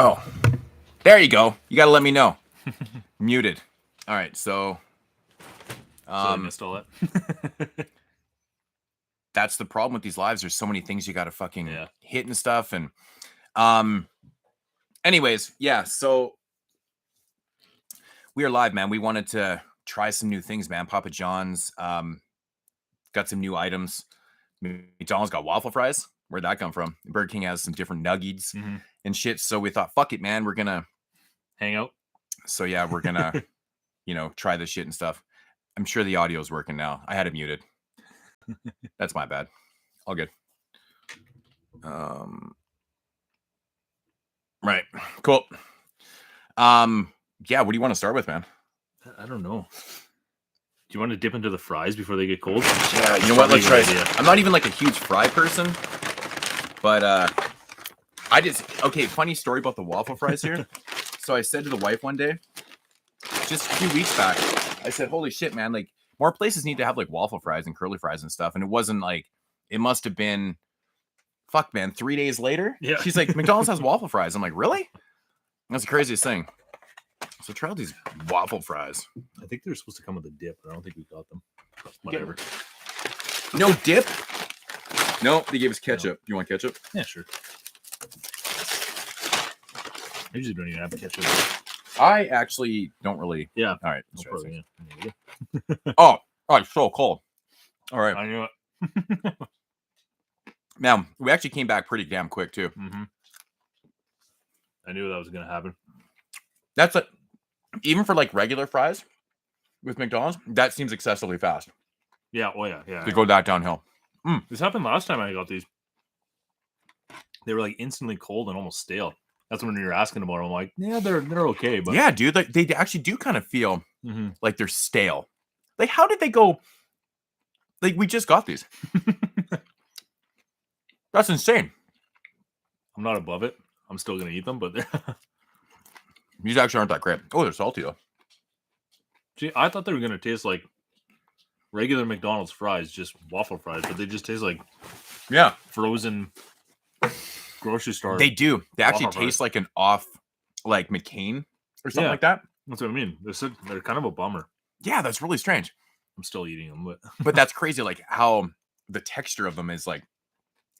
Oh, there you go. You got to let me know. Muted. All right, so I missed all that. that's the problem with these lives. There's so many things you got to fucking hit and stuff. And anyways, yeah, so we are live, man. We wanted to try some new things, man. Papa John's got some new items. McDonald's got waffle fries. Where'd that come from? Burger King has some different nuggets and shit. So we thought, fuck it, man. We're gonna hang out. So yeah, we're gonna, try this shit and stuff. I'm sure the audio is working now. I had it muted. That's my bad. All good. Right. Cool. Yeah, what do you want to start with, man? I don't know. Do you want to dip into the fries before they get cold? Yeah, you know what? Let's try it. I'm not even like a huge fry person, but funny story about the waffle fries here. So I said to the wife one day, just a few weeks back, I said, holy shit, man, like more places need to have like waffle fries and curly fries and stuff. And it wasn't like, it must have been, fuck, man, 3 days later. Yeah. She's like, McDonald's has waffle fries. I'm like, really? That's the craziest thing. So try out these waffle fries. I think they're supposed to come with a dip, but I don't think we got them. Whatever. No dip? No, they gave us ketchup. You want ketchup? Yeah, sure. I usually don't even have ketchup. I actually don't really. Yeah. All right. No problem, yeah. Oh, it's so cold. All right. I knew it. Now, we actually came back pretty damn quick, too. Mm-hmm. I knew that was going to happen. That's it. Even for like regular fries with McDonald's, that seems excessively fast. Yeah. Oh, yeah. Yeah. To go that downhill. This happened last time I got these. They were like instantly cold and almost stale. That's when you were asking about them. I'm like, yeah, they're okay. But yeah, dude, like, they actually do kind of feel like they're stale. Like, how did they go? Like, we just got these. That's insane. I'm not above it. I'm still going to eat them, but these actually aren't that great. Oh, they're salty, though. Gee, I thought they were going to taste like regular McDonald's fries, just waffle fries, but they just taste like frozen grocery store. They do. They actually taste like an off, like McCain or something like that. That's what I mean. They're kind of a bummer. Yeah, that's really strange. I'm still eating them, but that's crazy. Like how the texture of them is like,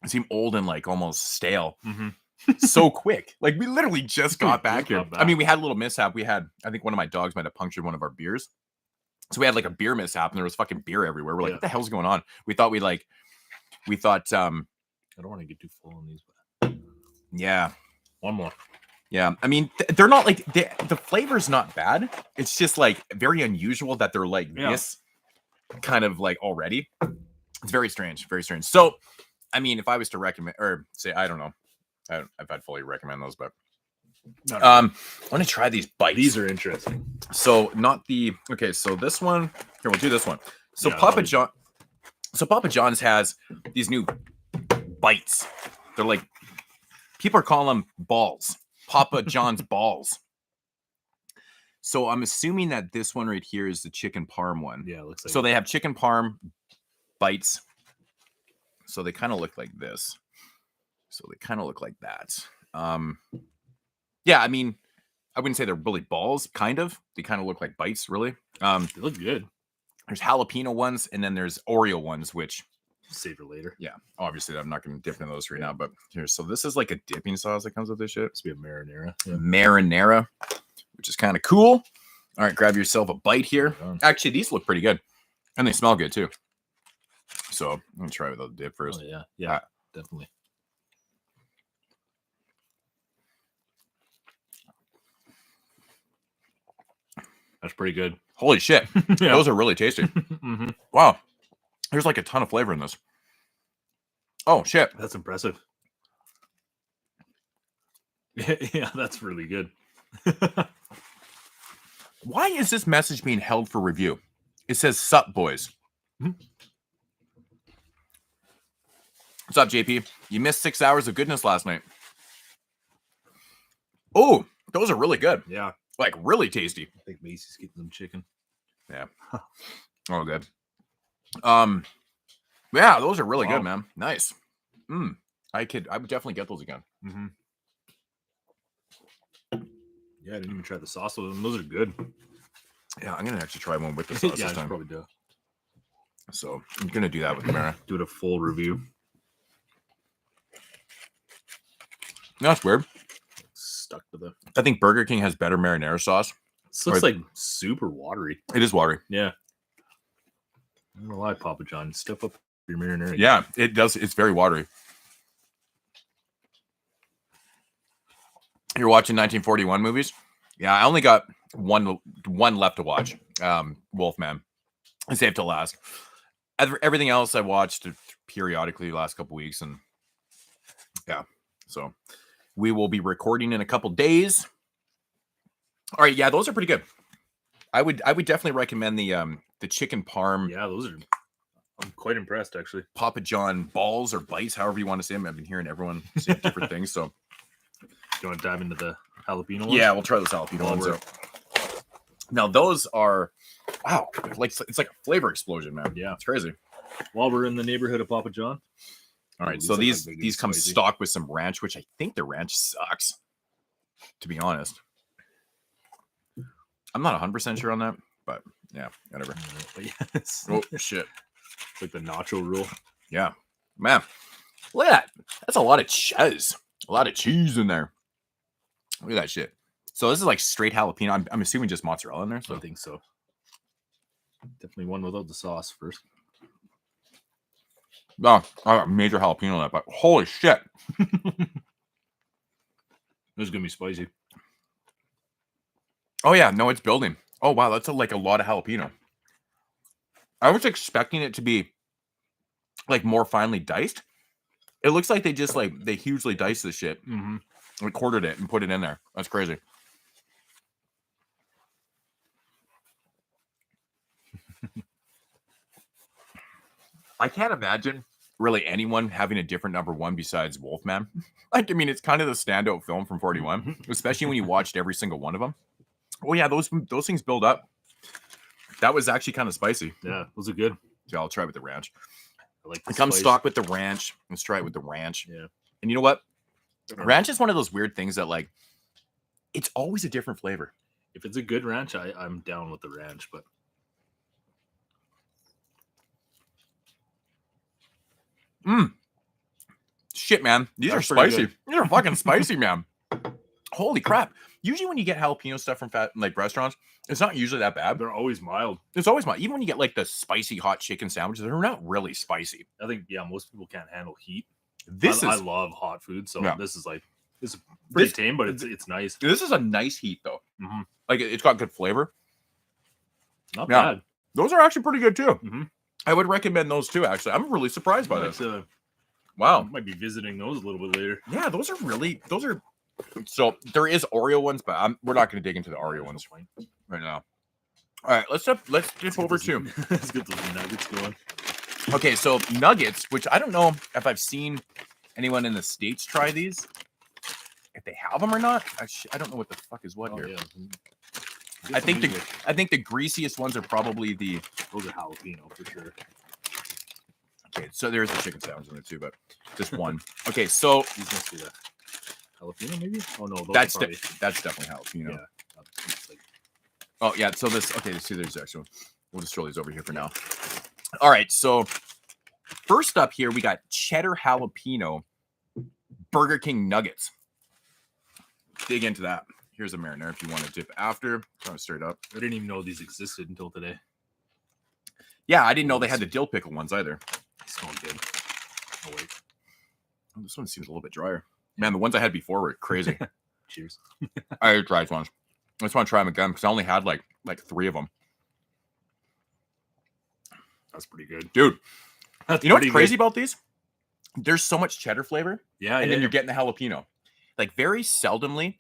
seem old and like almost stale. So quick. Like we literally just got back here. I mean, we had a little mishap. I think one of my dogs might have punctured one of our beers. So we had like a beer mishap and there was fucking beer everywhere. We're like, what the hell's going on? We thought I don't want to get too full on these, but yeah. One more. Yeah. I mean, they're not like the flavor's not bad. It's just like very unusual that they're like this kind of like already. It's very strange. Very strange. So, I mean, if I was to recommend or say, I don't know. If I'd fully recommend those, but I want to try these bites. These are interesting. So so this one here, we'll do this one. So Papa John's has these new bites. They're like, people are calling them balls. Papa John's balls. So I'm assuming that this one right here is the chicken parm one. Yeah, it looks like so. They have chicken parm bites. So they kind of look like this. So they kind of look like that. Yeah, I mean, I wouldn't say they're really balls, kind of. They kind of look like bites, really. They look good. There's jalapeno ones, and then there's Oreo ones, which... save for later. Yeah, obviously, I'm not going to dip into those right now, but here. So this is like a dipping sauce that comes with this shit. It's be a marinara. Yeah. Marinara, which is kind of cool. All right, grab yourself a bite here. Actually, these look pretty good, and they smell good, too. So I'm going to try without the dip first. Oh, yeah, definitely. That's pretty good. Holy shit. Those are really tasty. Wow. There's like a ton of flavor in this. Oh, shit. That's impressive. Yeah, that's really good. Why is this message being held for review? It says, sup, boys. What's up, JP? You missed 6 hours of goodness last night. Oh, those are really good. Yeah. Like, really tasty. I think Macy's getting them chicken. Yeah. Oh, good. Yeah, those are really good, man. Nice. I would definitely get those again. Yeah, I didn't even try the sauce with them. Those are good. Yeah, I'm gonna actually try one with the sauce this time. Probably do. So I'm gonna do that with Mara. Do it a full review. That's weird. Stuck to the. I think Burger King has better marinara sauce. This looks like super watery. It is watery. Yeah. I don't know why, Papa John. Step up your marinara. Yeah, it does. It's very watery. You're watching 1941 movies? Yeah, I only got one left to watch. Wolfman. I saved till last. Everything else I watched periodically the last couple weeks, and yeah. So we will be recording in a couple days. All right, yeah, those are pretty good. I would definitely recommend the chicken parm. Yeah, those are. I'm quite impressed, actually. Papa John balls or bites, however you want to say them. I've been hearing everyone say different things. So, do you want to dive into the jalapeno ones? Yeah, we'll try those jalapeno ones out. Now, those are wow, like it's like a flavor explosion, man. Yeah, it's crazy. While we're in the neighborhood of Papa John. All right, so these come stocked with some ranch, which I think the ranch sucks. To be honest, I'm not 100% sure on that, but yeah, whatever. But yes. Oh shit. It's like the nacho rule. Yeah. Man. Look at that. That's a lot of cheese. A lot of cheese in there. Look at that shit. So this is like straight jalapeno. I'm assuming just mozzarella in there. So I think so. Definitely one without the sauce first. Oh, I got major jalapeno in that, but holy shit. This is gonna be spicy. Oh yeah, no, it's building. Oh wow, that's like a lot of jalapeno. I was expecting it to be like more finely diced. It looks like they just they hugely diced this shit, recorded it, and put it in there. That's crazy. I can't imagine really anyone having a different number one besides Wolfman. Like, I mean, it's kind of the standout film from 41, especially when you watched every single one of them. Oh yeah, those things build up. That was actually kind of spicy. Yeah, those are good. Yeah, I'll try it with the ranch. I like it comes stocked with the ranch. Let's try it with the ranch. Yeah. And you know what? Ranch is one of those weird things that it's always a different flavor. If it's a good ranch, I'm down with the ranch, but shit, man. These are spicy. These are fucking spicy, man. Holy crap. Usually when you get jalapeno stuff from restaurants, it's not usually that bad. They're always mild. It's always mild. Even when you get the spicy hot chicken sandwiches, they're not really spicy. I think, most people can't handle heat. I love hot food, so this is pretty tame, but it's nice. This is a nice heat, though. It's got good flavor. Not bad. Those are actually pretty good, too. I would recommend those, too, actually. I'm really surprised by this. Wow. I might be visiting those a little bit later. Yeah, those are so there is Oreo ones, but we're not going to dig into the Oreo ones right now. All right, let's jump over to let's get those nuggets going. Okay, so nuggets, which I don't know if I've seen anyone in the States try these, if they have them or not. I don't know what the fuck is what here. Yeah. I think the greasiest ones are probably those are jalapeno for sure. Okay, so there's the chicken sandwich in there too, but just one. Okay, so these must be the jalapeno, maybe? Oh no, that's definitely jalapeno. Yeah. Oh yeah, so this see there's the extra one. We'll just throw these over here for now. All right, so first up here we got cheddar jalapeno Burger King nuggets. Dig into that. Here's a marinara if you want to dip after. Try to straight up. I didn't even know these existed until today. Yeah, I didn't know they had the dill pickle ones either. They smell good. Oh wait. Oh, this one seems a little bit drier. Man, the ones I had before were crazy. Cheers. I tried ones. I just want to try them again because I only had like 3 of them. That's pretty good, dude. You know what's crazy about these? There's so much cheddar flavor. Yeah, and then you're getting the jalapeno. Like very seldomly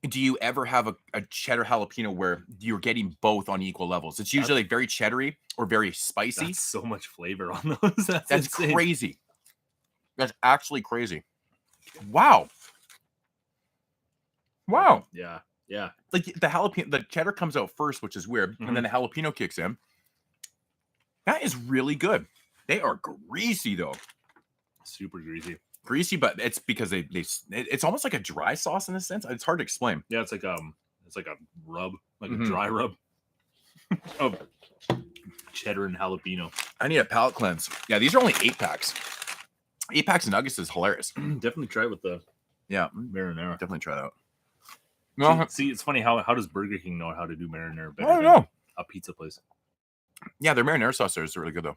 do you ever have a cheddar jalapeno where you're getting both on equal levels. It's usually like very cheddary or very spicy. That's so much flavor on those. That's crazy. That's actually crazy. Wow. Yeah. Like the cheddar comes out first, which is weird, and then the jalapeno kicks in. That is really good. They are greasy though. Super greasy. greasy, but it's because it's almost like a dry sauce in a sense. It's hard to explain. Yeah, it's like a rub, like a dry rub of cheddar and jalapeno. I need a palate cleanse. Yeah, these are only 8-packs. 8-packs of nuggets is hilarious. Definitely try it with the marinara. Definitely try that. No, see, it's funny how does Burger King know how to do marinara better than a pizza place? Yeah, their marinara sauce there is really good though.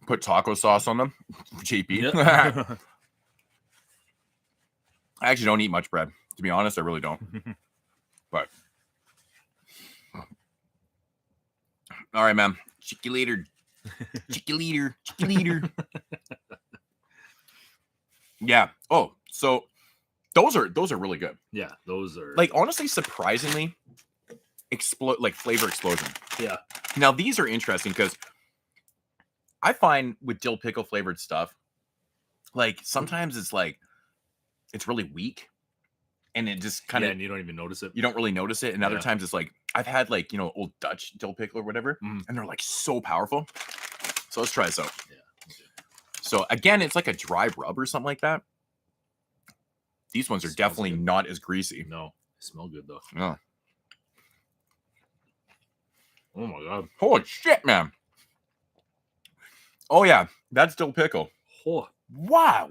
Put taco sauce on them. JP. Yep. I actually don't eat much bread. To be honest, I really don't. But all right, man. Chicky later. Chicky later. Chicky later. Yeah. Oh, so those are really good. Yeah, those are like honestly surprisingly flavor explosion. Yeah. Now these are interesting because I find with dill pickle flavored stuff, like sometimes it's like it's really weak and it just kind of and you don't even notice it. You don't really notice it. And other times it's like I've had like, old Dutch dill pickle or whatever, and they're like so powerful. So let's try this out. Yeah. Okay. So again, it's like a dry rub or something like that. These ones are definitely not as greasy. No, they smell good though. Oh. Oh my god. Holy shit, man. Oh yeah, that's dill pickle. Oh. Wow.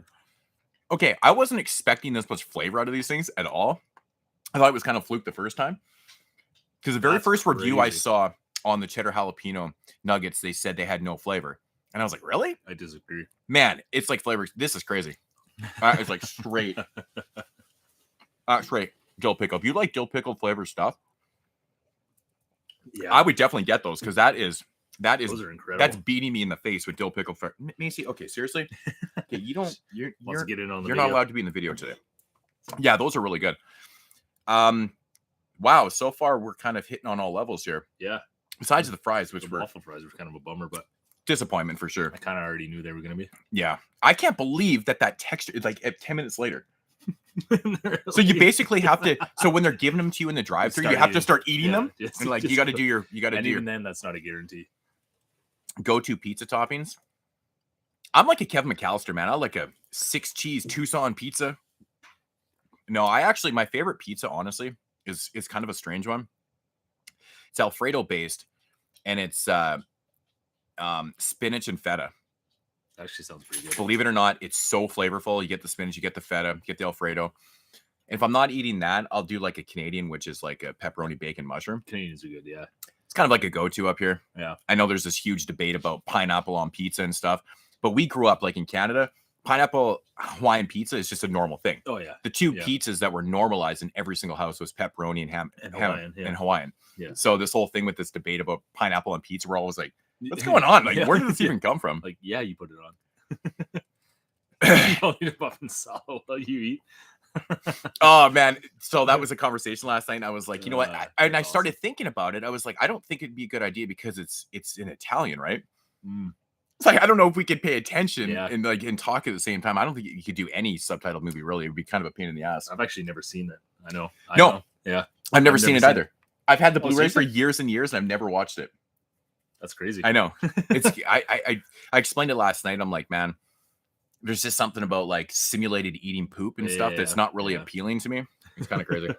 Okay, I wasn't expecting this much flavor out of these things at all. I thought it was kind of fluke the first time. Because the very first review I saw on the cheddar jalapeno nuggets, they said they had no flavor. And I was like, really? I disagree. Man, it's like flavor. This is crazy. It's like straight dill pickle. If you like dill pickle flavor stuff, yeah, I would definitely get those because that is those are incredible. That's beating me in the face with dill pickle. Macy, okay, seriously, okay, you're get in on the you're video. Not allowed to be in the video today. Yeah, those are really good. Wow, so far we're kind of hitting on all levels here. Yeah. Besides the fries, which were waffle fries were kind of a bummer, but disappointment for sure. I kind of already knew they were going to be. Yeah. I can't believe that texture is like 10 minutes later. So you basically have to. So when they're giving them to you in the drive-thru, you have to start eating them. And like you got to do your. And even then, that's not a guarantee. Go-to pizza toppings. I'm like a Kevin McAllister, man. I like a 6-cheese Tucson pizza. No, my favorite pizza, honestly, is kind of a strange one. It's Alfredo based, and it's spinach and feta. Actually sounds pretty good. Believe it or not, it's so flavorful. You get the spinach, you get the feta, you get the Alfredo. And if I'm not eating that, I'll do like a Canadian, which is like a pepperoni bacon mushroom. Canadians are good, yeah. It's kind of like a go-to up here. Yeah. I know there's this huge debate about pineapple on pizza and stuff, but we grew up like in Canada. Pineapple Hawaiian pizza is just a normal thing. Oh yeah. The two pizzas that were normalized in every single house was pepperoni and Hawaiian. Yeah. So this whole thing with this debate about pineapple on pizza, we're always like, what's going on? Like, where did this even come from? Like, yeah, you put it on. You don't need a muffin salad while you eat. Oh man. So that was a conversation last night. And I was like, you know what? I started thinking about it. I was like, I don't think it'd be a good idea because it's in Italian, right? It's like I don't know if we could pay attention and talk at the same time. I don't think you could do any subtitled movie really. It would be kind of a pain in the ass. I've actually never seen it. I know. Yeah. I've never seen it either. I've had the Blu-ray for years and years, and I've never watched it. That's crazy. I know. It's I explained it last night. I'm like, man, there's just something about like simulated eating poop and stuff that's not really appealing to me. It's kind of crazy.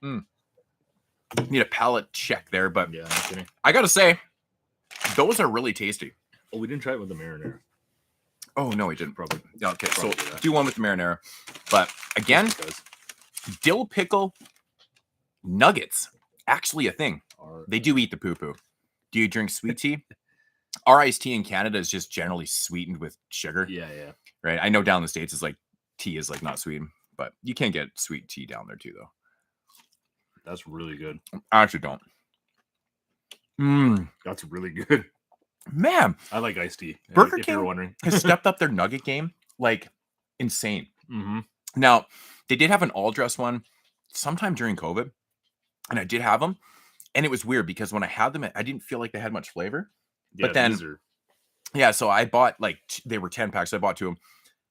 Need a palate check there, but I gotta say, those are really tasty. Oh, we didn't try it with the marinara. Oh no, we didn't. Probably. Okay, so do one with the marinara. But again, dill pickle nuggets actually a thing. They do eat the poo-poo. Do you drink sweet tea? Our iced tea in Canada is just generally sweetened with sugar. Yeah. Right. I know down in the States is like tea is like not sweet, but you can get sweet tea down there too, though. That's really good. I actually don't. That's really good. Man, I like iced tea. Burger if King you're wondering. has stepped up their nugget game like insane. Mm-hmm. Now, they did have an all-dress one sometime during COVID, and I did have them, and it was weird because when I had them, I didn't feel like they had much flavor. Yeah, but then, so I bought they were 10 packs. So I bought 2 of them,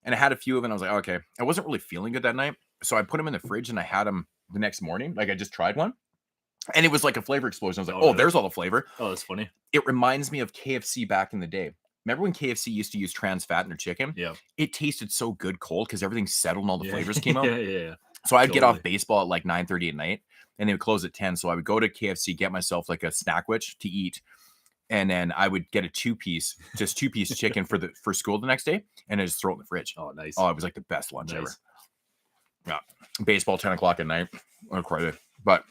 and I had a few of them. And I was like, okay, I wasn't really feeling good that night, so I put them in the fridge, and I had them the next morning. Like I just tried one. And it was like a flavor explosion. I was like, oh, there's all the flavor. Oh, that's funny. It reminds me of KFC back in the day. remember when KFC used to use trans fat in their chicken? Yeah. It tasted so good cold because everything settled and all the flavors came out. Yeah. So I'd get off baseball at like 9:30 at night, and they would close at 10. So I would go to KFC, get myself like a snackwich to eat, and then I would get a two-piece chicken for school the next day, and I just throw it in the fridge. Oh, nice. Oh, it was like the best lunch ever. Yeah, baseball 10 o'clock at night. I'm crazy, but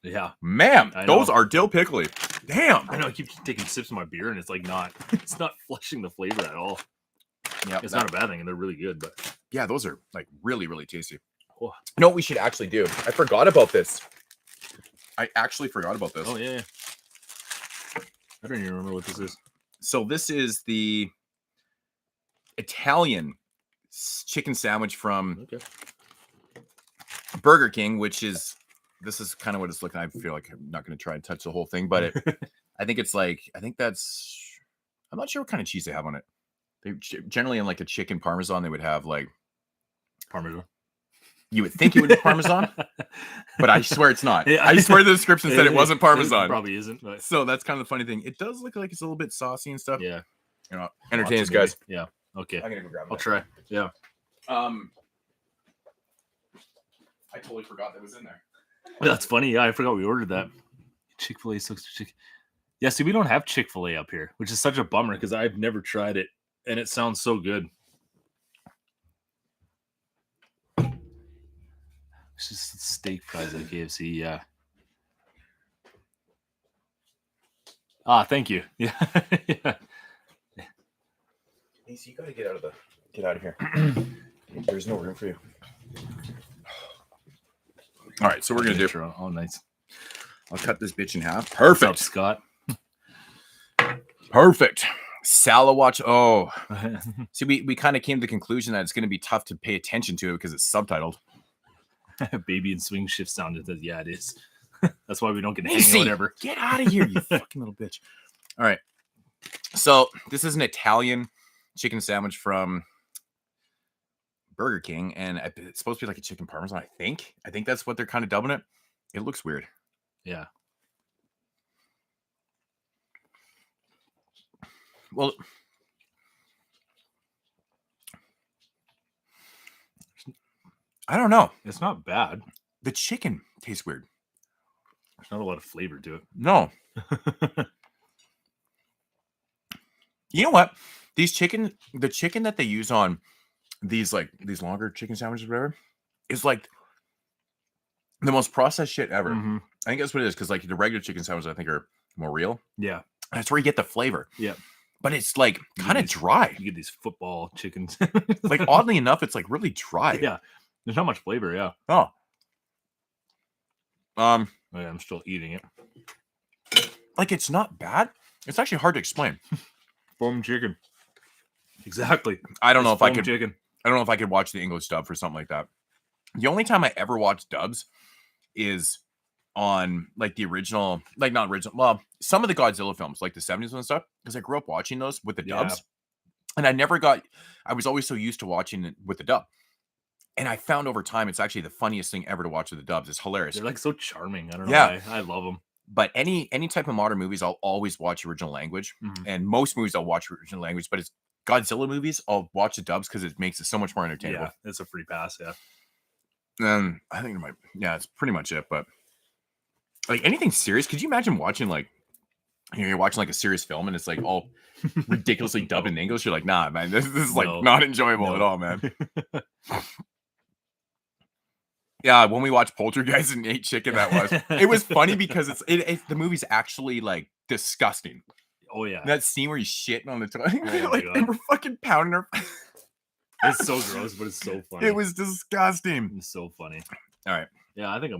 yeah, man, those are dill pickly. Damn, I know. I keep taking sips of my beer, and it's like it's not flushing the flavor at all. Yeah, it's not a bad thing, and they're really good. But yeah, those are like really, really tasty. Oh. You know what we should actually do? I forgot about this. Oh yeah. I don't even remember what this is. So this is the Italian chicken sandwich from Burger King, which is, this is kind of what it's looking. I feel like I'm not going to try and touch the whole thing, but I think that's, I'm not sure what kind of cheese they have on it. They generally, in like a chicken Parmesan, they would have like Parmesan. You would think it would be Parmesan, but I swear it's not. I swear the description said it wasn't Parmesan. It probably isn't. But... So that's kind of the funny thing. It does look like it's a little bit saucy and stuff. Yeah. You know, entertain us, guys. Yeah. Okay. I'm gonna go grab it. I'll try. Yeah. I totally forgot that was in there. That's funny. Yeah, I forgot we ordered that. Chick-fil-A sucks to chicken. Yeah, see, we don't have Chick-fil-A up here, which is such a bummer because I've never tried it, and it sounds so good. It's just steak fries at KFC, yeah. Ah, thank you. Yeah. Yeah. Hey, so you gotta get out of here. There's no room for you. All right, so we're gonna do. Oh, nice. I'll cut this bitch in half. Perfect, what's up, Scott. Perfect. Salawatch. Oh, see, we kind of came to the conclusion that it's going to be tough to pay attention to it because it's subtitled. Baby and swing shift sounded. Yeah, it is. That's why we don't get to hang out ever. Get out of here, you fucking little bitch. All right. So this is an Italian chicken sandwich from Burger King, and it's supposed to be like a chicken Parmesan. I think that's what they're kind of dubbing it. It looks weird. Yeah. Well, I don't know. It's not bad. The chicken tastes weird. There's not a lot of flavor to it. No. You know what? The chicken that they use on these longer chicken sandwiches, or whatever, is like the most processed shit ever. Mm-hmm. I think that's what it is, because like the regular chicken sandwiches, I think, are more real. Yeah. That's where you get the flavor. Yeah. But it's like kind of dry. You get these football chickens. Like oddly enough, it's like really dry. Yeah. There's not much flavor, yeah. Oh. Oh, yeah, I'm still eating it. Like it's not bad. It's actually hard to explain. Foam chicken. Exactly. I don't know if I could chicken. I don't know if I could watch the English dub for something like that. The only time I ever watch dubs is on like the original, like not original, well, some of the Godzilla films, like the 70s and stuff, because I grew up watching those with the dubs. And I was always so used to watching it with the dub. And I found over time, it's actually the funniest thing ever to watch with the dubs. It's hilarious. They're like so charming. I don't know why. I love them. But any type of modern movies, I'll always watch original language. Mm-hmm. And most movies I'll watch original language, but it's Godzilla movies, I'll watch the dubs because it makes it so much more entertaining. Yeah, it's a free pass, yeah. And I think it's pretty much it. But like anything serious, could you imagine watching like, you're watching like a serious film and it's like all ridiculously dubbed in English? You're like, nah, man, this is like not enjoyable at all, man. Yeah, when we watched Poltergeist and ate chicken, it was funny because the movie's actually like disgusting. Oh yeah, that scene where he's shitting on the toilet, and we're fucking pounding her. It's so gross, but it's so funny. It was disgusting. It's so funny. All right, yeah, I think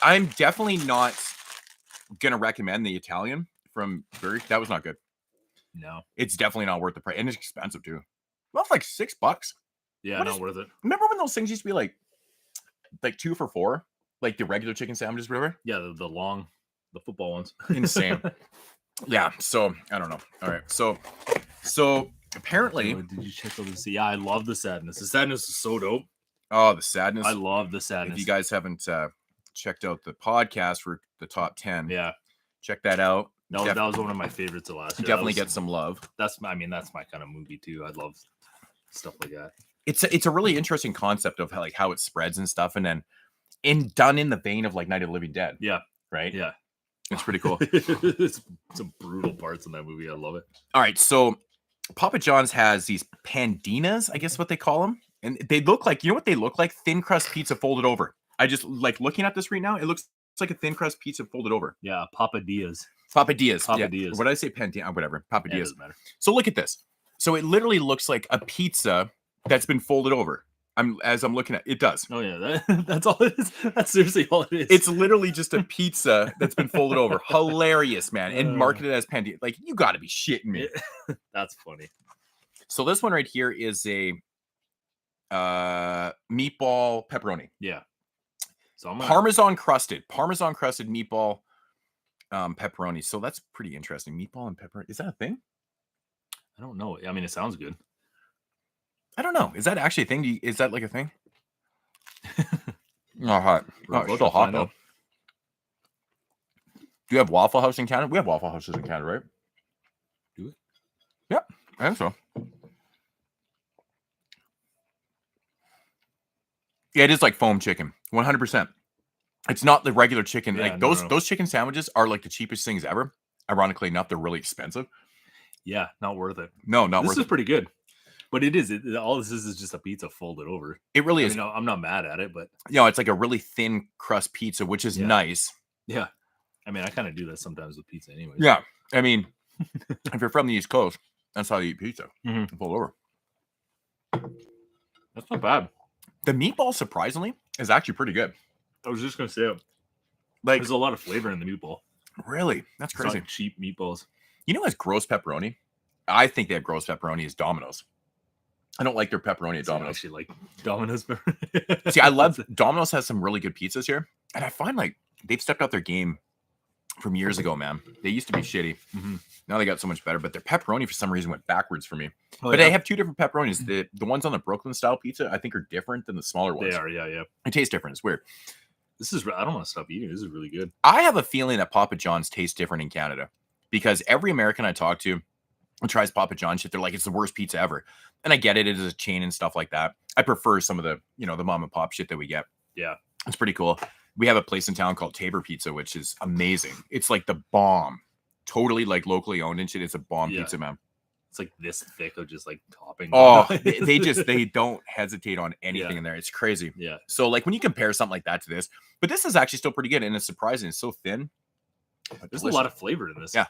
I'm definitely not gonna recommend the Italian from Burger. That was not good. No, it's definitely not worth the price, and it's expensive too. Well, it's like $6. Yeah, not worth it. Remember when those things used to be like 2 for $4, like the regular chicken sandwiches, whatever? Yeah, the football ones. Insane. Yeah, so I don't know. All right, so apparently, did you check out the? Yeah, I love the sadness. The sadness is so dope. Oh, the sadness! I love the sadness. If you guys haven't checked out the podcast for the top 10, yeah, check that out. No, that was one of my favorites of last year. Definitely get some love. That's my kind of movie too. I love stuff like that. It's a really interesting concept of how it spreads and stuff, and then done in the vein of like Night of the Living Dead. Yeah. Right. Yeah. It's pretty cool. It's some brutal parts in that movie. I love it. All right, so Papa John's has these pandinas, I guess what they call them, and they look like, you know what they look like? Thin crust pizza folded over. I just like looking at this right now. It looks like a thin crust pizza folded over. Yeah, Papa Diaz. Papa Diaz. Papa Diaz. What did I say? Pandina? Whatever. Papa Diaz. Doesn't matter. So look at this. So it literally looks like a pizza that's been folded over. As I'm looking at it, does. Oh yeah, that's all it is. That's seriously all it is. It's literally just a pizza that's been folded over. Hilarious, man, and marketed as pandina. Like, you got to be shitting me. That's funny. So this one right here is a meatball pepperoni. Yeah. So Parmesan crusted meatball pepperoni. So that's pretty interesting. Meatball and pepperoni. Is that a thing? I don't know. I mean, it sounds good. I don't know. Is that actually a thing? Is that like a thing? Not hot. Oh, it's still hot though. Do you have Waffle House in Canada? We have Waffle Houses in Canada, right? Do we? Yep, I think so. Yeah, it is like foam chicken, 100%. It's not the regular chicken. Yeah, like those chicken sandwiches are like the cheapest things ever. Ironically enough, they're really expensive. Yeah, not worth it. No, not worth it. This is pretty good. But it is. All this is just a pizza folded over. It really is. I'm not mad at it, but it's like a really thin crust pizza, which is nice. Yeah. I mean, I kind of do that sometimes with pizza anyway. Yeah. I mean, if you're from the East Coast, that's how you eat pizza. Fold over. That's not bad. The meatball, surprisingly, is actually pretty good. I was just going to say, like, there's a lot of flavor in the meatball. Really? That's crazy. It's not cheap meatballs. You know, has gross pepperoni? I think they have gross pepperoni as Domino's. I don't like their pepperoni at Domino's. I actually like Domino's. See, I love Domino's has some really good pizzas here, and I find like they've stepped up their game from years ago, man. They used to be shitty. Now they got so much better, but their pepperoni for some reason went backwards for me. But they have two different pepperonis. The ones on the Brooklyn style pizza, I think, are different than the smaller ones. They are, yeah. It tastes different. It's weird. I don't want to stop eating. This is really good. I have a feeling that Papa John's tastes different in Canada because every American I talk to who tries Papa John's shit, they're like, it's the worst pizza ever. And I get it. It is a chain and stuff like that. I prefer some of the, the mom and pop shit that we get. Yeah. It's pretty cool. We have a place in town called Tabor Pizza, which is amazing. It's like the bomb. Totally like locally owned and shit. It's a bomb pizza, man. It's like this thick of just like topping. Oh, they don't hesitate on anything in there. It's crazy. Yeah. So like when you compare something like that to this, but this is actually still pretty good and it's surprising. It's so thin. There's a lot of flavor in this. Yeah.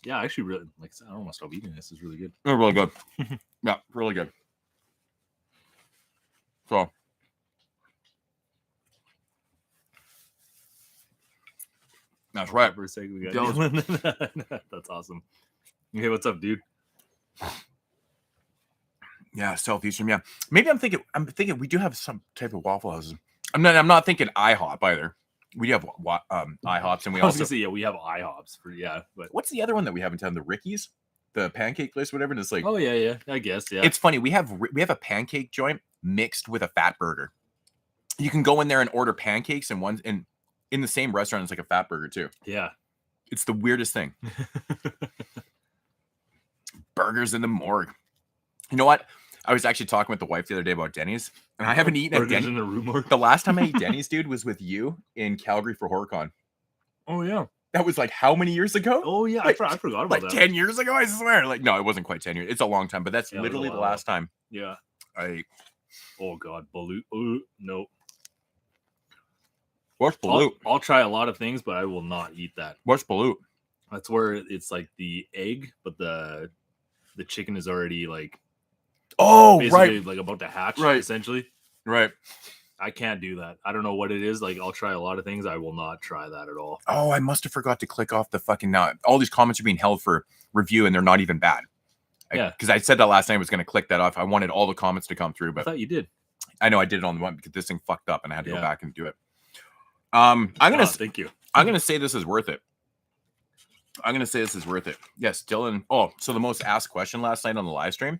Yeah, I actually really like. I don't want to stop eating this. It's really good. It's really good. Yeah, really good. So, that's right. For a second, we got Dylan. That's awesome. Hey, what's up, dude? Yeah, Southeastern. Yeah, maybe I'm thinking we do have some type of Waffle Houses. I'm not thinking IHOP either. We have IHOPs, and we also say we have IHOPs for But what's the other one that we haven't done? The Ricky's, the pancake place, whatever. And it's like, oh yeah, I guess It's funny. We have a pancake joint mixed with a fat burger. You can go in there and order pancakes and in the same restaurant. It's like a fat burger too. Yeah, it's the weirdest thing. Burgers in the morgue. You know what? I was actually talking with the wife the other day about Denny's, and I haven't eaten at Denny's. In the room morgue. The last time I ate Denny's, dude, was with you in Calgary for HorrorCon. Oh yeah, that was like how many years ago? Oh yeah, I forgot about like that. 10 years ago, I swear. Like no, it wasn't quite 10 years. It's a long time, but that's literally the last time. Yeah. I ate. Oh god, balut. No. What's balut? I'll try a lot of things, but I will not eat that. What's balut? That's where it's like the egg, but the chicken is already like. Oh, right. Like about to hatch, right. Essentially. Right. I can't do that. I don't know what it is. Like, I'll try a lot of things. I will not try that at all. Oh, I must have forgot to click off the fucking... all these comments are being held for review, and they're not even bad. Yeah. Because I said that last night I was going to click that off. I wanted all the comments to come through, but... I thought you did. I know I did it on the one because this thing fucked up, and I had to go back and do it. Thank you. I'm going to say this is worth it. Yes, Dylan... Oh, so the most asked question last night on the live stream...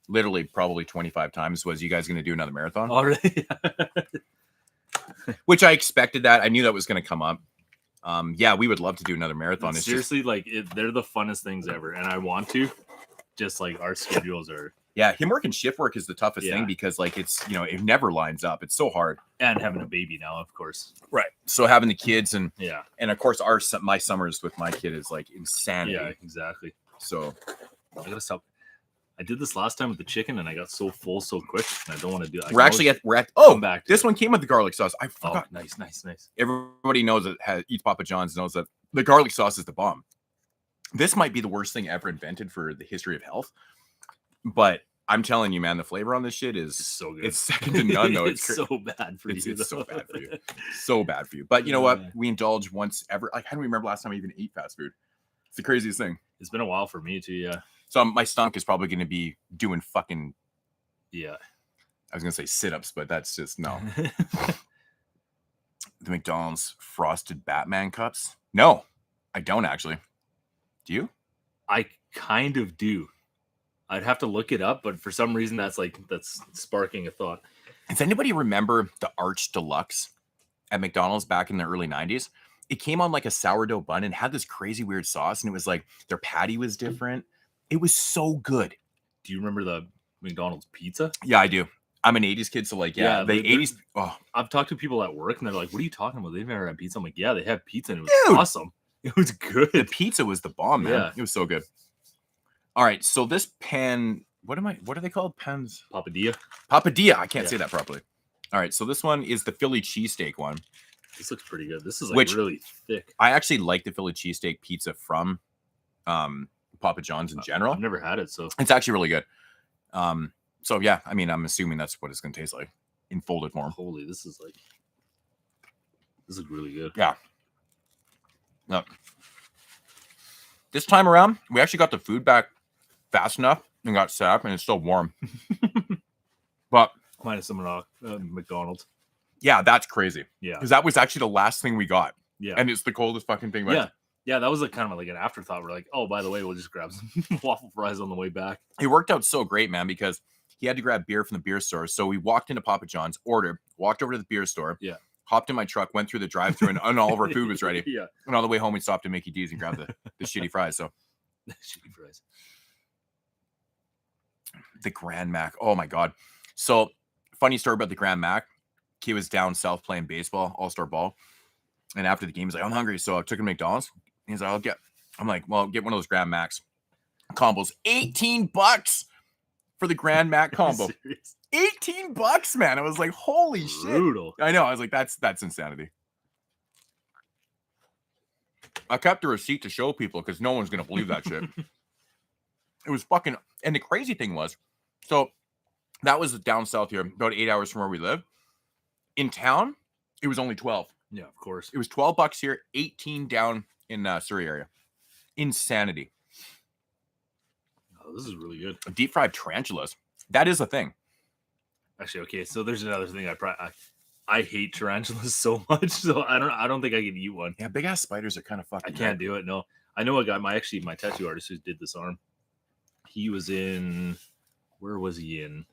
Literally, probably 25 times was, you guys going to do another marathon? Already, Which I expected that. I knew that was going to come up. Yeah, we would love to do another marathon. It's seriously, like they're the funnest things ever, and I want to. Just like our schedules are. Yeah, him working shift work is the toughest thing because like it's it never lines up. It's so hard. And having a baby now, of course. Right. So having the kids and and of course my summers with my kid is like insanity. Yeah, exactly. So I gotta stop. I did this last time with the chicken and I got so full so quick. And I don't want to do it. We're at back this one came with the garlic sauce. I forgot. Oh, nice. Everybody knows that eats Papa John's knows that the garlic sauce is the bomb. This might be the worst thing ever invented for the history of health. But I'm telling you, man, the flavor on this shit is so good. It's second to none, though. It's so bad for you. It's so bad for you. So bad for you. But you know what? We indulge once ever. Like, I don't remember last time I even ate fast food. It's the craziest thing. It's been a while for me too, yeah. So my stomach is probably going to be doing fucking... Yeah. I was going to say sit-ups, but that's just no. The McDonald's frosted Batman cups? No, I don't actually. Do you? I kind of do. I'd have to look it up, but for some reason that's sparking a thought. Does anybody remember the Arch Deluxe at McDonald's back in the early 90s? It came on like a sourdough bun and had this crazy weird sauce, and it was like their patty was different. It was so good. Do you remember the McDonald's pizza? Yeah, I do. I'm an 80s kid, so like, the 80s. Oh. I've talked to people at work and they're like, what are you talking about? They've never had pizza. I'm like, yeah, they have pizza and it was awesome. It was good. The pizza was the bomb, man. Yeah. It was so good. All right, so this pan, what are they called? Pans? Papadilla. Papadilla. I can't say that properly. All right, so this one is the Philly cheesesteak one. This looks pretty good. This is like really thick. I actually like the Philly cheesesteak pizza from Papa John's in general. I've never had it, so it's actually really good. So yeah, I mean, I'm assuming that's what it's going to taste like in folded form. Holy, this is really good. Yeah. Look. This time around, we actually got the food back fast enough and got set up, and it's still warm. But minus some McDonald's. Yeah, that's crazy. Yeah, because that was actually the last thing we got. Yeah, and it's the coldest fucking thing. Yeah, that was kind of like an afterthought. We're like, oh, by the way, we'll just grab some waffle fries on the way back. It worked out so great, man, because he had to grab beer from the beer store. So we walked into Papa John's, ordered, walked over to the beer store. Yeah. Hopped in my truck, went through the drive-thru, and all of our food was ready. Yeah. And on the way home, we stopped at Mickey D's and grabbed the shitty fries. So, shitty fries. The Grand Mac. Oh my god. So, funny story about the Grand Mac. He was down south playing baseball, all-star ball, and after the game, he's like, "I'm hungry," so I took him to McDonald's. He's like, I'm like, "Well, get one of those Grand Macs combos. $18 for the Grand Mac combo." $18, man. I was like, holy shit. Brutal. I know. I was like, that's insanity. I kept the receipt to show people because no one's gonna believe that shit. It was fucking, and the crazy thing was, so that was down south here, about 8 hours from where we live. In town, it was only 12. Yeah, of course. It was $12 here, 18 down in Surrey area. Insanity. Oh, this is really good. Deep fried tarantulas. That is a thing. Actually, okay, so there's another thing I hate tarantulas so much, so I don't think I can eat one. Yeah, big ass spiders are kind of fucking. I can't do it. No, I know a guy. My tattoo artist who did this arm. He was in, where was he in?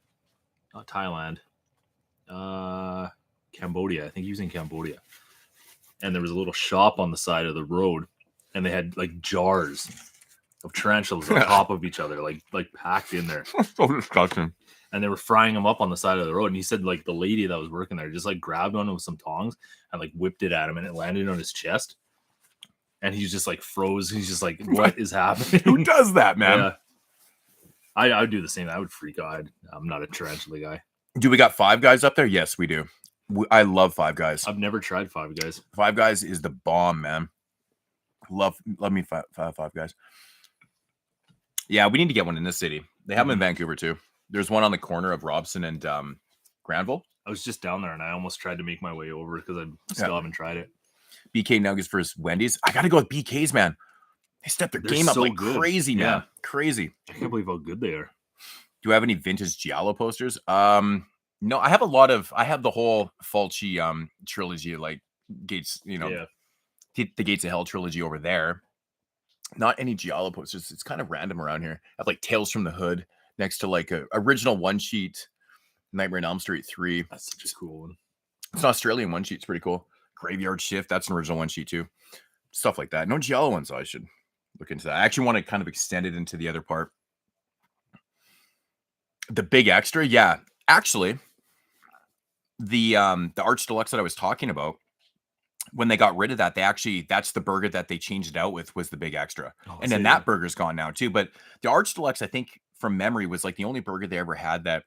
Not Thailand. Cambodia. I think he was in Cambodia. And there was a little shop on the side of the road, and they had like jars of tarantulas on top of each other, like packed in there. So disgusting. And they were frying them up on the side of the road. And he said like the lady that was working there just like grabbed one with some tongs and like whipped it at him, and it landed on his chest. And he's just like froze. He's just like, what is happening? Who does that, man? Yeah. I would do the same. I would freak out. I'm not a tarantula guy. Do we got Five Guys up there? Yes, we do. I love Five Guys. I've never tried Five Guys. Five Guys is the bomb, man. Love me Five Guys. Yeah, we need to get one in this city. They have them in Vancouver too. There's one on the corner of Robson and Granville. I was just down there and I almost tried to make my way over because I still haven't tried it. BK Nuggets versus Wendy's. I got to go with BK's, man. They stepped their game up so like good. Crazy, man. Yeah. Crazy. I can't believe how good they are. Do you have any vintage Giallo posters? No, I have the whole Fulci trilogy, like Gates, the Gates of Hell trilogy over there. Not any Giallo posters. It's kind of random around here. I have like Tales from the Hood next to like a original one sheet Nightmare on Elm Street 3. That's such a cool one. It's an Australian one sheet. It's pretty cool. Graveyard Shift. That's an original one sheet too. Stuff like that. No Giallo ones. So I should look into that. I actually want to kind of extend it into the other part. The big extra, yeah. Actually, the Arch Deluxe that I was talking about, when they got rid of that, that's the burger that they changed it out with was the big extra. And then that burger's gone now too. But the Arch Deluxe, I think from memory, was like the only burger they ever had that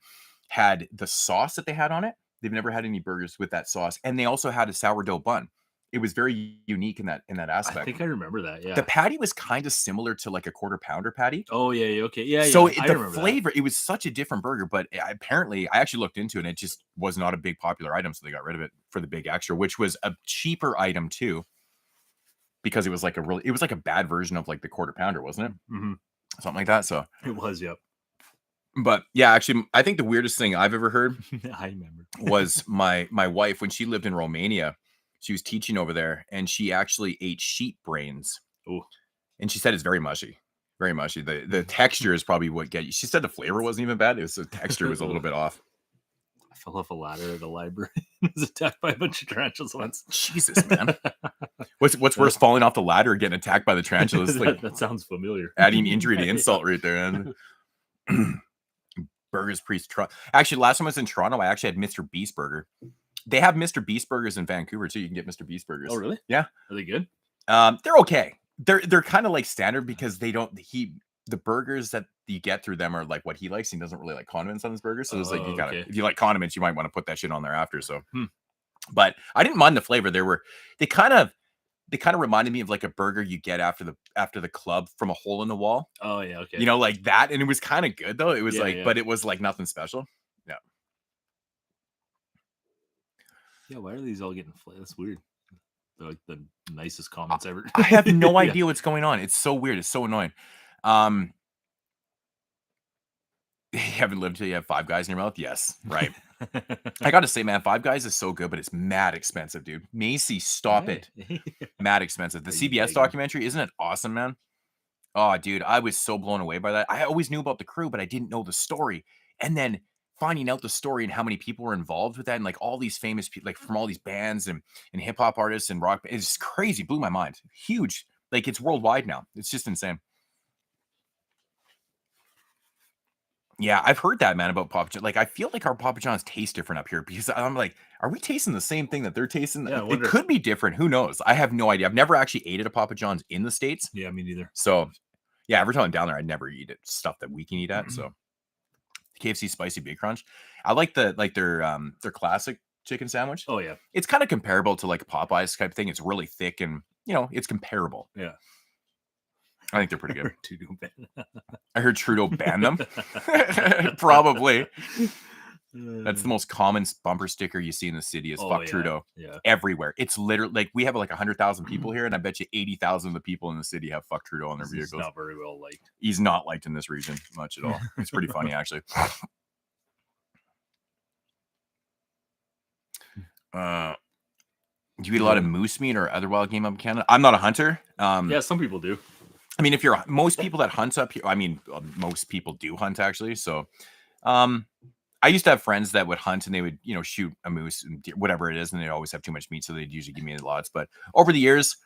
had the sauce that they had on it. They've never had any burgers with that sauce. And they also had a sourdough bun. It was very unique in that aspect. I think I remember that. Yeah. The patty was kind of similar to like a quarter pounder patty. Oh yeah. Okay. Yeah. So yeah. the flavor, it was such a different burger, but apparently I actually looked into it and it just was not a big popular item. So they got rid of it for the big extra, which was a cheaper item too, because it was like a bad version of like the quarter pounder, wasn't it? Mm-hmm. Something like that. So it was. Yep. But yeah, actually, I think the weirdest thing I've ever heard I remember was my wife when she lived in Romania. She was teaching over there, and she actually ate sheep brains. Oh, and she said it's very mushy, very mushy. The texture is probably what get you. She said the flavor wasn't even bad. It was the texture was a little bit off. I fell off a ladder at the library. I was attacked by a bunch of tarantulas once. Jesus, man. What's worse, falling off the ladder or getting attacked by the tarantulas? Like, that sounds familiar. Adding injury to insult right there. And Burgers Priest. Actually, last time I was in Toronto, I actually had Mr. Beast Burger. They have Mr. Beast Burgers in Vancouver too. You can get Mr. Beast Burgers. Oh, really? Yeah. Are they good? They're okay. They're kind of like standard because they don't. The burgers that you get through them are like what he likes. He doesn't really like condiments on his burgers, so it's like you gotta. If you like condiments, you might want to put that shit on there after. So, but I didn't mind the flavor. They kind of reminded me of like a burger you get after the club from a hole in the wall. Oh yeah, okay. You know, like that, and it was kind of good though. It was but it was like nothing special. Yeah. Yeah, why are these all getting flavor? That's weird. They're like the nicest comments ever. I have no idea what's going on. It's so weird. It's so annoying. You haven't lived till you have Five Guys in your mouth? Yes, right. I gotta say, man, Five Guys is so good, but it's mad expensive, dude. Macy, stop it. Mad expensive. The CBS documentary, isn't it awesome, man? Oh, dude, I was so blown away by that. I always knew about the crew, but I didn't know the story. And then finding out the story and how many people were involved with that, and like all these famous people, like from all these bands and hip hop artists and rock, it's crazy. Blew my mind. Huge. Like it's worldwide now. It's just insane. Yeah, I've heard that, man, about Papa John. Like, I feel like our Papa John's taste different up here because I'm like, are we tasting the same thing that they're tasting? Yeah, it could be different. Who knows? I have no idea. I've never actually ate at a Papa John's in the States. Yeah, me neither. So, yeah, every time I'm down there, I never eat it. Stuff that we can eat at. So, KFC Spicy Big Crunch. I like their classic chicken sandwich. Oh yeah, it's kind of comparable to like Popeyes type thing. It's really thick and it's comparable. Yeah. I think they're pretty good. I heard Trudeau ban them. Probably. That's the most common bumper sticker you see in the city is fuck Trudeau. Yeah. Everywhere. It's literally like we have like 100,000 people here, and I bet you 80,000 of the people in the city have fuck Trudeau on their vehicles. He's not very well liked. He's not liked in this region much at all. It's pretty funny, actually. Do you eat a lot of moose meat or other wild game up in Canada? I'm not a hunter. Yeah, some people do. I mean, most people that hunt up here, I mean, most people do hunt actually. So, I used to have friends that would hunt and they would, shoot a moose and whatever it is. And they always have too much meat. So they'd usually give me lots. But over the years,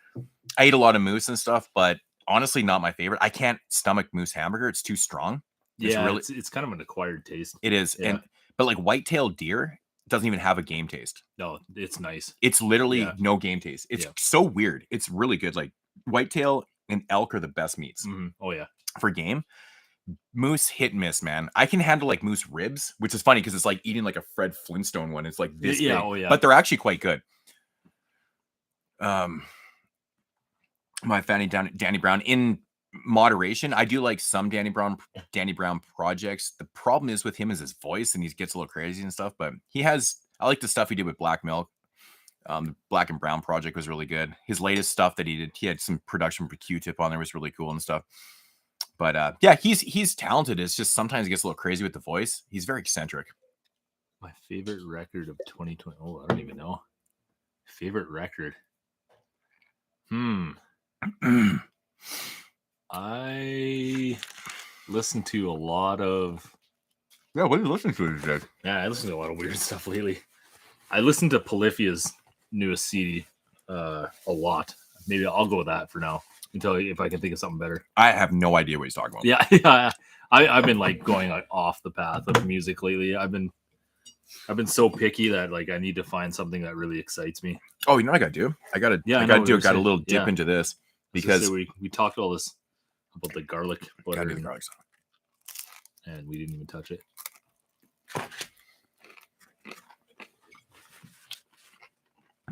I ate a lot of moose and stuff, but honestly, not my favorite. I can't stomach moose hamburger. It's too strong. It's kind of an acquired taste. It is. Yeah. But like white-tailed deer doesn't even have a game taste. No, it's nice. It's literally no game taste. It's so weird. It's really good. Like whitetail and elk are the best meats. Mm-hmm. Oh yeah. For game. Moose hit and miss, man. I can handle like moose ribs, which is funny because it's like eating like a Fred Flintstone one. It's like this big, but they're actually quite good. My fanny Danny Brown in moderation. I do like some Danny Brown projects. The problem is with him is his voice, and he gets a little crazy and stuff. But I like the stuff he did with Black Milk. The Black and Brown project was really good. His latest stuff that he did, he had some production for Q-Tip on there, was really cool and stuff. But yeah, he's talented. It's just sometimes he gets a little crazy with the voice. He's very eccentric. My favorite record of 2020. Oh, I don't even know. Favorite record. I listen to a lot of. Yeah, what are you listening to today? Yeah, I listen to a lot of weird stuff lately. I listened to Polyphia's newest CD. a lot. Maybe I'll go with that for now until if I can think of something better. I have no idea what he's talking about. Yeah. I've been like going like off the path of music lately. I've been so picky that like I need to find something that really excites me. Oh, you know what I gotta do? I gotta do a little dip into this because we talked all this about the garlic butter. Gotta do the garlic sauce. And we didn't even touch it.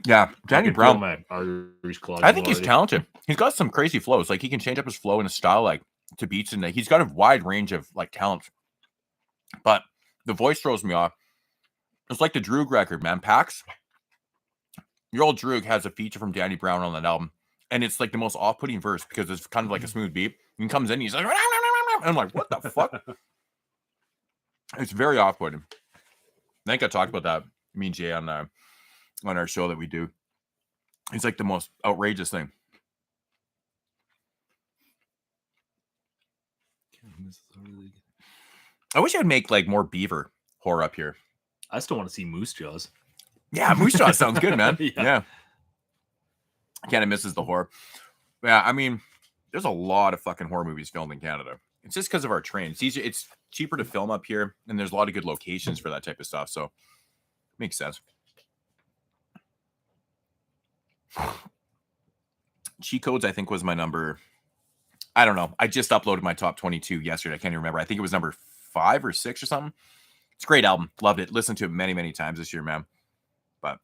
Yeah, Danny Brown. I think he's talented. He's got some crazy flows. Like he can change up his flow and his style like to beats, and he's got a wide range of like talents. But the voice throws me off. It's like the Droog record, man. Pax. Your old Droog has a feature from Danny Brown on that album, and it's like the most off-putting verse because it's kind of like a smooth beat. And he comes in, he's like, and I'm like, what the fuck? It's very off-putting. I think I talked about that. Me and Jay on our show that we do. It's like the most outrageous thing. I wish I'd make like more beaver horror up here. I still want to see Moose Jaws. Yeah, Moose Jaws sounds good, man. Yeah. Canada misses the horror. Yeah, I mean, there's a lot of fucking horror movies filmed in Canada. It's just because of our train. It's cheaper to film up here, and there's a lot of good locations for that type of stuff. So, makes sense. Cheat Codes, I think, was my number. I don't know. I just uploaded my top 22 yesterday. I can't even remember. I think it was number 5 or 6 or something. It's a great album. Loved it. Listened to it many, many times this year, man. But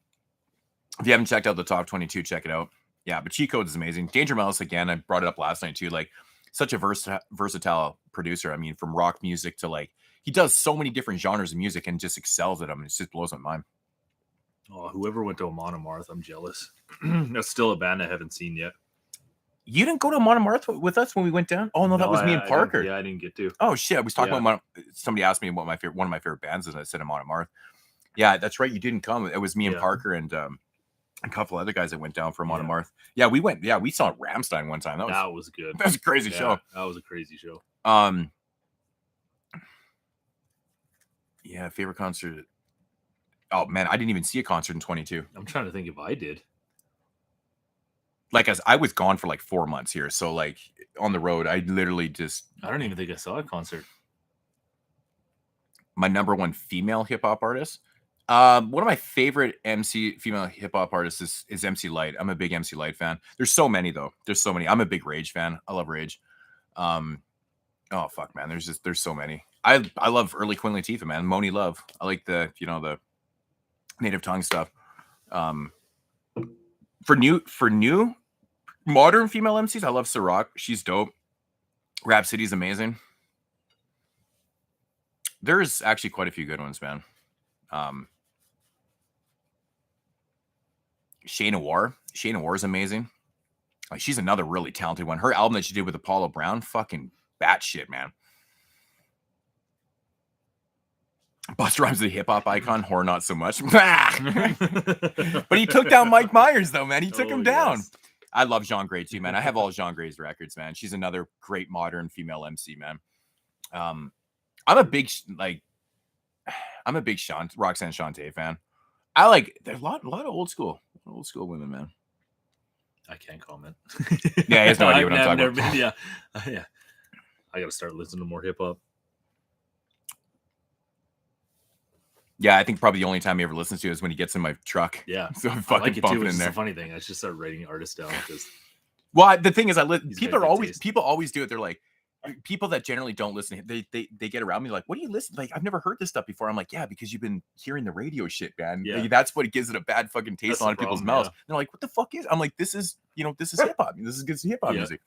if you haven't checked out the top 22, check it out. Yeah, but Cheat Codes is amazing. Danger Mouse, again, I brought it up last night too. Like, such a versatile producer. I mean, from rock music to like, he does so many different genres of music and just excels at them. It just blows my mind. Oh, whoever went to Amon Amarth, I'm jealous. That's still a band I haven't seen yet. You didn't go to Amon Amarth with us when we went down? Oh, no, that was me and Parker. I didn't get to. Oh, shit. I was talking about somebody asked me what one of my favorite bands is, and I said Amon Amarth. Yeah, that's right. You didn't come. It was me and Parker and a couple other guys that went down from Amon Amarth. Yeah, we went. Yeah, we saw Rammstein one time. That was good. That was a crazy show. That was a crazy show. Yeah, favorite concert. Oh, man, I didn't even see a concert in 22. I'm trying to think if I did. Like, as I was gone for like 4 months here. So, like, on the road, I literally just... I don't even think I saw a concert. My number one female hip-hop artist. One of my favorite female hip-hop artists is MC Lyte. I'm a big MC Lyte fan. There's so many, though. There's so many. I'm a big Rage fan. I love Rage. Oh, fuck, man. There's so many. I love early Queen Latifah, man. Moni Love. I like the native tongue stuff. For new modern female MCs, I love Ciroc. She's dope. Rhapsody's amazing. There's actually quite a few good ones, man. Shayna War is amazing. Like, she's another really talented one. Her album that she did with Apollo Brown, fucking batshit, man. Busta Rhymes is a hip-hop icon, horror not so much. But he took down Mike Myers, though, man. He took him down. Yes. I love Jean Grey, too, man. I have all Jean Grey's records, man. She's another great modern female MC, man. I'm a big Roxanne Shante fan. There's a lot of old school women, man. I can't comment. Yeah, he has no idea what I'm talking about. Yeah. I got to start listening to more hip-hop. Yeah, I think probably the only time he ever listens to it is when he gets in my truck. Yeah. So I'm fucking bumping in there. It's a funny thing. I just start writing artists down because. Well, the thing is, people always do it. They're like, people that generally don't listen, they get around me like, what do you listen? Like, I've never heard this stuff before. I'm like, yeah, because you've been hearing the radio shit, man. Yeah. Like, that's what gives it a bad fucking taste on people's mouths. Yeah. They're like, what the fuck is? I'm like, this is hip hop. This is good hip hop music.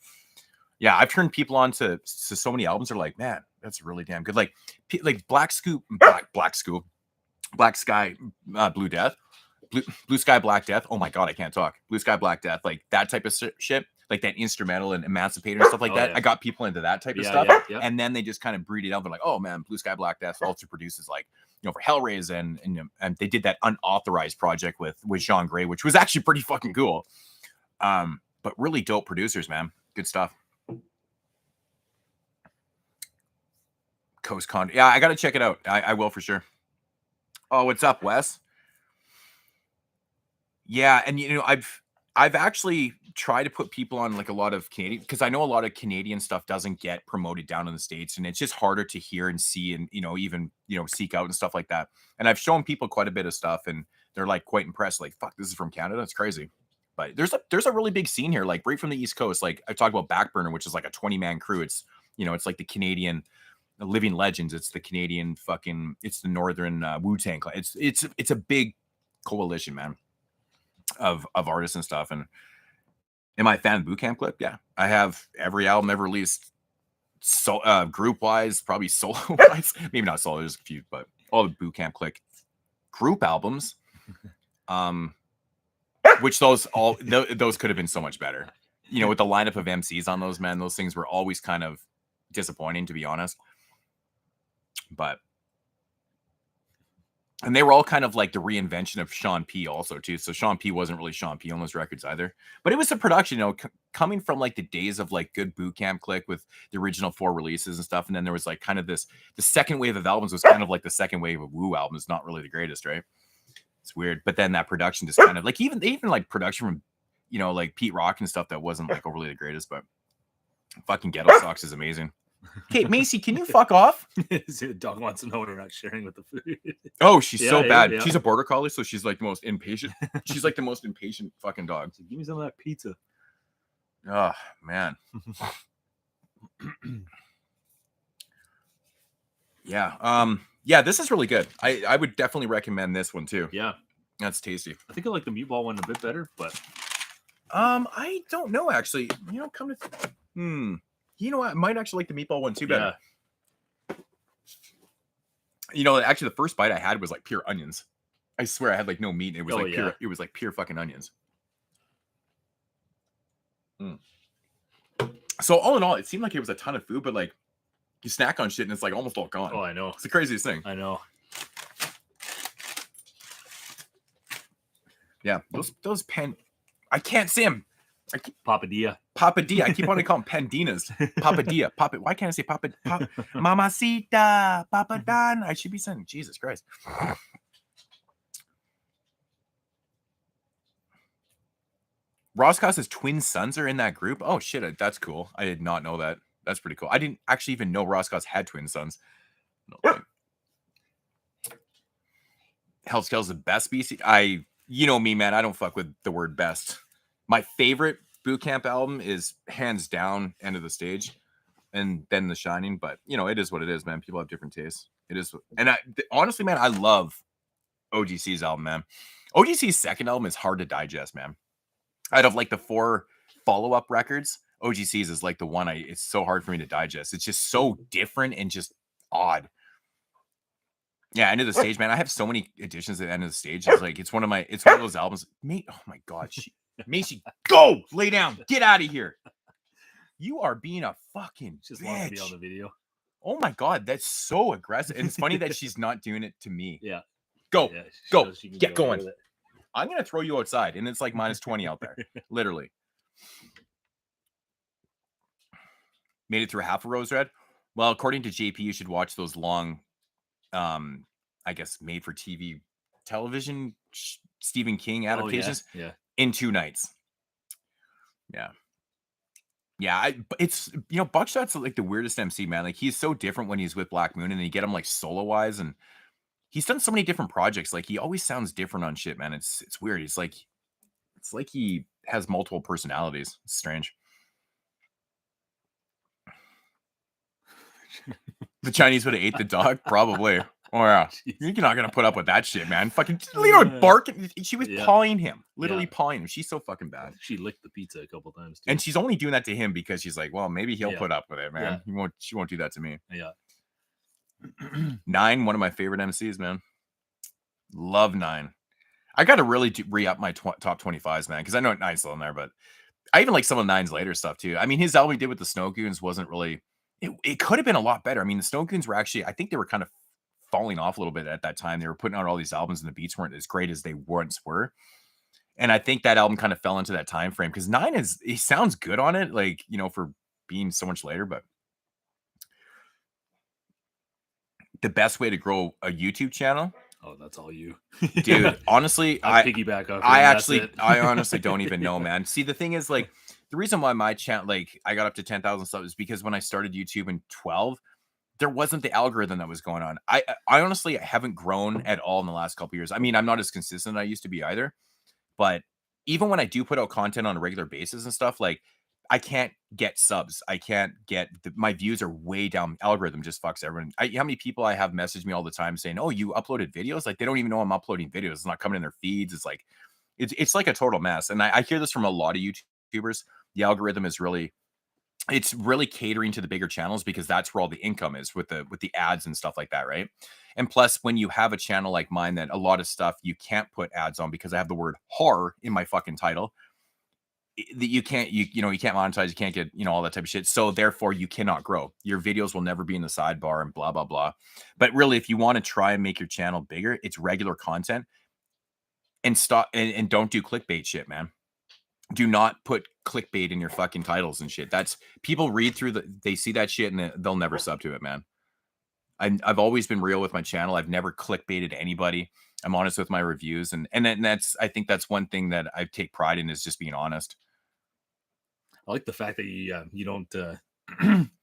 Yeah, I've turned people on to so many albums. They're like, man, that's really damn good. Like Black Sky, Blue Death, Blue Sky, Black Death. Oh my God, I can't talk. Blue Sky, Black Death, like that type of shit, like that instrumental and Emancipator and stuff like that. Yeah. I got people into that type of stuff, and then they just kind of breed it out. They're like, oh man, Blue Sky, Black Death also produces like for Hellraise and they did that unauthorized project with Jean Grey, which was actually pretty fucking cool. But really dope producers, man. Good stuff. Coast Con. Yeah, I got to check it out. I will for sure. Oh, what's up, Wes? Yeah, and I've actually tried to put people on like a lot of Canadian, because I know a lot of Canadian stuff doesn't get promoted down in the States, and it's just harder to hear and see and, even, seek out and stuff like that. And I've shown people quite a bit of stuff and they're like quite impressed. Like, fuck, this is from Canada. It's crazy. But there's a really big scene here, like right from the East Coast. Like I talked about Backburner, which is like a 20-man crew. It's, it's like the Canadian living legends. It's the Canadian it's the Northern Wu-Tang. It's a big coalition, man, of artists and stuff. And am I a fan of Boot Camp Clip? Yeah, I have every album ever released. So group wise, probably solo wise, maybe not solo. There's a few, but all the Boot Camp Click group albums. Which those could have been so much better. With the lineup of MCs on those, man, those things were always kind of disappointing, to be honest. And they were all kind of like the reinvention of Sean P also too. So Sean P wasn't really Sean P on those records either, but it was a production, coming from like the days of like good Boot Camp Click with the original 4 releases and stuff. And then there was like kind of the second wave of albums was kind of like the second wave of Woo albums, not really the greatest, right? It's weird. But then that production just kind of like, even like production from, like Pete Rock and stuff that wasn't like overly the greatest, but fucking Ghetto Socks is amazing. Okay, Macy, can you fuck off? The dog wants to know we're not sharing with the food. Oh, she's so bad. Yeah. She's a border collie, so she's like the most impatient. She's like the most impatient fucking dog. So give me some of that pizza. Oh, man. Yeah. Yeah, this is really good. I would definitely recommend this one too. Yeah. That's tasty. I think I like the meatball one a bit better, but I don't know actually. Come to I might actually like the meatball one too better. Yeah. Actually the first bite I had was like pure onions. I swear I had like no meat. It was pure, it was like pure fucking onions. So all in all, it seemed like it was a ton of food, but like you snack on shit and it's like almost all gone. Oh, I know. It's the craziest thing. I know. Yeah. Those I can't say them. Papadilla. I keep wanting to call them pandinas. Papadilla. Why can't I say Mamacita, Papadan? I should be saying Jesus Christ. Roscos's twin sons are in that group. Oh shit, that's cool. I did not know that. That's pretty cool. I didn't actually even know Roscos had twin sons. Hellscale's the best BC. You know me, man. I don't fuck with the word best. My favorite Boot Camp album is hands down End of the Stage, and then The Shining. But it is what it is, man. People have different tastes. It is, and honestly, man, I love OGC's album, man. OGC's second album is hard to digest, man. Out of like the 4 follow-up records, OGC's is like the one it's so hard for me to digest. It's just so different and just odd. Yeah, End of the Stage, man. I have so many editions at End of the Stage. It's like it's one of those albums. Mate, oh my god, Macy, go lay down, get out of here. You are being a fucking just bitch. Want to be on the video. Oh my god, that's so aggressive. And it's funny that she's not doing it to me. Yeah. Go, get going. I'm gonna throw you outside, and it's like minus 20 out there, literally. Made it through half a Rose Red. Well, according to JP, you should watch those long, I guess made for TV television Stephen King adaptations. Yeah. In 2 nights. Yeah. It's Buckshot's like the weirdest MC, man. Like he's so different when he's with Black Moon, and then you get him like solo wise, and he's done so many different projects. Like he always sounds different on shit, man. It's weird. It's like he has multiple personalities. It's strange. The Chinese would have ate the dog, probably. Oh yeah, you're not gonna put up with that shit, man. Fucking barking. She was pawing him, literally pawing him. She's so fucking bad. She licked the pizza a couple times too. And she's only doing that to him because she's like, well, maybe he'll put up with it, man. She won't do that to me. Yeah. 9, one of my favorite MCs, man. Love 9. I got to really re-up my top 25s, man, because I know 9's still in there, but I even like some of 9's later stuff too. I mean, his album he did with the Snow Goons wasn't really. It could have been a lot better. I mean, the Snow Goons were actually, I think they were kind of falling off a little bit at that time. They were putting out all these albums, and the beats weren't as great as they once were. And I think that album kind of fell into that time frame because 9 he sounds good on it, like for being so much later, but. The best way to grow a YouTube channel, Oh, that's all you. Dude, honestly, I piggyback off. I honestly don't even know, man. See, the thing is, like, the reason why my channel, like, I got up to 10,000 subs is because when I started YouTube in 12, there wasn't the algorithm that was going on. I honestly haven't grown at all in the last couple years. I mean, I'm not as consistent as I used to be either, but even when I do put out content on a regular basis and stuff, like, I can't get subs. I can't get my views are way down. Algorithm just fucks everyone. How many people I have message me all the time saying, "Oh, you uploaded videos?" Like, they don't even know I'm uploading videos. It's not coming in their feeds. It's like it's like a total mess. And I hear this from a lot of YouTubers. The algorithm is really it's really catering to the bigger channels because that's where all the income is with the ads and stuff like that, right? And plus, when you have a channel like mine that a lot of stuff you can't put ads on because I have the word horror in my fucking title, that you can't you can't monetize, you can't get all that type of shit. So therefore, you cannot grow. Your videos will never be in the sidebar and blah blah blah. But really, if you want to try and make your channel bigger, it's regular content and stop and don't do clickbait shit, man. Do not put clickbait in your fucking titles and shit. That's people read through they see that shit and they'll never sub to it, man. I've always been real with my channel. I've never clickbaited anybody. I'm honest with my reviews, and that's I think that's one thing that I take pride in is just being honest. I like the fact that you don't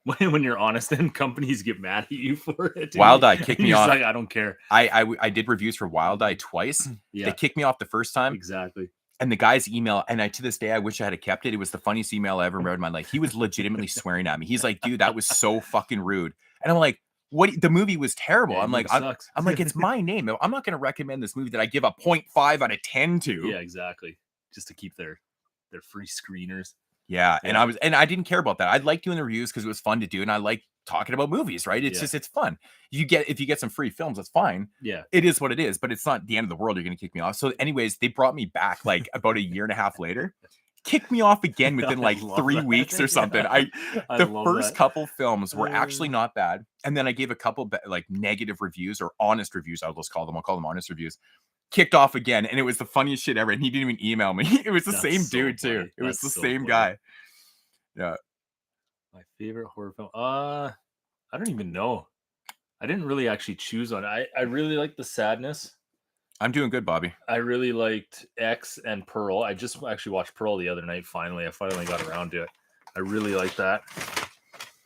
when you're honest and companies get mad at you for it. Wild Eye kicked me off. Like, I don't care. I did reviews for Wild Eye twice. Yeah. They kicked me off the first time. Exactly. And the guy's email, and to this day, I wish I had kept it. It was the funniest email I ever read in my life. He was legitimately swearing at me. He's like, "Dude, that was so fucking rude." And I'm like, "What? The movie was terrible." Yeah, I'm like, I'm like, it's my name. I'm not going to recommend this movie that I give a 0.5 out of 10 to. Yeah, exactly. Just to keep their free screeners. Yeah, and I didn't care about that. I like doing the reviews because it was fun to do, and I like talking about movies, right? It's just it's fun. If you get some free films, that's fine. Yeah, it is what it is, but it's not the end of the world. You're gonna kick me off. So, anyways, they brought me back like about a year and a half later, kicked me off again within like 3 weeks or something. The first couple films were actually not bad, and then I gave a couple like negative reviews or honest reviews. I'll call them honest reviews. Kicked off again, and it was the funniest shit ever. And he didn't even email me. It was the same dude too. It was the same guy. Yeah. My favorite horror film. I don't even know. I didn't really actually choose one. I really like The Sadness. I'm doing good, Bobby. I really liked X and Pearl. I just actually watched Pearl the other night. Finally, I finally got around to it. I really like that.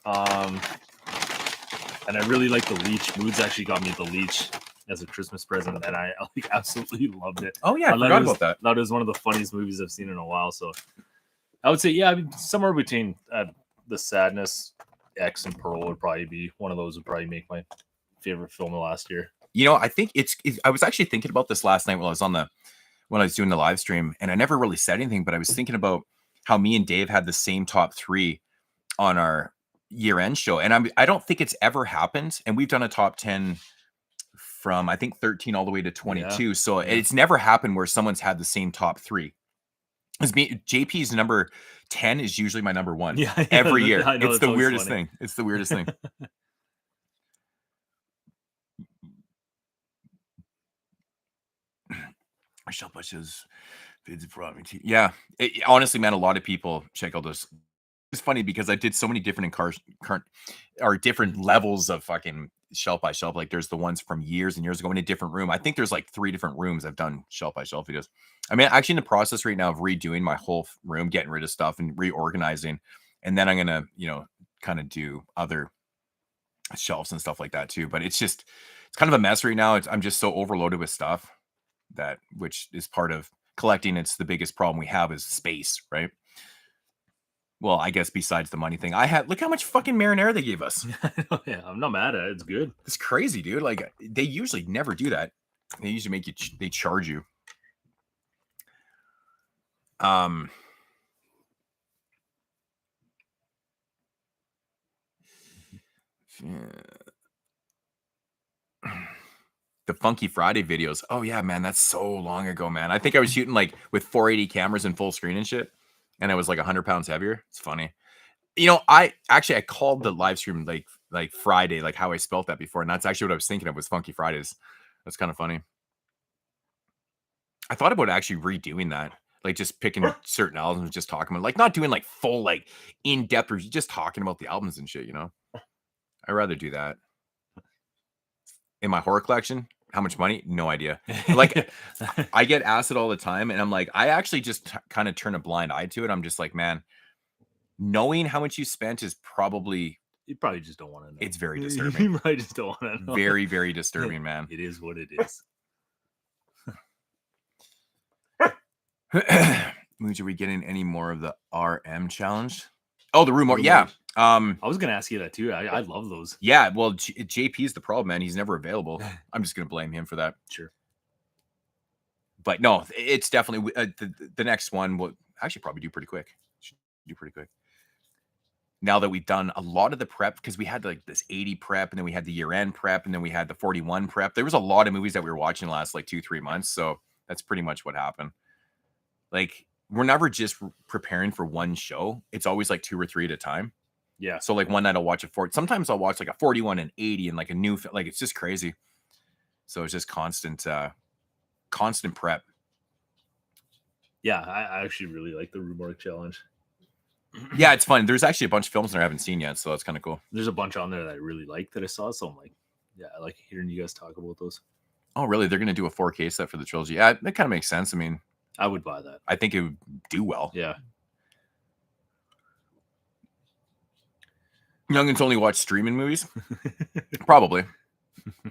And I really like The Leech. Moodz actually got me The Leech as a Christmas present, and I absolutely loved it. Oh yeah, I forgot about that. That was one of the funniest movies I've seen in a while. So I would say, yeah, I mean, somewhere between The Sadness, X, and Pearl would probably be one of those. Would probably make my favorite film of last year. I think I was actually thinking about this last night when I was doing the live stream, and I never really said anything, but I was thinking about how me and Dave had the same top 3 on our year-end show, and I don't think it's ever happened, and we've done a top 10 from I think 13 all the way to 22. Yeah. So it's never happened where someone's had the same top 3. JP's number 10 is usually my number 1 every year. It's the weirdest thing. It's the weirdest thing. I shall push his vids brought me to. Yeah. Honestly, man, a lot of people check out those. It's funny because I did so many different different levels of fucking shelf by shelf. Like there's the ones from years and years ago in a different room. I think there's like 3 different rooms I've done shelf by shelf videos. I mean, actually in the process right now of redoing my whole room, getting rid of stuff and reorganizing. And then I'm going to, kind of do other shelves and stuff like that too. But it's kind of a mess right now. I'm just so overloaded with stuff which is part of collecting. It's the biggest problem we have is space, right? Well, I guess besides the money thing, look how much fucking marinara they gave us. Yeah, I'm not mad at it. It's good. It's crazy, dude. Like they usually never do that. They usually they charge you. The Funky Friday videos. Oh yeah, man, that's so long ago, man. I think I was shooting like with 480 cameras and full screen and shit, and I was like 100 pounds heavier. It's funny. I called the live stream like Friday, like how I spelt that before, and that's actually what I was thinking of was Funky Fridays. That's kind of funny. I thought about actually redoing that, like just picking certain albums, just talking about, like not doing like full like in depth reviews, just talking about the albums and shit. I'd rather do that. In my horror collection, How much money? No idea. Like, I get asked it all the time, and I'm like, I actually just kind of turn a blind eye to it. I'm just like, man, knowing how much you spent is probably You probably just don't want to know. it's very disturbing. You probably just don't want to know. Very, very disturbing, man. It is what it is. Moodz, are we getting any more of the RM challenge? Oh, the room more. Yeah. I was gonna ask you that too. I love those. Yeah. Well, JP's the problem, man. He's never available. I'm just gonna blame him for that. Sure. But no, it's definitely the next one will actually probably do pretty quick. Should do pretty quick. Now that we've done a lot of the prep, because we had like this 80 prep, and then we had the year-end prep, and then we had the 41 prep. There was a lot of movies that we were watching the last like 2-3 months. So that's pretty much what happened. Like, we're never just preparing for one show. It's always like 2 or 3 at a time. Yeah. So like one night I'll watch a 40. Sometimes I'll watch like a 41 and 80 and like a new, like it's just crazy. So it's just constant prep. Yeah, I actually really like the Rhubarb challenge. Yeah, it's fun. There's actually a bunch of films that I haven't seen yet, so that's kind of cool. There's a bunch on there that I really like that I saw, so I'm like, yeah, I like hearing you guys talk about those. Oh, really? They're gonna do a 4K set for the trilogy? Yeah, that kind of makes sense. I mean, I would buy that. I think it would do well. Yeah. Youngins only watch streaming movies? Probably.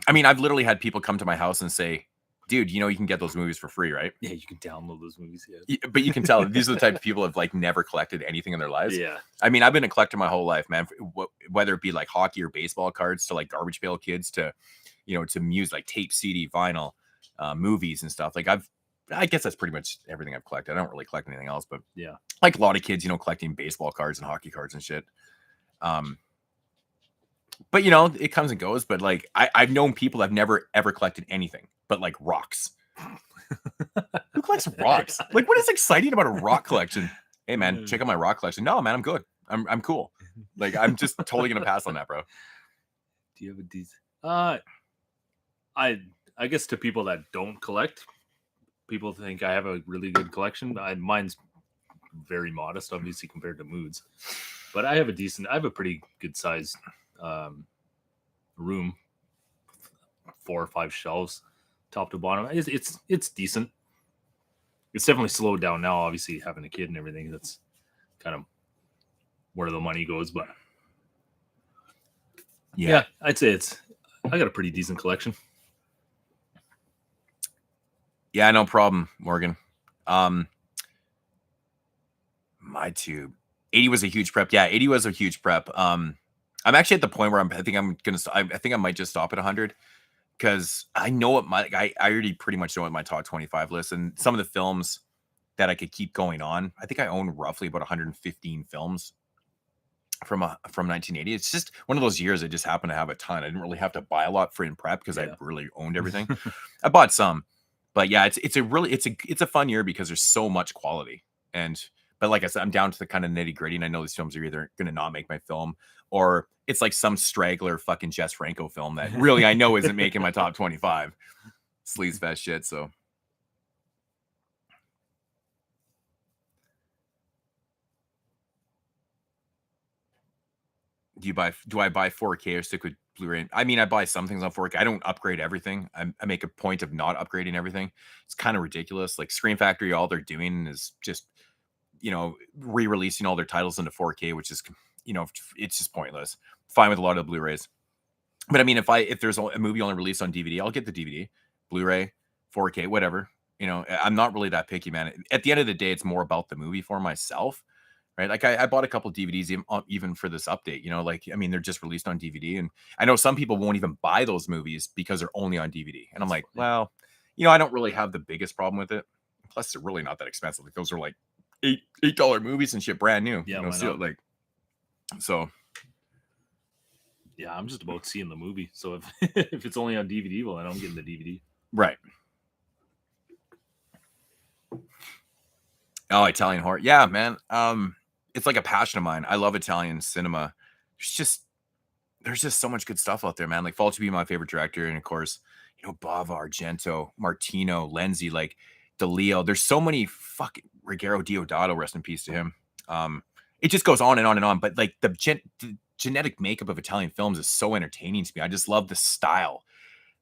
I mean, I've literally had people come to my house and say, dude, you know, you can get those movies for free, right? Yeah, you can download those movies. Yeah. But you can tell these are the type of people who have like never collected anything in their lives. Yeah. I mean, I've been a collector my whole life, man. Whether it be like hockey or baseball cards to like Garbage Pail Kids to, you know, to music, like tape, CD, vinyl, movies and stuff. Like I guess that's pretty much everything I've collected. I don't really collect anything else, but yeah, like a lot of kids, you know, collecting baseball cards and hockey cards and shit. But you know, it comes and goes. But like, I've known people that've never ever collected anything but like rocks. Who collects rocks? Like, what is exciting about a rock collection? Hey man, check out my rock collection. No, man, I'm good. I'm cool. Like, I'm just totally gonna pass on that, bro. Do you have a decent? I guess to people that don't collect, people think I have a really good collection. Mine's very modest, obviously, compared to Moodz. But I have a pretty good sized room, 4 or 5 shelves, top to bottom. It's decent. It's definitely slowed down now, obviously, having a kid and everything. That's kind of where the money goes. But yeah, I'd say I got a pretty decent collection. Yeah, no problem, Morgan. My tube. 80 was a huge prep. Yeah, 80 was a huge prep. I'm actually at the point where I think I might just stop at 100 because I know what I already pretty much know what my top 25 list, and some of the films that I could keep going on. I think I own roughly about 115 films from 1980. It's just one of those years I just happened to have a ton. I didn't really have to buy a lot for in prep because I really owned everything. I bought some, but yeah, it's a fun year because there's so much quality. But like I said, I'm down to the kind of nitty gritty, and I know these films are either going to not make my film, or it's like some straggler fucking Jess Franco film that really I know isn't making my top 25. Sleaze fest shit. So do I buy 4K or stick with Blu-ray? I mean, I buy some things on 4K. I don't upgrade everything. I make a point of not upgrading everything. It's kind of ridiculous. Like Scream Factory, all they're doing is just, you know, re-releasing all their titles into 4K, which is, you know, it's just pointless. Fine with a lot of the Blu-rays. But I mean, if there's a movie only released on DVD, I'll get the DVD, Blu-ray, 4K, whatever. You know, I'm not really that picky, man. At the end of the day, it's more about the movie for myself. Right. Like I bought a couple DVDs even for this update, you know, like, I mean, they're just released on DVD, and I know some people won't even buy those movies because they're only on DVD. And I'm like, well, you know, I don't really have the biggest problem with it. Plus they're really not that expensive. Like those are like $8 movies and shit, brand new. Yeah. You know, so. Yeah. I'm just about seeing the movie. So if it's only on DVD, well, then I'm getting the DVD. Right. Oh, Italian horror. Yeah, man. It's like a passion of mine. I love Italian cinema. There's just so much good stuff out there, man. Like Fulci being my favorite director, and of course, you know, Bava, Argento, Martino, Lenzi, like DeLeo. There's so many fucking Ruggero Deodato, rest in peace to him. It just goes on and on and on. But like the genetic makeup of Italian films is so entertaining to me. I just love the style.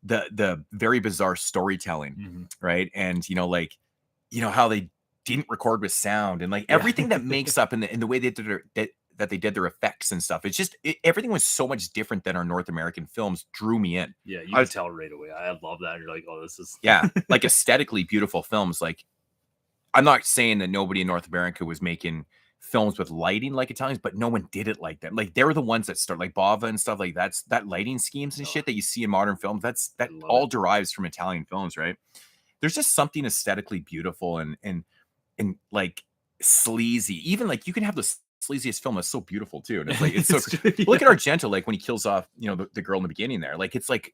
the very bizarre storytelling, Mhm. right? And like how they didn't record with sound, and like Yeah. everything that makes up in the way they did that they did their effects and stuff. It's just everything was so much different than our North American films. Drew me in. Yeah, you I can was tell right away. I love that. You're like, oh, this is yeah, like aesthetically beautiful films. Like I'm not saying that nobody in North America was making films with lighting like Italians, but no one did it like that. Like they were the ones that start like Bava and stuff like that lighting schemes and Oh, shit that you see in modern films. That love all it. derives from Italian films, right? There's just something aesthetically beautiful and like sleazy. Even like you can have the sleaziest film that's so beautiful too. And it's like it's so look at Argento, like when he kills off, the girl in the beginning there. Like it's like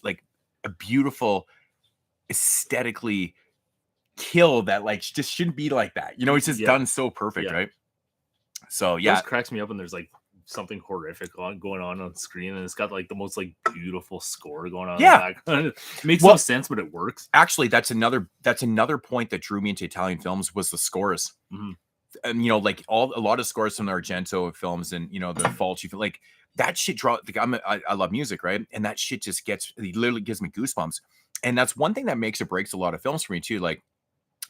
like a beautiful aesthetically kill that like just shouldn't be like that. It's just done so perfect, right? So It yeah, always cracks me up when there's like something horrific going on screen, and it's got like the most like beautiful score going on. Yeah. In the background. It makes no sense, but it works. Actually, that's another point that drew me into Italian films was the scores. Mm-hmm. And like a lot of scores from the Argento films and the Fulci, like that shit I love music, right? And that shit just it literally gives me goosebumps. And that's one thing that makes or breaks a lot of films for me too. Like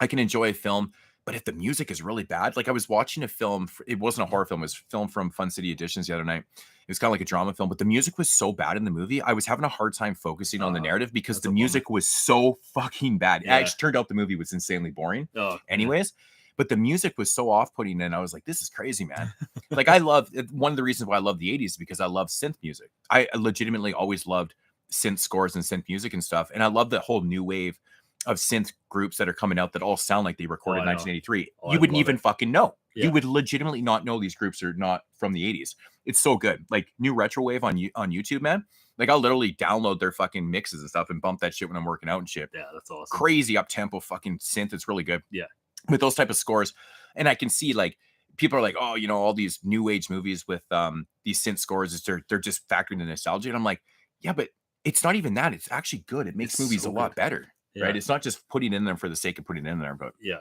I can enjoy a film, but if the music is really bad, like I was watching a film, it wasn't a horror film, it was a film from Fun City Editions the other night. It was kind of like a drama film, but the music was so bad in the movie, I was having a hard time focusing on the narrative because the music was so fucking bad. It actually turned out the movie was insanely boring anyways, but the music was so off-putting, and I was like, this is crazy, man. Like I love, one of the reasons why I love the 80s is because I love synth music. I legitimately always loved synth scores and synth music and stuff, and I love the whole new wave of synth groups that are coming out that all sound like they recorded in 1983. You wouldn't even fucking know. Yeah. You would legitimately not know these groups are not from the 80s. It's so good. Like new retro wave on YouTube, man. Like I'll literally download their fucking mixes and stuff and bump that shit when I'm working out and shit. Yeah, that's awesome. Crazy up tempo fucking synth. It's really good. Yeah. With those type of scores. And I can see like people are like, oh, all these new age movies with these synth scores, they're just factoring the nostalgia. And I'm like, yeah, but it's not even that. It's actually good. It makes movies a lot better. Yeah. Right? It's not just putting in them for the sake of putting in there, but yeah.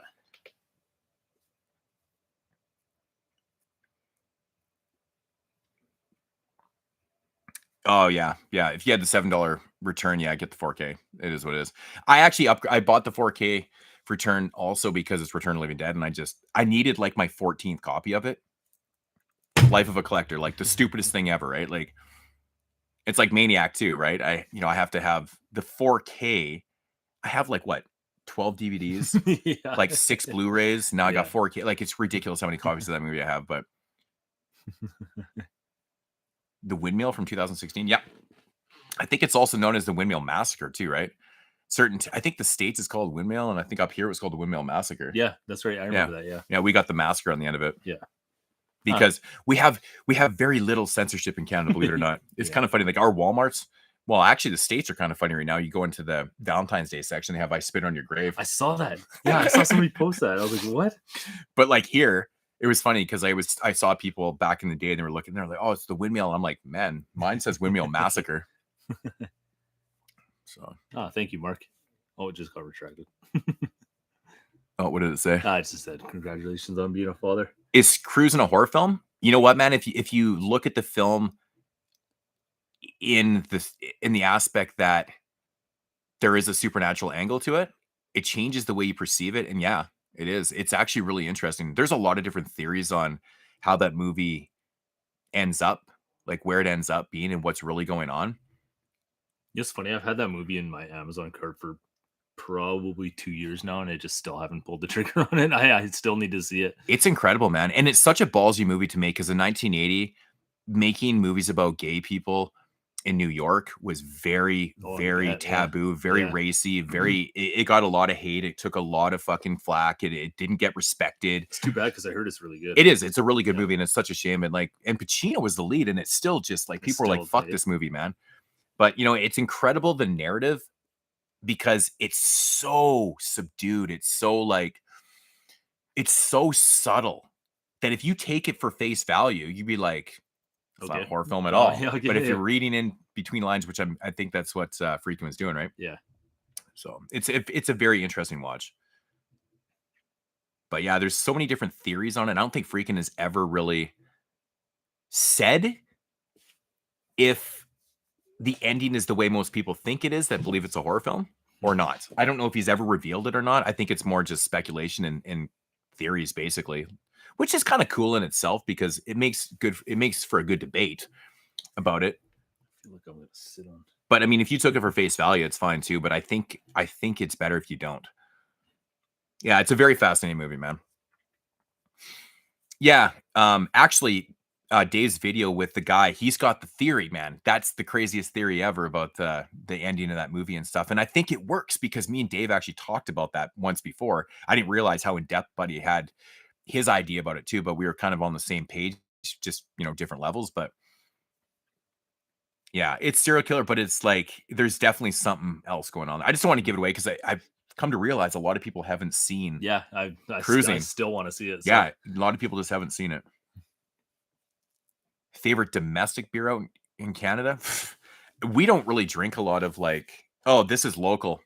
Oh yeah. Yeah. If you had the $7 return, yeah, get the 4K. It is what it is. I bought the 4K return also because it's Return of the Living Dead, and I needed like my 14th copy of it. Life of a Collector, like the stupidest thing ever, right? Like it's like Maniac 2, right? I have to have the 4K. I have like what? 12 DVDs, like 6 Blu-rays. Now I got 4K. Like it's ridiculous how many copies of that movie I have. But The Windmill from 2016. Yeah, I think it's also known as the Windmill Massacre too, right? I think the States is called Windmill, and I think up here it was called the Windmill Massacre. Yeah, that's right. I remember that. Yeah, we got the massacre on the end of it. Yeah, because we have very little censorship in Canada, believe it or not. It's kind of funny. Like our Walmarts. Well, actually, the States are kind of funny right now. You go into the Valentine's Day section, they have "I Spit on Your Grave." I saw that. Yeah, I saw somebody post that. I was like, "What?" But like here, it was funny because I saw people back in the day and they were looking. They're like, "Oh, it's the Windmill." And I'm like, "Man, mine says Windmill Massacre." So, thank you, Mark. Oh, it just got retracted. Oh, what did it say? I just said, "Congratulations on being a father." Is Cruising a horror film? You know what, man? If you look at the film in the aspect that there is a supernatural angle to it, it changes the way you perceive it. And yeah, it is. It's actually really interesting. There's a lot of different theories on how that movie ends up, like where it ends up being and what's really going on. It's funny. I've had that movie in my Amazon cart for probably 2 years now, and I just still haven't pulled the trigger on it. I still need to see it. It's incredible, man. And it's such a ballsy movie to make because in 1980, making movies about gay people in New York was very taboo, very racy, it got a lot of hate. It took a lot of fucking flack. It didn't get respected. It's too bad because I heard it's really good. It is. It's a really good movie, and it's such a shame. And Pacino was the lead, and it's still just like people were like, "Fuck this movie, man." But it's incredible, the narrative, because it's so subdued. It's so it's so subtle that if you take it for face value, you'd be like, it's not a horror film at all. But if you're reading in between lines, which I think that's what Freakin' was doing, right? Yeah. So it's a very interesting watch. But yeah, there's so many different theories on it. I don't think Freakin' has ever really said if the ending is the way most people think it is that believe it's a horror film or not. I don't know if he's ever revealed it or not. I think it's more just speculation and theories, basically, which is kind of cool in itself because it makes for a good debate about it. I feel like I'm gonna sit on. But I mean, if you took it for face value, it's fine too. But I think it's better if you don't. Yeah, it's a very fascinating movie, man. Yeah, actually, Dave's video with the guy, he's got the theory, man. That's the craziest theory ever about the ending of that movie and stuff. And I think it works because me and Dave actually talked about that once before. I didn't realize how in depth Buddy had his idea about it too, but we were kind of on the same page, just different levels. But yeah, it's serial killer, but it's like there's definitely something else going on. I just don't want to give it away because I've come to realize a lot of people haven't seen. Yeah, I Cruising. I still want to see it. So. Yeah, a lot of people just haven't seen it. Favorite domestic beer out in Canada? We don't really drink a lot of this is local.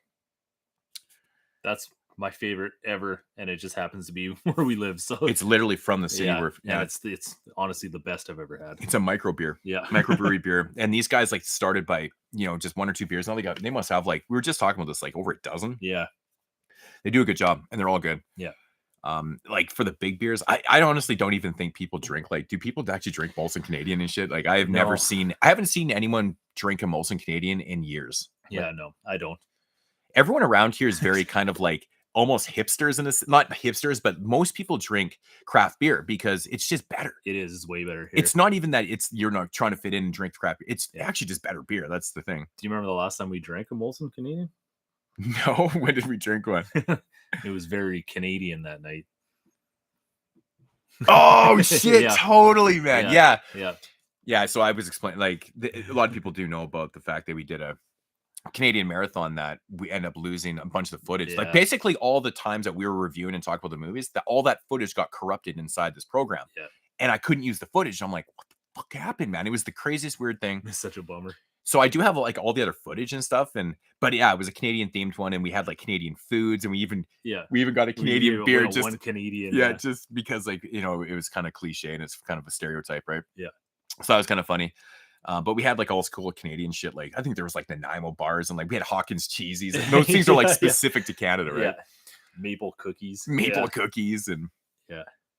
That's my favorite ever, and it just happens to be where we live. So it's literally from the city. And it's honestly the best I've ever had. It's a micro beer. Yeah. Microbrewery beer. And these guys started by, just 1 or 2 beers. Now they must have we were just talking about this, over a dozen. Yeah. They do a good job and they're all good. Yeah. For the big beers, I honestly don't even think people drink, do people actually drink Molson Canadian and shit? I haven't seen anyone drink a Molson Canadian in years. Yeah, no, I don't. Everyone around here is very kind of almost hipsters not hipsters, but most people drink craft beer because it's just better. It's way better here. It's not even that you're not trying to fit in and drink craft beer. It's actually just better beer. That's the thing. Do you remember the last time we drank a Molson Canadian? No, when did we drink one? It was very Canadian that night. Oh shit! Yeah. Totally, man. Yeah. So I was explaining, a lot of people do know about the fact that we did a Canadian marathon that we end up losing a bunch of the footage. Basically all the times that we were reviewing and talking about the movies, all that footage got corrupted inside this program. Yeah. And I couldn't use the footage. I'm like, what the fuck happened, man? It was the craziest weird thing. It's such a bummer. So I do have all the other footage and stuff, but yeah, it was a Canadian themed one, and we had Canadian foods, and we even got a Canadian beer, just one Canadian, just because it was kind of cliche and it's kind of a stereotype, right? Yeah. So that was kind of funny, but we had all cool Canadian shit. I think there was Nanaimo bars, and we had Hawkins cheesies. And those things are specific to Canada, right? Yeah. Maple cookies, cookies, and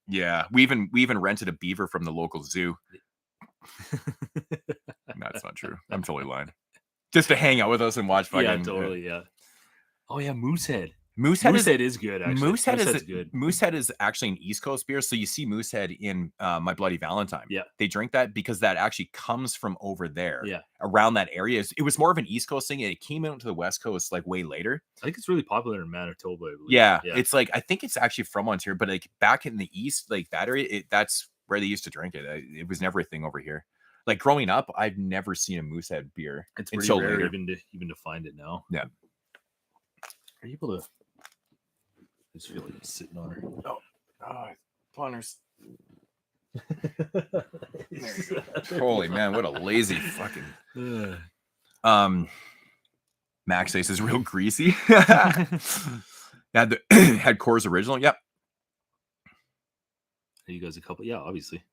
yeah. We even rented a beaver from the local zoo. That's not true. I'm totally lying. Just to hang out with us and watch fucking. Yeah, totally. Yeah. Oh yeah, Moosehead. Moosehead is good. Actually. Moosehead is good. Moosehead is actually an East Coast beer. So you see Moosehead in My Bloody Valentine. Yeah, they drink that because that actually comes from over there. Yeah, around that area. It was more of an East Coast thing. It came out to the West Coast way later. I think it's really popular in Manitoba. I believe. Yeah, it's I think it's actually from Ontario, but back in the East, that area, that's where they used to drink it. It was never a thing over here. Growing up, I've never seen a Moosehead beer. It's pretty rare even to find it now. Yeah. Are you able to? I just feel like I'm sitting on her. Oh, planners. Holy man, what a lazy fucking. Max says is real greasy. had Coors Original. Yep. Are you guys a couple? Yeah, obviously.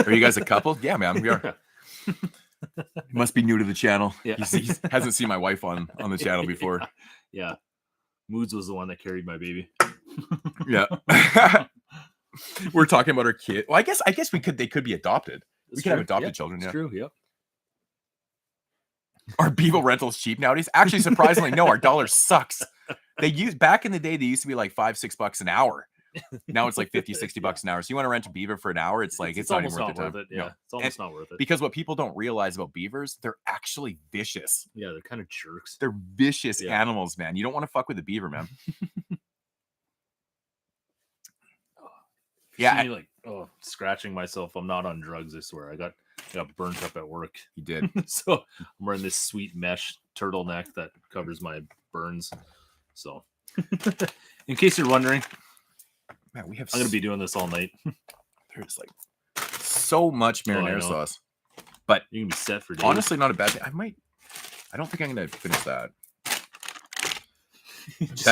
Are you guys a couple? Yeah, man, we are. He must be new to the channel. Yeah. He hasn't seen my wife on the channel before. Yeah. Moodz was the one that carried my baby. Yeah. We're talking about our kid. Well, I guess they could be adopted. We could have adopted children. Yeah. True. Yeah. Are Bevo rentals cheap nowadays? Actually, surprisingly, no. Our dollar sucks. Back in the day, they used to be $5-6 an hour. Now it's $50-60 an hour. So you want to rent a beaver for an hour? It's not even worth it. Yeah, it's almost not worth it. Because what people don't realize about beavers, they're actually vicious. Yeah, they're kind of jerks. They're vicious animals, man. You don't want to fuck with a beaver, man. Yeah, scratching myself. I'm not on drugs. I swear. I got burnt up at work. You did. So I'm wearing this sweet mesh turtleneck that covers my burns. So, in case you're wondering. Man, I'm going to be doing this all night. There's so much marinara sauce, but you can be set for days. Honestly, not a bad thing. I don't think I'm going to finish that.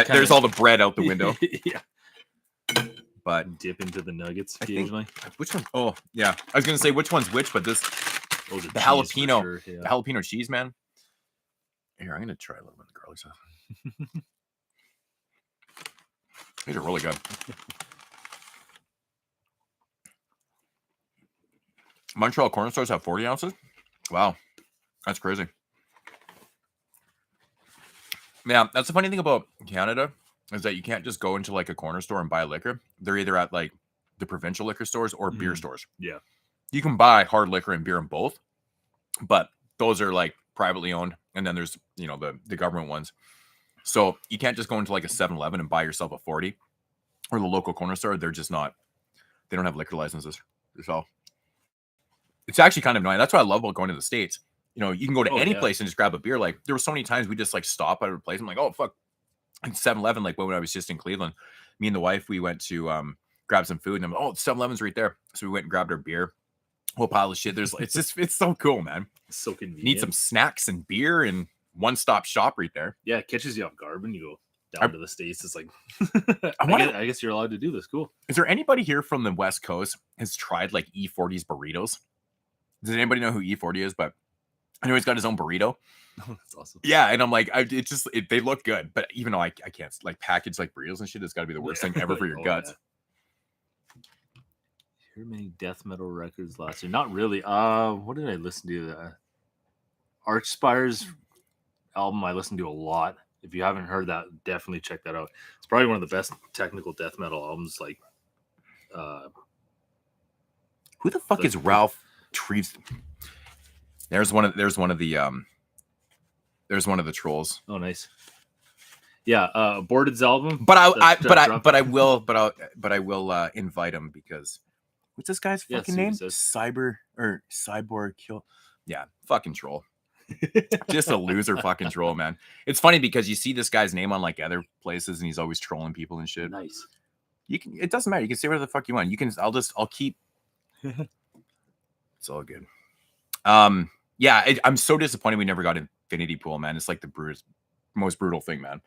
There's all the bread out the window. Yeah. But dip into the nuggets occasionally. Which one? Oh, yeah. I was going to say which one's which, but this Oh, the cheese jalapeno, for sure, yeah. the jalapeno cheese, man. Here, I'm gonna try a little bit of the garlic sauce. These are really good. Montreal corner stores have 40 ounces. Wow, that's crazy. Yeah, that's the funny thing about Canada is that you can't just go into like a corner store and buy liquor. They're either at like the provincial liquor stores or beer stores. Yeah. You can buy hard liquor and beer in both, but those are like privately owned. And then there's, you know, the government ones. So you can't just go into like a 7-Eleven and buy yourself a 40 or the local corner store. They're just not, they don't have liquor licenses. So it's actually kind of annoying. That's what I love about going to the States. You know, you can go to any place and just grab a beer. Like there were so many times we just like stop at a place. I'm like, oh, fuck. And 7-Eleven, like when I was just in Cleveland, me and the wife, we went to grab some food and I'm like, oh, 7-Eleven's right there. So we went and grabbed our beer. Whole pile of shit. It's so cool, man. It's so convenient. Need some snacks and beer and one-stop shop right there. Yeah, it catches you off guard when you go down to the States. It's like, I guess you're allowed to do this. Cool. Is there anybody here from the West Coast has tried like E40's burritos? Does anybody know who E40 is? But I know he's got his own burrito. Oh, that's awesome. Yeah, and I'm like, they look good, but even though I can't like package like burritos and shit, it's got to be the worst thing ever for your guts. Yeah. Hear many death metal records last year? Not really. What did I listen to? Archspire's album I listened to a lot. If you haven't heard that, definitely check that out. It's probably one of the best technical death metal albums. Like, who the fuck is Ralph Treves? There's one of the trolls. Oh, nice. Yeah, Aborted's album. But I will invite him because what's this guy's fucking name? Cyborg Kill. Yeah, fucking troll. Just a loser fucking troll, man. It's funny because you see this guy's name on like other places and he's always trolling people and shit. Nice. It doesn't matter. You can say whatever the fuck you want. I'll keep. It's all good. Yeah, I'm so disappointed we never got Infinity Pool, man. It's like the most brutal thing, man.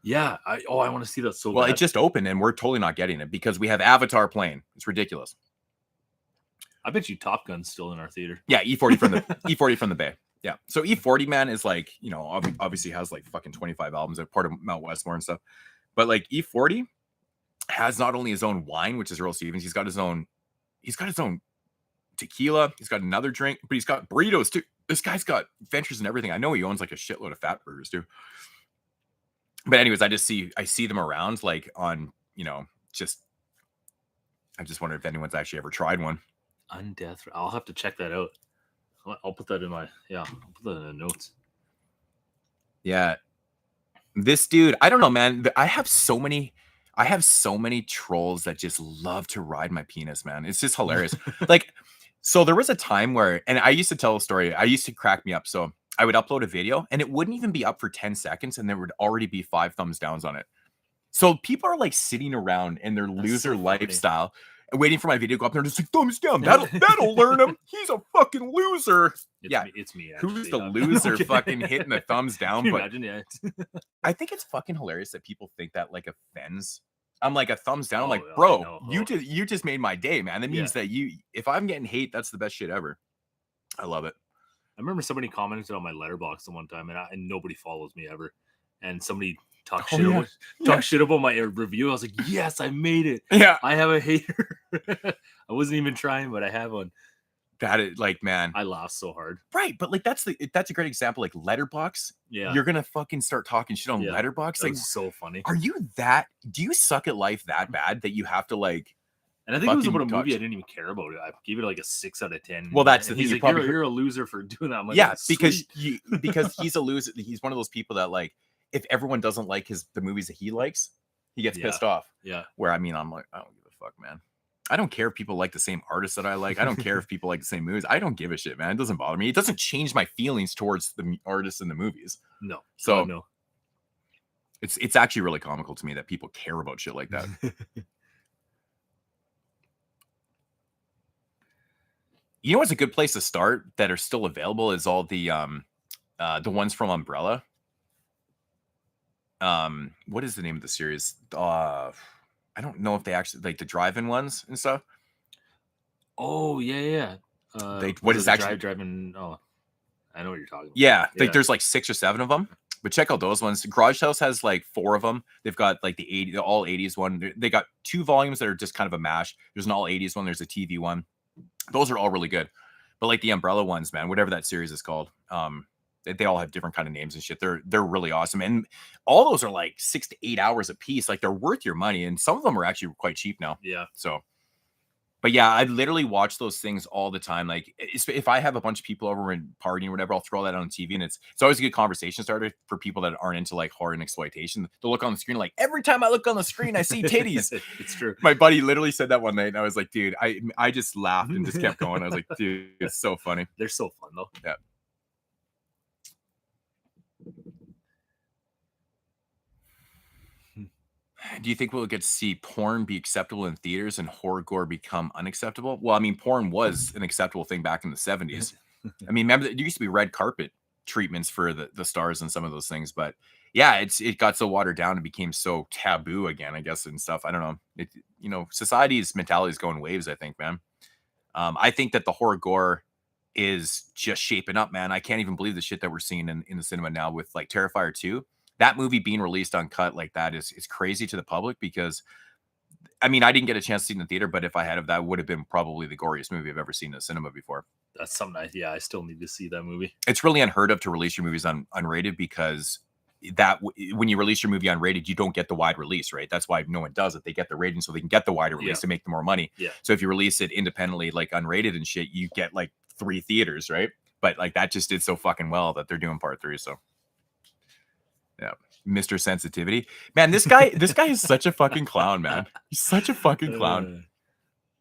Yeah. I want to see that so well, bad. It just opened and we're totally not getting it because we have Avatar playing. It's ridiculous. I bet you Top Gun's still in our theater. Yeah, E40 from the Bay. Yeah. So E40, man, is like, you know, obviously has like fucking 25 albums. They're part of Mount Westmore and stuff. But like E40 has not only his own wine, which is Earl Stevens, he's got his own tequila. He's got another drink, but he's got burritos too. This guy's got ventures and everything. I know he owns like a shitload of fat burgers too. But anyways, I see them around like on, you know, I just wonder if anyone's actually ever tried one. Undeath. I'll have to check that out. I'll put that in I'll put that in the notes. Yeah. This dude, I don't know, man. I have so many trolls that just love to ride my penis, man. It's just hilarious. Like, so there was a time where, and I used to tell a story. I used to crack me up. So I would upload a video and it wouldn't even be up for 10 seconds. And there would already be 5 thumbs downs on it. So people are like sitting around in their loser lifestyle waiting for my video to go up there and just like, thumbs down. That'll learn him. He's a fucking loser. It's me. Actually, who's the loser fucking hitting the thumbs down? Can you but imagine? Yeah. I think it's fucking hilarious that people think that like offends. I'm like a thumbs down. I'm like, yeah, bro, you just made my day, man. That means that if I'm getting hate, that's the best shit ever. I love it. I remember somebody commented on my letterbox one time, and nobody follows me ever. And somebody talked shit about my review. I was like, yes, I made it. Yeah, I have a hater. I wasn't even trying, but I have one. That is like, man, I laughed so hard. Right, but like that's a great example. Like Letterbox, you're gonna fucking start talking shit on Letterbox. Like, so funny. Do you suck at life that bad that you have to like? And I think it was about a movie I didn't even care about. I gave it like a 6 out of 10. Well, that's the thing. He's like, you're a loser for doing that. I'm like, yeah, because he's a loser. He's one of those people that like, if everyone doesn't like the movies that he likes, he gets pissed off. Yeah. Where I'm like, I don't give a fuck, man. I don't care if people like the same artists that I like. I don't care if people like the same movies. I don't give a shit, man. It doesn't bother me. It doesn't change my feelings towards the artists in the movies. No. So no. It's actually really comical to me that people care about shit like that. You know what's a good place to start that are still available is all the ones from Umbrella. What is the name of the series? I don't know if they actually like the drive-in ones and stuff. Oh yeah. What is actually driving? Oh, I know what you're talking about. Yeah, like there's like 6 or 7 of them. But check out those ones. Garage House has like 4 of them. They've got like the all 80s one. They got 2 volumes that are just kind of a mash. There's an all 80s one. There's a TV one. Those are all really good. But like the Umbrella ones, man, whatever that series is called, they all have different kind of names and shit. They're really awesome. And all those are like 6 to 8 hours a piece. Like they're worth your money. And some of them are actually quite cheap now. Yeah. So. But yeah, I literally watch those things all the time. Like if I have a bunch of people over and partying or whatever, I'll throw that on TV, and it's always a good conversation starter for people that aren't into like horror and exploitation. They'll look on the screen like every time I look on the screen, I see titties. It's true. My buddy literally said that one night, and I was like, dude, I just laughed and just kept going. I was like, dude, it's so funny. They're so fun though. Yeah. Do you think we'll get to see porn be acceptable in theaters and horror gore become unacceptable? Well, I mean, porn was an acceptable thing back in the 70s. I mean, remember, there used to be red carpet treatments for the stars and some of those things. But yeah, it got so watered down and became so taboo again, I guess, and stuff. I don't know. Society's mentality is going waves, I think, man. I think that the horror gore is just shaping up, man. I can't even believe the shit that we're seeing in the cinema now with like Terrifier 2. That movie being released uncut like that is crazy to the public because, I mean, I didn't get a chance to see it in the theater, but if I had, that would have been probably the goriest movie I've ever seen in the cinema before. That's something I still need to see that movie. It's really unheard of to release your movies unrated because when you release your movie unrated, you don't get the wide release, right? That's why no one does it. They get the rating so they can get the wider release to make the more money. Yeah. So if you release it independently, like unrated and shit, you get like 3 theaters, right? But like that just did so fucking well that they're doing part 3. So yeah, Mr. Sensitivity, man. This guy is such a fucking clown, man. He's such a fucking clown.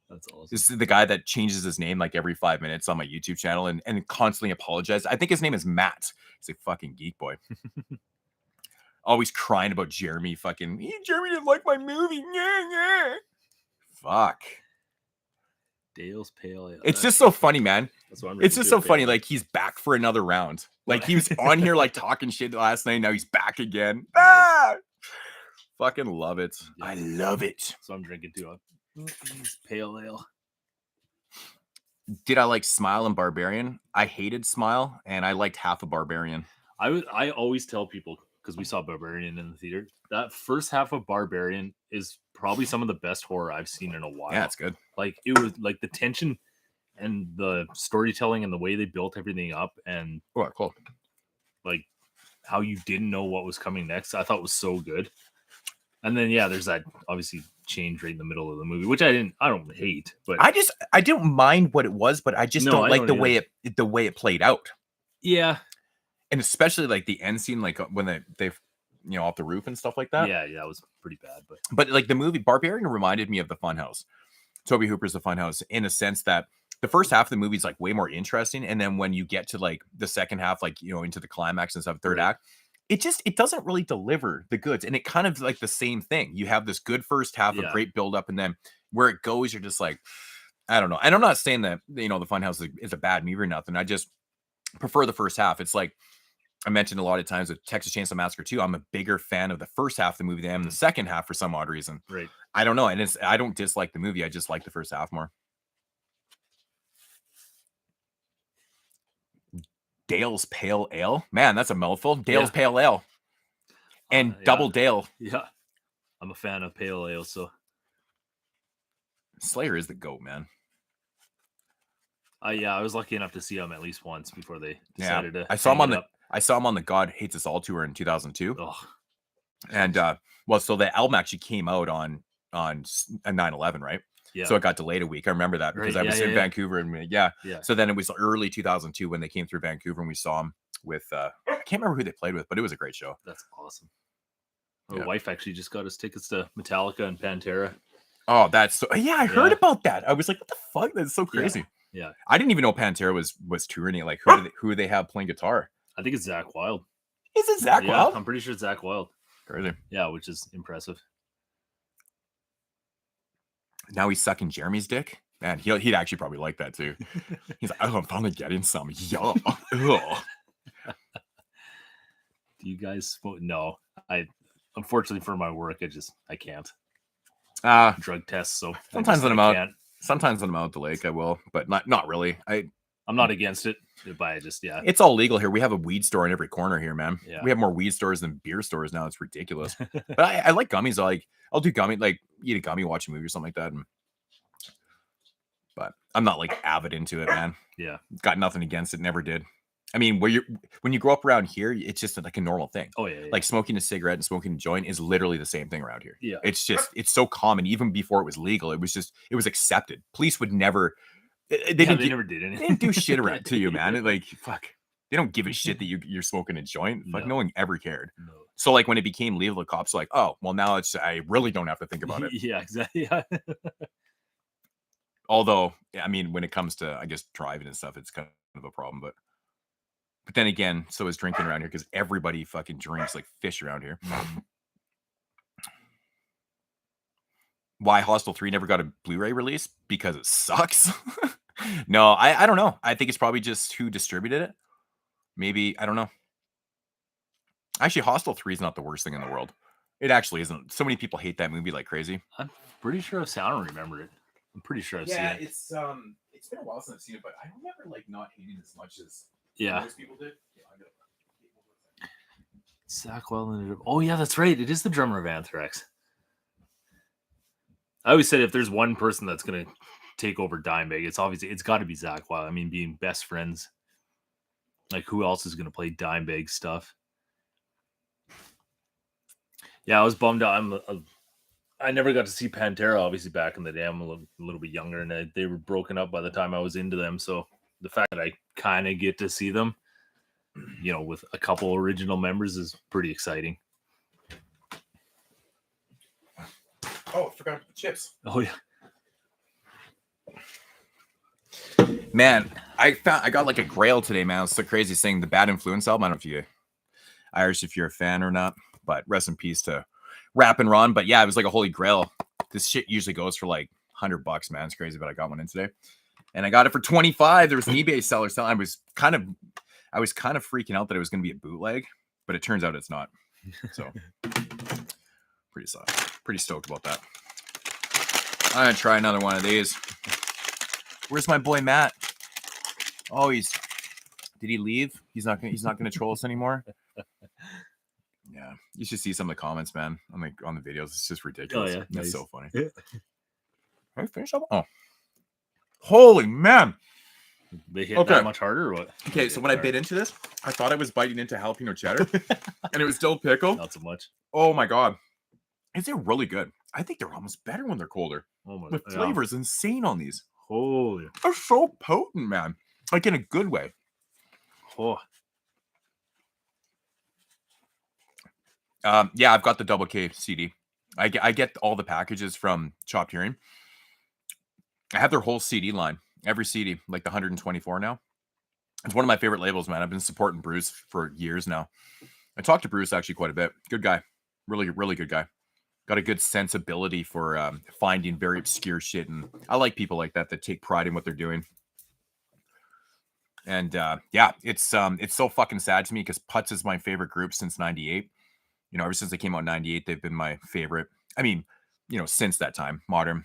That's awesome. This is the guy that changes his name like every 5 minutes on my YouTube channel and constantly apologizes. I think his name is Matt. He's a fucking geek boy. Always crying about Jeremy. Fucking Jeremy didn't like my movie. Fuck. Dale's Pale Ale. It's just so funny, man. It's just so funny. Ale. Like he's back for another round. Like he was on here like talking shit last night. Now he's back again. Ah! Fucking love it. Yeah. I love it. So I'm drinking too. Pale Ale. Did I like Smile and Barbarian? I hated Smile, and I liked half of Barbarian. I always tell people, because we saw Barbarian in the theater, that first half of Barbarian is probably some of the best horror I've seen in a while. Yeah, it's good. Like it was like the tension and the storytelling and the way they built everything up and cool. Like how you didn't know what was coming next. I thought was so good. And then there's that obviously change right in the middle of the movie, which I don't hate, but I didn't mind what it was, but I just don't like the way it played out. Yeah. And especially like the end scene, like when they've off the roof and stuff like that. Yeah, that was pretty bad. But like the movie Barbarian reminded me of the Funhouse. Toby Hooper's The Funhouse in a sense that the first half of the movie is like way more interesting, and then when you get to like the second half, like into the climax and stuff, third act, it doesn't really deliver the goods, and it kind of like the same thing. You have this good first half, a great build up, and then where it goes, you're just like, I don't know. And I'm not saying that the Funhouse is a bad movie or nothing. I just prefer the first half. It's like I mentioned a lot of times with Texas Chainsaw Massacre 2, I'm a bigger fan of the first half of the movie than I am the second half for some odd reason. Right. I don't know. And I don't dislike the movie. I just like the first half more. Dale's Pale Ale. Man, that's a mouthful. Dale's Pale Ale. And Double Dale. Yeah. I'm a fan of Pale Ale, so. Slayer is the GOAT, man. I was lucky enough to see him at least once before they decided to. I saw him on the God Hates Us All tour in 2002. Oh. And so the album actually came out on 9/11, right? Yeah. So it got delayed a week. I remember that because I was in Vancouver and yeah. So then it was early 2002 when they came through Vancouver and we saw them with I can't remember who they played with, but it was a great show. That's awesome. My wife actually just got us tickets to Metallica and Pantera. Oh, that's so I heard about that. I was like, what the fuck? That's so crazy. Yeah. I didn't even know Pantera was touring. Like who do they have playing guitar? I think it's Zakk Wylde. Is it Zakk Wylde? I'm pretty sure it's Zakk Wylde. Crazy. Yeah, which is impressive. Now he's sucking Jeremy's dick. Man, he'd actually probably like that too. He's like, oh, I'm finally getting some. Yeah. Do you guys smoke? No. Unfortunately for my work, I can't. Drug tests. So sometimes when I'm out, Sometimes when I'm out at the lake, I will, but not really. I'm not against it, but it's all legal here. We have a weed store in every corner here, man. Yeah. We have more weed stores than beer stores now. It's ridiculous. But I like gummies. I'll do gummy, like eat a gummy, watch a movie or something like that. But I'm not like avid into it, man. Yeah. Got nothing against it. Never did. I mean, when you grow up around here, it's just like a normal thing. Oh yeah. Like smoking a cigarette and smoking a joint is literally the same thing around here. Yeah. It's so common. Even before it was legal, it was accepted. Police would never. They never did anything. They didn't do shit around to you, man. Like fuck. They don't give a shit that you're smoking a joint. Fuck, no one ever cared. No. So like when it became legal, the cops were like, oh, well now I really don't have to think about it. Yeah, exactly. Yeah. Although, I mean, when it comes to, I guess, driving and stuff, it's kind of a problem. But then again, so is drinking around here because everybody fucking drinks like fish around here. Why Hostel 3 never got a Blu-ray release? Because it sucks. No, I don't know. I think it's probably just who distributed it. Maybe, I don't know. Actually, Hostel 3 is not the worst thing in the world. It actually isn't. So many people hate that movie like crazy. I'm pretty sure I don't remember it. I'm pretty sure I've seen it. Yeah, it's been a while since I've seen it, but I don't remember like not hating it as much as most people did. Zach Wildland. Oh yeah, that's right. It is the drummer of Anthrax. I always said if there's one person that's gonna take over Dimebag, it's got to be Zach Wild. I mean, being best friends. Like, who else is gonna play Dimebag stuff? Yeah, I was bummed out. I never got to see Pantera, obviously, back in the day. I'm a little bit younger, and they were broken up by the time I was into them. So the fact that I kind of get to see them, with a couple original members is pretty exciting. Oh, I forgot the chips. Oh, yeah. Man, I got like a grail today, man. It's the craziest thing. The Bad Influence album. I don't know if you Irish, if you're a fan or not, but rest in peace to Rap and Ron. But yeah, it was like a holy grail. This shit usually goes for like $100, man. It's crazy, but I got one in today, and I got it for 25. There was an eBay seller selling. I was kind of freaking out that it was going to be a bootleg, but it turns out it's not. So pretty stoked about that. I'm gonna try another one of these. Where's my boy Matt? Oh, did he leave? He's not gonna troll us anymore. Yeah, you should see some of the comments, man. On the videos, it's just ridiculous. Oh, yeah, nice. It's so funny. Yeah. Can I finish up? Oh, holy man! They hit that much harder, or what? Okay, so when I bit into this, I thought I was biting into jalapeno cheddar, and it was still pickle. Not so much. Oh my god, they're really good. I think they're almost better when they're colder. Oh my! The flavor is insane on these. Holy! They're so potent, man. Like in a good way. Oh. Yeah, I've got the Double K CD. I get all the packages from Chopped Hearing. I have their whole CD line, every CD, like the 124 now. It's one of my favorite labels, man. I've been supporting Bruce for years now. I talked to Bruce actually quite a bit. Good guy, really, really good guy. Got a good sensibility for finding very obscure shit, and I like people like that take pride in what they're doing. And yeah, it's so fucking sad to me because Putz is my favorite group since '98. Ever since they came out in '98, they've been my favorite. I mean, since that time, modern.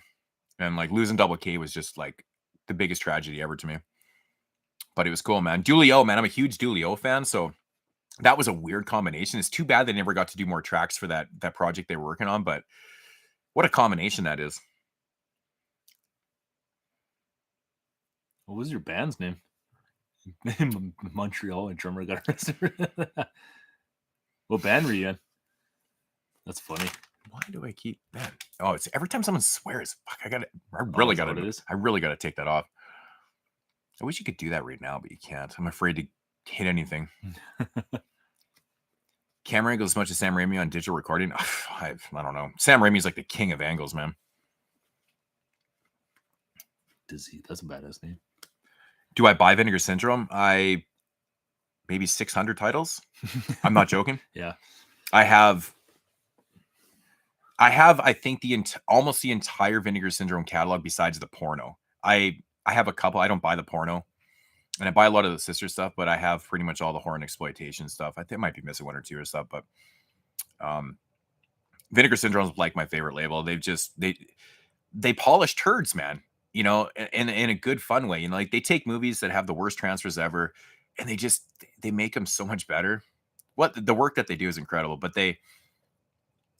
And like losing Double K was just like the biggest tragedy ever to me. But it was cool, man. Doolio, man. I'm a huge Doolio fan, so that was a weird combination. It's too bad they never got to do more tracks for that project they were working on, but what a combination that is. What was your band's name? Montreal and drummer got arrested. What band were you in? That's funny. Why do I keep that? Oh, it's every time someone swears. Fuck, I really gotta take that off. I wish you could do that right now, but you can't. I'm afraid to hit anything. Camera angle as much as Sam Raimi on digital recording. I don't know. Sam Raimi's like the king of angles, man. That's a badass name. Do I buy Vinegar Syndrome? Maybe 600 titles. I'm not joking. Yeah. I have, I think almost the entire Vinegar Syndrome catalog besides the porno. I have a couple. I don't buy the porno, and I buy a lot of the sister stuff, but I have pretty much all the horror and exploitation stuff. I think I might be missing one or two or stuff, but Vinegar Syndrome is like my favorite label. They polish turds, man. you know, in a good fun way. You know, like they take movies that have the worst transfers ever, and they make them so much better. What the work that they do is incredible, but they,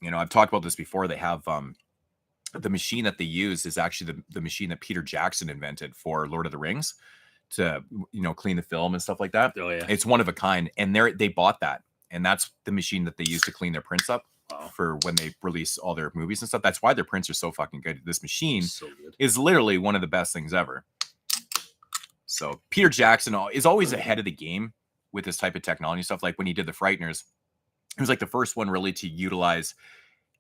you know, I've talked about this before. They have the machine that they use is actually the machine that Peter Jackson invented for Lord of the Rings to, you know, clean the film and stuff like that. Oh yeah. It's one of a kind, and they bought that, and that's the machine that they use to clean their prints up. Wow. For when they release all their movies and stuff. That's why their prints are so fucking good. This machine So good. is literally one of the best things ever. So Peter Jackson is always ahead of the game with this type of technology stuff. Like when he did the Frighteners, he was like the first one really to utilize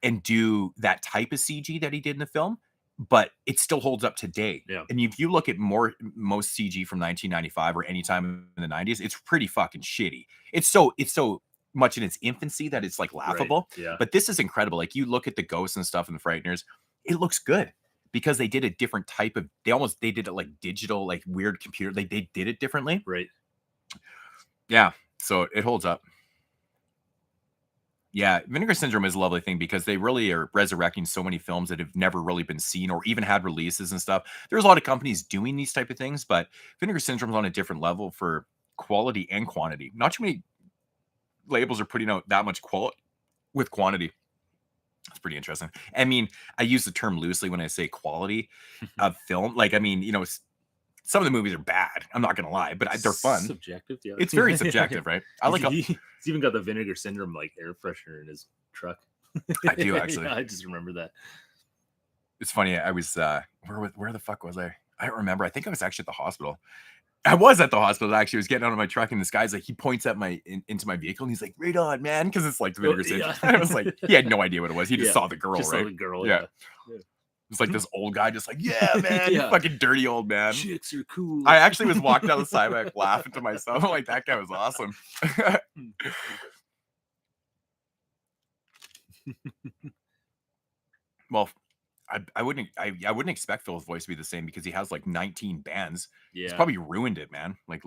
and do that type of CG that he did in the film, but it still holds up today. Yeah. And if you look at most CG from 1995 or any time in the 90s, it's pretty fucking shitty. It's so much in its infancy that it's like laughable. Right. Yeah. But this is incredible. Like you look at the ghosts and stuff in the Frighteners, it looks good because they did a different type of, they did it like digital, like weird computer. They did it differently. Right. Yeah. So it holds up. Yeah, Vinegar Syndrome is a lovely thing because they really are resurrecting so many films that have never really been seen or even had releases and stuff. There's a lot of companies doing these type of things, but Vinegar Syndrome is on a different level for quality and quantity. Not too many labels are putting out that much quality with quantity. It's pretty interesting. I mean, I use the term loosely when I say quality of film. Like, I mean, you know, some of the movies are bad. I'm not gonna lie, but they're fun. Subjective, yeah. It's very subjective, right? I like. He's even got the Vinegar Syndrome like air freshener in his truck. I do actually. Yeah, I just remember that. It's funny. I was where the fuck was I? I don't remember. I think I was actually at the hospital. I was at the hospital actually. I was getting out of my truck, and this guy's like, he points at into my vehicle, and he's like, "Right on, man," because it's like the Vinegar Syndrome. I was like, he had no idea what it was. He just saw the girl, just right? Saw the girl, yeah. It's like this old guy, just like, yeah, man, you fucking dirty old man. Chicks are cool. I actually was walking down the sidewalk laughing to myself. I'm like, that guy was awesome. Well, I wouldn't expect Phil's voice to be the same because he has like 19 bands. Yeah, he's probably ruined it, man. Like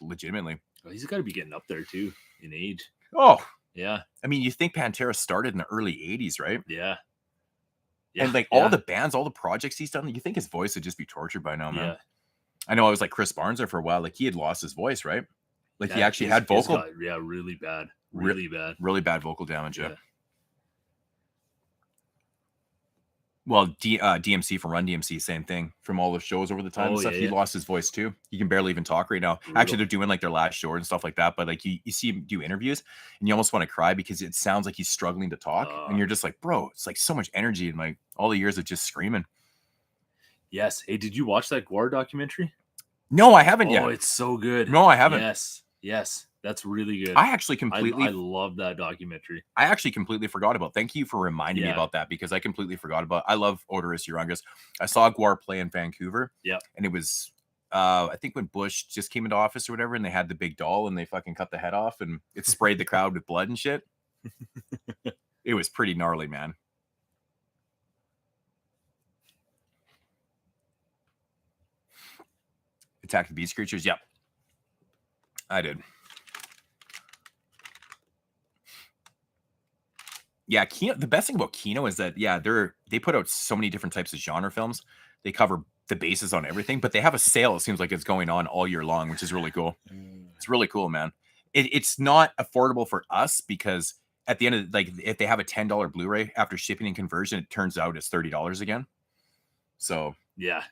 legitimately. Oh, he's got to be getting up there too in age. Oh yeah. I mean, you think Pantera started in the early 80s, right? Yeah. And like all the bands, all the projects he's done, you think his voice would just be tortured by now, man. Yeah. I know I was like Chris Barnes there for a while. Like he had lost his voice, right? Like he actually had vocal. Really bad. Really bad. Really bad vocal damage. Yeah. Well, DMC from Run DMC, same thing from all the shows over the time and stuff. He lost his voice too. He can barely even talk right now. Brutal. Actually, they're doing like their last show and stuff like that. But like you see him do interviews and you almost want to cry because it sounds like he's struggling to talk. And you're just like, bro, it's like so much energy and like all the years of just screaming. Yes. Hey, did you watch that Gwar documentary? No, I haven't yet. Oh, it's so good. No, I haven't. Yes. That's really good. I actually completely I love that documentary. I actually completely forgot about. Thank you for reminding me about that because I completely forgot about. I love Odorous Urungus. I saw Gwar play in Vancouver. Yeah. And it was I think when Bush just came into office or whatever, and they had the big doll and they fucking cut the head off and it sprayed the crowd with blood and shit. It was pretty gnarly, man. Attack the Beast Creatures. Yep. I did. Yeah, Kino, the best thing about Kino is that they put out so many different types of genre films. They cover the bases on everything, but they have a sale. It seems like it's going on all year long, which is really cool. It's really cool, man. It's not affordable for us because at the end of like if they have a $10 Blu-ray after shipping and conversion, it turns out it's $30 again. So yeah.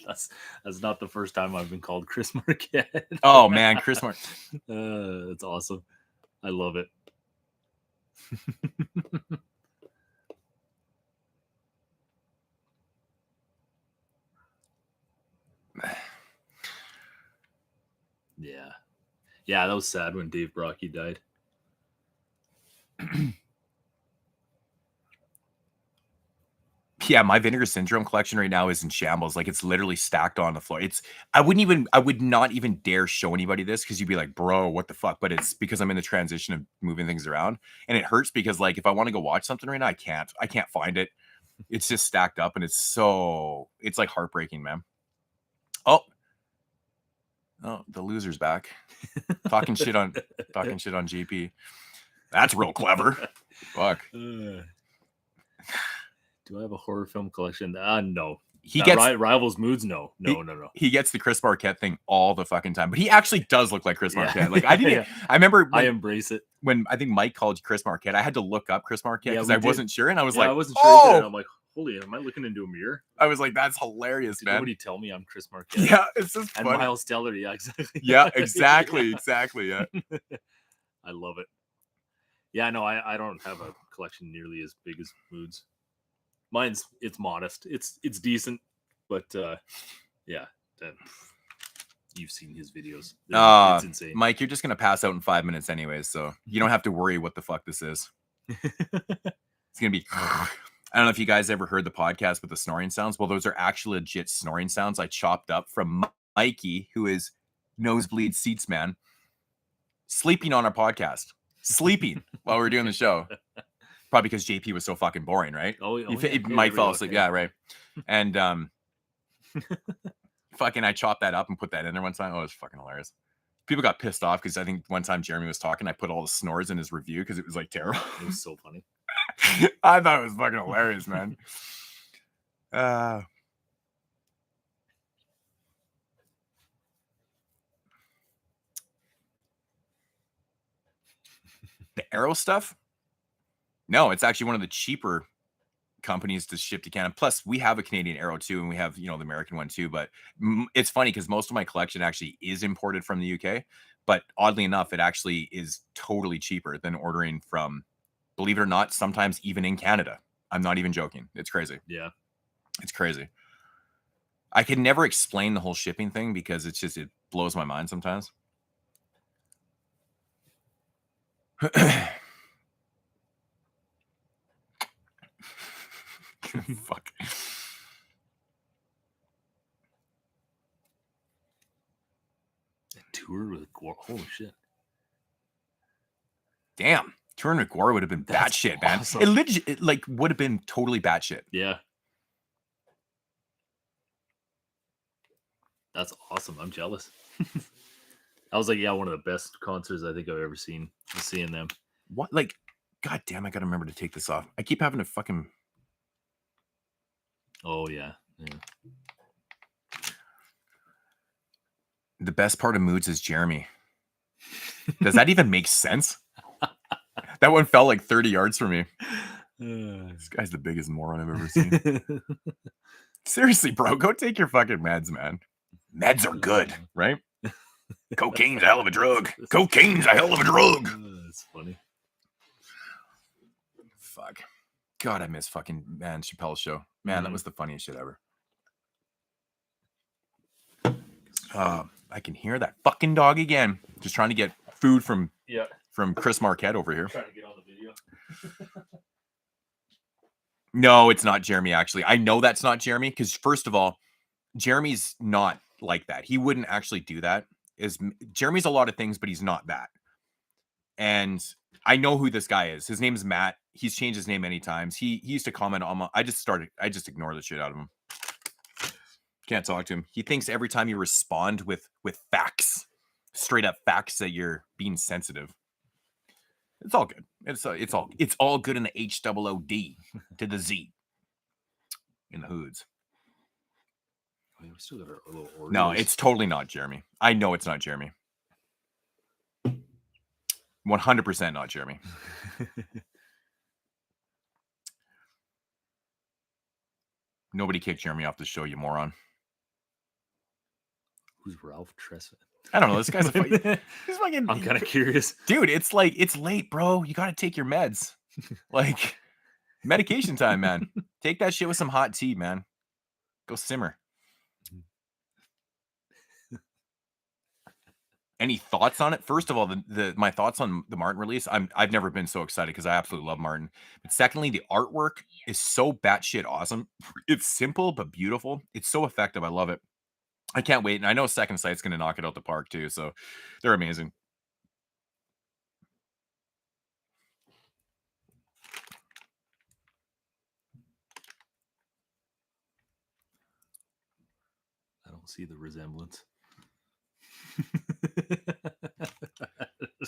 That's not the first time I've been called Chris Marquette. Oh man, Chris Marquette. That's awesome. I love it. Yeah, that was sad when Dave Brocky died. Yeah, my Vinegar Syndrome collection right now is in shambles. Like it's literally stacked on the floor. I would not even dare show anybody this because you'd be like, bro, what the fuck? But it's because I'm in the transition of moving things around. And it hurts because like if I want to go watch something right now, I can't find it. It's just stacked up and it's like heartbreaking, man. Oh, the loser's back. talking shit on GP. That's real clever. Fuck. Do I have a horror film collection? No. He gets Rivals Moods. No. He gets the Chris Marquette thing all the fucking time, but he actually does look like Chris Marquette. Like I didn't. Yeah. I remember. I embrace it. When I think Mike called you Chris Marquette, I had to look up Chris Marquette because I wasn't sure, and I was I like, wasn't sure either. I'm like, holy, am I looking into a mirror? I was like, that's hilarious, man. Nobody tell me I'm Chris Marquette. Yeah, it's just and funny. Miles Teller. Yeah, exactly. Yeah, exactly. Yeah. I love it. Yeah, no, I don't have a collection nearly as big as Moods. It's modest. It's decent, but yeah, you've seen his videos. It's insane. Mike, you're just gonna pass out in 5 minutes anyways, so you don't have to worry what the fuck this is. It's gonna be. I don't know if you guys ever heard the podcast with the snoring sounds. Well, those are actually legit snoring sounds I chopped up from Mikey, who is Nosebleed Seats Man, sleeping on our podcast. Sleeping while we were doing the show. Probably because JP was so fucking boring, right? He might fall asleep. Yeah, right. And fucking I chopped that up and put that in there one time. Oh, it was fucking hilarious. People got pissed off because I think one time Jeremy was talking, I put all the snores in his review because it was like terrible. It was so funny. I thought it was fucking hilarious, man. The Arrow stuff? No, it's actually one of the cheaper companies to ship to Canada. Plus, we have a Canadian Arrow too, and we have, the American one too. But it's funny because most of my collection actually is imported from the UK. But oddly enough, it actually is totally cheaper than ordering from, believe it or not, sometimes even in Canada. I'm not even joking. It's crazy. Yeah. It's crazy. I can never explain the whole shipping thing because it blows my mind sometimes. Fuck. A tour with Gore. Holy shit. Damn. Touring with Gore would have been batshit, man. Awesome. It would have been totally batshit. Yeah. That's awesome. I'm jealous. I was like, one of the best concerts I think I've ever seen. Seeing them. What? Like, god damn, I gotta remember to take this off. I keep having to fucking. Oh, yeah. The best part of Moodz is Jeremy. Does that even make sense? That one fell like 30 yards from me. This guy's the biggest moron I've ever seen. Seriously, bro, go take your fucking meds, man. Meds are good, right? Cocaine's a hell of a drug. Cocaine's a hell of a drug. That's funny. Fuck. God, I miss fucking Chappelle's show. Man, that was the funniest shit ever. I can hear that fucking dog again. Just trying to get food from Chris Marquette over here. Trying to get on the video. No, it's not Jeremy, actually. I know that's not Jeremy because, first of all, Jeremy's not like that. He wouldn't actually do that. Jeremy's a lot of things, but he's not that. And I know who this guy is. His name is Matt. He's changed his name many times. He used to comment on I just ignore the shit out of him. Can't talk to him. He thinks every time you respond with facts, straight up facts, that you're being sensitive. It's all good. It's all good in the HOOD to the Z in the hoods. We still got our little Oreos. No, it's totally not Jeremy. I know it's not Jeremy. 100% not Jeremy. Nobody kicked Jeremy off the show, you moron. Who's Ralph Tresvant? I don't know. This guy's he's fucking. I'm kind of curious, dude. It's late, bro. You got to take your meds. Like medication time, man. Take that shit with some hot tea, man. Go simmer. Any thoughts on it? First of all, my thoughts on the Martin release. I've never been so excited because I absolutely love Martin. But secondly, the artwork is so batshit awesome. It's simple but beautiful. It's so effective. I love it. I can't wait. And I know Second Sight's going to knock it out the park too. So they're amazing. I don't see the resemblance.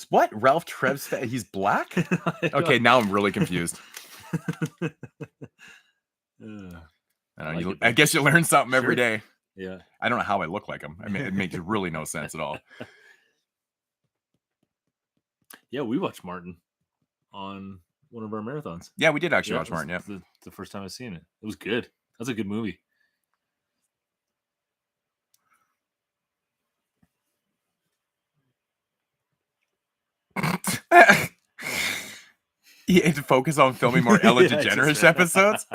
What? Ralph Tresvant? He's black? Okay, now I'm really confused. I guess you learn something every day. Yeah. I don't know how I look like him. I mean, it makes really no sense at all. Yeah, we watched Martin on one of our marathons. Yeah, we did actually watch Martin. Yeah, the first time I've seen it. It was good. That's a good movie. You had to focus on filming more Ellen DeGeneres episodes.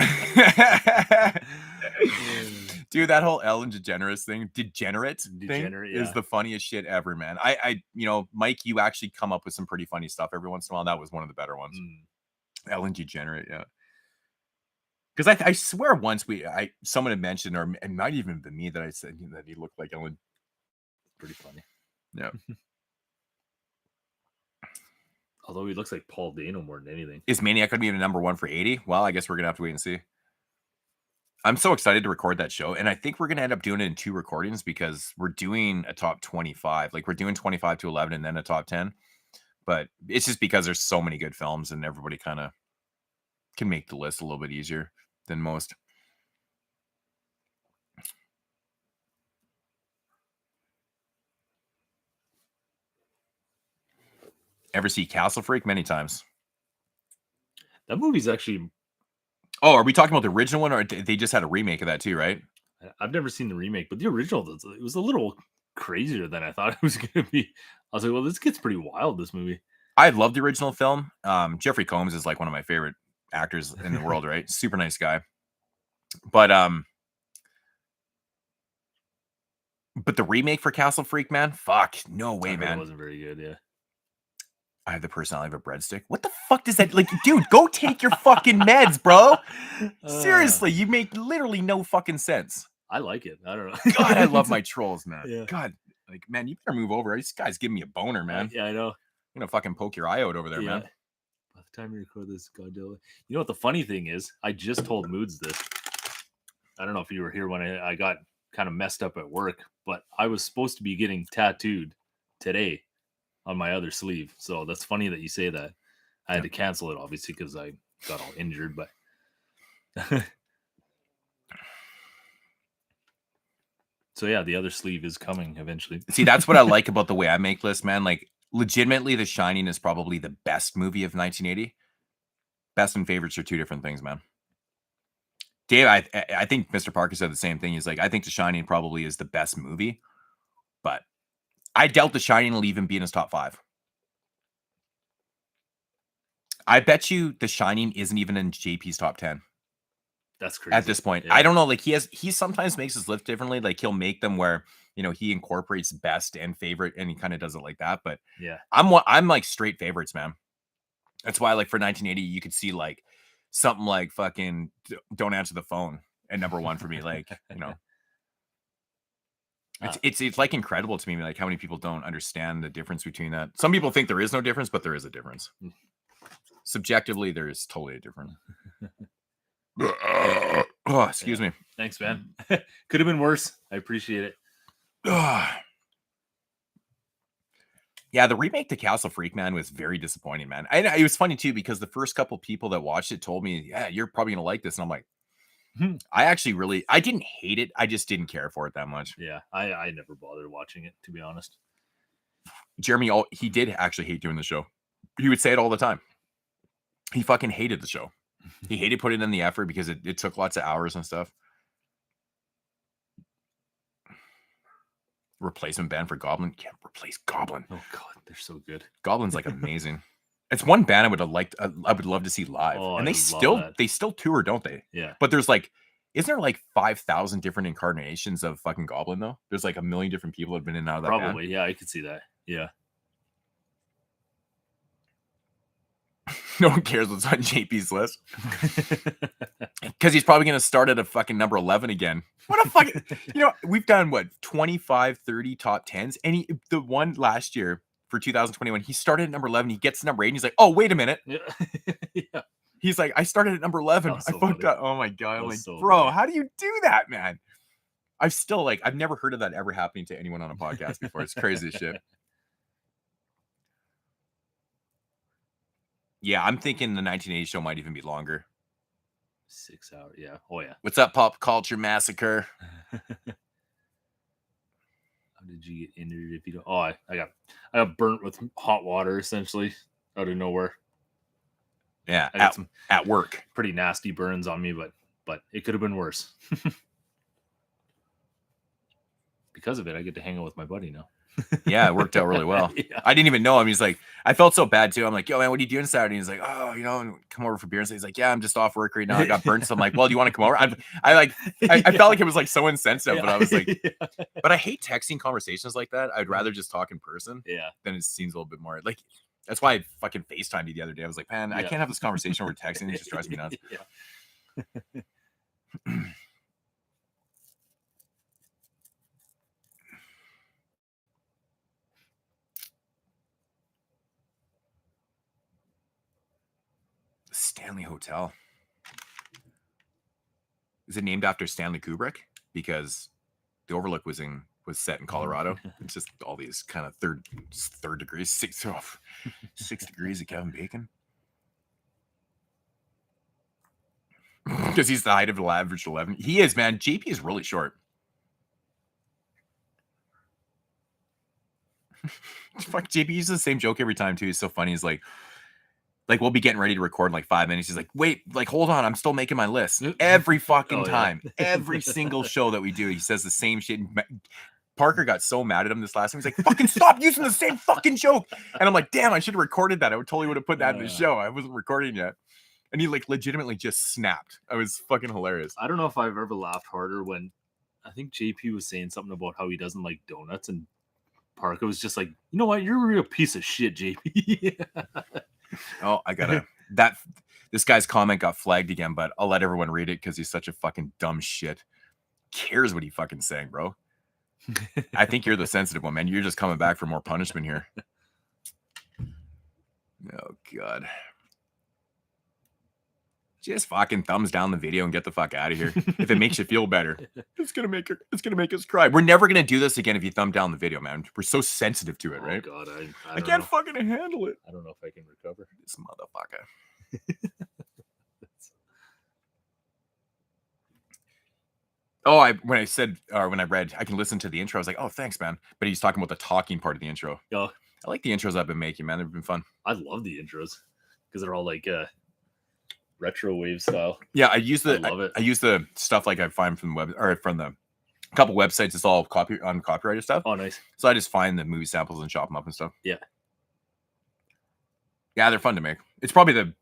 Dude, that whole Ellen DeGeneres thing, degenerate thing is the funniest shit ever, man. I Mike, you actually come up with some pretty funny stuff every once in a while. That was one of the better ones. Ellen DeGenerate, yeah. Because I swear once someone had mentioned, or it might even been me, that I said that he looked like Ellen. Pretty funny. Yeah. Although he looks like Paul Dano more than anything. Is Maniac going to be the number one for 80? Well, I guess we're going to have to wait and see. I'm so excited to record that show. And I think we're going to end up doing it in 2 recordings because we're doing a top 25. Like, we're doing 25 to 11 and then a top 10. But it's just because there's so many good films and everybody kind of can make the list a little bit easier than most. Ever see Castle Freak? Many times. That movie's actually... Oh, are we talking about the original one, or they just had a remake of that too, right? I've never seen the remake, but the original, it was a little crazier than I thought it was going to be. I was like, well, this gets pretty wild, this movie. I love the original film. Jeffrey Combs is like one of my favorite actors in the world, right? Super nice guy. But the remake for Castle Freak, man, fuck, no way, man. It wasn't very good, yeah. I have the personality of a breadstick. What the fuck does that, like, dude, go take your fucking meds, bro. Seriously, you make literally no fucking sense. I like it. I don't know. God, I love my trolls, man. Yeah. God, like, man, you better move over. This guy's giving me a boner, man. Yeah, I know. I'm gonna fucking poke your eye out over there, man. By the time you record this, Goddilla. You know what the funny thing is? I just told Moodz this. I don't know if you were here when I got kind of messed up at work, but I was supposed to be getting tattooed today on my other sleeve. So that's funny that you say that. I had to cancel it, obviously, because I got all injured, but so yeah, the other sleeve is coming eventually. See, that's what I like about the way I make lists, man. Like, legitimately, The Shining is probably the best movie of 1980. Best and favorites are 2 different things, man. Dave, I think Mr. Parker said the same thing. He's like, I think The Shining probably is the best movie, but I doubt The Shining will even be in his top 5. I bet you The Shining isn't even in JP's top 10. That's crazy. At this point. Yeah. I don't know. Like, he sometimes makes his list differently. Like, he'll make them where, he incorporates best and favorite, and he kind of does it like that. But yeah, I'm like straight favorites, man. That's why, like, for 1980, you could see like something like fucking Don't Answer the Phone at number 1 for me. Like, it's like incredible to me, like, how many people don't understand the difference between that. Some people think there is no difference, but there is a difference. Subjectively, there is totally a difference. Oh, excuse me. Thanks, man. Could have been worse. I appreciate it. Yeah, the remake to Castle Freak, man, was very disappointing, man. It was funny too, because the first couple people that watched it told me, yeah, you're probably gonna like this, and I'm like, I didn't hate it. I just didn't care for it that much. Yeah, I never bothered watching it, to be honest. Jeremy, he did actually hate doing the show. He would say it all the time. He fucking hated the show. He hated putting in the effort because it took lots of hours and stuff. Replacement band for Goblin. Can't replace Goblin. Oh god, they're so good. Goblin's like amazing. It's one band I would love to see live. And they still tour, don't they? Yeah. But there's like, isn't there like 5,000 different incarnations of fucking Goblin though? There's like 1 million different people that have been in and out of that Probably, band. Yeah, I could see that. Yeah. No one cares what's on JP's list. Because he's probably going to start at a fucking number 11 again. What a fucking... we've done, 25, 30 top 10s? And the one last year for 2021, he started at number 11. He gets to number 8, and he's like, oh, wait a minute. Yeah. He's like, I started at number 11. I fucked up. Oh, my God. I'm like, bro, how do you do that, man? I've never heard of that ever happening to anyone on a podcast before. It's crazy as shit. Yeah, I'm thinking the 1980 show might even be longer. 6 hours. Yeah. Oh yeah. What's up, Pop Culture Massacre? How did you get injured if you don't? Oh, I got burnt with hot water essentially out of nowhere. Yeah, I got some at work. pretty nasty burns on me, but it could have been worse. Because of it, I get to hang out with my buddy now. Yeah, it worked out really well. Yeah. I didn't even know him. He's like, I felt so bad too. I'm like, yo, man, what are you doing Saturday? He's like, oh, come over for beer. And so he's like, yeah, I'm just off work right now. I got burnt. So I'm like, well, do you want to come over? I felt like it was like so insensitive, but I was like, but I hate texting conversations like that. I'd rather just talk in person. Yeah. Then it seems a little bit more like, that's why I fucking FaceTimed you the other day. I was like, man, I can't have this conversation over texting. It just drives me nuts. Yeah. Stanley Hotel. Is it named after Stanley Kubrick? Because the Overlook was set in Colorado. It's just all these kind of third degrees, 6 degrees of Kevin Bacon. Because he's the height of the average 11. He is, man. JP is really short. Fuck, JP uses the same joke every time too. He's so funny. He's like we'll be getting ready to record in like 5 minutes. He's like, wait, like hold on, I'm still making my list. Every fucking time. Every single show that we do, he says the same shit. Parker got so mad at him this last time. He's like, fucking stop using the same fucking joke. And I'm like, damn, I should have recorded that. I totally would have put that in the show. I wasn't recording yet. And he like legitimately just snapped. I was fucking hilarious. I don't know if I've ever laughed harder when I think JP was saying something about how he doesn't like donuts, and Parker was just like, you know what, you're a real piece of shit, JP. Oh, I gotta this guy's comment got flagged again, but I'll let everyone read it because he's such a fucking dumb shit. Cares what he fucking saying, bro. I think you're the sensitive one, man. You're just coming back for more punishment here. Oh god. Just fucking thumbs down the video and get the fuck out of here. If it makes you feel better, it's gonna make us cry. We're never gonna do this again if you thumb down the video, man. We're so sensitive to it, right? Oh god, I can't fucking handle it. I don't know if I can recover. This motherfucker. Oh, when I read, I can listen to the intro. I was like, oh, thanks, man. But he's talking about the talking part of the intro. Oh, I like the intros I've been making, man. They've been fun. I love the intros because they're all like retro wave style. Yeah, I love it. I use the stuff like I find from the web or from the couple websites. It's all copyrighted stuff. Oh, nice. So I just find the movie samples and chop them up and stuff. Yeah. Yeah, they're fun to make. It's probably the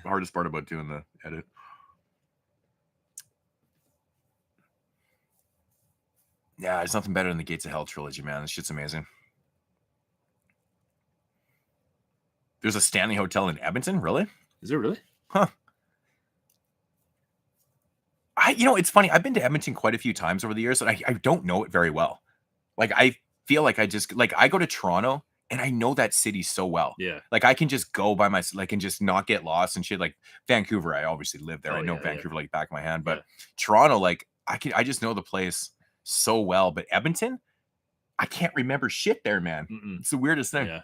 hardest part about doing the edit. Yeah, there's nothing better than the Gates of Hell trilogy, man. This shit's amazing. There's a Stanley Hotel in Edmonton, really? Is there really? Huh. It's funny. I've been to Edmonton quite a few times over the years, and I don't know it very well. Like, I feel like I go to Toronto, and I know that city so well. Yeah. Like, I can just go by myself, like, and just not get lost and shit. Like, Vancouver, I obviously live there. I know Vancouver like back of my hand. But Toronto, like, I just know the place so well. But Edmonton, I can't remember shit there, man. It's the weirdest thing. Yeah.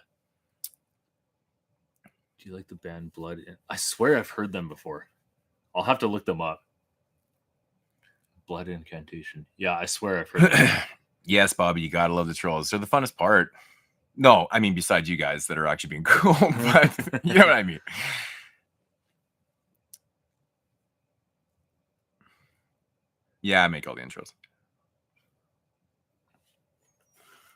Do you like the band Blood? I swear I've heard them before. I'll have to look them up. Blood Incantation. Yeah, I swear I've heard them. Yes, Bobby, you gotta love the trolls. They're the funnest part. No, I mean besides you guys that are actually being cool, but you know what I mean. Yeah, I make all the intros.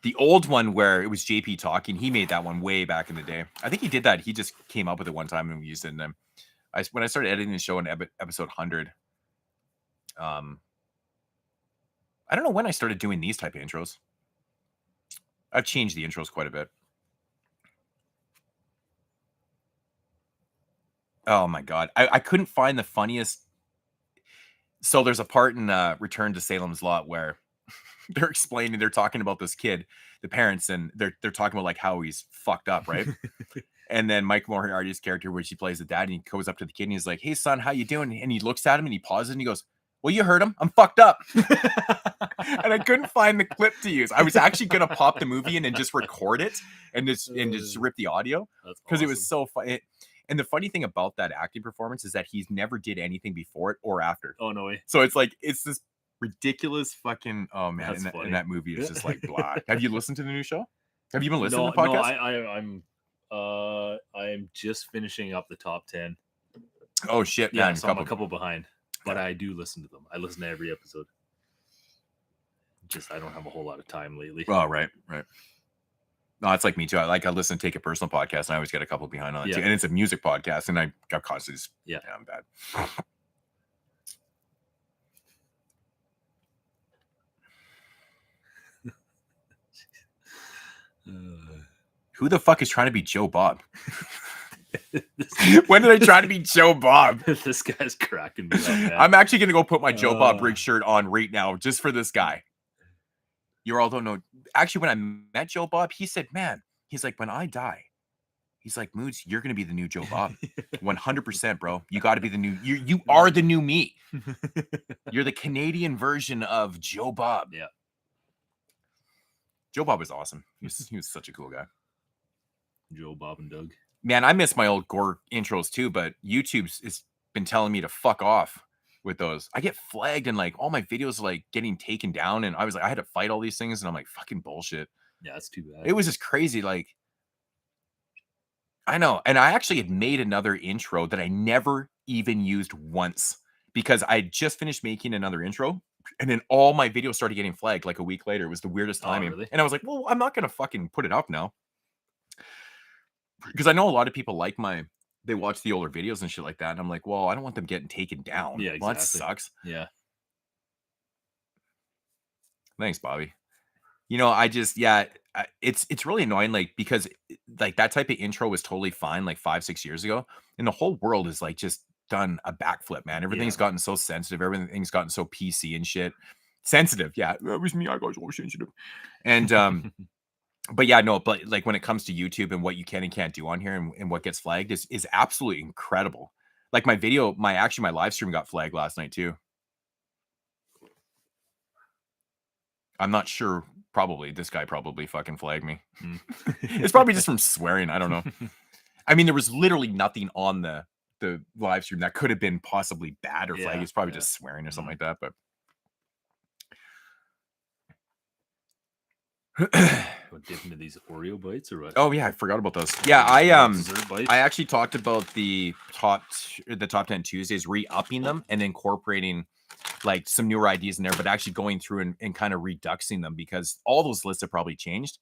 The old one where it was JP talking, he made that one way back in the day. I think he did that. He just came up with it one time and we used it. And then when I started editing the show in episode 100, I don't know when I started doing these type of intros. I've changed the intros quite a bit. Oh my God. I couldn't find the funniest. So there's a part in Return to Salem's Lot where they're talking about this kid, the parents, and they're talking about like how he's fucked up, right? And then Mike Moriarty's character, which he plays the dad, and he goes up to the kid and he's like, "Hey son, how you doing?" And he looks at him and he pauses and he goes, "Well, you heard him. I'm fucked up." And I couldn't find the clip to use. I was actually gonna pop the movie in and just record it and just rip the audio because it was so funny. And the funny thing about that acting performance is that he's never did anything before it or after. Oh, no way. So it's like, it's this ridiculous fucking, oh man, That's in funny. that movie, it's just like blah. Have you listened to the new show? Have you been listening No, to the podcast? I'm just finishing up the top 10. Oh shit, Yeah, man. so I'm a couple behind, but I do listen to them. I listen to every episode. Just I don't have a whole lot of time lately. Oh, right. No, it's like me too. I listen to Take It Personal podcast, and I always get a couple behind on it too. And it's a music podcast, and I got constantly. Yeah, I'm bad. Who the fuck is trying to be Joe Bob? When did I try to be Joe Bob? This guy's cracking me up, man. I'm actually gonna go put my Joe Bob rig shirt on right now just for this guy. You all don't know. Actually, when I met Joe Bob, he said, "Man, he's like, when I die, he's like, Moodz, you're gonna be the new Joe Bob, 100%, bro. You got to be the new. You are the new me. You're the Canadian version of Joe Bob." Yeah. Joe Bob was awesome. He was such a cool guy. Joe Bob and Doug. Man, I miss my old gore intros too, but YouTube's has been telling me to fuck off with those. I get flagged and like all my videos are like getting taken down, and I was like, I had to fight all these things, and I'm like, fucking bullshit. Yeah, that's too bad. It was just crazy. Like, I know. And I actually had made another intro that I never even used once because I just finished making another intro, and then all my videos started getting flagged like a week later. It was the weirdest timing. Really? And I was like, well, I'm not gonna fucking put it up now. Because I know a lot of people like they watch the older videos and shit like that. And I'm like, well, I don't want them getting taken down. Yeah, exactly. Well, that sucks. Yeah. Thanks, Bobby. You know, it's really annoying, like, because like that type of intro was totally fine like 5-6 years ago. And the whole world is like just done a backflip, man. Everything's gotten so sensitive. Everything's gotten so PC and shit. Sensitive. Yeah, that was me. I got so sensitive. And but yeah, no, but like when it comes to YouTube and what you can and can't do on here and what gets flagged is absolutely incredible. Like my live stream got flagged last night too. I'm not sure. Probably this guy probably fucking flagged me. It's probably just from swearing. I don't know. I mean, there was literally nothing on the live stream that could have been possibly bad or flagged. It's probably just swearing or something like that. But dip into these Oreo bites or what? Oh yeah, I forgot about those. Yeah, I actually talked about the top 10 Tuesdays, re-upping them and incorporating like some newer ideas in there, but actually going through and kind of reduxing them because all those lists have probably changed,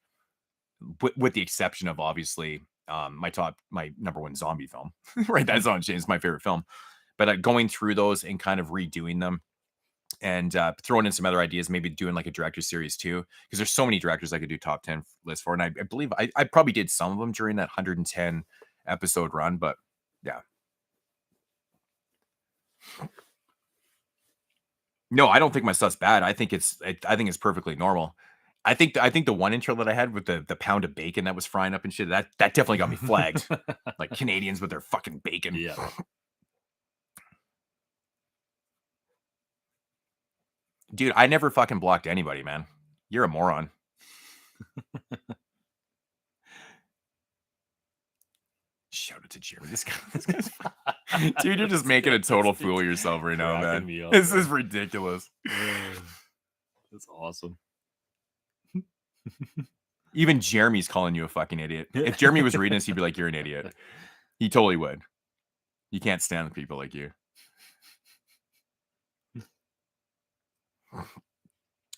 with the exception of obviously my number one zombie film. Right, that's on changed. It's my favorite film, but going through those and kind of redoing them. And throwing in some other ideas, maybe doing like a director series too, because there's so many directors I could do top 10 lists for. And I believe I probably did some of them during that 110 episode run, but yeah. No, I don't think my stuff's bad. I think it's perfectly normal. I think the one intro that I had with the pound of bacon that was frying up and shit, that definitely got me flagged. Like Canadians with their fucking bacon. Yeah. Dude, I never fucking blocked anybody, man. You're a moron. Shout out to Jeremy. This guy's dude, you're just making a total fool of yourself right now, man. This is ridiculous. That's awesome. Even Jeremy's calling you a fucking idiot. If Jeremy was reading this, he'd be like, "You're an idiot." He totally would. You can't stand people like you.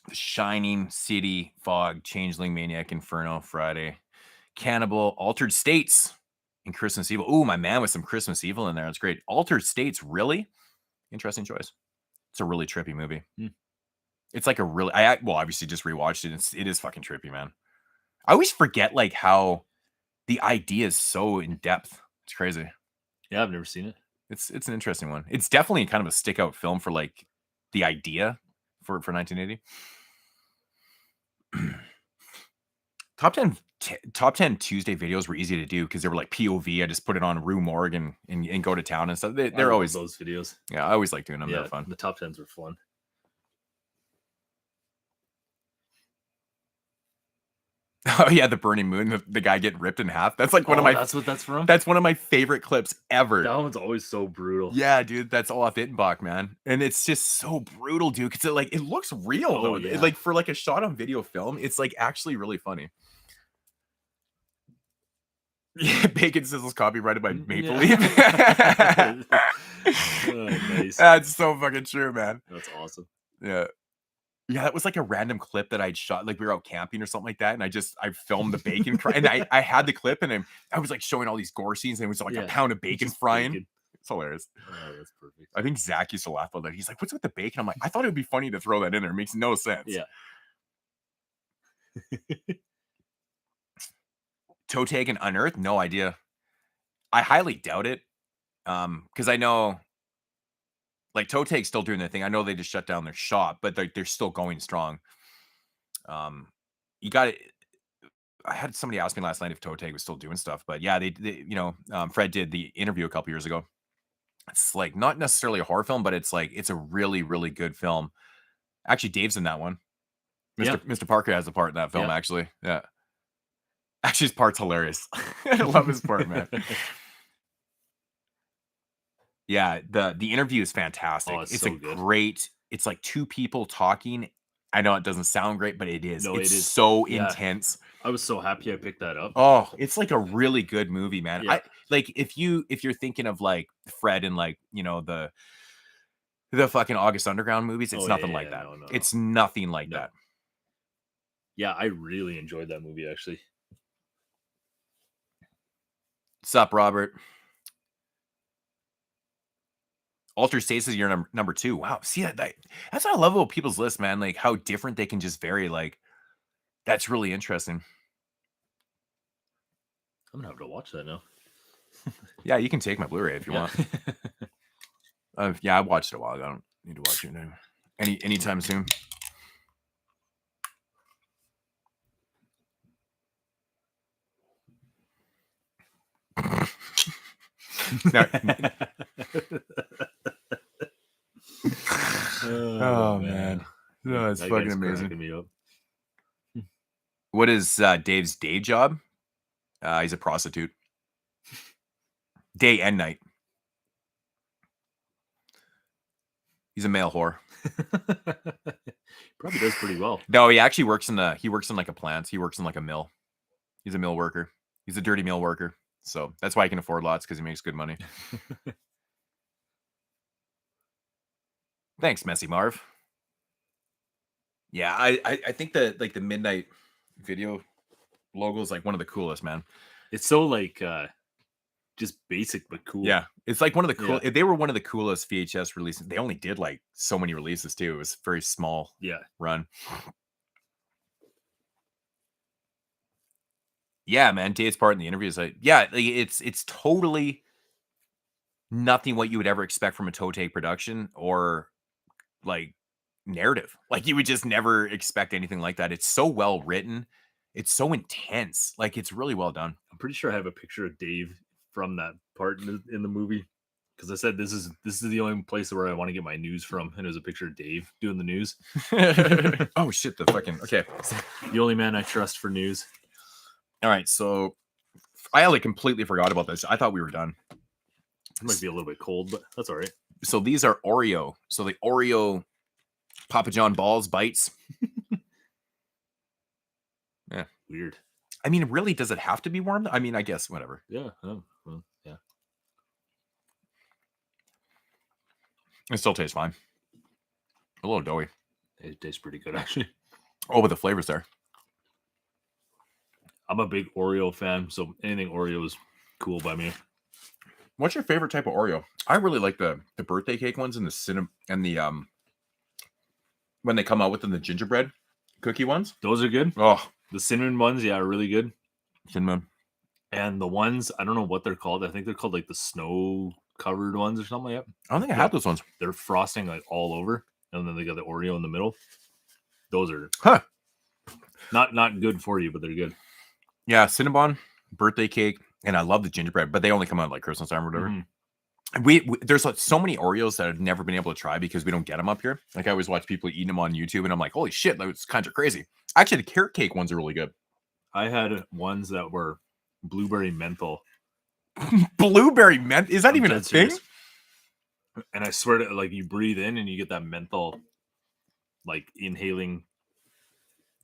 The Shining, City, Fog, Changeling, Maniac, Inferno, Friday, Cannibal, Altered States, and Christmas Evil. Ooh, my man with some Christmas Evil in there. That's great. Altered States, really interesting choice. It's a really trippy movie. It's like a really, well, obviously just rewatched it. It is fucking trippy, man. I always forget like how the idea is so in depth. It's crazy. Yeah, I've never seen it. It's an interesting one. It's definitely kind of a stick out film for like the idea for 1980. Top 10 Tuesday videos were easy to do because they were like POV. I just put it on Rue Morgue and go to town and stuff. They're always those videos. Yeah, I always like doing them. Yeah, they're fun. The top 10s were fun. Oh yeah, the burning moon, the guy getting ripped in half. That's like one of my. That's what that's from. That's one of my favorite clips ever. That one's always so brutal. Yeah, dude, that's Olaf Ittenbach, man, and it's just so brutal, dude. Because it looks real though. Yeah. Like for like a shot on video film, it's like actually really funny. Yeah, Bacon Sizzles copyrighted by Maple Leaf. Nice. That's so fucking true, man. That's awesome. Yeah. Yeah, that was like a random clip that I'd shot, like we were out camping or something like that, and I filmed the bacon fry, and I had the clip, and I was like showing all these gore scenes, and it was like a pound of bacon frying. Bacon. It's hilarious. Oh, that's perfect. I think Zach used to laugh about that. He's like, "What's with the bacon?" I'm like, "I thought it would be funny to throw that in there. It makes no sense." Yeah. Toe tag and unearthed? No idea. I highly doubt it. Because I know. Like Toe Tag's still doing their thing. I know they just shut down their shop, but they're still going strong. You got it. I had somebody ask me last night if Toe Tag was still doing stuff, but yeah, they Fred did the interview a couple years ago. It's like not necessarily a horror film, but it's like it's a really, really good film. Actually, Dave's in that one. Mr. Parker has a part in that film, actually. Yeah. Actually, his part's hilarious. I love his part, man. Yeah, the interview is fantastic. It's so great. It's like two people talking. I know it doesn't sound great, but it is. It is so intense. I was so happy I picked that up. Oh, it's like a really good movie, man. Yeah. If you're thinking of like Fred and like, the fucking August Underground movies, it's nothing like that. No. It's nothing like that. Yeah, I really enjoyed that movie actually. Sup, Robert? Altered States is your number 2. Wow. See, that's what I love about people's lists, man. Like how different they can just vary. Like that's really interesting. I'm gonna have to watch that now. Yeah, you can take my Blu-ray if you want. Yeah, I watched it a while ago. I don't need to watch it now. Anytime soon. Oh man. No, it's fucking amazing. What is Dave's day job? He's a prostitute. Day and night. He's a male whore. Probably does pretty well. No, he actually works in like a plant. He works in like a mill. He's a mill worker. He's a dirty mill worker. So that's why he can afford lots, because he makes good money. Thanks, Messy Marv. Yeah, I think that like the Midnight Video logo is like one of the coolest, man. It's so like just basic but cool. Yeah, it's like one of the cool. They were one of the coolest VHS releases. They only did like so many releases too. It was very small. Run. Yeah, man. Dave's part in the interview is like, it's totally nothing what you would ever expect from a Toe Tag production or like narrative. Like you would just never expect anything like that. It's so well written. It's so intense. Like it's really well done. I'm pretty sure I have a picture of Dave from that part in the movie, because I said this is the only place where I want to get my news from, and it was a picture of Dave doing the news. Oh shit! Okay. The only man I trust for news. All right, so I like completely forgot about this. I thought we were done. It might be a little bit cold, but that's all right. So these are Oreo. So the Oreo Papa John balls bites. Yeah, weird. I mean, really, does it have to be warm? I mean, I guess whatever. Yeah. Oh, well, yeah. It still tastes fine. A little doughy. It tastes pretty good, actually. Oh, but the flavor's there. I'm a big Oreo fan, so anything Oreo is cool by me. What's your favorite type of Oreo? I really like the birthday cake ones and the cinnamon and the when they come out with them, the gingerbread cookie ones. Those are good. Oh, the cinnamon ones, yeah, are really good. Cinnamon. And the ones, I don't know what they're called. I think they're called like the snow covered ones or something like that. I don't think I have those ones. They're frosting like all over, and then they got the Oreo in the middle. Those are not good for you, but they're good. Yeah, Cinnabon, birthday cake, and I love the gingerbread, but they only come out like Christmas time or whatever. Mm-hmm. There's like so many Oreos that I've never been able to try because we don't get them up here. Like I always watch people eating them on YouTube, and I'm like, holy shit, those kinds are crazy. Actually, the carrot cake ones are really good. I had ones that were blueberry menthol. Blueberry menthol? Is that even a thing? Serious. And I swear to, like, you breathe in and you get that menthol, like, inhaling.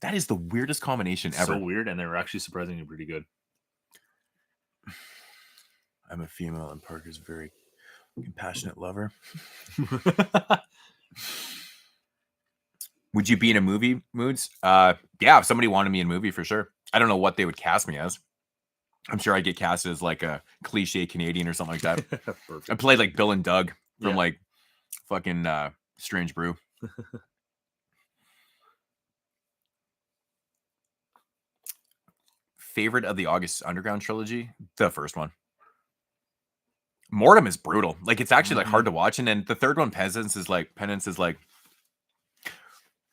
That is the weirdest combination ever. So weird, and they were actually surprisingly pretty good. I'm a female and Parker's a very compassionate lover. Would you be in a movie, Moodz? Yeah, if somebody wanted me in a movie, for sure. I don't know what they would cast me as. I'm sure I'd get casted as like a cliche Canadian or something like that. I played like Bill and Doug from like fucking Strange Brew. Favorite of the August Underground trilogy? The first one. Mortem is brutal. Like, it's actually like hard to watch. And then the third one, Penance, is like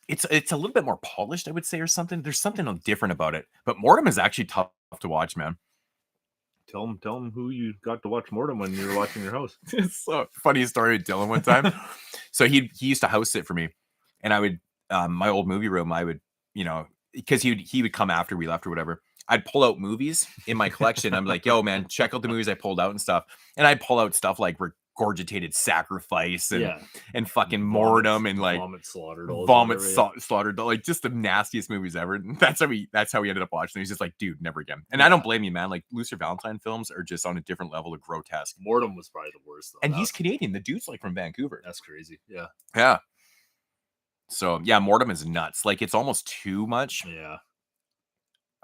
it's a little bit more polished, I would say, or something. There's something different about it. But Mortem is actually tough to watch, man. Tell him who you got to watch Mortem when you were watching your house. It's a funny story with Dylan one time. So he used to house sit for me, and I would my old movie room. I would, you know, because he would come after we left or whatever. I'd pull out movies in my collection. I'm like, yo, man, check out the movies I pulled out and stuff. And I'd pull out stuff like Regurgitated Sacrifice and fucking Mortem and like Vomit Slaughtered, like just the nastiest movies ever. And that's how we ended up watching. He's just like, dude, never again. And I don't blame you, man. Like, Lucifer Valentine films are just on a different level of grotesque. Mortem was probably the worst, though. And he's Canadian. The dude's like from Vancouver. That's crazy. Yeah. Yeah. So yeah, Mortem is nuts. Like, it's almost too much. Yeah.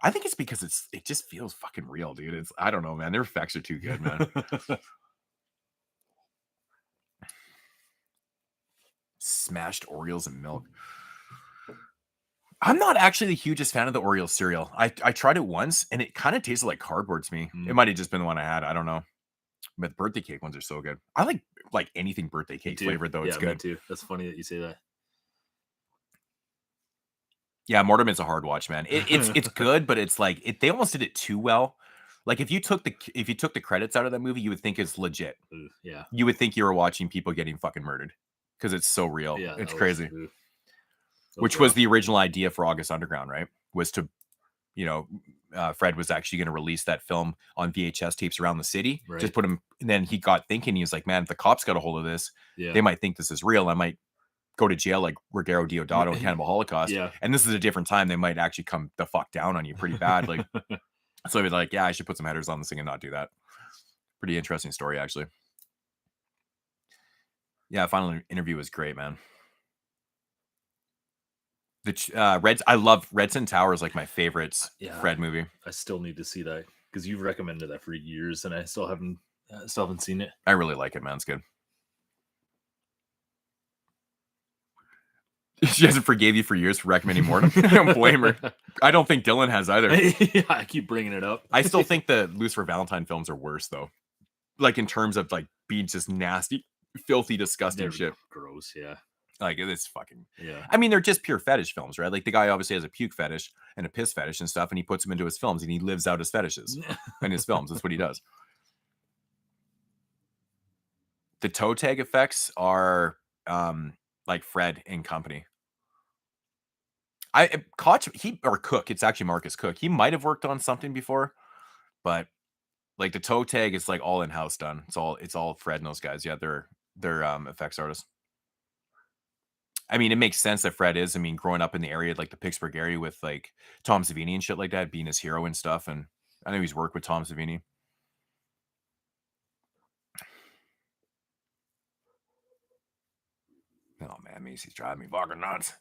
I think it's because it just feels fucking real, dude. I don't know, man. Their effects are too good, man. Smashed Oreos and milk. I'm not actually the hugest fan of the Oreo cereal. I tried it once and it kind of tasted like cardboard to me. It might have just been the one I had. I don't know. But birthday cake ones are so good. I like anything birthday cake flavored though. It's good. Me too. That's funny that you say that. Yeah, Mortem is a hard watch, man. It's good, but it's like they almost did it too well. Like, if you took the credits out of that movie, you would think it's legit. Yeah, you would think you were watching people getting fucking murdered because it's so real. Yeah, it's crazy. Which was the original idea for August Underground, right? Was to, Fred was actually going to release that film on VHS tapes around the city. Right. Just put him. And then he got thinking. He was like, man, if the cops got a hold of this, they might think this is real. I might go to jail like Ruggero Deodato and Cannibal Holocaust. Yeah. And this is a different time. They might actually come the fuck down on you pretty bad. Like, so he was like, yeah, I should put some headers on this thing and not do that. Pretty interesting story, actually. Yeah, final interview was great, man. The I love Redson Tower is like my favorite Fred movie. I still need to see that because you've recommended that for years and I still haven't seen it. I really like it, man. It's good. She hasn't forgave you for years for recommending Mortem. I don't blame her. I don't think Dylan has either. Yeah, I keep bringing it up. I still think the Lucifer Valentine films are worse, though. Like, in terms of, like, being just nasty, filthy, disgusting shit. Gross, yeah. Like, it's fucking... Yeah. I mean, they're just pure fetish films, right? Like, the guy obviously has a puke fetish and a piss fetish and stuff, and he puts them into his films, and he lives out his fetishes in his films. That's what he does. The toe tag effects are, like, Fred and company. Cook. It's actually Marcus Cook. He might have worked on something before, but like the toe tag is like all in-house done. It's all Fred and those guys. Yeah, they're effects artists. I mean, it makes sense that Fred is. I mean, growing up in the area, like the Pittsburgh area with like Tom Savini and shit like that, being his hero and stuff. And I know he's worked with Tom Savini. Oh man, Macy's driving me fucking nuts.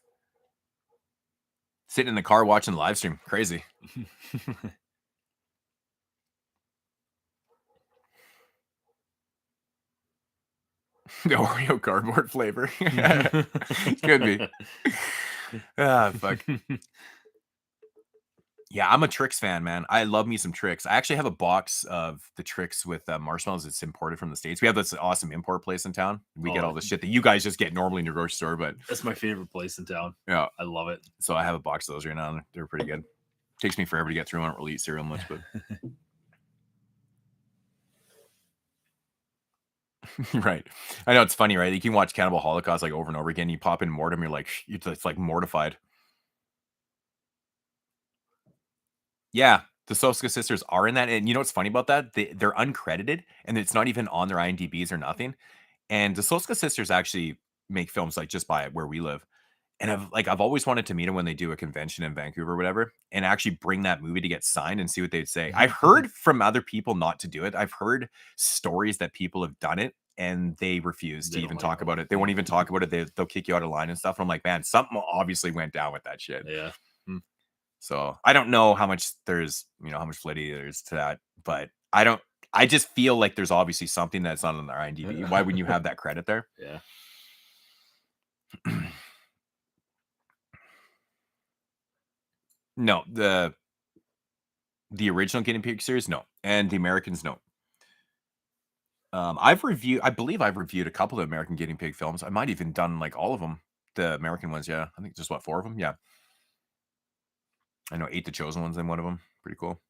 Sitting in the car watching the live stream. Crazy. The Oreo cardboard flavor. Could be. Ah, fuck. Yeah, I'm a Trix fan, man. I love me some Trix. I actually have a box of the Trix with marshmallows. It's imported from the States. We have this awesome import place in town. We get all the shit that you guys just get normally in your grocery store, but that's my favorite place in town. Yeah, I love it. So I have a box of those right now. They're pretty good. Takes me forever to get through. I don't really eat cereal much, but right. I know it's funny, right? You can watch Cannibal Holocaust like over and over again. You pop in Mortem, you're like, it's like mortified. Yeah, the Soska sisters are in that, and you know what's funny about that? They're uncredited, and it's not even on their IMDb's or nothing. And the Soska sisters actually make films like just by where we live. And I've always wanted to meet them when they do a convention in Vancouver or whatever, and actually bring that movie to get signed and see what they'd say. I've heard from other people not to do it. I've heard stories that people have done it and they refuse to even talk about it. They won't even talk about it. They'll kick you out of line and stuff. And I'm like, man, something obviously went down with that shit. Yeah. So I don't know how much there's, how much validity there's to that, but I just feel like there's obviously something that's not on their IMDb. Why wouldn't you have that credit there? Yeah. No, the original Guinea Pig series, no, and the Americans, no. I believe I've reviewed a couple of American Guinea Pig films. I might even done like all of them, the American ones. Yeah, I think just 4 of them. Yeah, I know 8 The Chosen Ones in one of them. Pretty cool.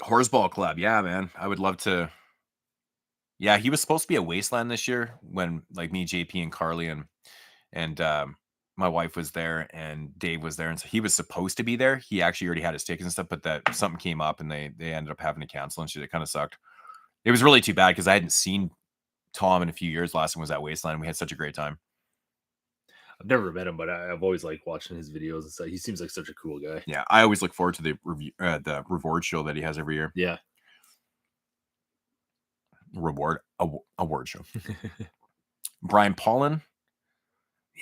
Horseball Club, yeah, man, I would love to. Yeah, he was supposed to be at Wasteland this year when like me, JP, and Carly and my wife was there and Dave was there, and so he was supposed to be there. He actually already had his tickets and stuff, but that something came up and they ended up having to cancel and shit. It kind of sucked. It was really too bad because I hadn't seen Tom in a few years. Last one was at Wasteland. And we had such a great time. I've never met him, but I've always liked watching his videos and stuff. He seems like such a cool guy. Yeah, I always look forward to the reward show that he has every year. Yeah, award show. Brian Paulin.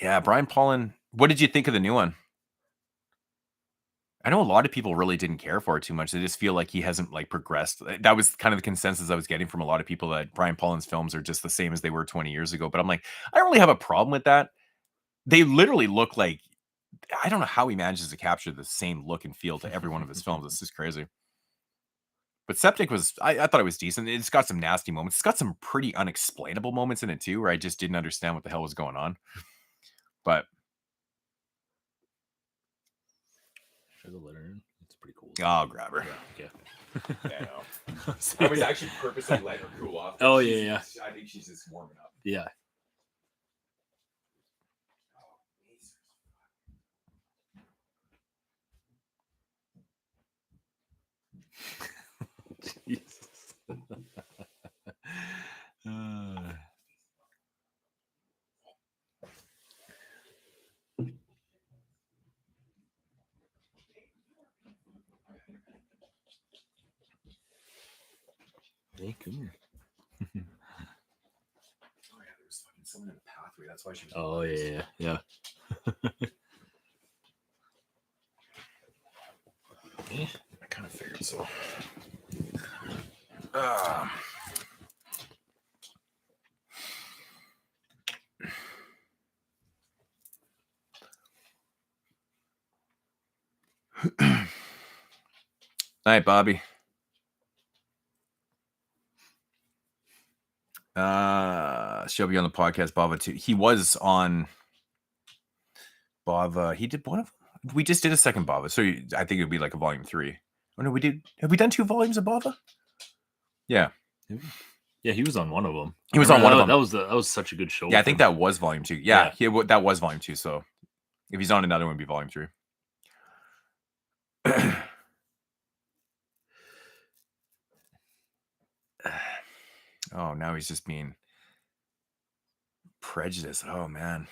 Yeah, Brian Paulin. What did you think of the new one? I know a lot of people really didn't care for it too much. They just feel like he hasn't like progressed. That was kind of the consensus I was getting from a lot of people, that Brian Paulin's films are just the same as they were 20 years ago. But I'm like, I don't really have a problem with that. They literally look like, I don't know how he manages to capture the same look and feel to every one of his films. It's just crazy. But Septic was, I thought it was decent. It's got some nasty moments. It's got some pretty unexplainable moments in it too, where I just didn't understand what the hell was going on. But should I let her in? It's pretty cool. I'll grab her. Yeah. Yeah, I know. I was actually purposely letting her cool off. Oh, yeah. I think she's just warming up. Yeah. Jesus. Hey, come here. Oh yeah, there was fucking someone in the pathway. That's why she was. Oh yeah. I kind of figured so. Night, Bobby. She'll be on the podcast, Bava too. He was on Bava. He did one of them. We just did a second Bava, so I think it'd be like a volume 3. Oh no, we did. Have we done 2 volumes of Bava? Yeah. Yeah, he was on one of them. He was on one of them. That was such a good show. Yeah, I think that was volume 2. Yeah. That was volume 2. So if he's on another one, it'd be volume 3. Oh, now he's just being prejudiced. Oh man,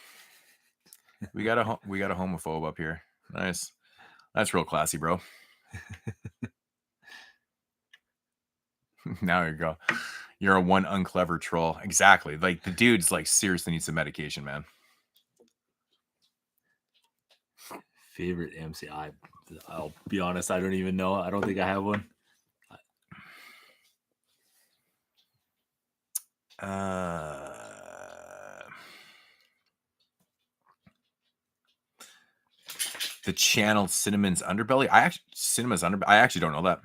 we got a homophobe up here. Nice, that's real classy, bro. Now you go. You're a one unclever troll. Exactly. Like the dude's like seriously needs some medication, man. Favorite MC? I'll be honest, I don't even know. I don't think I have one. The channel Cinnamon's Underbelly. I actually don't know that.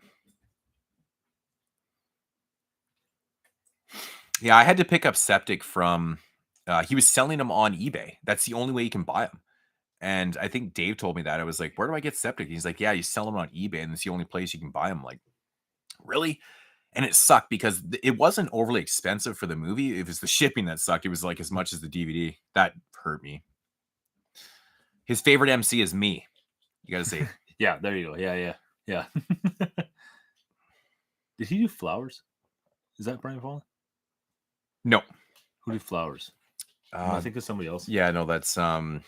Yeah, I had to pick up Septic from. He was selling them on eBay. That's the only way you can buy them. And I think Dave told me that. I was like, "Where do I get Septic?" He's like, "Yeah, you sell them on eBay, and it's the only place you can buy them." I'm like, really? And it sucked because it wasn't overly expensive for the movie. It was the shipping that sucked. It was like as much as the DVD. That hurt me. His favorite MC is me. You gotta say. Yeah, there you go. Yeah. Did he do Flowers? Is that Brian Fallon? No. Who did Flowers? I think it's somebody else. Yeah, no, that's oh,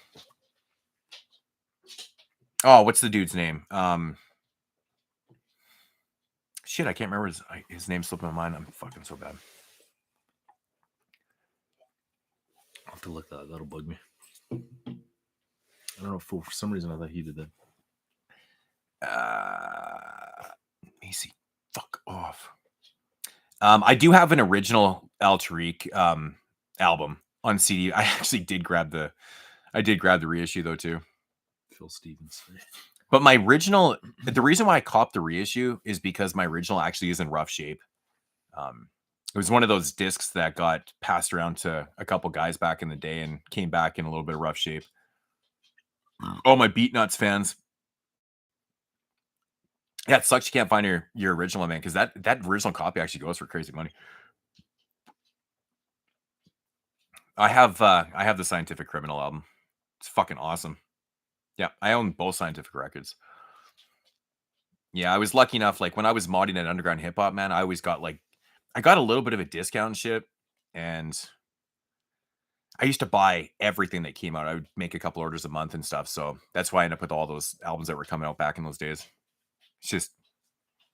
what's the dude's name? Shit, I can't remember his name slipped my mind. I'm fucking so bad. I'll have to look that. That'll bug me. I don't know. For some reason, I thought he did that. Macy, fuck off. I do have an original Al Tariq album on CD. I actually did grab the reissue though too. Phil Stevens. But my original, the reason why I copped the reissue is because my original actually is in rough shape. It was one of those discs that got passed around to a couple guys back in the day and came back in a little bit of rough shape. Oh, my Beat Nuts fans. Yeah, it sucks you can't find your original, man, because that original copy actually goes for crazy money. I have the Scientific Criminal album. It's fucking awesome. Yeah, I own both Scientific records. Yeah, I was lucky enough, like when I was modding at Underground Hip Hop, man, I always got I got a little bit of a discount and shit, and I used to buy everything that came out. I would make a couple orders a month and stuff, so that's why I ended up with all those albums that were coming out back in those days. It's just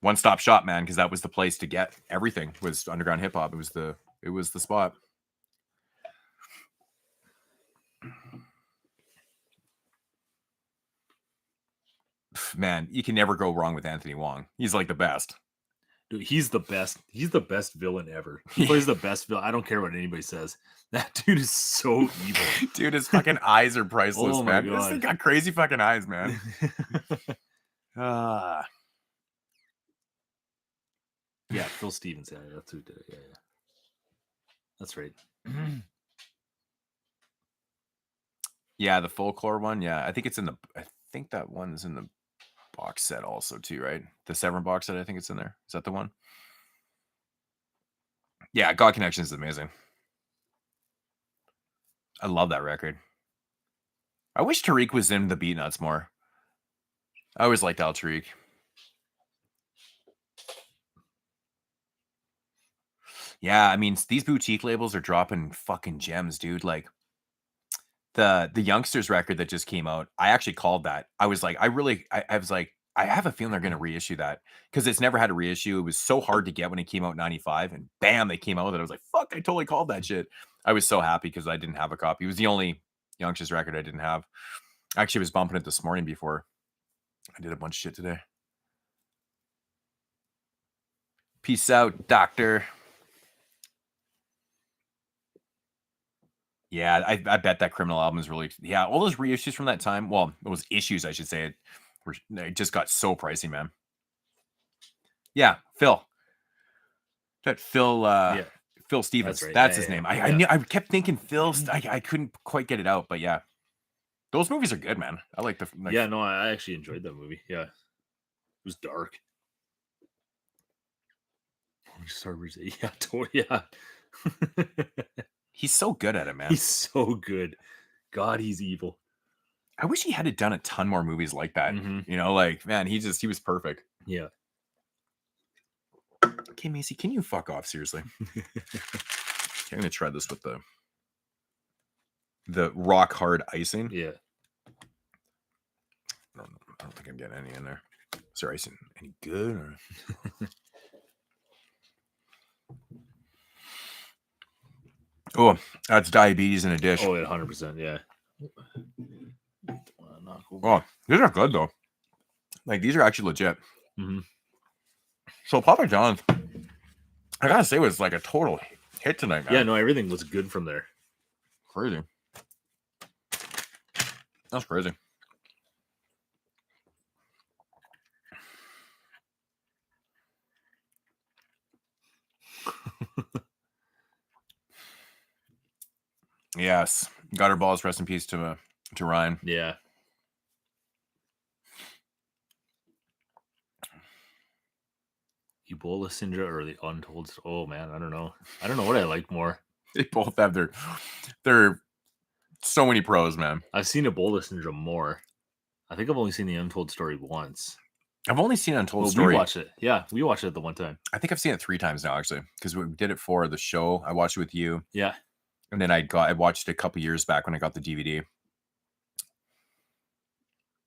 one-stop shop, man, because that was the place to get everything. Was Underground Hip Hop. It was the spot. Man, you can never go wrong with Anthony Wong. He's like the best. Dude, he's the best. He's the best villain ever. He plays the best villain. I don't care what anybody says. That dude is so evil. Dude, his fucking eyes are priceless, Oh man. my God. This thing got crazy fucking eyes, man. Yeah, Phil Stevens. Yeah, that's who did it. Yeah. That's right. Yeah, the folklore one. Yeah, I think it's I think that one's in the box set also too, right? The Severn box set. I think it's in there. Is that the one? Yeah, God Connection is amazing. I love that record. I wish Tariq was in the Beat Nuts more. I always liked Al Tariq. Yeah, I mean, these boutique labels are dropping fucking gems, dude. Like the Youngsters record that just came out, I actually called that. I was like, I was like, I have a feeling they're going to reissue that because it's never had a reissue. It was so hard to get when it came out in 95, and bam, they came out with it. I was like, fuck, I totally called that shit. I was so happy because I didn't have a copy. It was the only Youngsters record I didn't have. I actually was bumping it this morning before I did a bunch of shit today. Peace out, doctor. Yeah, I bet that Criminal album is really, yeah, all those reissues from that time, well, those issues, I should say, it just got so pricey, man. Yeah, Phil. That Phil, Yeah. Phil Stevens. That's right. That's Yeah, his yeah, name. yeah. I kept thinking Phil. I couldn't quite get it out, but yeah, those movies are good, man. I like Yeah, no, I actually enjoyed that movie. Yeah, it was dark. Yeah, totally. Yeah. He's so good at it, man. He's so good. God, he's evil. I wish he had done a ton more movies like that. Mm-hmm. You know, like, man, he was perfect. Yeah. Okay, Macy, can you fuck off? Seriously. Okay, I'm gonna try this with the rock hard icing. Yeah. I don't think I'm getting any in there. Is there icing any good? Or... Oh, that's diabetes in a dish. Oh, yeah, 100%. Yeah. Oh, these are good though. Like these are actually legit. Mm-hmm. So Papa John's, I gotta say, was like a total hit tonight, man. Yeah, no, everything was good from there. Crazy. That's crazy. Yes, gutter balls. Rest in peace to Ryan. Yeah. Ebola syndrome or the untold. Oh man, I don't know. I don't know what I like more. They both have their So many pros, man. I've seen Ebola Syndrome more. I think I've only seen the Untold Story once. I've only seen Untold Story. We watched it. Yeah, we watched it the one time. I think I've seen it 3 times now, actually, because we did it for the show. I watched it with you. Yeah. And then I watched it a couple years back when I got the DVD.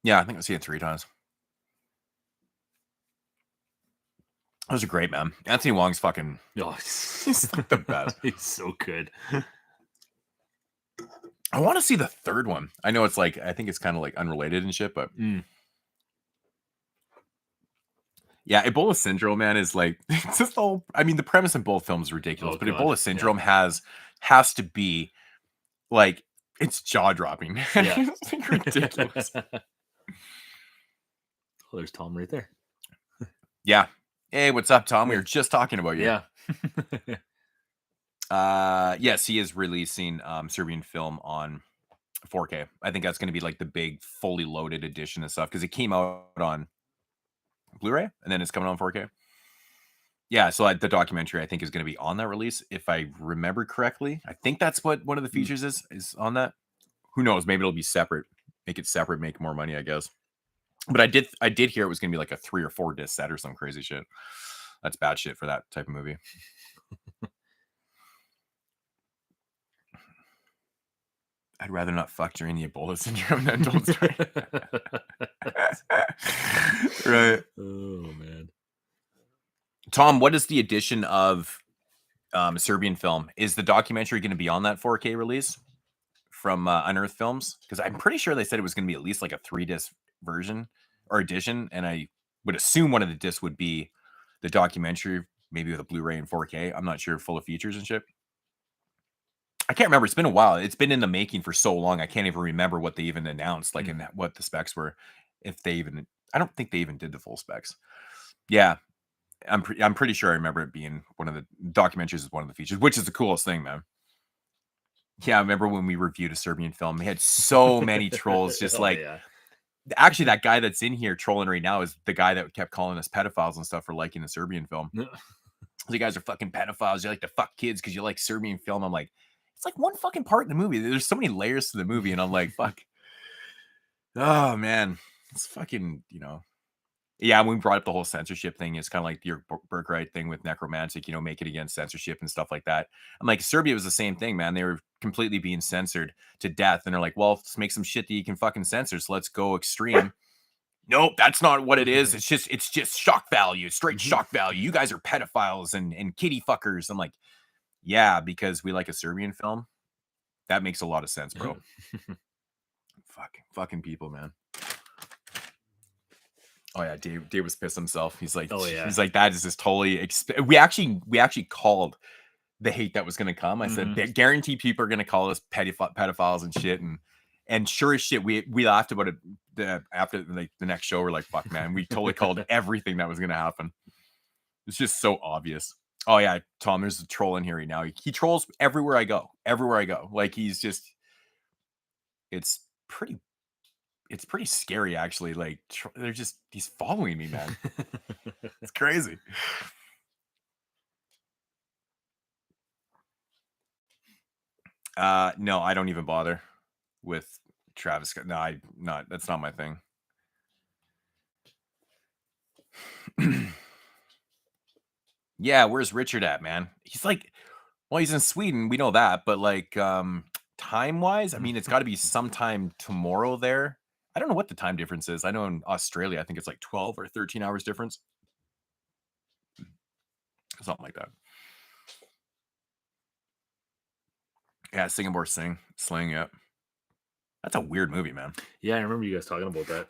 Yeah, I think I've seen it 3 times. Those are great, man. Anthony Wong's fucking... Oh, he's like the best. He's so good. I want to see the third one. I know it's like, I think it's kind of like unrelated and shit, but... Yeah, Ebola Syndrome, man, is like... It's just all... I mean, the premise in both films is ridiculous, but Ebola Syndrome has to be, like, it's jaw-dropping. Yeah. It's like ridiculous. Oh, there's Tom right there. Yeah. Hey, what's up, Tom? We were just talking about you. Yeah. Yes, he is releasing Serbian film on 4K. I think that's going to be like the big fully loaded edition and stuff because it came out on Blu-ray and then it's coming on 4K. Yeah, so the documentary I think is going to be on that release if I remember correctly. I think that's what one of the features is on that. Who knows? Maybe it'll be separate. Make it separate, make more money, I guess. But I did hear it was going to be like a 3 or 4 disc set or some crazy shit. That's bad shit for that type of movie. I'd rather not fuck during the Ebola Syndrome than Untold Story. Right. Oh, man. Tom, what is the edition of Serbian film? Is the documentary going to be on that 4K release from Unearthed Films? Because I'm pretty sure they said it was going to be at least like a 3-disc version or edition, and I would assume one of the discs would be the documentary, maybe with a Blu-ray and 4K. I'm not sure, full of features and shit. I can't remember. It's been a while. It's been in the making for so long. I can't even remember what they even announced, like what the specs were. If they even, I don't think they even did the full specs. Yeah, I'm pretty sure I remember it being one of the documentaries is one of the features, which is the coolest thing, man. Yeah, I remember when we reviewed a Serbian film, they had so many trolls, just actually that guy that's in here trolling right now is the guy that kept calling us pedophiles and stuff for liking the Serbian film. You guys are fucking pedophiles. You like to fuck kids because you like Serbian film. I'm like, it's like one fucking part in the movie. There's so many layers to the movie, and I'm like, fuck. Oh man, it's fucking, Yeah, when we brought up the whole censorship thing, it's kind of like your birthright thing with Necromantic, make it against censorship and stuff like that. I'm like, Serbia was the same thing, man. They were completely being censored to death, and they're like, well, let's make some shit that you can fucking censor. So let's go extreme. Nope, that's not what it is. It's just shock value, straight shock value. You guys are pedophiles and kitty fuckers. I'm like, yeah, because we like a Serbian film. That makes a lot of sense, bro. Fucking people, man. Oh yeah, Dave was pissed himself. He's like, oh yeah, he's like, that is just totally. We actually called the hate that was going to come. I said, guarantee people are going to call us pedophiles and shit, and sure as shit, we laughed about it after the next show. We're like, fuck, man, we totally called everything that was going to happen. It's just so obvious. Oh yeah, Tom, there's a troll in here right now. He trolls everywhere I go. Like he's just, it's pretty scary actually. Like he's following me, man. It's crazy. No, I don't even bother with Travis Scott. No, that's not my thing. Yeah, where's Richard at, man? He's like, well, he's in Sweden. We know that, but like, time-wise, I mean, it's got to be sometime tomorrow there. I don't know what the time difference is. I know in Australia, I think it's like 12 or 13 hours difference. Something like that. Yeah, Singapore Sling, yeah. That's a weird movie, man. Yeah, I remember you guys talking about that.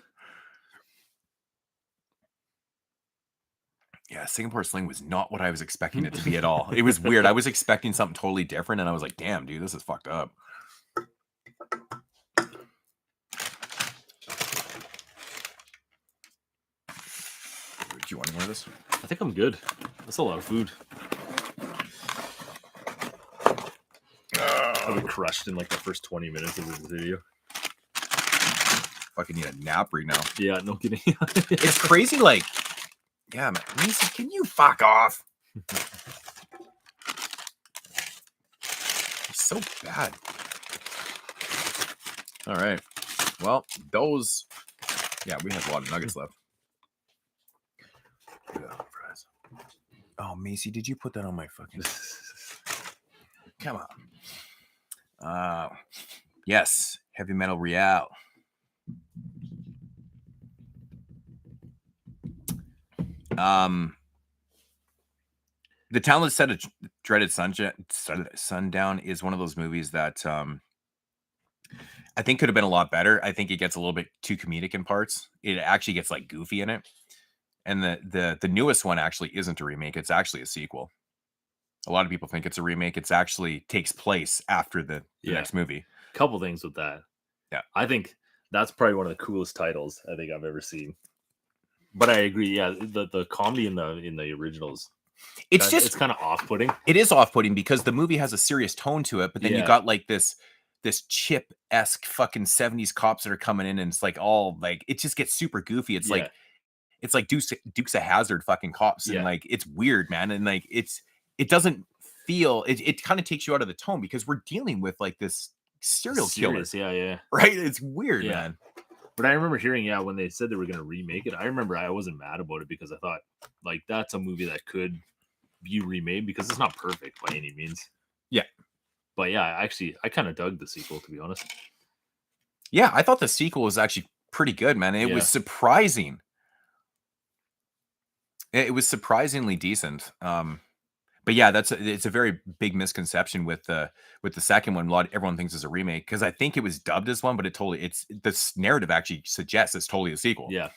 Yeah, Singapore Sling was not what I was expecting it to be at all. It was weird. I was expecting something totally different, and I was like, damn, dude, this is fucked up. Do you want any more of this? I think I'm good. That's a lot of food. I'll be crushed in like the first 20 minutes of this video. Fucking need a nap right now. Yeah, no kidding. It's crazy, like, yeah, man. Lisa, can you fuck off? It's so bad. All right. Well, those. Yeah, we have a lot of nuggets left. Yeah, fries. Oh, Macy, did you put that on my fucking? Come on. Yes, Heavy Metal Real. The Talentless Set of Dreaded Sundown is one of those movies that I think could have been a lot better. I think it gets a little bit too comedic in parts. It actually gets like goofy in it. And the newest one actually isn't a remake. It's actually a sequel. A lot of people think it's a remake. It's actually takes place after the next movie. Couple things with that. Yeah. I think that's probably one of the coolest titles I think I've ever seen. But I agree. Yeah, the comedy in the originals, it's kind of off-putting. It is off-putting because the movie has a serious tone to it, but then you got like this Chip-esque fucking 70s cops that are coming in, and it's like all like it just gets super goofy. It's like Dukes of Hazzard fucking cops, and like it's weird, man. And like it doesn't feel it kind of takes you out of the tone because we're dealing with like this serial killer. Yeah. Right? It's weird, man. But I remember hearing, when they said they were going to remake it, I remember I wasn't mad about it because I thought, like, that's a movie that could be remade because it's not perfect by any means. Yeah. But yeah, actually, I kind of dug the sequel, to be honest. Yeah, I thought the sequel was actually pretty good, man. It was surprising. It was surprisingly decent. But yeah, it's a very big misconception with the second one. Everyone thinks it's a remake because I think it was dubbed as one, but it's this narrative actually suggests it's totally a sequel. Yeah.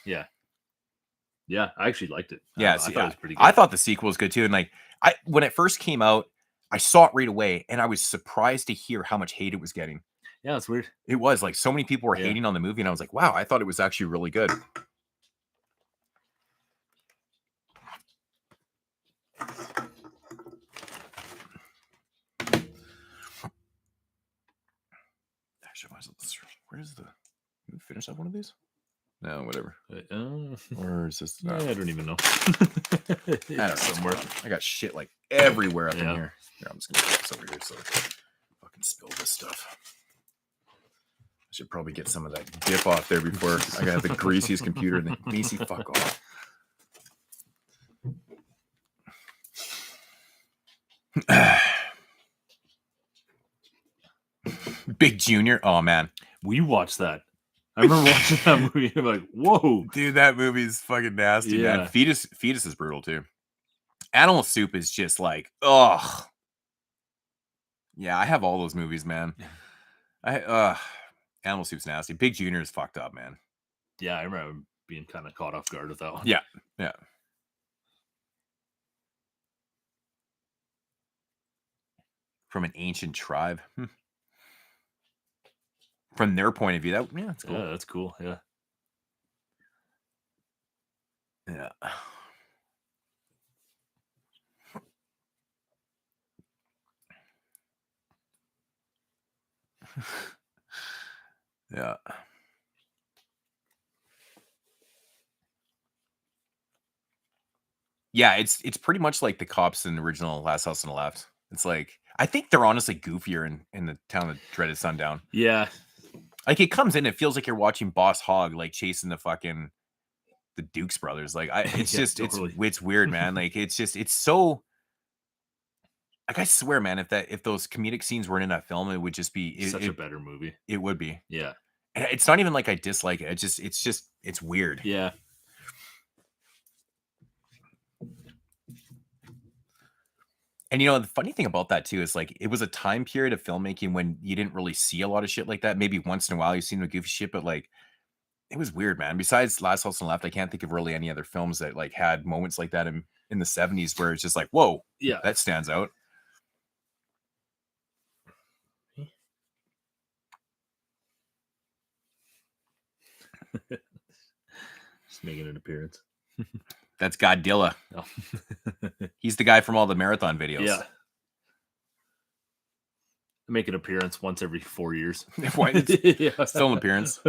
I actually liked it. Yeah, I thought it was pretty good. I thought the sequel was good too, and like when it first came out, I saw it right away, and I was surprised to hear how much hate it was getting. Yeah, it's weird. It was like so many people were hating on the movie, and I was like, wow, I thought it was actually really good. Where's the? Can we finish up one of these? No, whatever. Or is this? I don't even know. I don't know. Somewhere. I got shit like everywhere up in here. Here, I'm just gonna put this over here so I fucking spill this stuff. I should probably get some of that dip off there before I got the greasiest computer. And the greasy fuck off. Big Junior. Oh man, we watched that. I remember watching that movie. I'm like, whoa, dude, that movie's fucking nasty, man. Fetus is brutal too. Animal Soup is just like, ugh. Yeah, I have all those movies, man. Animal Soup's nasty. Big Junior is fucked up, man. Yeah, I remember being kind of caught off guard with that one. Yeah. From an ancient tribe. From their point of view, that's cool. Yeah, that's cool. Yeah. Yeah. Yeah, it's pretty much like the cops in the original Last House on the Left. It's like I think they're honestly goofier in the Town of Dreaded Sundown. Yeah. Like it comes in, it feels like you're watching Boss Hogg like chasing the Dukes brothers. Like it's just totally. It's weird, man. Like it's so like I swear, man, if those comedic scenes weren't in that film, it would just be such a better movie. It would be. Yeah. And it's not even like I dislike it. It's weird. Yeah. And you know, the funny thing about that too is like it was a time period of filmmaking when you didn't really see a lot of shit like that. Maybe once in a while you seen the goofy shit, but like it was weird, man. Besides Last House on the Left, I can't think of really any other films that like had moments like that in the 70s where it's just like, whoa, yeah, that stands out. Just making an appearance. That's Goddilla. Oh. He's the guy from all the marathon videos. Yeah. I make an appearance once every 4 years. Still an appearance.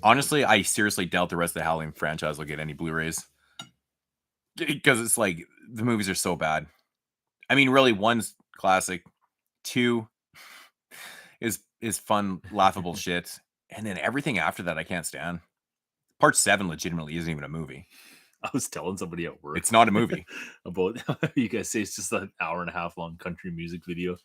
Honestly, I seriously doubt the rest of the Halloween franchise will get any Blu-rays. Because it's like, the movies are so bad. I mean, really, one's classic. Two, is fun, laughable shit. And then everything after that, I can't stand. Part 7 legitimately isn't even a movie. I was telling somebody at work. It's not a movie. About you guys say it's just an hour and a half long country music video.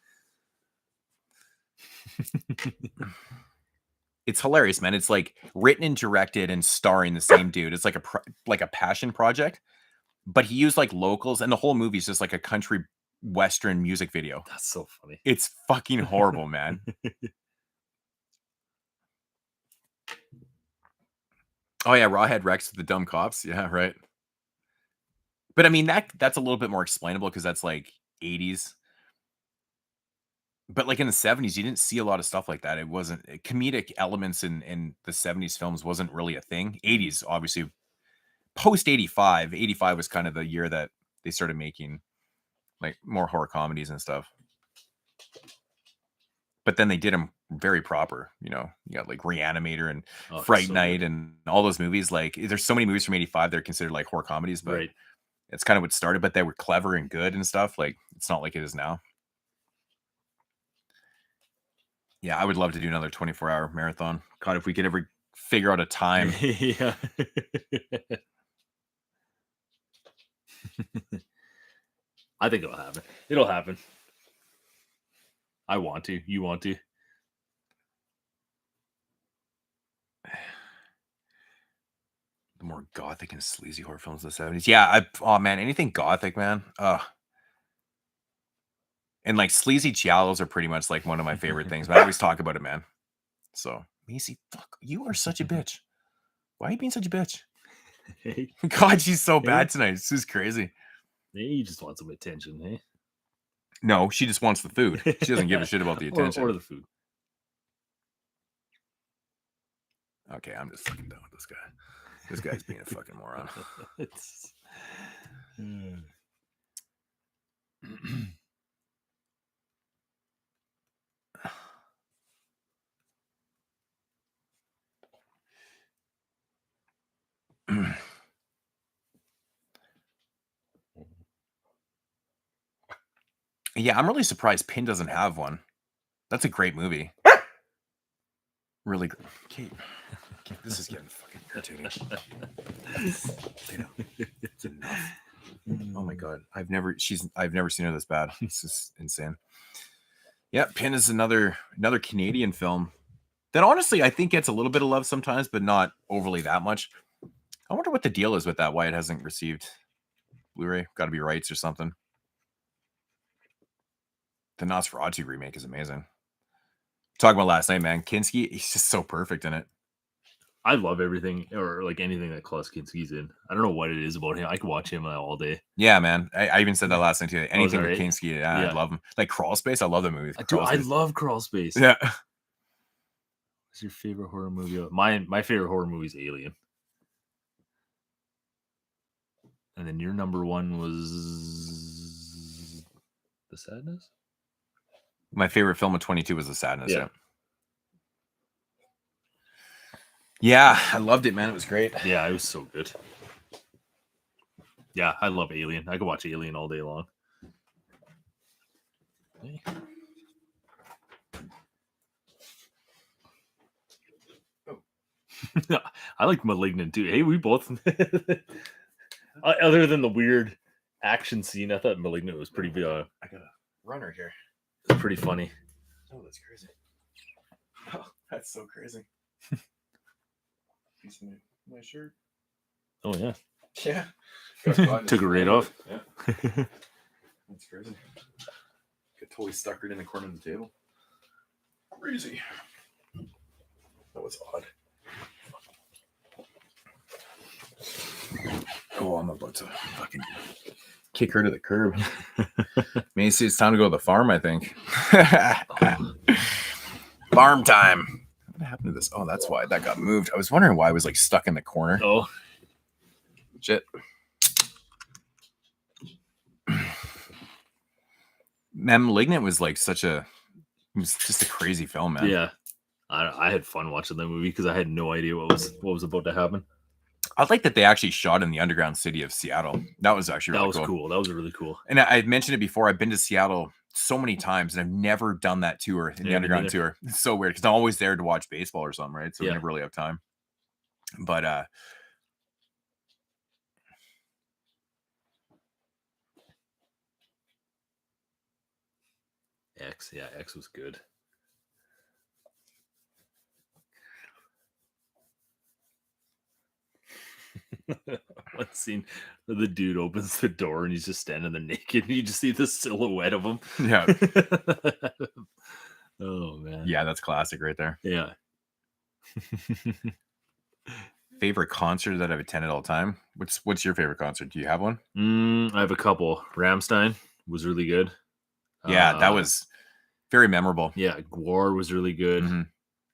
It's hilarious, man. It's like written and directed and starring the same dude. It's like a passion project, but he used like locals, and the whole movie is just like a country western music video. That's so funny. It's fucking horrible, man. Oh yeah, Rawhead Rex with the dumb cops. Yeah, right. But I mean that's a little bit more explainable because that's like 80s. But like in the 70s, you didn't see a lot of stuff like that. It wasn't comedic elements in the 70s films wasn't really a thing. 80s, obviously, post 85. 85 was kind of the year that they started making like more horror comedies and stuff. But then they did them very proper, you know. You got like Reanimator and Fright Night and all those movies. Like there's so many movies from 85 that are considered like horror comedies, but it's kind of what started, but they were clever and good and stuff. Like it's not like it is now. Yeah, I would love to do another 24-hour marathon. God, if we could ever figure out a time. Yeah. I think it'll happen. It'll happen. I want to. You want to? The more gothic and sleazy horror films of the 70s. Yeah, oh man, anything gothic, man. And like sleazy giallos are pretty much like one of my favorite things. But I always talk about it, man. So Macy, fuck, you are such a bitch. Why are you being such a bitch? Hey. God, she's so bad tonight. This is crazy. Hey, you just want some attention, hey? No, she just wants the food. She doesn't give a shit about the attention. Or the food. Okay, I'm just fucking done with this guy. This guy's being a fucking moron. Yeah, I'm really surprised Pin doesn't have one. That's a great movie. Really great. Okay, this is getting fucking irritating. It's enough. Oh my god, I've never seen her this bad. This is insane. Yeah, Pin is another Canadian film that honestly I think gets a little bit of love sometimes, but not overly that much. I wonder what the deal is with that. Why it hasn't received Blu-ray? Got to be rights or something. The Nosferatu remake is amazing. Talking about last night, man. Kinski, he's just so perfect in it. I love everything or like anything that Klaus Kinski's in. I don't know what it is about him. I could watch him all day. Yeah, man. I even said that last night too. Anything with Kinski, I love him. Like Crawl Space, I love the movie. I love Crawl Space. Yeah. What's your favorite horror movie? My favorite horror movie is Alien. And then your number one was The Sadness? My favorite film of 22 was The Sadness. Yeah, I loved it, man. It was great. Yeah, it was so good. Yeah, I love Alien. I could watch Alien all day long. Hey. I like Malignant too. Hey, we both. Other than the weird action scene, I thought Malignant was pretty. I got a runner here. It's pretty funny. Oh, that's crazy. Oh, that's so crazy. Piece of my shirt. Oh yeah. Yeah. Took it right off. Yeah. That's crazy. Got totally stuck right in the corner of the table. Crazy. That was odd. Oh, I'm about to fucking kick her to the curb. Macy, it's time to go to the farm, I think. Farm time. What happened to this? Oh, that's why that got moved. I was wondering why I was like stuck in the corner. Oh. Shit. Man, Malignant was like it was just a crazy film, man. Yeah. I had fun watching that movie because I had no idea what was about to happen. I like that they actually shot in the underground city of Seattle. That was actually really cool. That was really cool. And I mentioned it before. I've been to Seattle so many times, and I've never done that tour in the Yeah, me underground neither. tour. It's so weird because I'm always there to watch baseball or something, right? So we Yeah. never really have time. But X, yeah, X was good. One scene where the dude opens the door and he's just standing there naked, and you just see the silhouette of him. yeah, Oh man. yeah, that's classic right there. Yeah. Favorite concert that I've attended all time? What's your favorite concert? Do you have one? I have a couple. Ramstein was really good. Yeah, that was very memorable. Yeah, Gwar was really good. Mhm.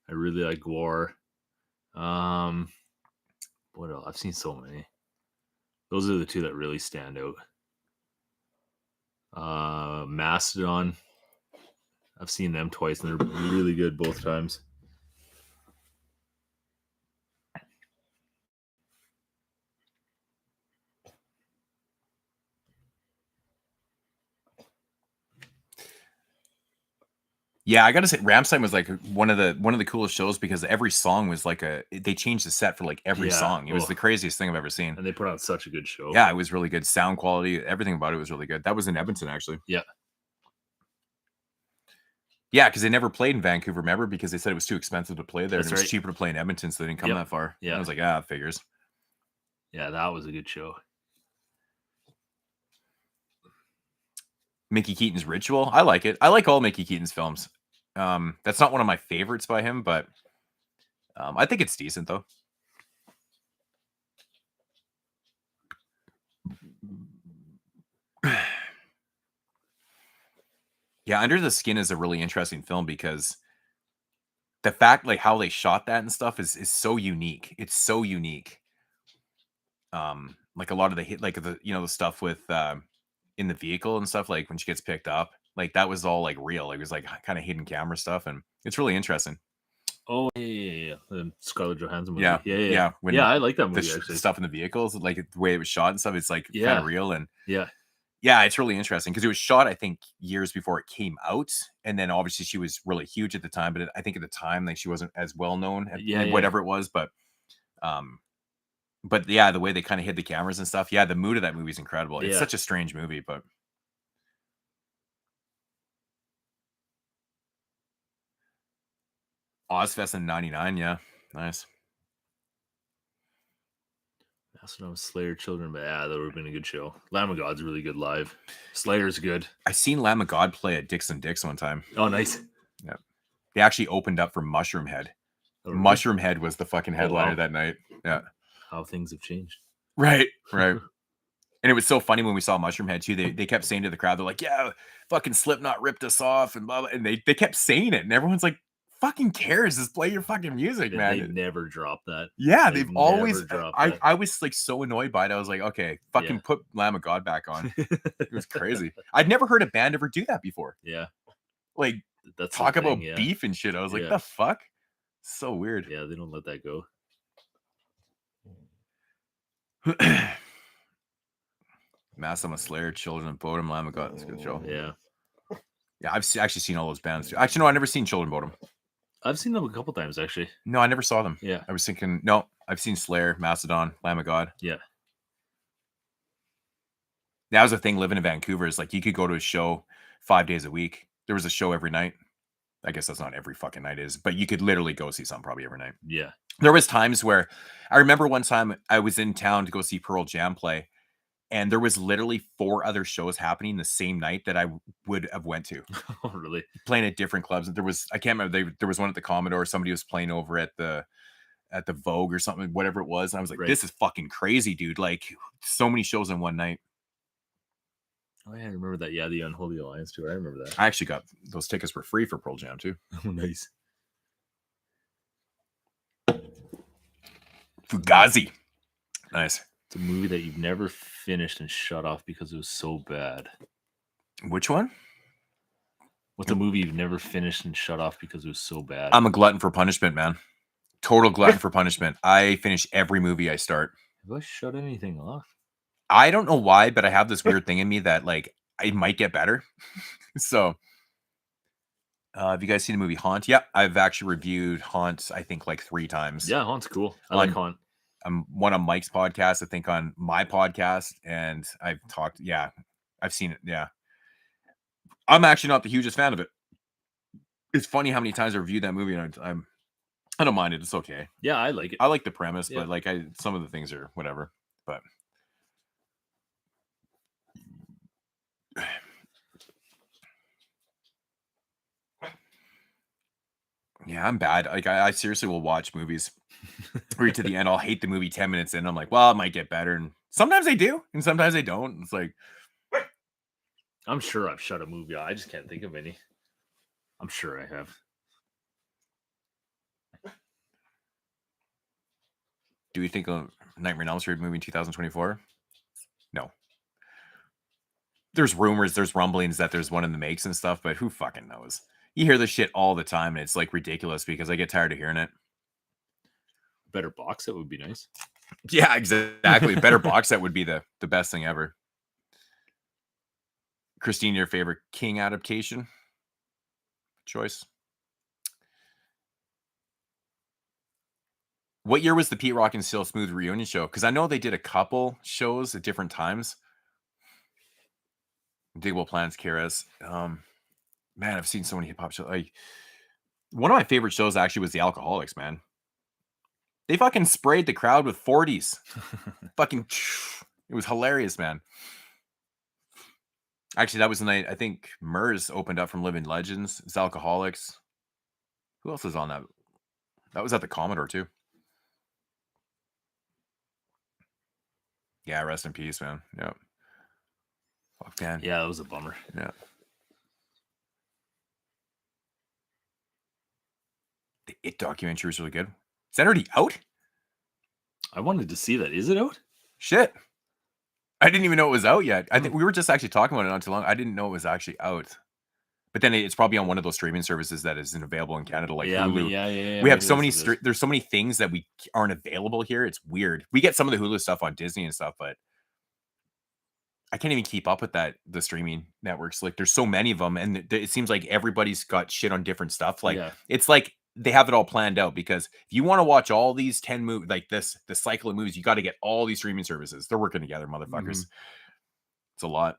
I really like Gwar. What else? I've seen so many. Those are the two that really stand out. Mastodon. I've seen them twice, and they're really good both times. Yeah, I gotta say, Ramstein was like one of the coolest shows because every song was like they changed the set for like every Yeah. song. It was Oh. the craziest thing I've ever seen. And they put on such a good show. Yeah, it was really good. Sound quality, everything about it was really good. That was in Edmonton, actually. Yeah. Yeah, because they never played in Vancouver, remember? Because they said it was too expensive to play there. That's And it was right. cheaper to play in Edmonton, so they didn't come Yep. that far. Yeah. And I was like, ah, figures. Yeah, that was a good show. Mickey Keaton's Ritual. I like it. I like all Mickey Keaton's films. That's not one of my favorites by him, but I think it's decent though. Yeah, Under the Skin is a really interesting film because the fact like how they shot that and stuff is so unique. It's so unique. Like a lot of the hit, like the the stuff with in the vehicle and stuff, like when she gets picked up, like that was all like real. It was like kind of hidden camera stuff, and it's really interesting. Oh yeah. The Scarlett Johansson movie. Yeah, Yeah. when Yeah, I like that the movie actually. stuff in the vehicles, like the way it was shot and stuff, it's like kind Yeah. of real. And Yeah. yeah, it's really interesting because it was shot, I think, years before it came out, and then obviously she was really huge at the time. But I think at the time, like she wasn't as well known, Yeah, whatever it was. But yeah, the way they kind of hid the cameras and stuff. Yeah, the mood of that movie is incredible. It's Yeah. such a strange movie, but Ozfest in '99, yeah, nice. Mastodon, Slayer, Children, but yeah, that would have been a good show. Lamb of God's really good live. Slayer's good. I seen Lamb of God play at Dixon Dix one time. Oh, nice. Yeah, they actually opened up for Mushroom Head. Oh, really? Mushroom Head was the fucking headliner wow. that night. Yeah, How things have changed. right. And it was so funny when we saw Mushroom Head too. They kept saying to the crowd, they're like, "Yeah, fucking Slipknot ripped us off," and blah blah. And they kept saying it, and everyone's like, "Fucking cares? Just play your fucking music, man." They never dropped that. Yeah, they've always. never dropped I that. I was like so annoyed by it. I was like, okay, fucking Yeah. put Lamb of God back on. It was crazy. I'd never heard a band ever do that before. Yeah, Like that's the talk about thing, yeah. beef and shit. I was like, Yeah. the fuck? So weird. Yeah, they don't let that go. Massimo Slayer, Children of Bodom, Lamb of God. That's a good show. Yeah, Yeah, I've actually seen all those bands too. Actually, no, I've never seen Children of Bodom. I've seen them a couple times actually. No, I never saw them. Yeah, I was thinking, no, I've seen Slayer, Mastodon, Lamb of God. yeah, That was the thing living in Vancouver is like you could go to a show 5 days a week. There was a show every night. I guess that's not every fucking night is, but you could literally go see something probably every night. yeah. There was times where I remember one time I was in town to go see Pearl Jam play, and there was literally 4 other shows happening the same night that I would have went to, Oh, really? playing at different clubs. There was I can't remember. There was one at the Commodore. Somebody was playing over at the Vogue or something, whatever it was. And I was like, Right. this is fucking crazy, dude. Like so many shows in one night. Oh, yeah, I remember that. Yeah, the Unholy Alliance tour. I remember that. I actually got those tickets for free for Pearl Jam too. Oh, nice. Fugazi. Nice. It's a movie that you've never finished and shut off because it was so bad. Which one? What's a movie you've never finished and shut off because it was so bad? I'm a glutton for punishment, man. Total glutton for punishment. I finish every movie I start. Have I shut anything off? I don't know why, but I have this weird thing in me that like it might get better. So, have you guys seen the movie Haunt? Yeah, I've actually reviewed Haunt, I think, like 3 times. Yeah, Haunt's cool. I like Haunt. One on Mike's podcast, I think on my podcast, and I've talked. Yeah, I've seen it. Yeah, I'm actually not the hugest fan of it. It's funny how many times I reviewed that movie, and I don't mind it. It's okay. Yeah, I like it. I like the premise, Yeah. but like some of the things are whatever. But yeah, I'm bad. Like I seriously will watch movies read to the end. I'll hate the movie 10 minutes in. I'm like, well, it might get better, and sometimes they do, and sometimes they don't. It's like I'm sure I've shut a movie off. I just can't think of any. I'm sure I have. Do we think of Nightmare on Elm Street movie in 2024? No. There's rumors, there's rumblings that there's one in the makes and stuff, but who fucking knows? You hear this shit all the time, and it's like ridiculous because I get tired of hearing it. Better box set would be nice. Yeah, exactly. Better box set would be the best thing ever. Christine, your favorite King adaptation choice? What year was the Pete Rock and Still Smooth reunion show? Because I know they did a couple shows at different times. Digable Plans, Karis. Man, I've seen so many hip hop shows. Like one of my favorite shows actually was the Alcoholics, man. They fucking sprayed the crowd with 40s. Fucking, it was hilarious, man. Actually, that was the night I think Murs opened up from Living Legends. It's Alcoholics. Who else was on that? That was at the Commodore too. Yeah, rest in peace, man. Yeah. Fuck, man. Yeah, that was a bummer. Yeah. The It documentary was really good. Is that already out? I wanted to see that. Is it out? Shit. I didn't even know it was out yet. I think we were just actually talking about it not too long. I didn't know it was actually out. But then it's probably on one of those streaming services that isn't available in Canada, like Hulu. Yeah. We have so many. There's so many things that we aren't available here. It's weird. We get some of the Hulu stuff on Disney and stuff, but I can't even keep up with that. The streaming networks, like, there's so many of them, and it seems like everybody's got shit on different stuff. Like, it's like they have it all planned out because if you want to watch all these 10 movies, like the cycle of movies, you got to get all these streaming services. They're working together, motherfuckers. It's a lot.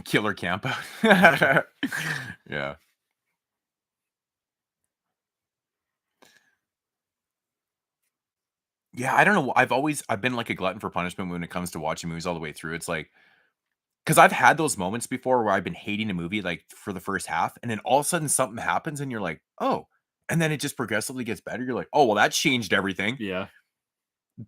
Killer camp out. Yeah. Yeah, I don't know. I've been like a glutton for punishment when it comes to watching movies all the way through. It's like, because I've had those moments before where I've been hating a movie like for the first half, and then all of a sudden something happens, and you're like, oh, and then it just progressively gets better. You're like, oh, well, that changed everything. Yeah.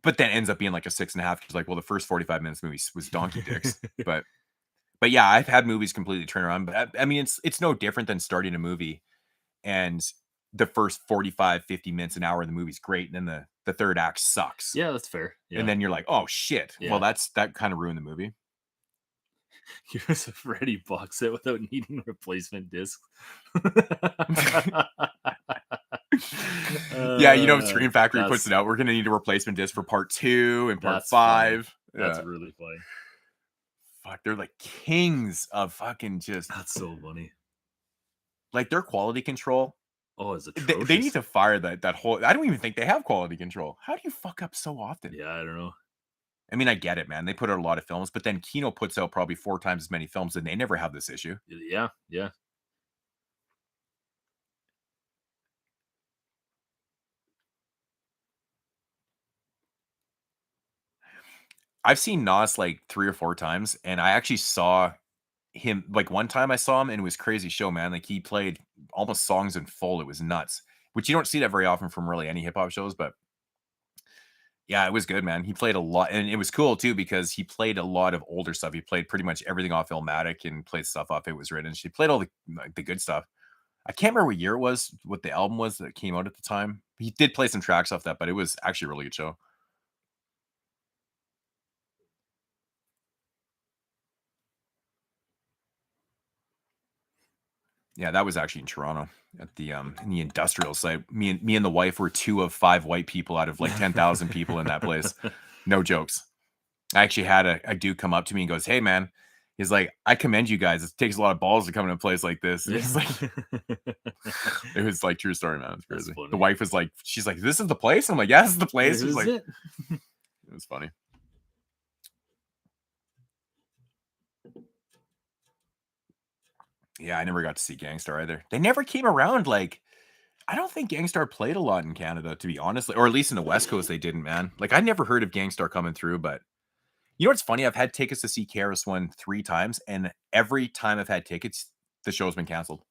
But then ends up being like a 6.5 because, like, well, the first 45 minutes movie was donkey dicks. but yeah, I've had movies completely turn around. But I mean, it's no different than starting a movie and the first 45, 50 minutes, an hour of the movie's great, and then the third act sucks. Yeah, that's fair. Yeah. And then you're like, oh shit. Yeah. Well, that kind of ruined the movie. Here's a Freddy box set without needing replacement discs. Yeah, you know, Scream Factory puts it out. We're gonna need a replacement disc for part 2 and part 5. That's really funny. Fuck, they're like kings of fucking just. That's so funny. Like, their quality control. Oh, it's atrocious. They need to fire that whole. I don't even think they have quality control. How do you fuck up so often? Yeah, I don't know. I mean, I get it, man. They put out a lot of films, but then Kino puts out probably 4 times as many films, and they never have this issue. Yeah. I've seen Nas like 3 or 4 times, and I actually saw him like one time I saw him, and it was crazy show, man. Like, he played almost songs in full. It was nuts, which you don't see that very often from really any hip hop shows, but yeah, it was good, man. He played a lot, and it was cool too because he played a lot of older stuff. He played pretty much everything off Illmatic and played stuff off It Was Written. She played all the good stuff. I can't remember what year it was, what the album was that came out at the time. He did play some tracks off that, but it was actually a really good show. Yeah, that was actually in Toronto at the in the industrial site. Me and the wife were 2 of 5 white people out of like 10,000 people in that place. No jokes. I actually had a dude come up to me and goes, "Hey man," he's like, "I commend you guys. It takes a lot of balls to come in a place like this." It's like it was like true story, man. It's crazy. The wife was like, she's like, "This is the place?" I'm like, "Yeah, this is the place." She's like, it was funny. Yeah, I never got to see Gangstar either. They never came around. Like, I don't think Gangstar played a lot in Canada, to be honest, or at least in the West Coast, they didn't, man. Like, I never heard of Gangstar coming through, but you know what's funny? I've had tickets to see KRS-One 3 times, and every time I've had tickets, the show's been canceled.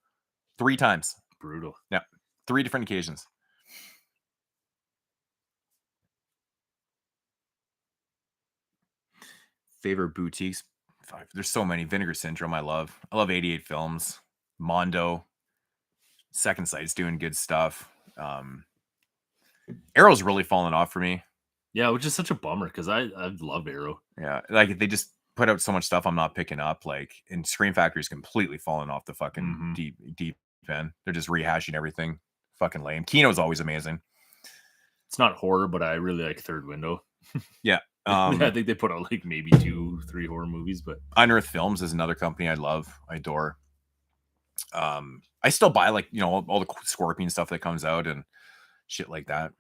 3 times. brutal. Yeah, 3 different occasions. Favorite boutiques? Fuck, there's so many. Vinegar Syndrome, I love. I love 88 Films, Mondo, Second Sight's doing good stuff. Arrow's really fallen off for me. Yeah, which is such a bummer because I love Arrow. Yeah, like they just put out so much stuff I'm not picking up. Like, and Scream Factory's completely fallen off the fucking deep end. They're just rehashing everything. Fucking lame. Kino's always amazing. It's not horror, but I really like Third Window. Yeah. I think they put out like maybe 2-3 horror movies, but Unearthed Films is another company I love. I adore. I still buy like, you know, all the Scorpion stuff that comes out and shit like that.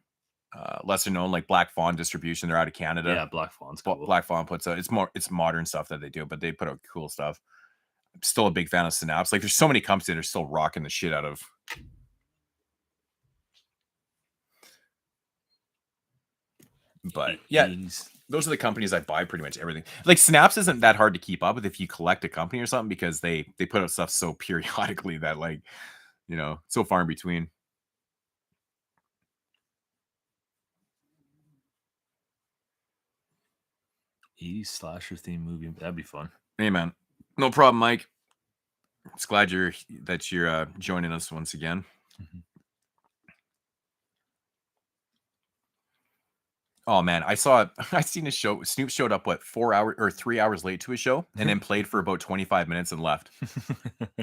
Lesser known, like Black Fawn Distribution, they're out of Canada. yeah, Black Fawn's cool. Black Fawn puts out, it's modern stuff that they do, but they put out cool stuff. I'm still a big fan of Synapse. Like, there's so many companies that are still rocking the shit out of. But yeah, those are the companies I buy pretty much everything. Like, Synapse isn't that hard to keep up with if you collect a company or something, because they put out stuff so periodically that, like, you know, so far in between. Slasher theme movie, that'd be fun. Hey man, no problem, Mike. It's glad you're joining us once again. Oh man, I seen a show. Snoop showed up 4 hours or 3 hours late to his show, and then played for about 25 minutes and left.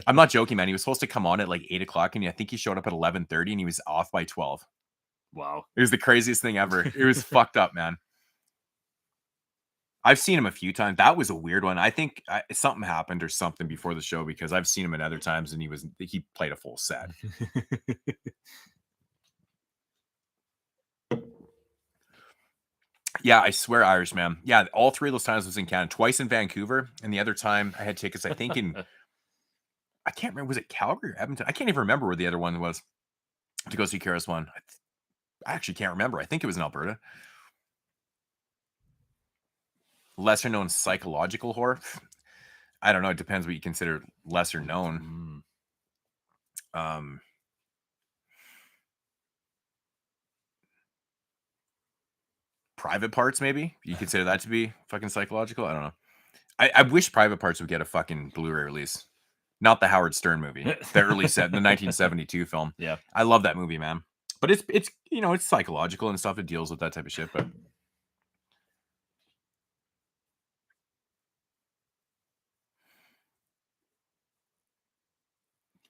I'm not joking, man. He was supposed to come on at like 8 o'clock, and I think he showed up at 11:30, and he was off by 12. Wow, it was the craziest thing ever. It was fucked up, man. I've seen him a few times. That was a weird one. I think something happened or something before the show, because I've seen him at other times and he played a full set. Yeah, I swear, Irish man. Yeah, all 3 of those times was in Canada. Twice in Vancouver, and the other time I had tickets, I think I can't remember, was it Calgary or Edmonton? I can't even remember where the other one was to go see KRS-One. I actually can't remember. I think it was in Alberta. Lesser known psychological horror. I don't know. It depends what you consider lesser known. Private Parts, maybe you consider that to be fucking psychological. I don't know. I wish Private Parts would get a fucking Blu-ray release, not the Howard Stern movie, the early set, the 1972 film. Yeah, I love that movie, man. But it's you know, it's psychological and stuff. It deals with that type of shit. But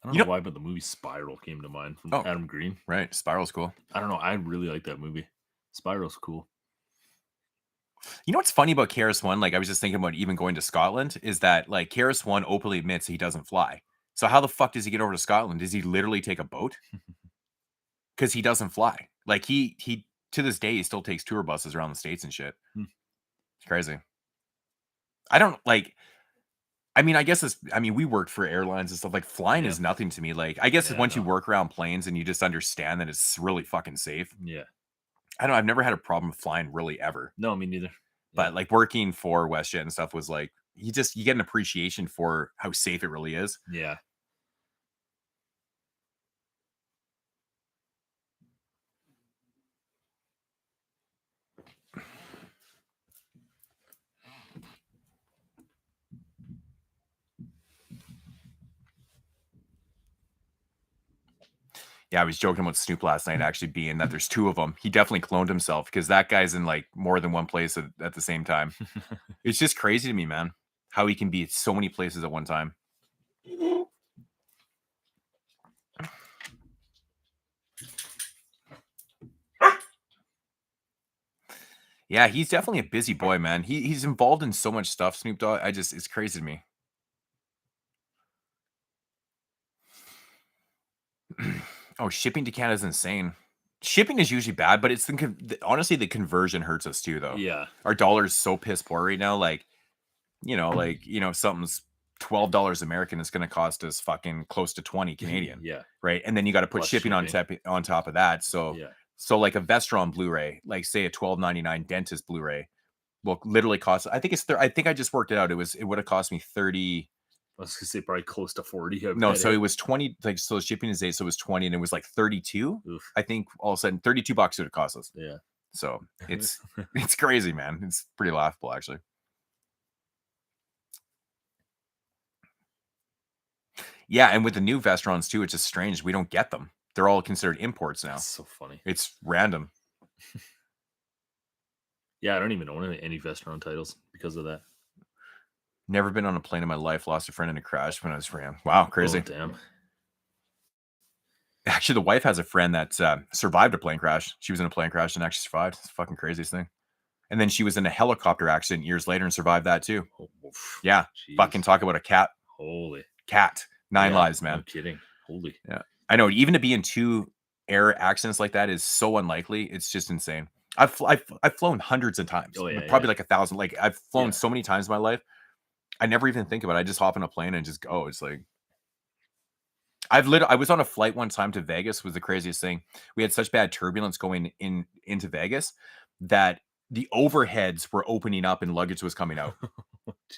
I don't know why, but the movie Spiral came to mind from Adam Green. Right, Spiral's cool. I don't know. I really like that movie. Spiral's cool. You know what's funny about KRS-One? Like, I was just thinking about even going to Scotland, is that like KRS-One openly admits he doesn't fly. So how the fuck does he get over to Scotland? Does he literally take a boat? Because he doesn't fly. Like, he to this day, he still takes tour buses around the States and shit. It's crazy. I don't like. I mean, I guess we worked for airlines and stuff. Like, flying is nothing to me. Like, I guess once you work around planes and you just understand that it's really fucking safe. Yeah. I've never had a problem flying really ever. No, me neither. But like working for WestJet and stuff was like, you get an appreciation for how safe it really is. Yeah. Yeah, I was joking about Snoop last night actually being that there's 2 of them. He definitely cloned himself, because that guy's in like more than one place at the same time. It's just crazy to me, man, how he can be at so many places at one time. Yeah, he's definitely a busy boy, man. He's involved in so much stuff, Snoop Dogg. It's crazy to me. Oh, shipping to Canada is insane. Shipping is usually bad, but it's honestly the conversion hurts us too, though. Yeah. Our dollar is so piss poor right now. Like, something's $12 American is going to cost us fucking close to 20 Canadian. Yeah. Right. And then you got to put Plus shipping on top of that. So, Yeah. so like a Vestron Blu-ray, like say a $12.99 dentist Blu-ray will literally cost, I think I just worked it out. It would have cost me 30. I was gonna say probably close to 40. No, so it was 20, like, so shipping is 8, so it was 20, and it was like 32. Oof. I think all of a sudden $32 would have cost us. Yeah. So it's crazy, man. It's pretty laughable, actually. Yeah, and with the new Vestrons too, it's just strange. We don't get them. They're all considered imports now. That's so funny. It's random. Yeah, I don't even own any Vestron titles because of that. Never been on a plane in my life. Lost a friend in a crash when I was ran. Wow, crazy. Oh, damn. Actually, the wife has a friend that survived a plane crash. She was in a plane crash and actually survived. It's the fucking craziest thing. And then she was in a helicopter accident years later and survived that too. Oh, yeah. Jeez. Fucking talk about a cat. Holy. Cat. 9 lives, man. No kidding. Holy. Yeah. I know. Even to be in 2 air accidents like that is so unlikely. It's just insane. I've flown hundreds of times. Oh, yeah, probably like 1,000. Like I've flown Yeah. so many times in my life. I never even think about it. I just hop in a plane and just go. It's like I was on a flight one time to Vegas. It was the craziest thing. We had such bad turbulence going into Vegas that the overheads were opening up and luggage was coming out.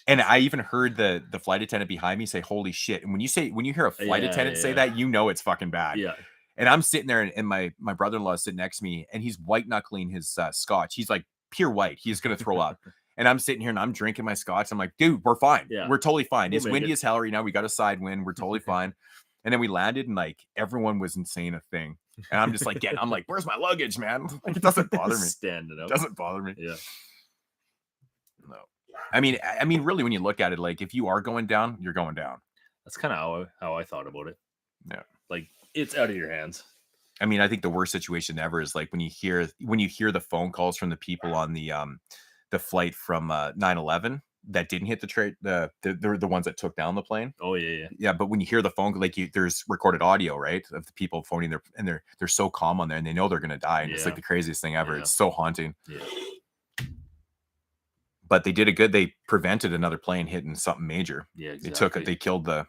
And I even heard the flight attendant behind me say, "Holy shit." And when you hear a flight attendant say that, you know it's fucking bad. Yeah. And I'm sitting there and my brother-in-law is sitting next to me and he's white knuckling his scotch. He's like pure white. He's going to throw up. And I'm sitting here and I'm drinking my scotch. I'm like, dude, we're fine. Yeah. We're totally fine. We'll It's windy as hell right now. We got a side wind. We're totally fine. And then we landed and like everyone was saying a thing. And I'm just like, I'm like, where's my luggage, man? Like, it doesn't bother me. Standing up. It doesn't bother me. Yeah. No. I mean, really, when you look at it, like if you are going down, you're going down. That's kind of how I thought about it. Yeah. Like it's out of your hands. I mean, I think the worst situation ever is like when you hear the phone calls from the people on the flight from 9/11 that didn't hit the trade. They're the ones that took down the plane. Oh yeah. Yeah, but when you hear the phone, like there's recorded audio, right, of the people phoning they're so calm on there and they know they're gonna die, and it's like the craziest thing ever. Yeah. It's so haunting. Yeah. But they did a good. They prevented another plane hitting something major. Yeah, exactly. They killed the.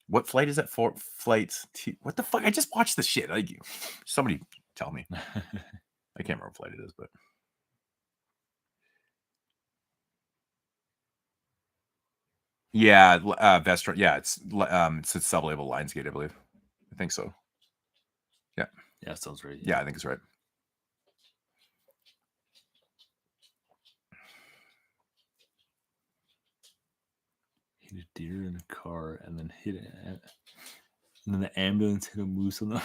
What flight is that for? What the fuck? I just watched the shit. Like, somebody tell me. I can't remember what flight it is, but. Yeah, Vestron. Yeah, it's sub-label Lionsgate, I believe. I think so. Yeah. Yeah, that sounds right. Yeah, I think it's right. Hit a deer in a car and then hit it. And then the ambulance hit a moose on the.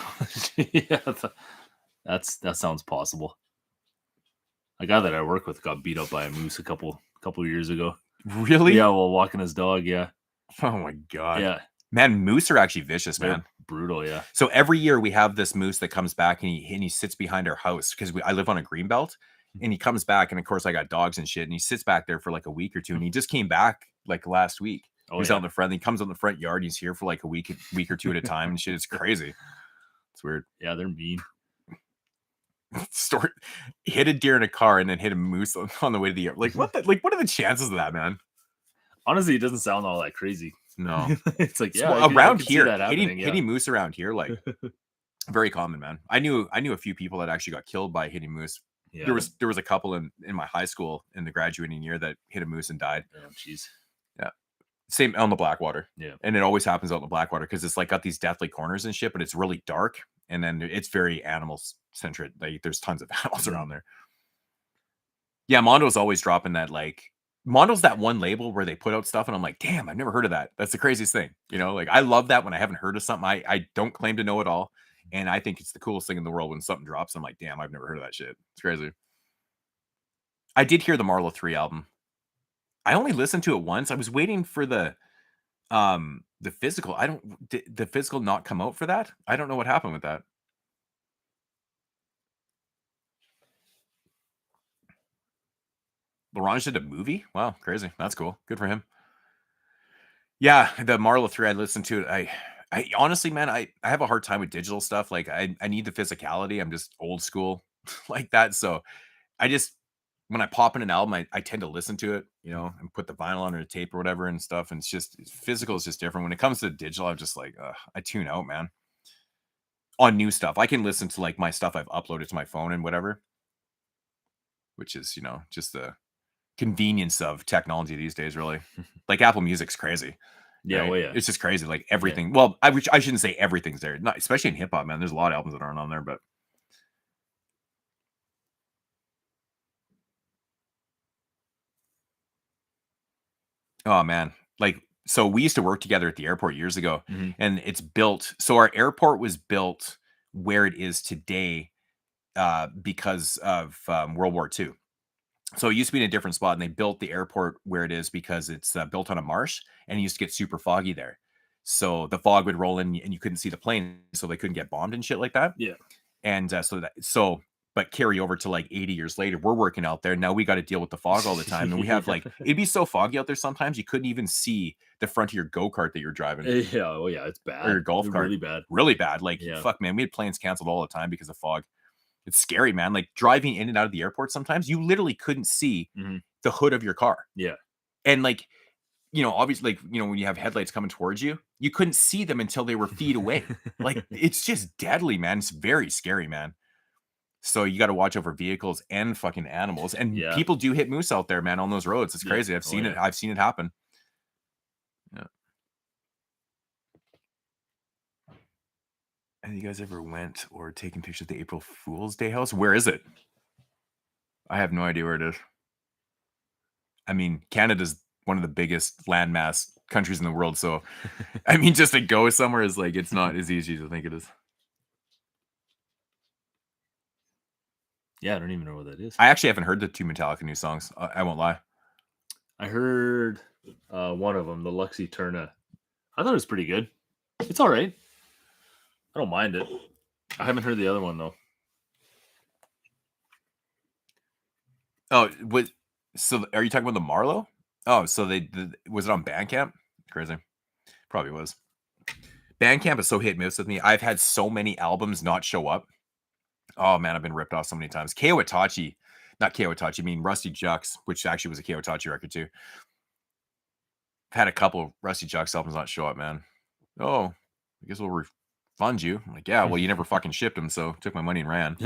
Yeah, that sounds possible. A guy that I work with got beat up by a moose a couple years ago. Really? Yeah, while walking his dog. Yeah. Oh my god. Yeah. Man, moose are actually vicious, man. They're brutal. Yeah. So every year we have this moose that comes back and he sits behind our house because I live on a green belt, and he comes back, and of course I got dogs and shit, and he sits back there for like a week or two, and he just came back like last week. He's out in the front. He comes on the front yard. And he's here for like a week or two at a time and shit. It's crazy. It's weird. Yeah, they're mean. Story: hit a deer in a car and then hit a moose on the way to the air. Like what are the chances of that, man? Honestly, it doesn't sound all that crazy. No. It's like around here, hitting moose around here, like very common, man. I knew a few people that actually got killed by hitting moose. Yeah. There was a couple in my high school in the graduating year that hit a moose and died. Oh, jeez. Yeah. Same on the Blackwater. Yeah. And it always happens out in the Blackwater because it's like got these deathly corners and shit, but it's really dark. And then it's very animal centric. Like there's tons of animals around there. Yeah, Mondo's always dropping that. Like Mondo's that one label where they put out stuff, and I'm like, damn, I've never heard of that. That's the craziest thing. You know, like I love that when I haven't heard of something. I don't claim to know it all, and I think it's the coolest thing in the world when something drops. I'm like, damn, I've never heard of that shit. It's crazy. I did hear the Marlo 3 album. I only listened to it once. I was waiting for the physical. Did the physical not come out for that? I don't know what happened with that. Laurent did a movie? Wow, crazy. That's cool. Good for him. Yeah, the Marlo 3, I listened to it. I honestly, man, I have a hard time with digital stuff. Like I need the physicality. I'm just old school like that. So I just when I pop in an album, I tend to listen to it, and put the vinyl on or the tape or whatever and stuff. And physical is just different. When it comes to digital, I'm just like, I tune out, man. On new stuff, I can listen to like my stuff I've uploaded to my phone and whatever, which is just the convenience of technology these days. Really, like Apple Music's crazy. Yeah, Right? well, yeah. It's just crazy. Like everything. Well, I shouldn't say everything's there. Not especially in hip hop, man. There's a lot of albums that aren't on there, but oh man, like so we used to work together at the airport years ago, Mhm. and it's built. So our airport was built where it is today because of World War II. So it used to be in a different spot, and they built the airport where it is because it's built on a marsh, and it used to get super foggy there. So the fog would roll in, and you couldn't see the plane, so they couldn't get bombed and shit like that. Yeah. And but carry over to like 80 years later, we're working out there. Now we got to deal with the fog all the time. And we have like, it'd be so foggy out there sometimes you couldn't even see the front of your go kart that you're driving Yeah, oh yeah, it's bad. or your golf cart. Really bad. Really bad. Like, Yeah. fuck, man, we had planes canceled all the time because of fog. It's scary, man. Like driving in and out of the airport sometimes you literally couldn't see Mhm. the hood of your car. Yeah. And like, obviously, like, when you have headlights coming towards you, you couldn't see them until they were feet away. Like, it's just deadly, man. It's very scary, man. So you got to watch over vehicles and fucking animals. And Yeah. people do hit moose out there, man, on those roads. It's Yeah. crazy. I've Oh, seen it. yeah. I've seen it happen. Yeah. And you guys ever went or taken pictures of the April Fool's Day house? Where is it? I have no idea where it is. I mean, Canada's one of the biggest landmass countries in the world. So, I mean, just to go somewhere is like, it's not as easy as I think it is. Yeah, I don't even know what that is. I actually haven't heard the two Metallica new songs. I won't lie. I heard one of them, the Luxy Turna. I thought it was pretty good. It's all right. I don't mind it. I haven't heard the other one though. Oh, so are you talking about the Marlowe? Oh, so was it on Bandcamp? Crazy. Probably was. Bandcamp is so hit and miss with me. I've had so many albums not show up. Oh man, I've been ripped off so many times. Not Ko Itachi, I mean Rusty Jux, which actually was a Ko Itachi record too. I've had a couple of Rusty Jux albums not show up, man. Oh, I guess we'll refund you. I'm like, yeah, well, you never fucking shipped them, so took my money and ran.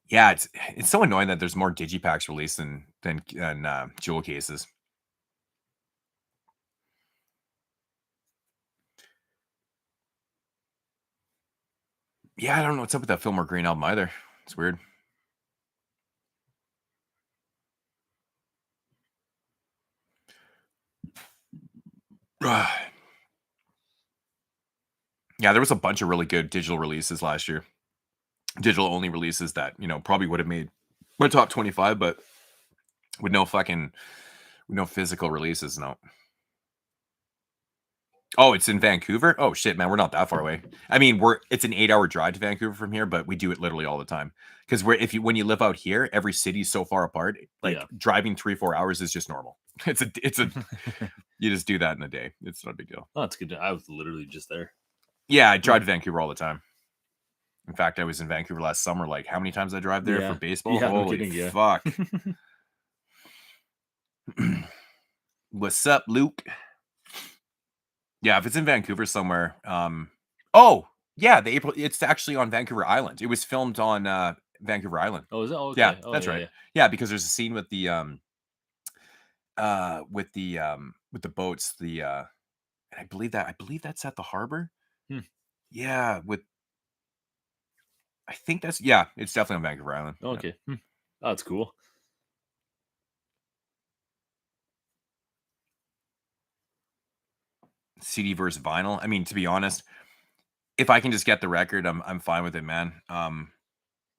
Yeah, it's so annoying that there's more digipacks released than jewel cases. Yeah, I don't know what's up with that Fillmore Green album either. It's weird. Yeah, there was a bunch of really good digital releases last year. Digital only releases that, probably would have made my top 25, but with no physical releases, no. Oh, it's in Vancouver? Oh shit, man, we're not that far away. I mean, it's an 8-hour drive to Vancouver from here, but we do it literally all the time. Because when you live out here, every city's so far apart, like driving 3-4 hours is just normal. It's a you just do that in a day. It's not a big deal. Oh, that's good. I was literally just there. Yeah, I drive to Vancouver all the time. In fact, I was in Vancouver last summer. Like, how many times I drive there for baseball? Yeah, no Holy kidding, fuck. What's up, Luke? Yeah, if it's in Vancouver somewhere. Oh, yeah, it's actually on Vancouver Island. It was filmed on Vancouver Island. Oh, is it? Oh, okay. Yeah, Oh, that's right. Yeah, because there's a scene with the boats, I believe that's at the harbor. Yeah, I think it's definitely on Vancouver Island. Oh, okay. Oh, that's cool. CD versus vinyl. I mean, to be honest, if I can just get the record, I'm fine with it, man.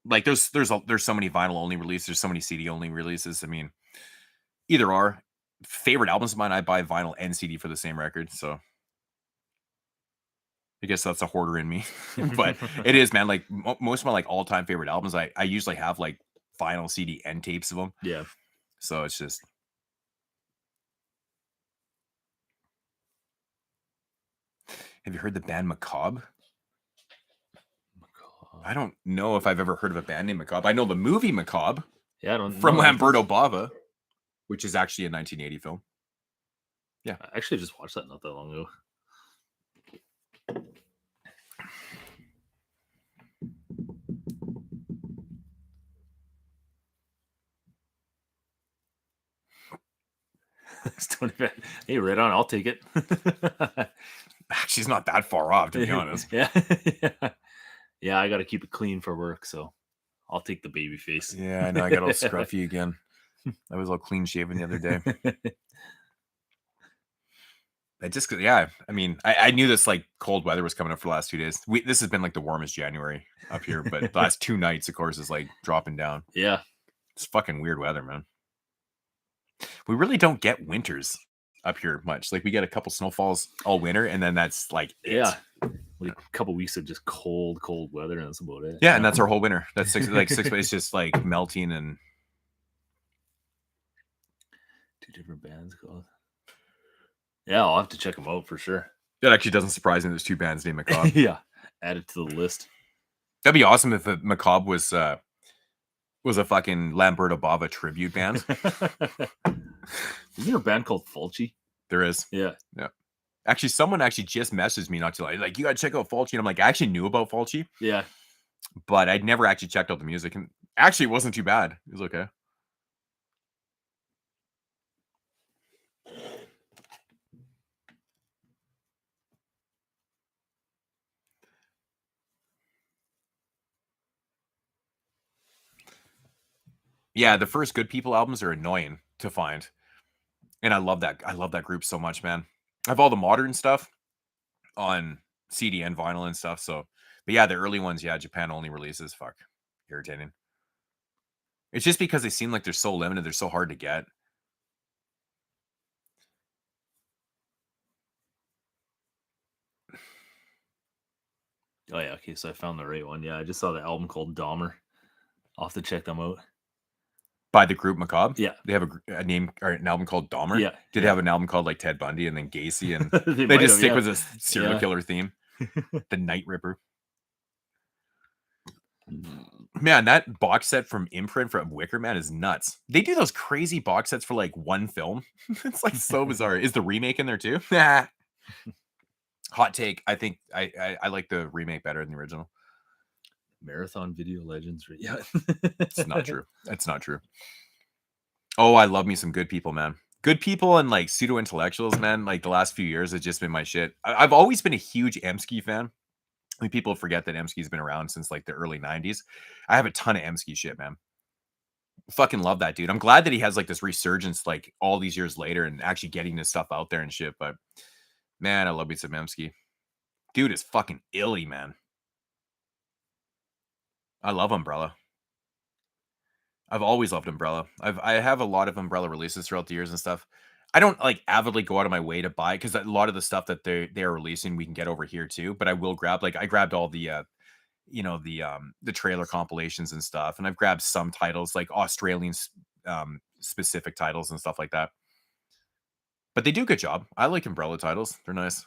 Like there's so many vinyl only releases, there's so many CD only releases. I mean, either are favorite albums of mine. I buy vinyl and CD for the same record. So I guess that's a hoarder in me. But it is, man. Like most of my like all-time favorite albums, I usually have like vinyl CD end tapes of them. Yeah. So it's just. Have you heard the band Macabre? I don't know if I've ever heard of a band named Macabre. I know the movie Macabre. Yeah, I don't from know. Lamberto Bava, which is actually a 1980 film. Yeah, I actually just watched that not that long ago. Hey, right on. I'll take it. Actually, it's not that far off, to be honest. Yeah. Yeah, I got to keep it clean for work, so I'll take the baby face. Yeah, I know. I got all scruffy again. I was all clean shaven the other day. Yeah. I mean, I knew this like cold weather was coming up for the last 2 days. This has been like the warmest January up here, but the last 2 nights, of course, is like dropping down. Yeah, it's fucking weird weather, man. We really don't get winters up here much. Like we get a couple snowfalls all winter, and then that's like like a couple weeks of just cold weather, and that's about it. Yeah, and that's our whole winter. That's 6 it's just like melting and 2 different bands called. Yeah, I'll have to check them out for sure. That actually doesn't surprise me. There's 2 bands named Macabre. Yeah, add it to the list. That'd be awesome if the Macabre was a fucking Lamberto Bava tribute band. Isn't there a band called Fulci? There is. Yeah. Actually, someone just messaged me not too long. Like, you gotta check out Fulci. And I'm like, I actually knew about Fulci. Yeah. But I'd never actually checked out the music. And actually, it wasn't too bad. It was okay. Yeah, the first Good People albums are annoying to find. And I love that. I love that group so much, man. I have all the modern stuff on CD and vinyl and stuff. So, but yeah, the early ones, Japan only releases. Fuck, irritating. It's just because they seem like they're so limited. They're so hard to get. Oh yeah, okay. So I found the right one. Yeah, I just saw the album called Dahmer. I'll have to check them out. By the group Macabre? Yeah. They have a name or an album called Dahmer? Yeah. Did they have an album called like Ted Bundy and then Gacy and they just stick with a serial killer theme? The Night Ripper. Man, that box set from Imprint from Wicker Man is nuts. They do those crazy box sets for like one film. It's like so bizarre. Is the remake in there too? Hot take. I think I like the remake better than the original. Marathon Video Legends. Yeah. It's not true. That's not true. Oh, I love me some Good People, man. Good People and like pseudo intellectuals, man. Like the last few years has just been my shit. I've always been a huge Emsky fan. I mean, people forget that Emsky's been around since like the early 90s. I have a ton of Emsky shit, man. Fucking love that dude. I'm glad that he has like this resurgence like all these years later and actually getting this stuff out there and shit. But man, I love me some Emsky. Dude is fucking illy, man. I love Umbrella. I've always loved Umbrella. I have a lot of Umbrella releases throughout the years and stuff. I don't like avidly go out of my way to buy because a lot of the stuff that they're releasing we can get over here too. But I will grab I grabbed all the the trailer compilations and stuff, and I've grabbed some titles like Australian specific titles and stuff like that. But they do a good job. I like Umbrella titles; they're nice.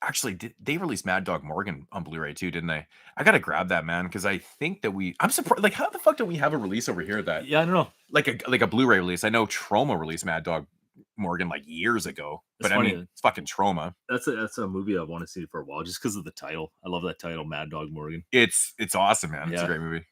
Actually, they released Mad Dog Morgan on Blu-ray too, didn't they? I gotta grab that, man, because I think that I'm surprised. Like, how the fuck do we have a release over here that? Yeah, I don't know. Like a Blu-ray release. I know Troma released Mad Dog Morgan like years ago, but I mean, it's fucking Troma. That's a movie I want to see for a while just because of the title. I love that title, Mad Dog Morgan. It's awesome, man. It's a great movie.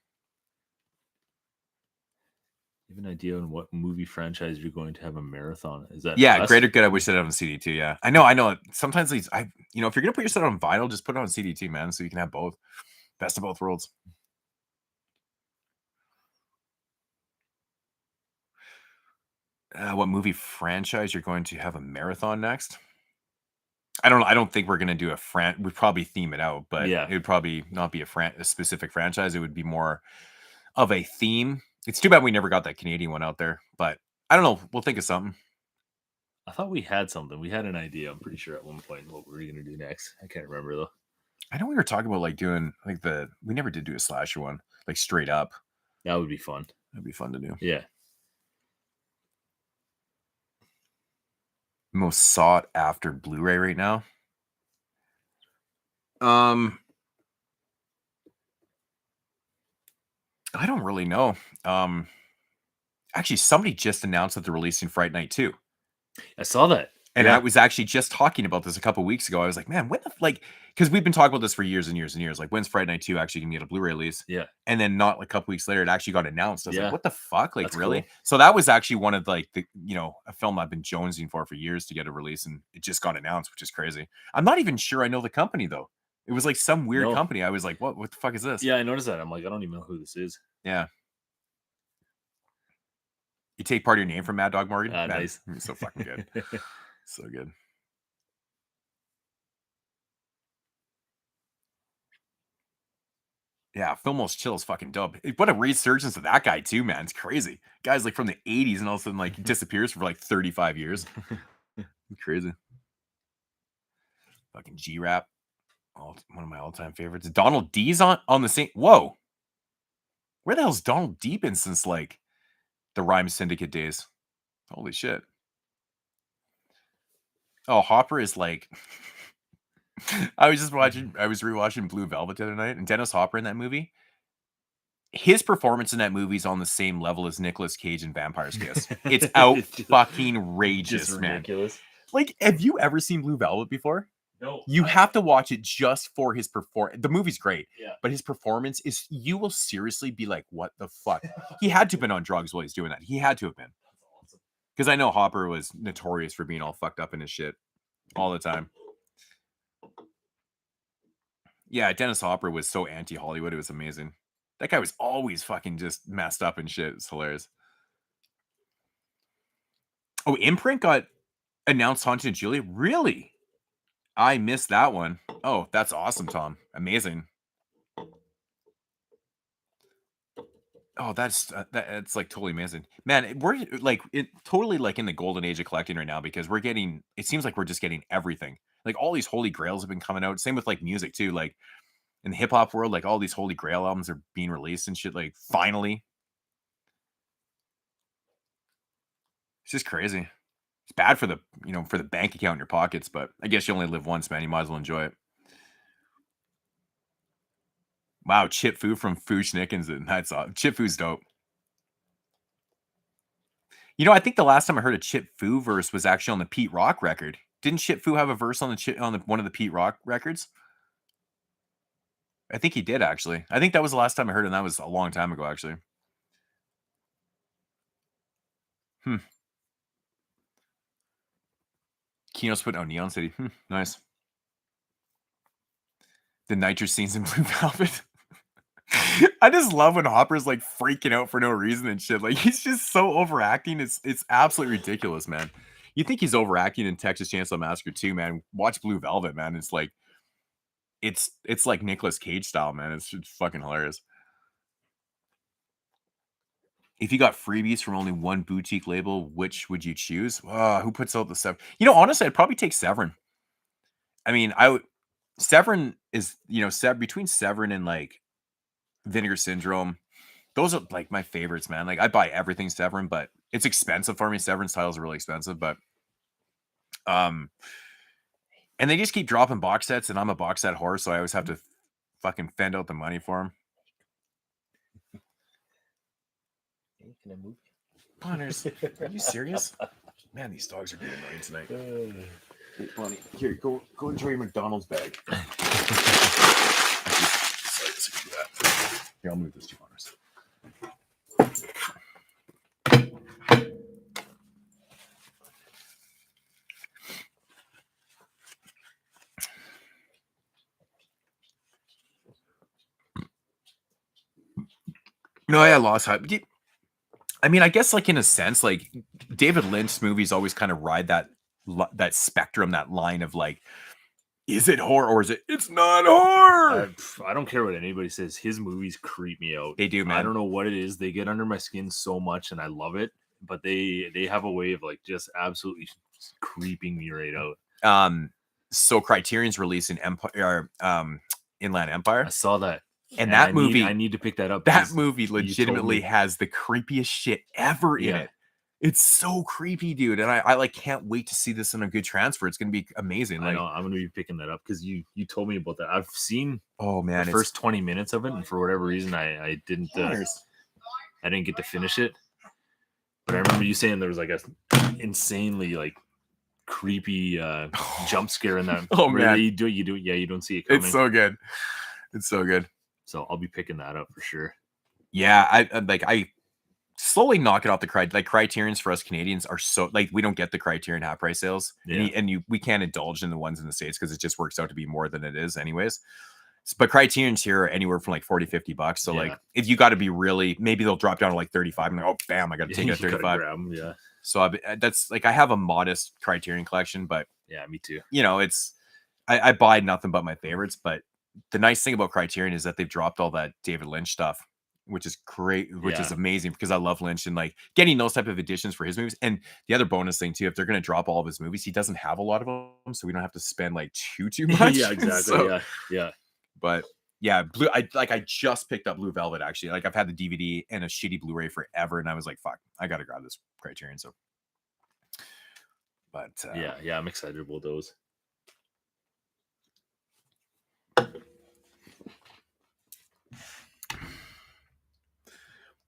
You have an idea on what movie franchise you're going to have a marathon? Is that Greater Good? I wish that on CD too. Yeah, I know. Sometimes if you're gonna put your set on vinyl, just put it on CD too, man, so you can have both. Best of both worlds. What movie franchise you're going to have a marathon next? I don't think we're gonna do we'd probably theme it out, but it would probably not be a specific franchise. It would be more of a theme. It's too bad we never got that Canadian one out there, but I don't know. We'll think of something. I thought we had something. We had an idea. I'm pretty sure at one point what we were gonna do next. I can't remember though. I know we were talking about like doing like we never did do a slasher one, like straight up. That would be fun. That'd be fun to do. Yeah. Most sought after Blu-ray right now. I don't really know. Actually, somebody just announced that they're releasing Fright Night 2. I saw that. And I was actually just talking about this a couple weeks ago. I was like, man, when the because we've been talking about this for years and years and years. Like, when's Fright Night 2 actually gonna get a Blu-ray release? Yeah. And then not like a couple weeks later, it actually got announced. I was like, what the fuck? Like, That's really? cool. So that was actually one of like the, a film I've been jonesing for years to get a release, and it just got announced, which is crazy. I'm not even sure I know the company though. It was like some weird company. I was like, what the fuck is this? Yeah, I noticed that. I'm like, I don't even know who this is. Yeah. You take part of your name from Mad Dog Morgan? Nice. So fucking good. So good. Yeah, Filmos Chill is fucking dope. What a resurgence of that guy too, man. It's crazy. Guy's like from the 80s and all of a sudden like disappears for like 35 years. Crazy. Fucking G-Rap. One of my all-time favorites. Donald D's on the same. Whoa. Where the hell's Donald D been since like the Rhyme Syndicate days? Holy shit. Oh, Hopper is like I was rewatching Blue Velvet the other night, and Dennis Hopper in that movie. His performance in that movie is on the same level as Nicolas Cage in Vampire's Kiss. It's out fucking rageous, man. Ridiculous. Like, have you ever seen Blue Velvet before? No. You have to watch it just for his performance. The movie's great, yeah, but his performance is, you will seriously be like, what the fuck? He had to have been on drugs while he's doing that. He had to have been. Because I know Hopper was notorious for being all fucked up in his shit all the time. Yeah, Dennis Hopper was so anti-Hollywood. It was amazing. That guy was always fucking just messed up and shit. It's hilarious. Oh, Imprint got announced Haunted Julia? Really? I missed that one. Oh, that's awesome, Tom. Amazing. Oh, that's like totally amazing, man. We're like totally like in the golden age of collecting right now, because it seems like we're just getting everything. Like all these holy grails have been coming out. Same with like music too. Like in the hip hop world, like all these holy grail albums are being released and shit. Like finally, it's just crazy. It's bad for the for the bank account in your pockets, but I guess you only live once, man. You might as well enjoy it. Wow, Chip Fu from Fu Schnickens. That's Chip Fu's dope. I think the last time I heard a Chip Fu verse was actually on the Pete Rock record. Didn't Chip Fu have a verse on one of the Pete Rock records? I think he did, actually. I think that was the last time I heard it, and that was a long time ago, actually. Kino's putting out Neon City. Nice. The nitrous scenes in Blue Velvet. I just love when Hopper's like freaking out for no reason and shit. Like he's just so overacting. It's absolutely ridiculous, man. You think he's overacting in Texas Chainsaw Massacre 2, man? Watch Blue Velvet, man. It's like it's like Nicolas Cage style, man. It's fucking hilarious. If you got freebies from only one boutique label, which would you choose? Who puts out the Severin? Honestly, I'd probably take Severin. I mean, Severin is, between Severin and like Vinegar Syndrome, those are like my favorites, man. Like I buy everything Severin, but it's expensive for me. Severin's titles are really expensive, but and they just keep dropping box sets, and I'm a box set whore, so I always have to fucking fend out the money for them. Can I move? Connors, are you serious? Man, these dogs are getting annoying tonight. Hey, Bonnie, here, go enjoy your McDonald's bag. Here, I'll move this to Connors. No, I lost hype. I mean, I guess like in a sense, like David Lynch's movies always kind of ride that spectrum, that line of like, is it horror or is it's not horror? I don't care what anybody says. His movies creep me out. They do, man. I don't know what it is. They get under my skin so much, and I love it. But they have a way of like just absolutely creeping me right out. So Criterion's releasing Inland Empire. I saw that. And that movie, I need to pick that up. That movie legitimately has the creepiest shit ever in it. It's so creepy, dude. And I like can't wait to see this in a good transfer. It's gonna be amazing. I know I'm gonna be picking that up because you told me about that. I've seen the first 20 minutes of it, and for whatever reason I didn't get to finish it. But I remember you saying there was like a insanely like creepy jump scare in that. Oh man, you don't see it coming. It's so good. It's so good. So I'll be picking that up for sure. Yeah, I slowly knock it off the Criterions for us Canadians are so like we don't get the Criterion half price sales, we can't indulge in the ones in the States because it just works out to be more than it is anyways. But Criterions here are anywhere from like $40-$50. So like if you got to be really, maybe they'll drop down to like 35 and like, oh bam, I got to take it at 35. Yeah. So that's like I have a modest Criterion collection, but yeah, me too. You know, it's I buy nothing but my favorites, but the nice thing about Criterion is that they've dropped all that David Lynch stuff, which is great, which is amazing because I love Lynch and like getting those type of editions for his movies. And the other bonus thing too, if they're going to drop all of his movies, he doesn't have a lot of them, so we don't have to spend like too much. Yeah, exactly. So, yeah. But yeah, I just picked up Blue Velvet actually. Like I've had the DVD and a shitty Blu-ray forever, and I was like, fuck, I got to grab this Criterion. So, but yeah, I'm excited about those.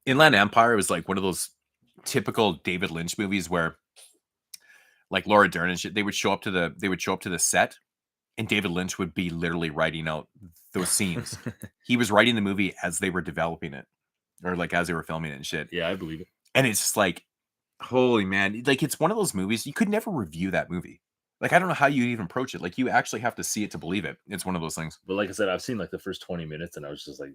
Inland Empire was like one of those typical David Lynch movies where like Laura Dern and shit, they would show up to the set and David Lynch would be literally writing out those scenes. He was writing the movie as they were developing it or like as they were filming it and shit. Yeah, I believe it. And it's just like, holy man, like it's one of those movies you could never review that movie. Like I don't know how you even approach it. Like you actually have to see it to believe it. It's one of those things. But like I said, I've seen like the first 20 minutes and I was just like,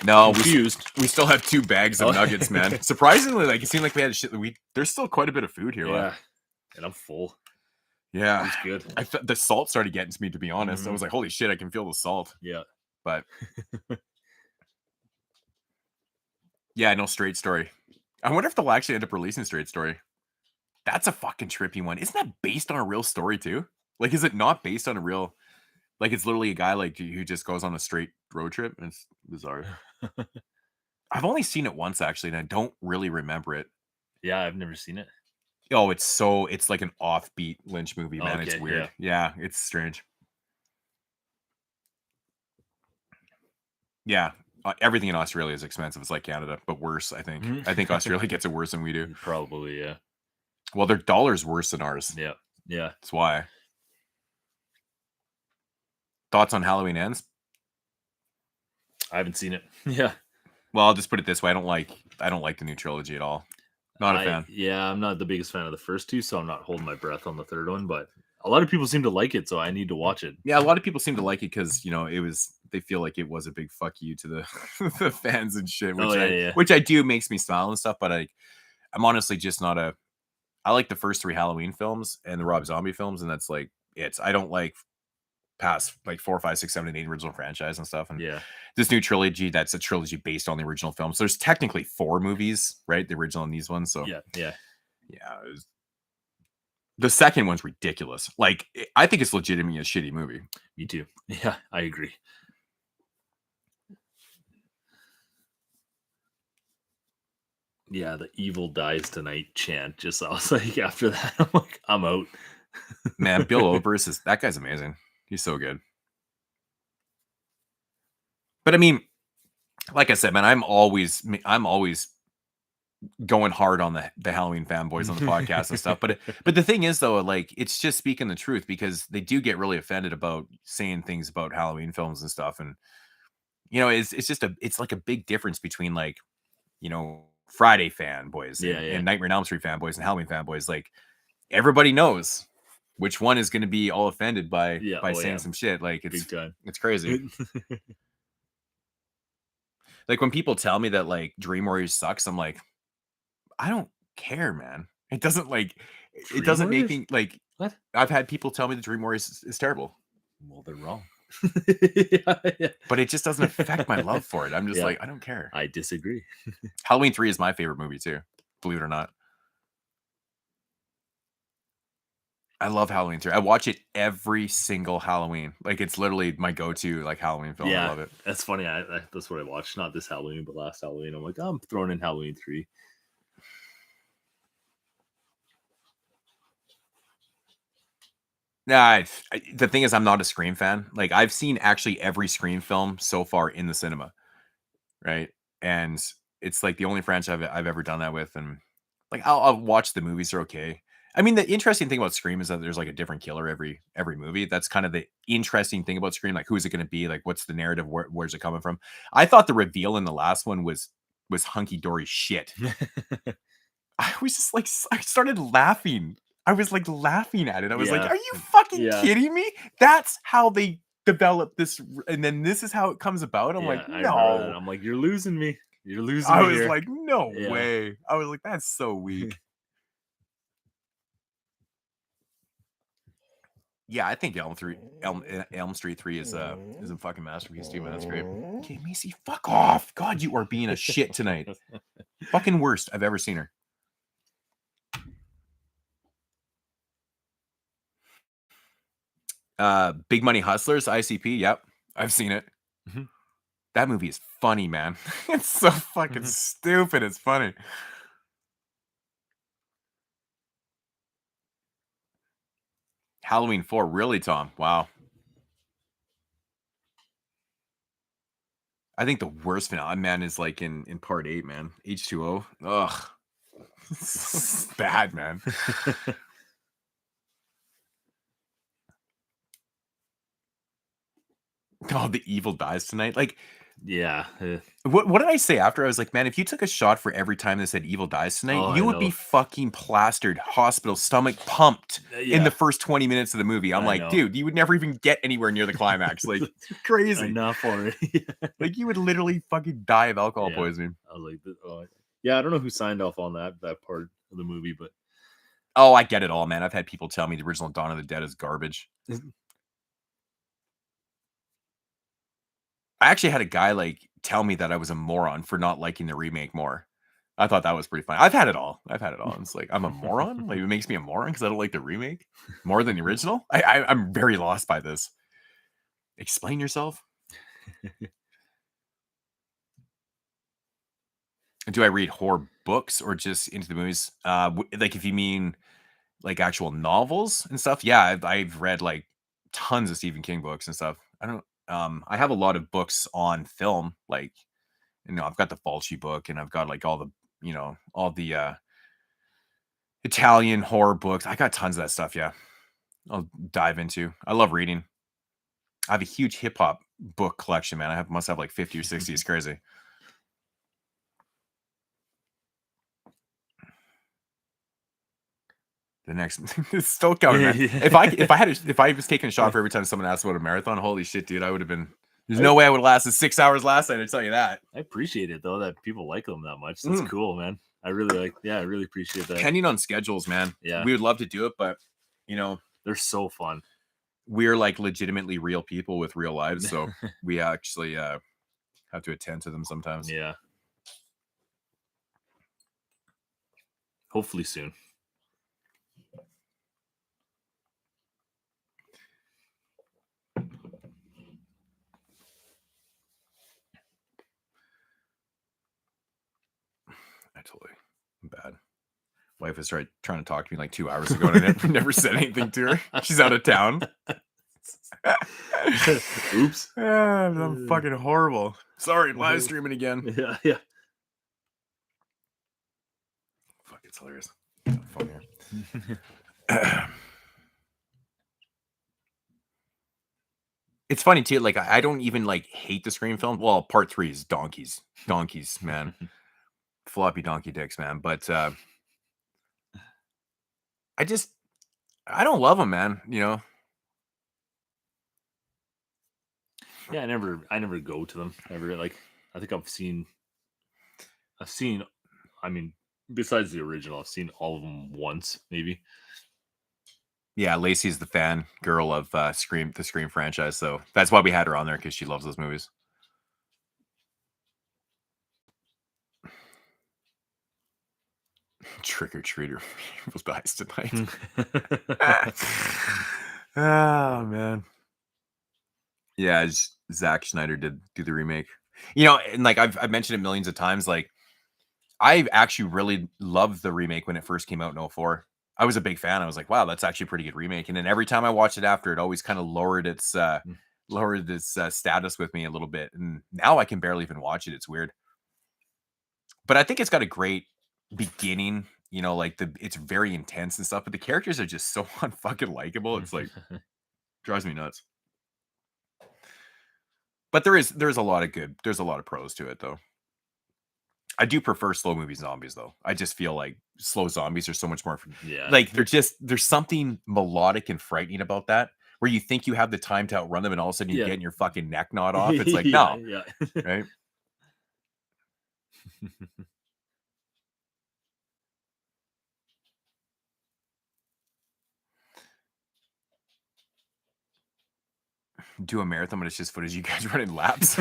no, confused. We still have 2 bags of nuggets, man. Surprisingly, like it seemed like we had shit. There's still quite a bit of food here. Yeah, and I'm full. Yeah, it's good. The salt started getting to me, to be honest. I was like, holy shit, I can feel the salt. Yeah, but yeah, no Straight Story. I wonder if they'll actually end up releasing Straight Story. That's a fucking trippy one. Isn't that based on a real story too? Like, is it not based on a real? Like, it's literally a guy like who just goes on a straight road trip. It's bizarre. I've only seen it once actually, and I don't really remember it. Yeah, I've never seen it. Oh, it's like an offbeat Lynch movie, man. Okay, it's weird. Yeah, it's strange. Yeah, everything in Australia is expensive. It's like Canada, but worse, I think. I think Australia gets it worse than we do. Probably, yeah. Well, their dollar's worse than ours. Yeah. That's why. Thoughts on Halloween Ends? I haven't seen it. Yeah. Well, I'll just put it this way: I don't like the new trilogy at all. Not a fan. Yeah, I'm not the biggest fan of the first 2, so I'm not holding my breath on the third one. But a lot of people seem to like it, so I need to watch it. Yeah, a lot of people seem to like it because they feel like it was a big fuck you to the the fans and shit, which I do makes me smile and stuff. But I'm honestly just not a. I like the first 3 Halloween films and the Rob Zombie films, and that's like I don't like past like 4, 5, 6, 7, and 8 original franchise and stuff. And this new trilogy, that's a trilogy based on the original film. So there's technically 4 movies, right? The original and these ones. So yeah. The second one's ridiculous. Like I think it's legitimately a shitty movie. Me too. Yeah, I agree. Yeah, the evil dies tonight chant. Just I was like, after that, I'm like, I'm out. Man, Bill Oberst that guy's amazing. He's so good. But I mean, like I said, man, I'm always going hard on the Halloween fanboys on the podcast and stuff. But the thing is, though, like it's just speaking the truth because they do get really offended about saying things about Halloween films and stuff. And it's like a big difference between like Friday fanboys and Nightmare on Elm Street fanboys and Halloween fanboys. Like everybody knows which one is going to be all offended by saying some shit. Like it's crazy. Like when people tell me that like Dream Warriors sucks, I'm like, I don't care, man. It doesn't like it doesn't make me like what? I've had people tell me the Dream Warriors is terrible. Well, they're wrong. But it just doesn't affect my love for it. I'm just like, I don't care. I disagree. Halloween 3 is my favorite movie too, believe it or not. I love Halloween 3. I watch it every single Halloween. Like, it's literally my go-to, like, Halloween film. I love it. That's funny. That's what I watched. Not this Halloween, but last Halloween. I'm like, I'm throwing in Halloween 3. Nah, the thing is, I'm not a Scream fan. Like, I've seen actually every Scream film so far in the cinema, right? And it's like the only franchise I've ever done that with. And like, I'll watch the movies; they're okay. I mean, the interesting thing about Scream is that there's like a different killer every movie. That's kind of the interesting thing about Scream. Like, who is it going to be? Like, what's the narrative? Where's it coming from? I thought the reveal in the last one was hunky dory shit. I was just like, I started laughing. I was like laughing at it. I was like, are you fucking kidding me? That's how they develop this. And then this is how it comes about. I'm like, no. I'm like, you're losing me. You're losing I me was here. like, no way. I was like, that's so weak. Yeah, I think Elm Street 3 is a fucking masterpiece too, man. That's great. Okay, Macy, fuck off. God, you are being a shit tonight. Fucking worst I've ever seen her. Big Money Hustlers, ICP. Yep, I've seen it. Mm-hmm. That movie is funny, man. It's so fucking stupid. It's funny. Halloween 4, really, Tom? Wow. I think the worst finale, man, is like in part 8, man. H2O. Ugh. Bad, man. Oh, the evil dies tonight. Like, yeah. What did I say after? I was like, man, if you took a shot for every time they said evil dies tonight, you would be fucking plastered, hospital, stomach pumped in the first 20 minutes of the movie. I'm like, dude, you would never even get anywhere near the climax. Like, crazy. Enough already. Like, you would literally fucking die of alcohol poisoning. I was like, yeah, I don't know who signed off on that part of the movie, but oh, I get it all, man. I've had people tell me the original Dawn of the Dead is garbage. I actually had a guy like tell me that I was a moron for not liking the remake more. I thought that was pretty funny. I've had it all. It's like, I'm a moron. Like, it makes me a moron because I don't like the remake more than the original. I'm very lost by this. Explain yourself. Do I read horror books or just into the movies? Like, if you mean like actual novels and stuff, yeah, I've read like tons of Stephen King books and stuff. I have a lot of books on film, like, I've got the Fulci book and I've got like all the Italian horror books. I got tons of that stuff. Yeah, I'll dive into. I love reading. I have a huge hip hop book collection, man. Must have like 50 or 60. It's crazy. The next it's still coming, man. If I was taking a shot for every time someone asked about a marathon, holy shit, dude, I would have been. There's no way I would have lasted 6 hours last night. I tell you that. I appreciate it though that people like them that much. That's cool, man. I really appreciate that. Depending on schedules, man. Yeah, we would love to do it, but they're so fun. We're like legitimately real people with real lives, so we actually have to attend to them sometimes. Yeah. Hopefully soon. I'm bad. Wife was trying to talk to me like 2 hours ago and I never said anything to her. She's out of town. Oops. I'm fucking horrible. Sorry, live streaming again. Yeah. Fuck, it's hilarious. Phone here. It's funny too. Like, I don't even like hate the Scream film. Well, part 3 is donkeys, man. Floppy donkey dicks, man. But I don't love them, man. Yeah, I never go to them. Never, like, I think I've seen. I mean, besides the original, I've seen all of them once, maybe. Yeah, Lacey's the fan girl of the Scream franchise, so that's why we had her on there, because she loves those movies. Trick or treater dies tonight. Oh man. Yeah, Zack Snyder did do the remake. You know, and like I've mentioned it millions of times. Like I actually really loved the remake when it first came out in '04. I was a big fan. I was like, wow, that's actually a pretty good remake. And then every time I watched it after, it always kind of lowered its status with me a little bit. And now I can barely even watch it. It's weird. But I think it's got a great beginning. You know, like it's very intense and stuff, but the characters are just so unfucking likable. It's like drives me nuts. But there's a lot of there's a lot of pros to it though. I do prefer slow movie zombies though. I just feel like slow zombies are so much more Yeah. like there's something melodic and frightening about that where you think you have the time to outrun them and all of a sudden you're getting your fucking neck gnawed off. It's like, no. Yeah. Right? Do a marathon, but it's just footage you guys running laps.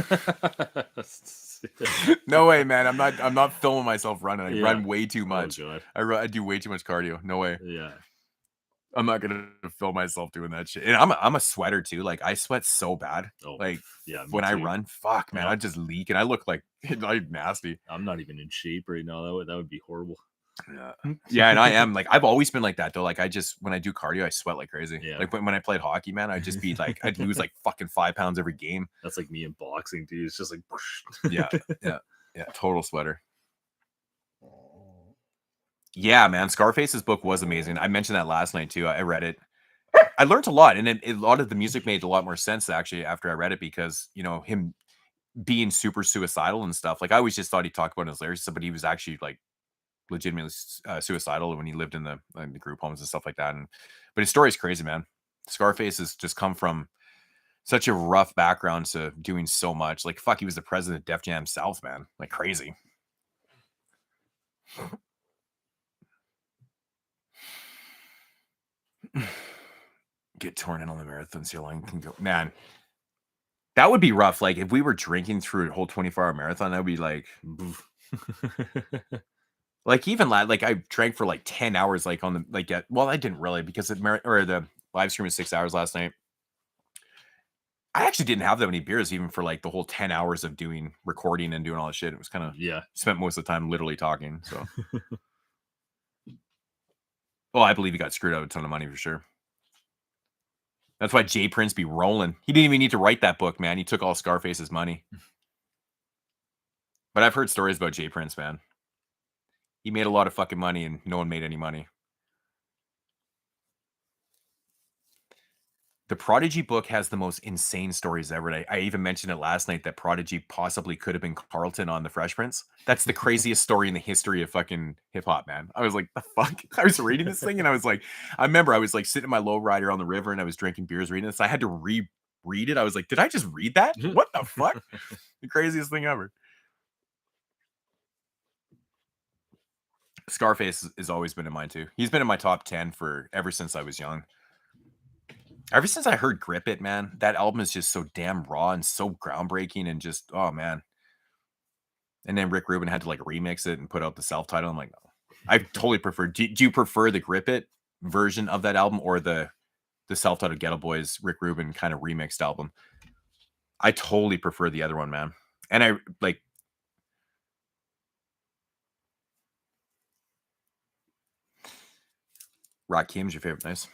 No way, man. I'm not filming myself running. I run way too much. I do way too much cardio. No way. Yeah. I'm not gonna film myself doing that shit. And I'm a sweater too. Like I sweat so bad. Like yeah, when I run, fuck man, I just leak and I look like nasty. I'm not even in shape right now. That would be horrible. Yeah, and I am like I've always been like that though. Like I just when I do cardio, I sweat like crazy. Yeah. Like when I played hockey, man, I'd just be like I'd lose like fucking 5 pounds every game. That's like me in boxing, dude. It's just like yeah, total sweater. Yeah, man, Scarface's book was amazing. I mentioned that last night too. I read it. I learned a lot, and a lot of the music made a lot more sense actually after I read it because you know him being super suicidal and stuff. Like I always just thought he talked about his lyrics, but he was actually like legitimately suicidal when he lived in the group homes and stuff like that. But his story is crazy, man. Scarface has just come from such a rough background to doing so much. Like fuck, he was the president of Def Jam South, man. Like crazy. Get torn in on the marathon so your lung can go. Man, that would be rough. Like if we were drinking through a whole 24-hour marathon, that would be like like even like I drank for like 10 hours like on the like well I didn't really because the live stream was 6 hours last night. I actually didn't have that many beers even for like the whole 10 hours of doing recording and doing all this shit. It was kind of spent most of the time literally talking. So well, I believe he got screwed out of a ton of money for sure. That's why Jay Prince be rolling. He didn't even need to write that book, man. He took all Scarface's money. But I've heard stories about Jay Prince, man. He made a lot of fucking money and no one made any money. The Prodigy book has the most insane stories ever. I even mentioned it last night that Prodigy possibly could have been Carlton on The Fresh Prince. That's the craziest story in the history of fucking hip hop, man. I was like, the fuck? I was reading this thing and I was like, I remember I was like sitting in my lowrider on the river and I was drinking beers reading this. I had to reread it. I was like, did I just read that? What the fuck? The craziest thing ever. Scarface has always been in mine too. He's been in my top 10 for ever since I was young. Ever since I heard Grip It, man, that album is just so damn raw and so groundbreaking and just, oh man. And then Rick Rubin had to like remix it and put out the self-title. I'm like, no. I totally prefer. Do you prefer the Grip It version of that album or the self-titled Ghetto Boys Rick Rubin kind of remixed album? I totally prefer the other one, man. And I like. Rakim's your favorite.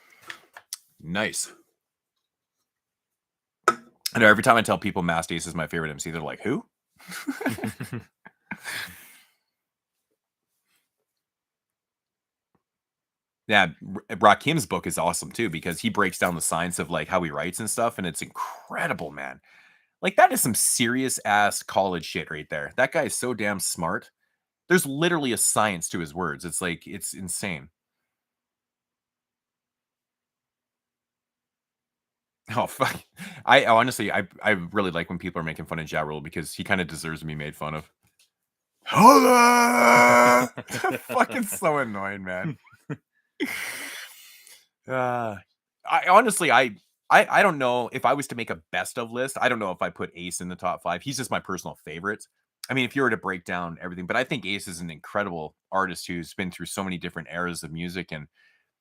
Nice. I know every time I tell people Mass Ace is my favorite MC, they're like, who? Yeah, Rakim's book is awesome too because he breaks down the science of like how he writes and stuff, and it's incredible, man. Like that is some serious ass college shit right there. That guy is so damn smart. There's literally a science to his words. It's like it's insane. Oh fuck! I honestly, I really like when people are making fun of Ja Rule because he kind of deserves to be made fun of. Fucking so annoying, man. I honestly, I don't know if I was to make a best of list. I don't know if I put Ace in the top 5. He's just my personal favorite. I mean, if you were to break down everything, but I think Ace is an incredible artist who's been through so many different eras of music, and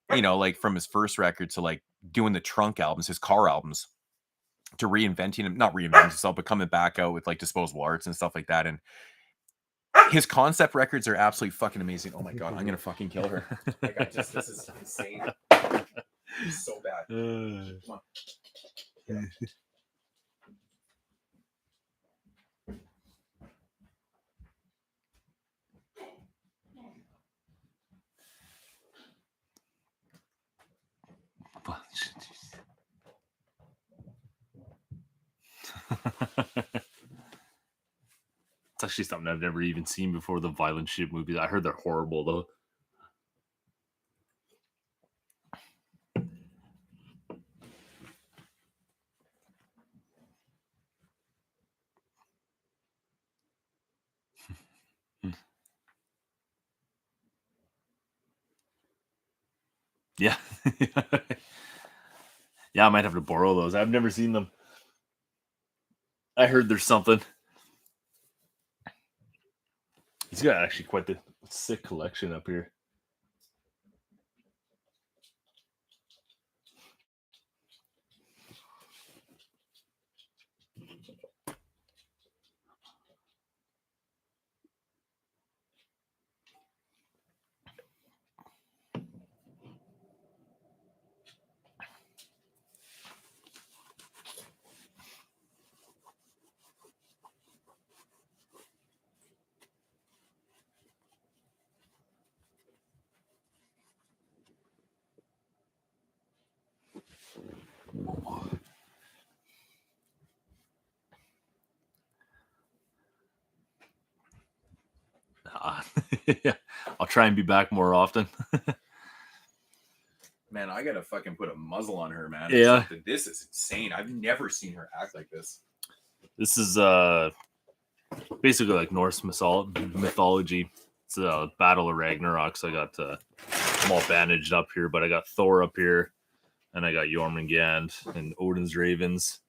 like from his first record to like doing the trunk albums, his car albums, to reinventing him, not reinventing himself, but coming back out with like Disposable Arts and stuff like that. And his concept records are absolutely fucking amazing. Oh my god, I'm gonna fucking kill her. Like, this is insane. It's so bad. Come on. Yeah. It's actually something I've never even seen before, the violent shit movies. I heard they're horrible though. Yeah. Yeah, I might have to borrow those. I've never seen them. I heard there's something. He's got actually quite the sick collection up here. Yeah, I'll try and be back more often. Man, I gotta fucking put a muzzle on her, man. Yeah. This is insane. I've never seen her act like this. This is basically like Norse mythology. It's a Battle of Ragnarok. So I got I'm all bandaged up here, but I got Thor up here, and I got Jormungand and Odin's ravens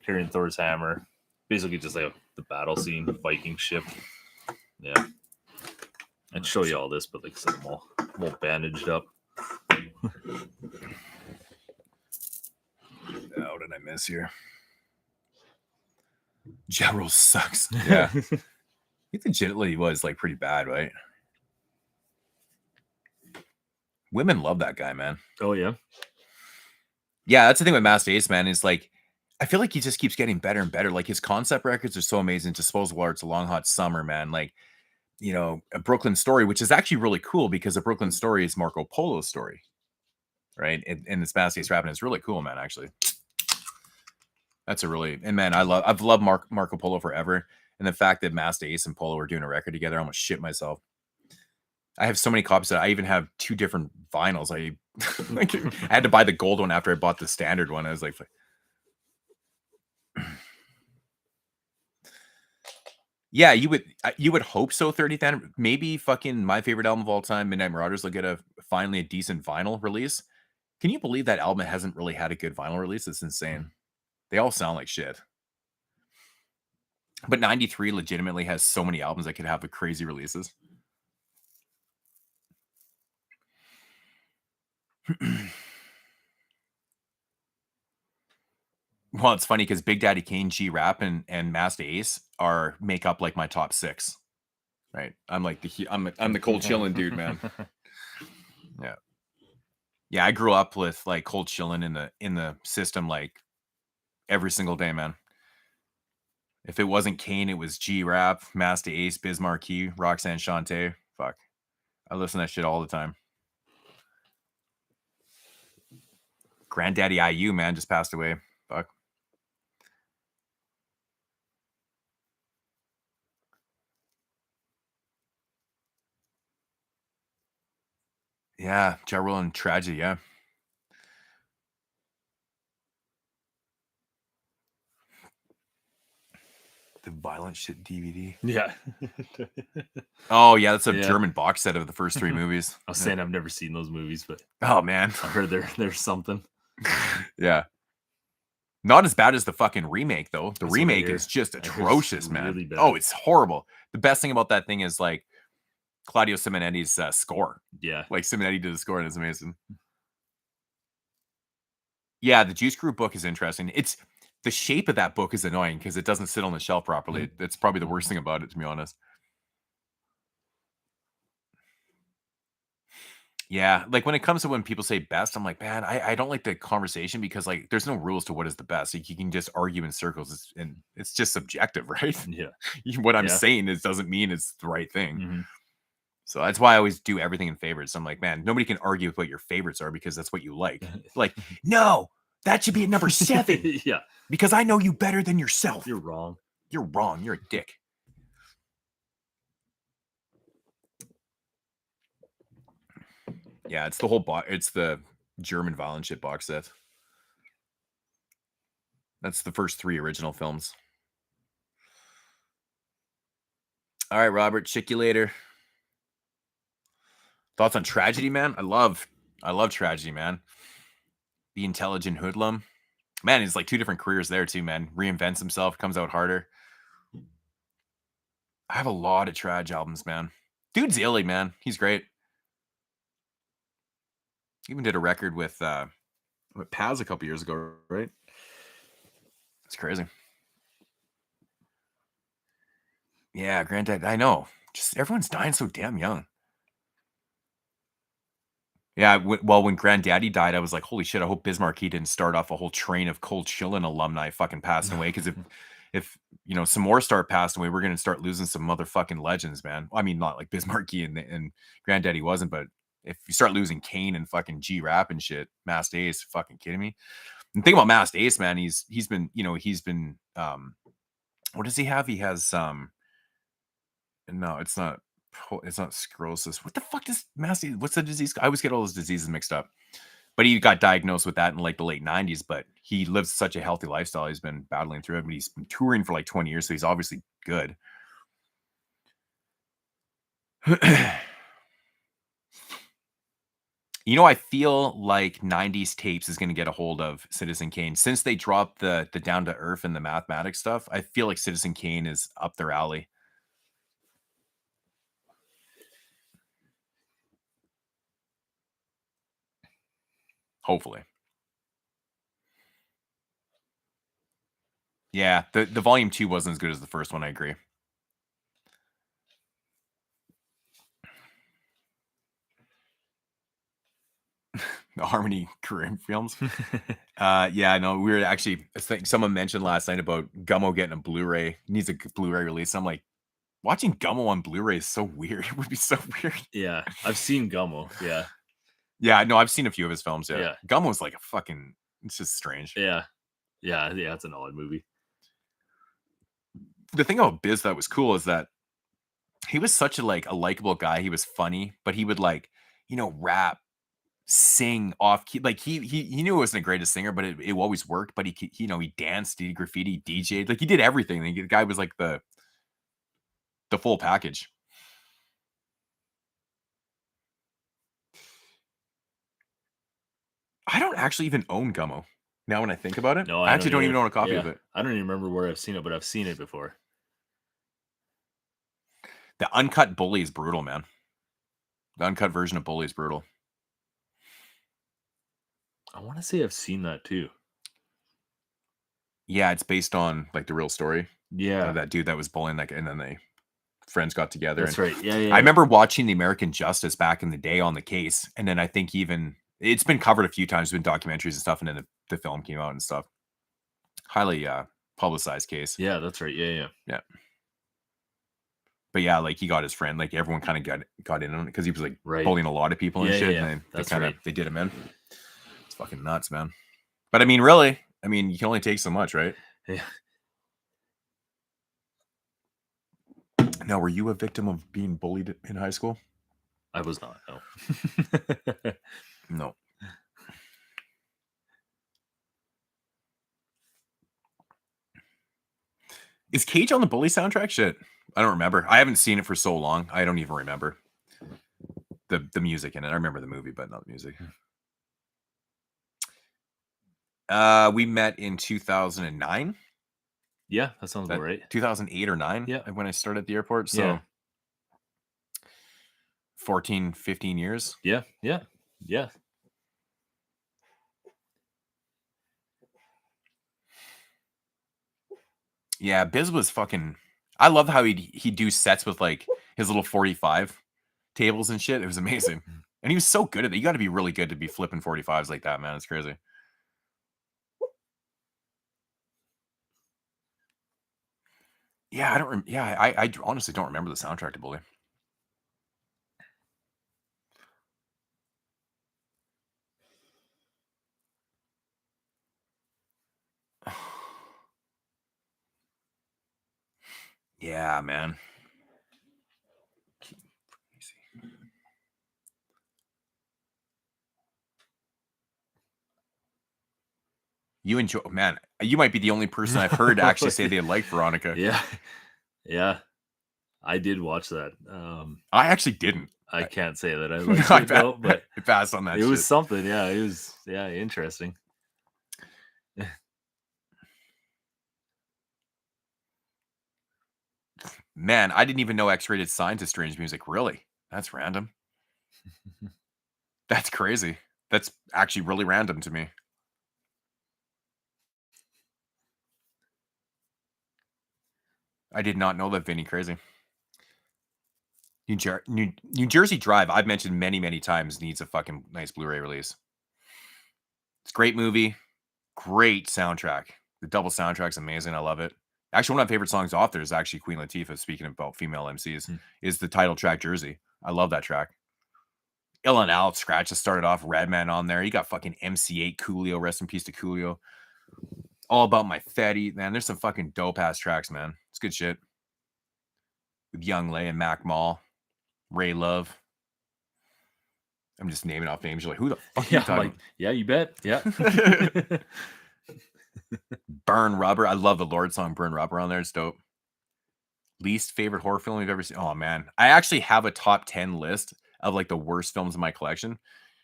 carrying Thor's hammer. Basically, just like the battle scene, Viking ship. Yeah, I'd show you all this, but like I said, I'm all bandaged up. Oh, did I miss here? General sucks. Yeah. He legitimately was like pretty bad, right? Women love that guy, man. Oh, yeah. Yeah, that's the thing with Master Ace, man, is like, I feel like he just keeps getting better and better. Like his concept records are so amazing. Disposable Arts, A Long Hot Summer, man. Like, A Brooklyn Story, which is actually really cool because A Brooklyn Story is Marco Polo's story, right? And this Master Ace rapping is really cool, man, actually. That's and man, I've loved Marco Polo forever. And the fact that Master Ace and Polo are doing a record together, I almost shit myself. I have so many copies that I even have 2 different vinyls. I had to buy the gold one after I bought the standard one. I was like, yeah, you would hope so. 30th anniversary, maybe fucking my favorite album of all time, Midnight Marauders, will get finally a decent vinyl release. Can you believe that album hasn't really had a good vinyl release? It's insane. They all sound like shit. But 93 legitimately has so many albums that could have crazy releases. Well, it's funny because Big Daddy Kane, G-Rap, and Master Ace make up like my top 6. Right? I'm like I'm the cold chillin' dude, man. Yeah. Yeah, I grew up with like cold chillin' in the system like every single day, man. If it wasn't Kane, it was G-Rap, Master Ace, Biz Markie, Roxanne Shante. Fuck. I listen to that shit all the time. Granddaddy IU, man, just passed away. Fuck. Yeah, Ja Rule and Tragedy, yeah. The Violent Shit DVD. Yeah. Oh, yeah, that's a German box set of the first 3 movies. I was saying I've never seen those movies, but oh man, I heard there's something. Yeah. Not as bad as the fucking remake, though. The That's remake what I is just hear. atrocious, man. Really bad. Oh, it's horrible. The best thing about that thing is like Claudio Simonetti's score. Yeah. Like Simonetti did the score and it's amazing. Yeah, the Juice Group book is interesting. It's the shape of that book is annoying because it doesn't sit on the shelf properly. That's probably the worst thing about it, to be honest. Yeah, like when it comes to when people say best, I'm like, man, I don't like the conversation because like there's no rules to what is the best. Like you can just argue in circles, and it's just subjective, right? Yeah. What I'm Yeah. saying is doesn't mean it's the right thing. Mhm. So that's why I always do everything in favorites. I'm like, man, nobody can argue with what your favorites are because that's what you like. Like, no, that should be at number 7 Yeah. because I know you better than yourself. You're wrong. You're wrong. You're a dick. Yeah, it's the whole it's the German violent shit box set. That's the first 3 original films. All right, Robert, check you later. Thoughts on Tragedy, man? I love Tragedy, man. The intelligent hoodlum. Man, he's like 2 different careers there too, man. Reinvents himself, comes out harder. I have a lot of Trage albums, man. Dude's illy, man. He's great. Even did a record with Paz a couple years ago, right? It's crazy. Yeah, Granddad. I know. Just everyone's dying so damn young. Yeah, well, when Granddaddy died, I was like, holy shit, I hope Bismarck didn't start off a whole train of Cold Chillin' alumni fucking passing away. Because if you know some more start passing away, we're gonna start losing some motherfucking legends, man. I mean, not like Bismarck and Granddaddy wasn't, but if you start losing Kane and fucking G Rap and shit, Masked Ace, fucking kidding me? And think about Masked Ace, man. He's been what does he have? He has no, it's not sclerosis. What the fuck does Massey? What's the disease? I always get all those diseases mixed up. But he got diagnosed with that in like the late 90s. But he lives such a healthy lifestyle. He's been battling through it. But he's been touring for like 20 years. So he's obviously good. You know, I feel like 90s Tapes is going to get a hold of Citizen Kane. Since they dropped the down to earth and the mathematics stuff, I feel like Citizen Kane is up their alley. Hopefully. Yeah, the volume 2 wasn't as good as the first one, I agree. The Harmony Korean films. Yeah, no, we were actually, I think someone mentioned last night about Gummo getting a Blu-ray. Needs a Blu-ray release. I'm like, watching Gummo on Blu-ray is so weird. It would be so weird. Yeah, I've seen Gummo. Yeah. Yeah, no, I've seen a few of his films. Yeah. Yeah. Gummo's like a fucking, it's just strange. Yeah. Yeah, it's an odd movie. The thing about Biz that was cool is that he was such a likable guy. He was funny, but he would rap, sing off key. Like he knew he wasn't the greatest singer, but it always worked. But he danced, he did graffiti, DJ'd, like he did everything. The guy was like the full package. I don't actually even own Gummo. Now when I think about it, No, I actually don't even own a copy of it. I don't even remember where I've seen it, but I've seen it before. The uncut Bully is brutal, man. The uncut version of Bully is brutal. I want to say I've seen that too. Yeah, it's based on like the real story. Yeah, that dude that was bullying, and then friends got together. That's right. Yeah. I remember watching the American Justice back in the day on the case, and then I think even it's been covered a few times, been documentaries and stuff, and then the film came out and stuff. Highly publicized case. Yeah, that's right. Yeah. But yeah, like he got his friend, like everyone kind of got in on it because he was like bullying a lot of people and shit. Yeah. And they did him in. It's fucking nuts, man. But I mean, really, you can only take so much, right? Yeah. Now, were you a victim of being bullied in high school? I was not. No. No. Is Cage on the Bully soundtrack? Shit. I don't remember. I haven't seen it for so long. I don't even remember the music in it. I remember the movie, but not the music. We met in 2009. Yeah, that sounds about right. 2008 or 9. Yeah. When I started at the airport. So 14, 15 years. Yeah. Yeah, Biz was fucking. I love how he'd do sets with like his little 45 tables and shit. It was amazing. And he was so good at it. You got to be really good to be flipping 45s like that, man. It's crazy. Yeah, I don't. I honestly don't remember the soundtrack to Bully. Yeah, man. You enjoy, man. You might be the only person I've heard actually say they like Veronica. Yeah. I did watch that. I actually didn't. I can't say that I liked it though, but I passed on that. It was something. Yeah, it was. Yeah, interesting. Man, I didn't even know X-Rated signed to Strange Music. Really? That's random. That's crazy. That's actually really random to me. I did not know that. Vinny, crazy. New Jersey Drive, I've mentioned many times, needs a fucking nice Blu-ray release. It's a great movie. Great soundtrack. The double soundtrack's amazing. I love it. Actually, one of my favorite songs off there is actually Queen Latifah, speaking about female MCs, is the title track Jersey. I love that track. Ill and Out, Scratch just started off, Redman on there. You got fucking MC8, Coolio, rest in peace to Coolio. All About My Fetty, man. There's some fucking dope-ass tracks, man. It's good shit. With Young Lay and Mac Mall, Ray Love. I'm just naming off names. You're like, who the fuck are you talking about? Yeah, you bet. Yeah. Burn Rubber. I love the Lord song Burn Rubber on there. It's dope. Least favorite horror film you've ever seen? Oh, man. I actually have a top 10 list of like the worst films in my collection.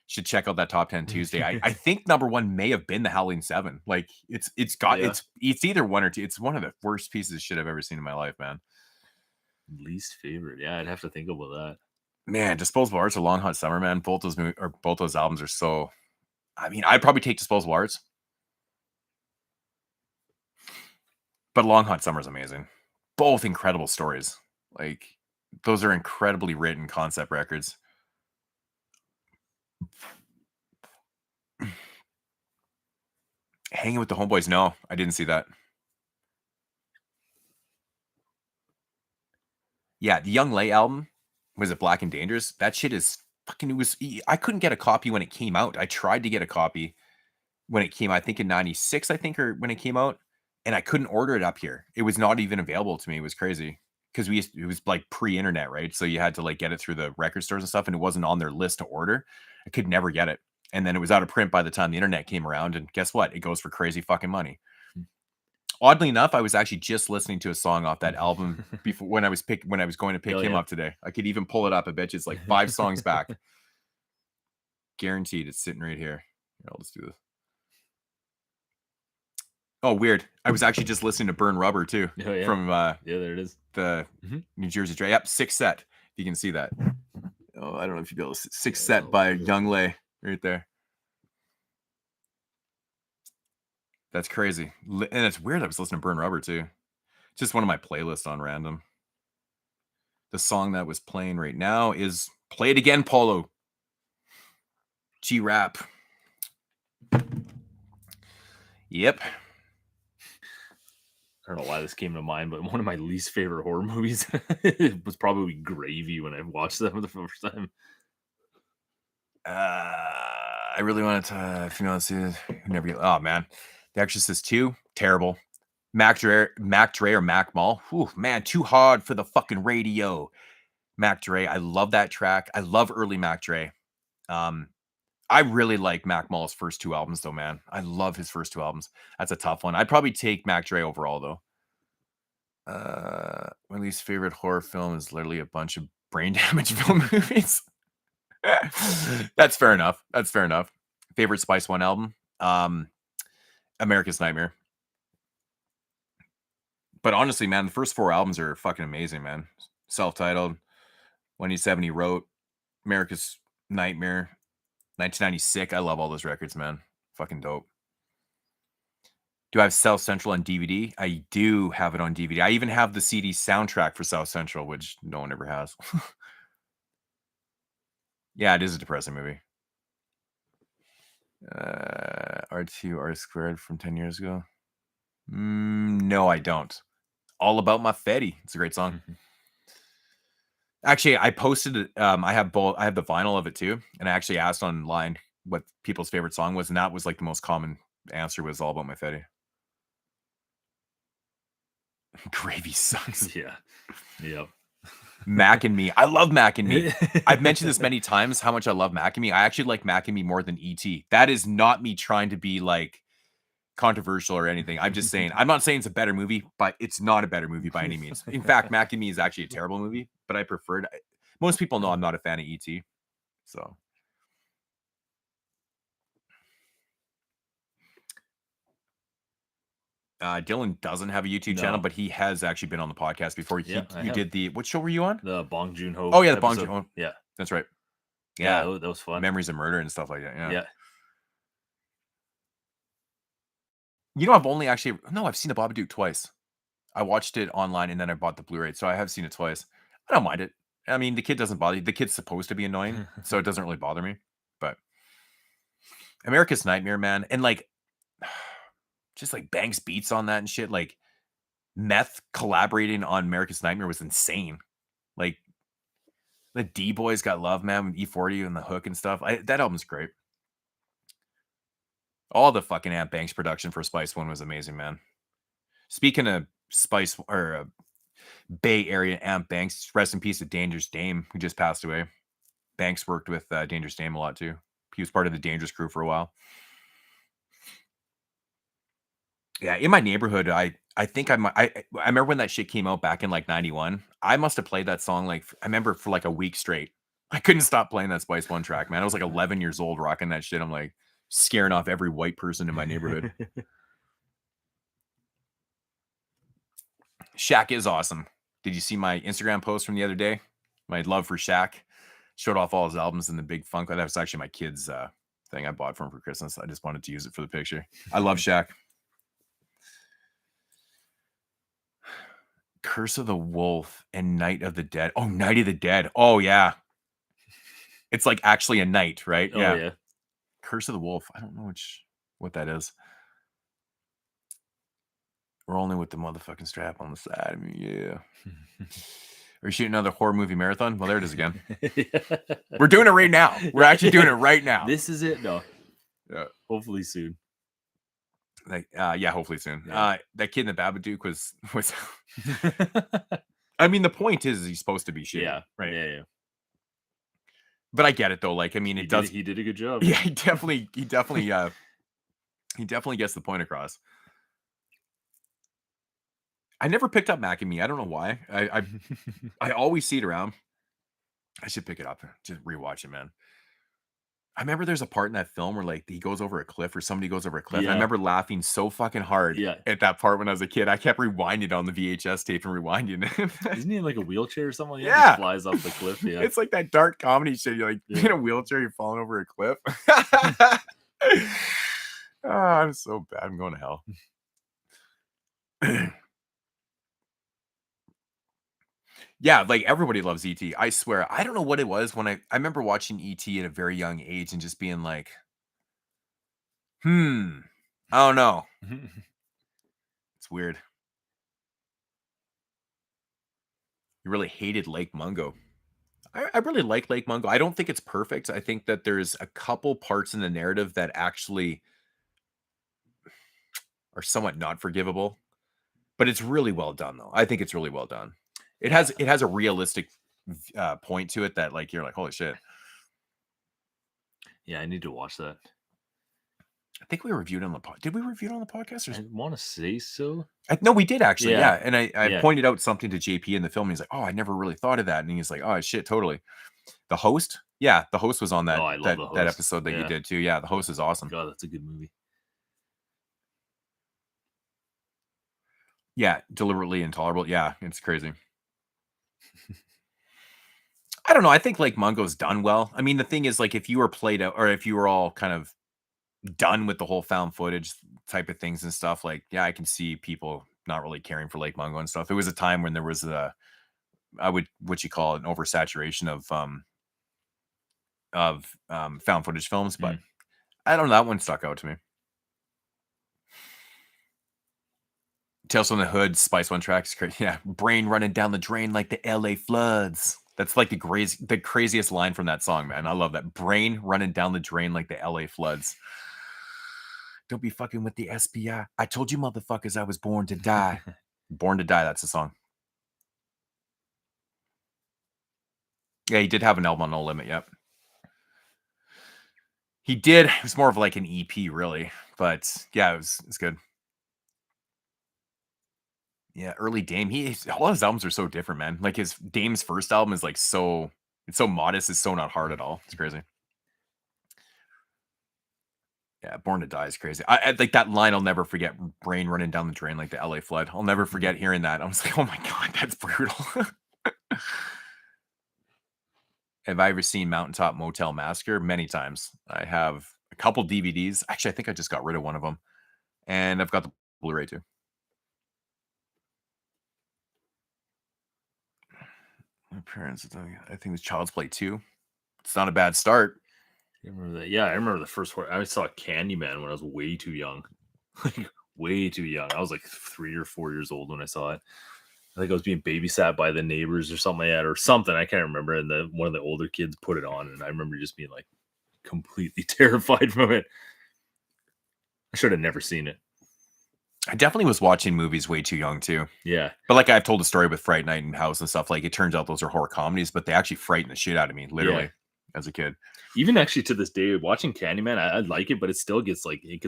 Should check out that top 10 Tuesday. I think number 1 may have been The Howling 7. Like it's either 1 or 2. It's one of the worst pieces of shit I've ever seen in my life, man. Least favorite. Yeah, I'd have to think about that. Man, Disposable Arts or Long Hot Summer, man. Both those albums are so. I mean, I'd probably take Disposable Arts, but Long Hot Summer is amazing. Both incredible stories. Like those are incredibly written concept records. Hanging with the Homeboys. No, I didn't see that. Yeah, the Young Lay album, was it Black and Dangerous? That shit is fucking. I couldn't get a copy when it came out. I tried to get a copy when it came out, I think in 96, or when it came out, and I couldn't order it up here. It was not even available to me. It was crazy because it was like pre-internet, right? So you had to like get it through the record stores and stuff, and it wasn't on their list to order. I could never get it. And then it was out of print by the time the internet came around, and guess what? It goes for crazy fucking money. Oddly enough, I was actually just listening to a song off that album before when I was going to pick him up today. I could even pull it up. I bet you it's like 5 songs back. Guaranteed, it's sitting right here. Here, I'll just do this. Oh, weird. I was actually just listening to Burn Rubber too. From there it is. The New Jersey Drive. Yep, 6 Set. You can see that. Oh, I don't know if you'll be able to see. 6 Set by Young Lay right there. That's crazy. And it's weird. I was listening to Burn Rubber too. Just one of my playlists on random. The song that was playing right now is Play It Again, Polo. G-Rap. Yep. I don't know why this came to mind, but one of my least favorite horror movies was probably Gravy when I watched them for the first time. I really wanted to, if you know, see this. Never get. Oh man, The Exorcist 2, terrible. Mac Dre or Mac Mall. Whew, man, too hard for the fucking radio. Mac Dre, I love that track. I love early Mac Dre. I really like Mac Mall's first 2 albums, though, man. I love his first 2 albums. That's a tough one. I'd probably take Mac Dre overall, though. My least favorite horror film is literally a bunch of brain damage film movies. That's fair enough. Favorite Spice One album? America's Nightmare. But honestly, man, the first 4 albums are fucking amazing, man. Self-titled, When He's 70 Wrote, America's Nightmare, 1996. I love all those records, man. Fucking dope. Do I have South Central on DVD? I do have it on DVD. I even have the CD soundtrack for South Central, which no one ever has. Yeah, it is a depressing movie. R2 R squared from 10 years ago. No, I don't. All About My Fetty. It's a great song. Actually, I posted it. I have both. I have the vinyl of it too, and I actually asked online what people's favorite song was, and that was like the most common answer was All About My Fetty. Gravy sucks. Yeah. Yep. Mac and Me. I love Mac and Me. I've mentioned this many times how much I love Mac and Me. I actually like Mac and Me more than E.T. That is not me trying to be like controversial or anything. I'm just saying, I'm not saying it's a better movie, but it's not a better movie by any means. In fact, Mac and Me is actually a terrible movie, but I preferred. Most people know I'm not a fan of E.T. So. Dylan doesn't have a YouTube channel, but he has actually been on the podcast before. You did the, what show were you on? The Bong Joon-ho. Oh yeah, the Bong Joon-ho. Yeah, that's right. Yeah, that was fun. Memories of Murder and stuff like that. Yeah. You know, I've only actually I've seen the Babadook twice. I watched it online and then I bought the Blu-ray, so I have seen it twice. I don't mind it. I mean, the kid doesn't bother you. The kid's supposed to be annoying, so it doesn't really bother me. But America's Nightmare, man, and like. Just like Banks beats on that and shit. Like Meth collaborating on America's Nightmare was insane. Like the D Boys Got Love, man, with E40 and the hook and stuff. That album's great. All the fucking Aunt Banks production for Spice One was amazing, man. Speaking of Spice or Bay Area Aunt Banks, rest in peace to Dangerous Dame, who just passed away. Banks worked with Dangerous Dame a lot too. He was part of the Dangerous crew for a while. Yeah, in my neighborhood, I think I remember when that shit came out back in like 91. I must have played that song I remember for like a week straight. I couldn't stop playing that Spice One track, man. I was like 11 years old rocking that shit. I'm like scaring off every white person in my neighborhood. Shaq is awesome. Did you see my Instagram post from the other day? My love for Shaq. Showed off all his albums in the big funk. That was actually my kid's thing I bought for him for Christmas. I just wanted to use it for the picture. I love Shaq. Curse of the Wolf and Night of the Dead. Oh, Night of the Dead. Oh, yeah. It's like actually a night, right? Oh, yeah. Curse of the Wolf. I don't know what that is. We're only with the motherfucking strap on the side. I mean, yeah. Are you shooting another horror movie marathon? Well, there it is again. We're doing it right now. We're actually doing it right now. This is it? No. Yeah. Hopefully soon. Like, yeah, hopefully soon. Yeah. That kid in the Babadook was I mean, the point is he's supposed to be shitty. Yeah. Right. Yeah. But I get it though. Like, I mean, he did a good job. Yeah, he definitely gets the point across. I never picked up Mac and Me. I don't know why. I always see it around. I should pick it up. Just rewatch it, man. I remember there's a part in that film where like he goes over a cliff or somebody goes over a cliff. Yeah. I remember laughing so fucking hard at that part when I was a kid. I kept rewinding on the VHS tape and rewinding it. Isn't he in like a wheelchair or something? Yeah. He flies off the cliff. Yeah. It's like that dark comedy shit. You're like in a wheelchair, you're falling over a cliff. Oh, I'm so bad. I'm going to hell. Yeah, like everybody loves E.T. I swear. I don't know what it was when I remember watching E.T. at a very young age and just being like, I don't know. It's weird. You really hated Lake Mungo. I really like Lake Mungo. I don't think it's perfect. I think that there's a couple parts in the narrative that actually are somewhat not forgivable. But it's really well done, though. I think it's really well done. It has a realistic point to it that like you're like, holy shit. Yeah, I need to watch that. I think we reviewed it on the podcast. Did we review it on the podcast? I want to say so. No, we did actually. Yeah. And I Yeah. pointed out something to JP in the film. And he's like, oh, I never really thought of that. And he's like, oh, shit, totally. The host? Yeah, the host was on that, I love the that host. episode that you Yeah. did too. Yeah, the host is awesome. God, that's a good movie. Yeah, deliberately intolerable. Yeah, it's crazy. I don't know. I think Lake Mungo's done well. I mean, the thing is, like, if you were played out, or if you were all kind of done with the whole found footage type of things and stuff, like, yeah, I can see people not really caring for Lake Mungo and stuff. It was a time when there was what you call it, an oversaturation of found footage films, but Mm. I don't know. That one stuck out to me. Tales from the Hood, Spice One tracks, yeah, brain running down the drain like the LA floods. That's like the craziest line from that song, man. I love that. Brain running down the drain like the LA floods. Don't be fucking with the SBI. I told you motherfuckers I was born to die. Born to Die, that's the song. Yeah, he did have an album on No Limit, yep. He did. It was more of like an EP, really. But yeah, it's good. Yeah, early Dame. All his albums are so different, man. Like his Dame's first album is like it's so modest, it's so not hard at all. It's crazy. Yeah, Born to Die is crazy. I like that line. I'll never forget. Brain running down the drain like the LA flood. I'll never forget hearing that. I was like, oh my god, that's brutal. Have I ever seen Mountaintop Motel Massacre? Many times. I have a couple DVDs. Actually, I think I just got rid of one of them, and I've got the Blu-ray too. My parents, I think it's Child's Play 2. It's not a bad start. I remember that. Yeah, I remember the first one. I saw Candyman when I was way too young. Like, way too young. I was like 3 or 4 years old when I saw it. I think I was being babysat by the neighbors or something like that, or something. I can't remember. And one of the older kids put it on, and I remember just being like completely terrified from it. I should have never seen it. I definitely was watching movies way too young too. Yeah. But like I've told a story with Fright Night and House and stuff, like it turns out those are horror comedies, but they actually frighten the shit out of me, literally, as a kid. Even actually to this day, watching Candyman, I like it, but it still gets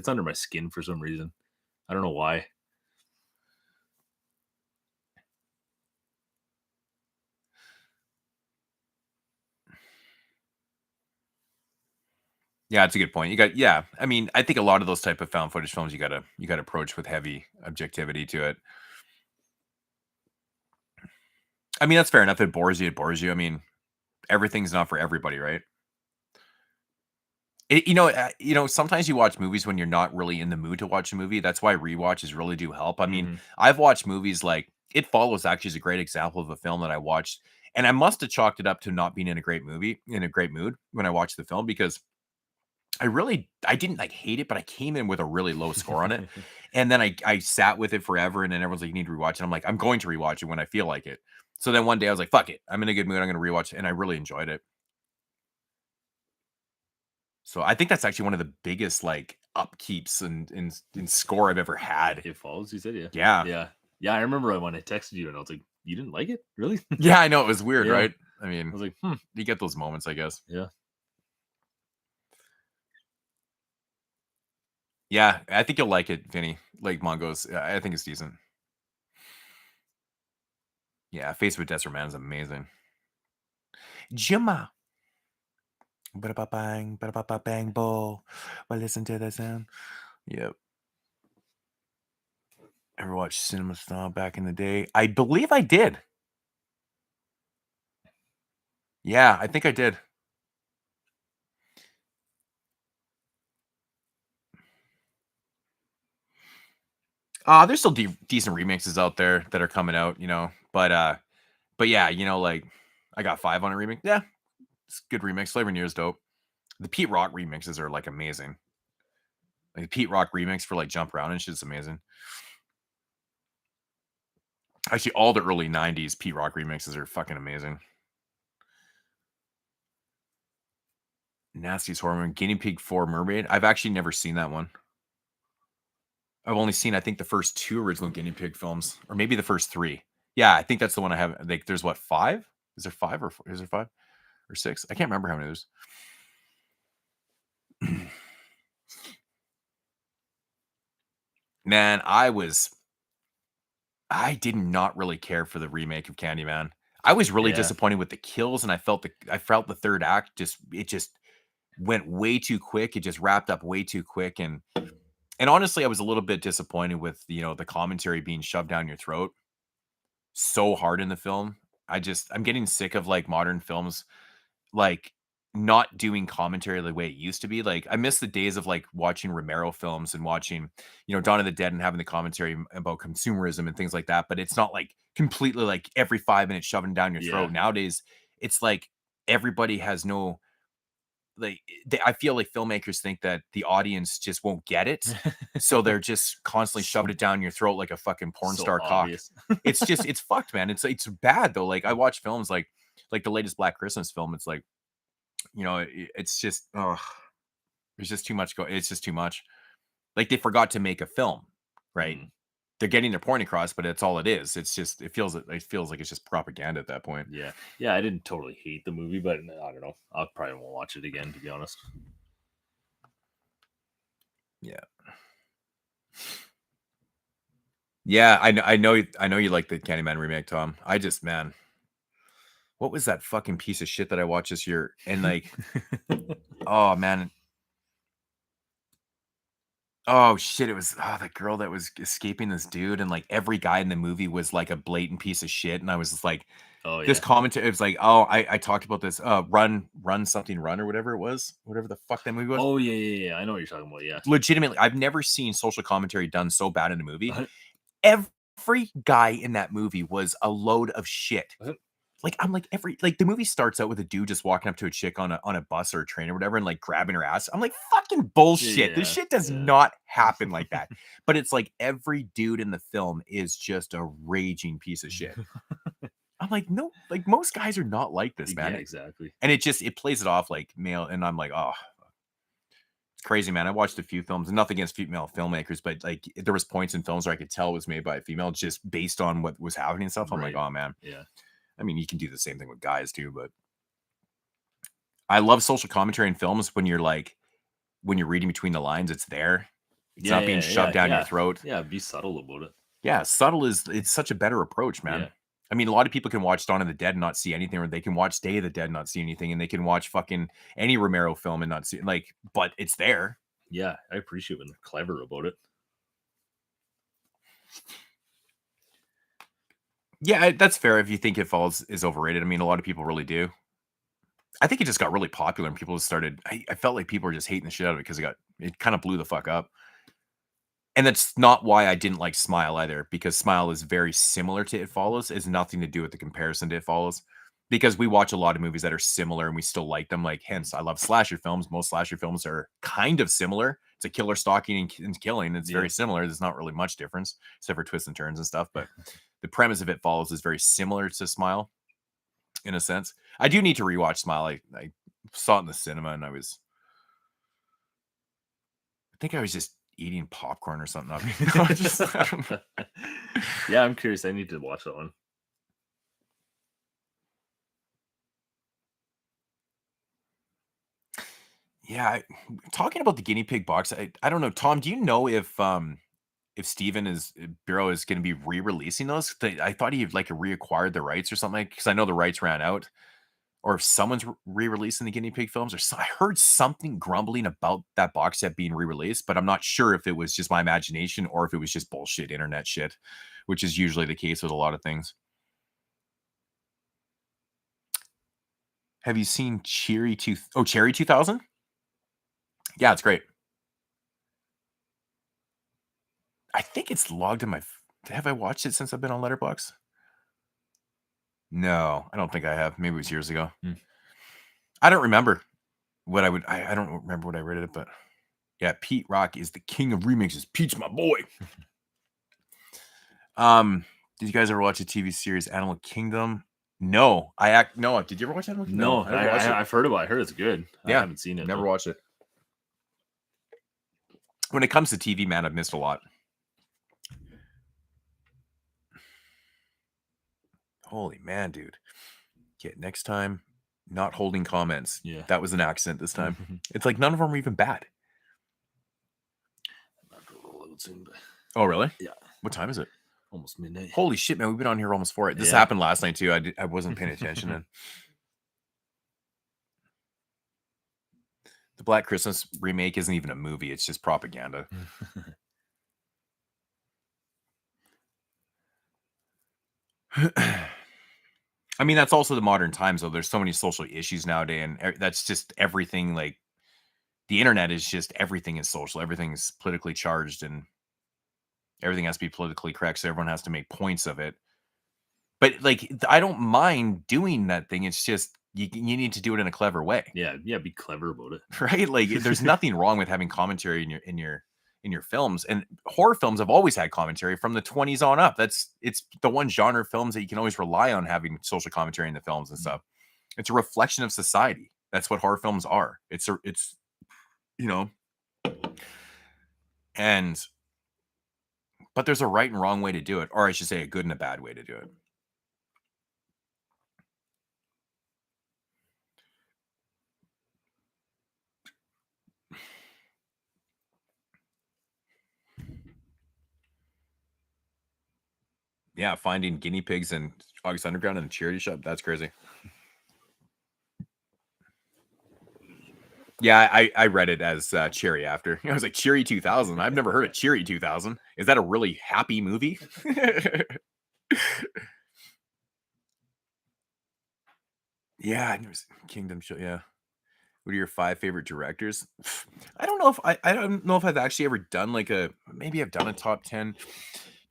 under my skin for some reason. I don't know why. Yeah, it's a good point. I mean, I think a lot of those type of found footage films you gotta approach with heavy objectivity to it. I mean, that's fair enough. It bores you, it bores you. I mean, everything's not for everybody, right? Sometimes you watch movies when you're not really in the mood to watch a movie. That's why rewatches really do help. I mean, I've watched movies like It Follows actually is a great example of a film that I watched, and I must have chalked it up to not being in a great mood when I watched the film because I didn't like hate it, but I came in with a really low score on it. And then I sat with it forever, and then everyone's like, you need to rewatch it. I'm like, I'm going to rewatch it when I feel like it. So then one day I was like, fuck it. I'm in a good mood. I'm gonna rewatch it. And I really enjoyed it. So I think that's actually one of the biggest like upkeeps in score I've ever had. It Follows, you said, yeah. Yeah. Yeah, I remember when I texted you and I was like, you didn't like it? Really? Yeah, I know. It was weird, Yeah. right? I mean, I was like, you get those moments, I guess. Yeah. Yeah, I think you'll like it, Vinny. Like Mongo's. I think it's decent. Yeah, Face with Desert Man is amazing. Jimma. Ba-da-ba-bang, ba-da-ba-ba-bang, bo. Well, listen to the sound. Yep. Ever watched Cinema Snob back in the day? I believe I did. Yeah, I think I did. There's still decent remixes out there that are coming out, but yeah, like I got 5 on a remix. Yeah, it's a good remix. Flavor Near is dope. The Pete Rock remixes are like amazing. Like the Pete Rock remix for like Jump Around and shit's amazing. Actually, all the early 90s Pete Rock remixes are fucking amazing. Nasty's Hormone, Guinea Pig 4 Mermaid. I've actually never seen that one. I've only seen, I think, the first 2 original Guinea Pig films, or maybe the first 3. Yeah, I think that's the one I have. Like, there's what, 5? Is there 5 or 4? Is there 5 or 6? I can't remember how many there's. Man, I did not really care for the remake of Candyman. I was really disappointed with the kills, and I felt the third act just went way too quick. It just wrapped up way too quick, and And honestly, I was a little bit disappointed with, the commentary being shoved down your throat so hard in the film. I'm getting sick of, like, modern films, like, not doing commentary the way it used to be. Like, I miss the days of, like, watching Romero films and watching, Dawn of the Dead and having the commentary about consumerism and things like that, but it's not, like, completely, like, every 5 minutes shoving down your Yeah. throat. Nowadays, it's like everybody has no like, I feel like filmmakers think that the audience just won't get it, so they're just constantly shoving it down your throat like a fucking porn So star cock. obvious. It's fucked, man. It's bad though. Like, I watch films like the latest Black Christmas film. It's like, it's just, ugh, there's just too much it's just too much. Like, they forgot to make a film, right? Mm. They're getting their point across, but it's all it is. It's just it feels like it's just propaganda at that point. Yeah. Yeah, I didn't totally hate the movie, but I don't know. I probably won't watch it again, to be honest. Yeah. Yeah, I know you like the Candyman remake, Tom. Man, what was that fucking piece of shit that I watched this year? And like, oh man, oh shit, it was that girl that was escaping this dude, and like every guy in the movie was like a blatant piece of shit, and I was just like, Oh this yeah. commentary, it was like, oh, I talked about this, run something run or whatever it was, whatever the fuck that movie was. Oh yeah. I know what you're talking about. Yeah. Legitimately, I've never seen social commentary done so bad in a movie. Every guy in that movie was a load of shit. Like, I'm like, the movie starts out with a dude just walking up to a chick on a bus or a train or whatever and like grabbing her ass. I'm like, fucking bullshit. This shit does not happen like that. But it's like every dude in the film is just a raging piece of shit. I'm like, no, like most guys are not like this, man. Yeah, exactly. And it plays it off like male, and I'm like, oh, it's crazy, man. I watched a few films, nothing against female filmmakers, but like there was points in films where I could tell it was made by a female just based on what was happening and stuff. I'm like, oh man. Yeah. I mean, you can do the same thing with guys too, but I love social commentary in films when you're reading between the lines, it's there. It's not being shoved down your throat. Yeah, be subtle about it. Yeah, it's such a better approach, man. Yeah. I mean, a lot of people can watch Dawn of the Dead and not see anything, or they can watch Day of the Dead and not see anything, and they can watch fucking any Romero film and not see but it's there. Yeah, I appreciate when they're clever about it. Yeah, that's fair if you think It Follows is overrated. I mean, a lot of people really do. I think it just got really popular and people just started. I felt like people were just hating the shit out of it because it kind of blew the fuck up. And that's not why I didn't like Smile either, because Smile is very similar to It Follows. It has nothing to do with the comparison to It Follows, because we watch a lot of movies that are similar and we still like them. Like, hence, I love slasher films. Most slasher films are kind of similar. It's a killer stalking and killing. It's very similar. There's not really much difference except for twists and turns and stuff. But the premise of It Follows is very similar to Smile in a sense. I do need to rewatch Smile. I saw it in the cinema and I think I was just eating popcorn or something. I don't know. Yeah, I'm curious. I need to watch that one. Yeah, talking about the guinea pig box, I don't know, Tom, do you know if Steven Bureau is going to be re-releasing those? I thought he like reacquired the rights or something, because I know the rights ran out. Or if someone's re-releasing the guinea pig films, I heard something grumbling about that box set being re-released, but I'm not sure if it was just my imagination or if it was just bullshit internet shit, which is usually the case with a lot of things. Have you seen Cherry 2000? Yeah, it's great. I think it's logged in my. Have I watched it since I've been on Letterboxd? No, I don't think I have. Maybe it was years ago. I don't remember what I would. I don't remember what I rated it, but yeah, Pete Rock is the king of remixes. Pete's my boy. Did you guys ever watch a TV series Animal Kingdom? No, no. Did you ever watch Animal Kingdom? No, I've heard about it. I heard it's good. Yeah, I haven't seen it. Never watched it. When it comes to TV, man, I've missed a lot. Holy man, dude. Okay, next time, not holding comments. Yeah. That was an accent this time. It's like none of them are even bad. I'm not gonna roll out soon, but... Oh, really? Yeah. What time is it? Almost midnight. Holy shit, man. We've been on here almost 4 hours. This happened last night, too. I wasn't paying attention. And The Black Christmas remake isn't even a movie. It's just propaganda. I mean, that's also the modern times, though. There's so many social issues nowadays, and that's just everything. Like, the internet is just everything is social. Everything's politically charged, and everything has to be politically correct. So everyone has to make points of it. But like, I don't mind doing that thing. It's just you need to do it in a clever way. Yeah, be clever about it. Right? Like, there's nothing wrong with having commentary in your films, and horror films have always had commentary from the 20s on up. It's the one genre of films that you can always rely on having social commentary in the films and stuff. It's a reflection of society. That's what horror films are. It's you know, but there's a right and wrong way to do it, or I should say a good and a bad way to do it. Yeah, finding guinea pigs in August Underground in a charity shop, that's crazy. Yeah, I read it as Cheery After. I was like, Cheery 2000? I've never heard of Cheery 2000. Is that a really happy movie? Yeah, Kingdom Show, yeah. What are your 5 favorite directors? I don't know if I don't know if I've actually ever done like maybe I've done a top 10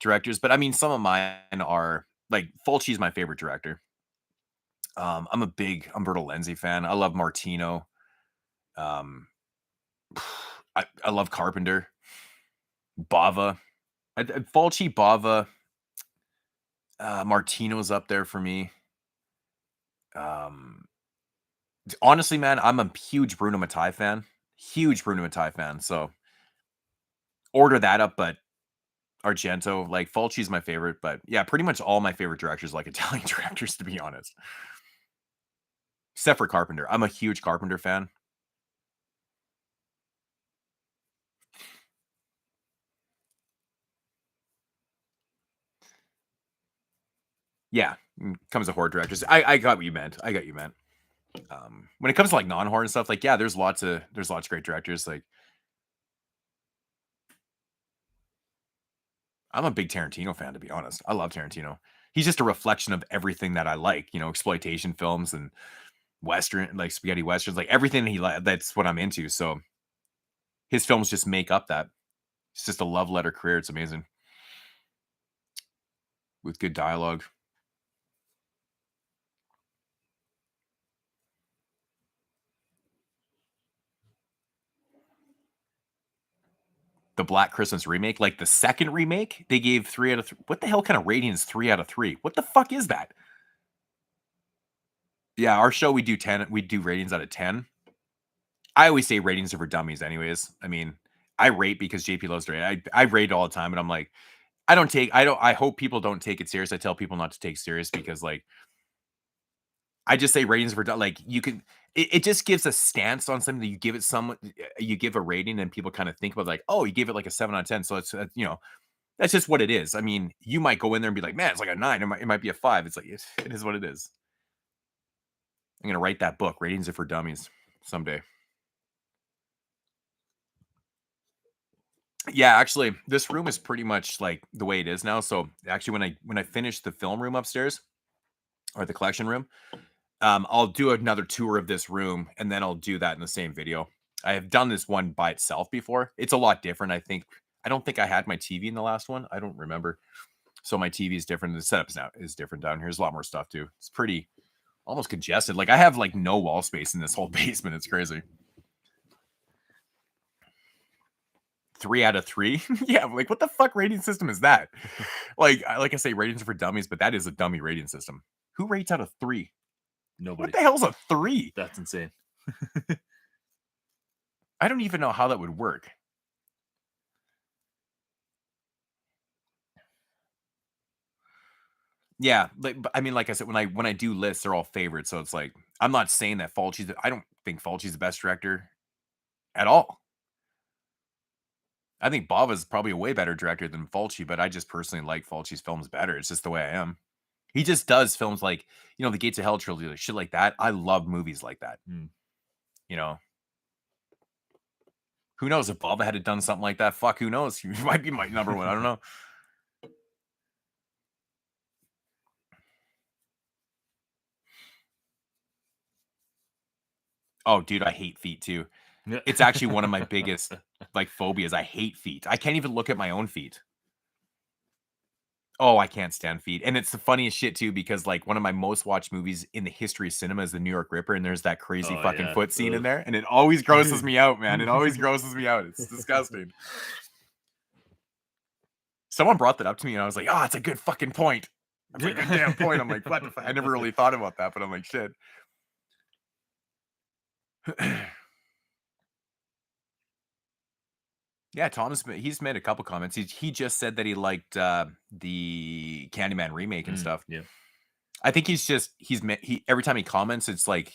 directors, but I mean some of mine are like Fulci's my favorite director. I'm a big Umberto Lenzi fan. I love Martino. Um, I love Carpenter. Bava. Fulci, Bava, Martino's up there for me. Um, honestly, man, I'm a huge Bruno Mattei fan. Huge Bruno Mattei fan. So order that up, but Argento, like Fulci's my favorite, but yeah, pretty much all my favorite directors like Italian directors, to be honest. Except for Carpenter. I'm a huge Carpenter fan. Yeah, comes to horror directors. I got what you meant. I got what you meant. When it comes to like non-horror and stuff, like yeah, there's lots of great directors. Like I'm a big Tarantino fan, to be honest. I love Tarantino. He's just a reflection of everything that I like, exploitation films and Western, like spaghetti westerns, like everything that's what I'm into. So his films just make up that. It's just a love letter career. It's amazing. With good dialogue. The Black Christmas remake, like the second remake, they gave 3 out of 3. What the hell kind of rating is 3 out of 3? What the fuck is that? Yeah, our show we do ratings out of 10. I always say ratings are for dummies anyways. I mean, I rate because JP loves to rate. I rate all the time, and I'm like, I hope people don't take it serious. I tell people not to take serious because like I just say ratings for like you can it just gives a stance on something that you give it you give a rating and people kind of think about like, oh, you gave it like a 7 out of 10. So it's that's just what it is. I mean, you might go in there and be like, man, it's like a 9. It might be a 5. It's like it is what it is. I'm gonna write that book, Ratings Are for Dummies, someday. Yeah, actually, this room is pretty much like the way it is now. So actually, when I finish the film room upstairs or the collection room, I'll do another tour of this room, and then I'll do that in the same video. I have done this one by itself before. It's a lot different. I don't think I had my TV in the last one. I don't remember. So my TV is different. The setup is different down here. There's a lot more stuff too. It's pretty almost congested. Like I have like no wall space in this whole basement. It's crazy. 3 out of 3. Yeah, like what the fuck rating system is that? Like I say, ratings are for dummies, but that is a dummy rating system. Who rates out of 3? Nobody. What the hell's a 3? That's insane. I don't even know how that would work. Yeah, I mean, like I said, when I do lists, they're all favorites. So it's like I'm not saying that I don't think Fulci's the best director at all. I think Bava's probably a way better director than Fulci, but I just personally like Fulci's films better. It's just the way I am. He just does films like, the Gates of Hell trilogy, like shit like that. I love movies like that. You know, Who knows if Bubba had done something like that? Fuck, who knows? He might be my number one. I don't know. Oh, dude, I hate feet too. It's actually one of my biggest like phobias. I hate feet. I can't even look at my own feet. Oh, I can't stand feet. And it's the funniest shit too, because like one of my most watched movies in the history of cinema is The New York Ripper, and there's that crazy fucking foot scene in there, and it always grosses me out, man. It always grosses me out. It's disgusting. Someone brought that up to me, and I was like, "Oh, it's a good fucking point. That's a good damn point." I'm like, "What the fuck?" I never really thought about that, but I'm like, "Shit." Yeah, he's made a couple comments. He just said that he liked the Candyman remake and stuff. Yeah, I think he every time he comments, it's like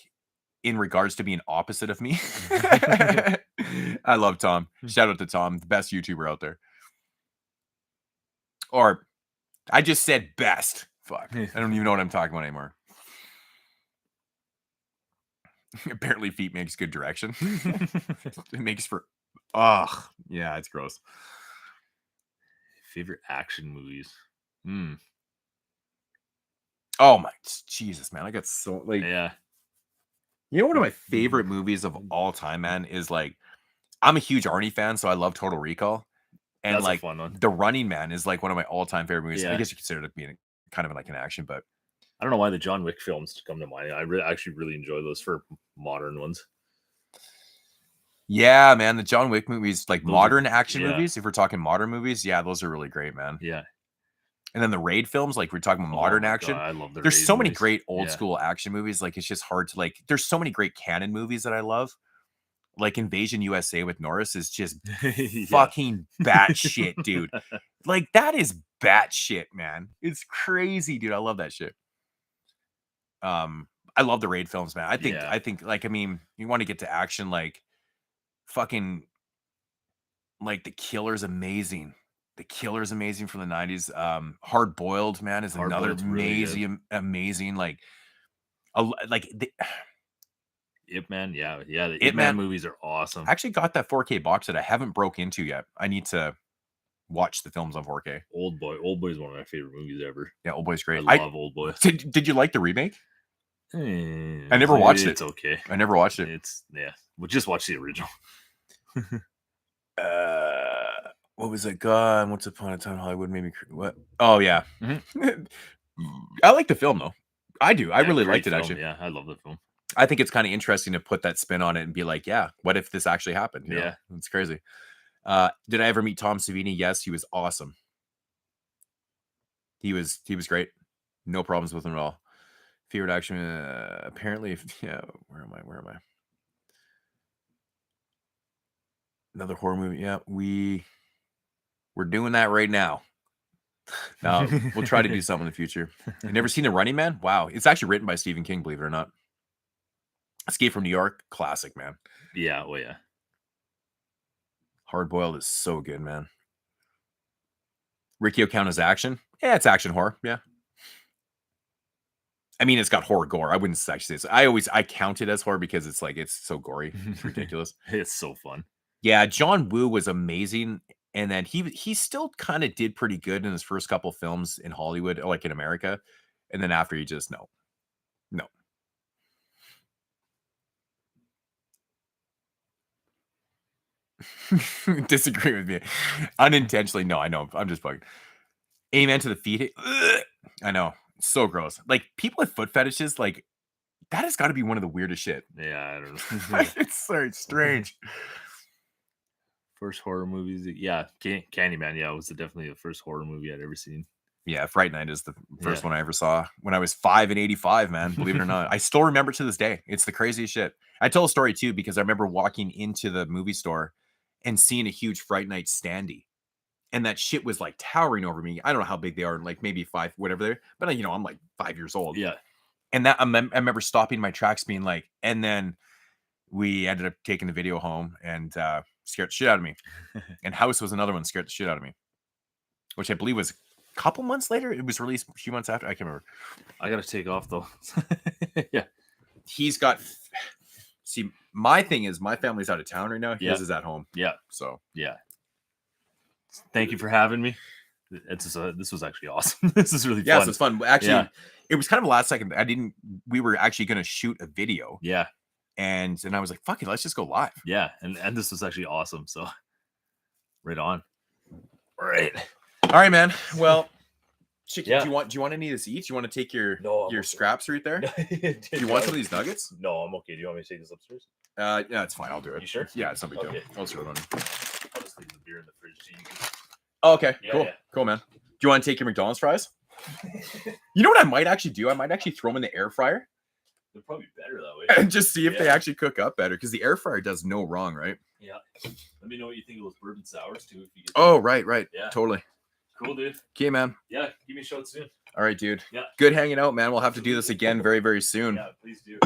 in regards to being opposite of me. I love Tom. Shout out to Tom, the best YouTuber out there. Or I just said best. Fuck. I don't even know what I'm talking about anymore. Apparently feet makes good direction. It makes for yeah, it's gross. Favorite action movies. Oh my Jesus, man. I got so like Yeah. You know, one of my favorite movies of all time, man, is like I'm a huge Arnie fan, so I love Total Recall. And That's like a fun one. The Running Man is like one of my all-time favorite movies. I Yeah. guess you consider it being kind of like an action, but I don't know why the John Wick films come to mind. I actually really enjoy those for modern ones. yeah, man, the John Wick movies, like Those modern are- action yeah. movies, if we're talking modern movies, yeah, those are really great, man. Yeah. And then the Raid films, like we're talking about Oh modern my action. God, I love the There's Raid so many movies. great old Yeah. school action movies. Like it's just hard to like. There's so many great canon movies that I love. Like Invasion USA with Norris is just Yeah. fucking batshit, dude. Like that is batshit, man. It's crazy, dude. I love that shit. I love the Raid films, man. I think like, I mean, you want to get to action, like fucking like The Killer's amazing. The Killer's amazing from the 90s. Hard Boiled, man, is another Hard-Boiled's really good. amazing, like Ip Man, yeah. The Ip Ip Man Man- movies are awesome. I actually got that 4K box that I haven't broke into yet. I need to watch the films on 4K. Old Boy is one of my favorite movies ever. Yeah, Old Boy's great. I love Old Boy. Did you like the remake? I never watched it. It's okay. I never watched it. It's We'll just watch the original. What was it? God, Once Upon a Time in Hollywood made me what? Oh yeah. Mhm. I like the film though. I do. I Yeah, really great liked it film. actually. Yeah, I love the film. I think it's kind of interesting to put that spin on it and be like, yeah, what if this actually happened? You know? Yeah. It's crazy. Did I ever meet Tom Savini? Yes, he was awesome. He was great. No problems with him at all. Favorite action, apparently, yeah. Where am I? Another horror movie. Yeah, we're doing that right now. No, we'll try to do something in the future. You never seen The Running Man? Wow, it's actually written by Stephen King, believe it or not. Escape from New York, classic, man. Yeah, well, yeah. Hard Boiled is so good, man. Ricky count as action? Yeah, it's action horror. Yeah. I mean, it's got horror gore. I wouldn't actually say so. I count it as horror because it's like it's so gory. It's ridiculous. It's so fun. Yeah, John Woo was amazing. And then he still kind of did pretty good in his first couple films in Hollywood, like in America. And then after he just no. Disagree with me. Unintentionally, no, I know. I'm just bugging. Amen to the feet. I know. It's so gross. Like people with foot fetishes, like that has got to be one of the weirdest shit. Yeah, I don't know. Like, it's so strange. First horror movies. Yeah, Candyman. Yeah, it was definitely the first horror movie I'd ever seen. Yeah, Fright Night is the first one I ever saw when I was 5 in 85, man. Believe it or not. I still remember to this day. It's the craziest shit. I tell a story too because I remember walking into the movie store and seeing a huge Fright Night standee. And that shit was like towering over me. I don't know how big they are, like maybe 5, whatever they're, but you know, I'm like 5 years old. Yeah. And that I remember stopping my tracks being like, and then we ended up taking the video home and scared the shit out of me. And House was another one, scared the shit out of me, which I believe was a couple months later. It was released a few months after. I can't remember. I got to take off though. Yeah. He's got See, my thing is my family's out of town right now. His is at home. Yeah. So yeah. Thank you for having me. This was actually awesome. This is really yeah, fun. so it's fun. Actually, it was kind of a last second. We were actually going to shoot a video. Yeah. And I was like, fuck it, let's just go live. Yeah. And this was actually awesome. So right on. All right. All right, man. Well, Chicky, Yeah. do you want any of this eat? Do you want to take your scraps right there? Do you want some of these nuggets? No, I'm okay. Do you want me to take this upstairs? Yeah, it's fine. I'll do it. You sure? Yeah, it's no big deal. I'll just throw it on. I'll just leave the beer in the fridge. So you can... Oh, okay. Yeah, cool. yeah. Cool, man. Do you want to take your McDonald's fries? You know what I might actually do? I might actually throw them in the air fryer. They're probably better that way. And just see if they actually cook up better. Because the air fryer does no wrong, right? Yeah. Let me know what you think of those bourbon sours, too. If you get oh, right. Yeah. Totally. Cool, dude. Okay, man. Yeah, give me a shout soon. All right, dude. Yeah. Good hanging out, man. We'll have to do this again very, very soon. Yeah, please do.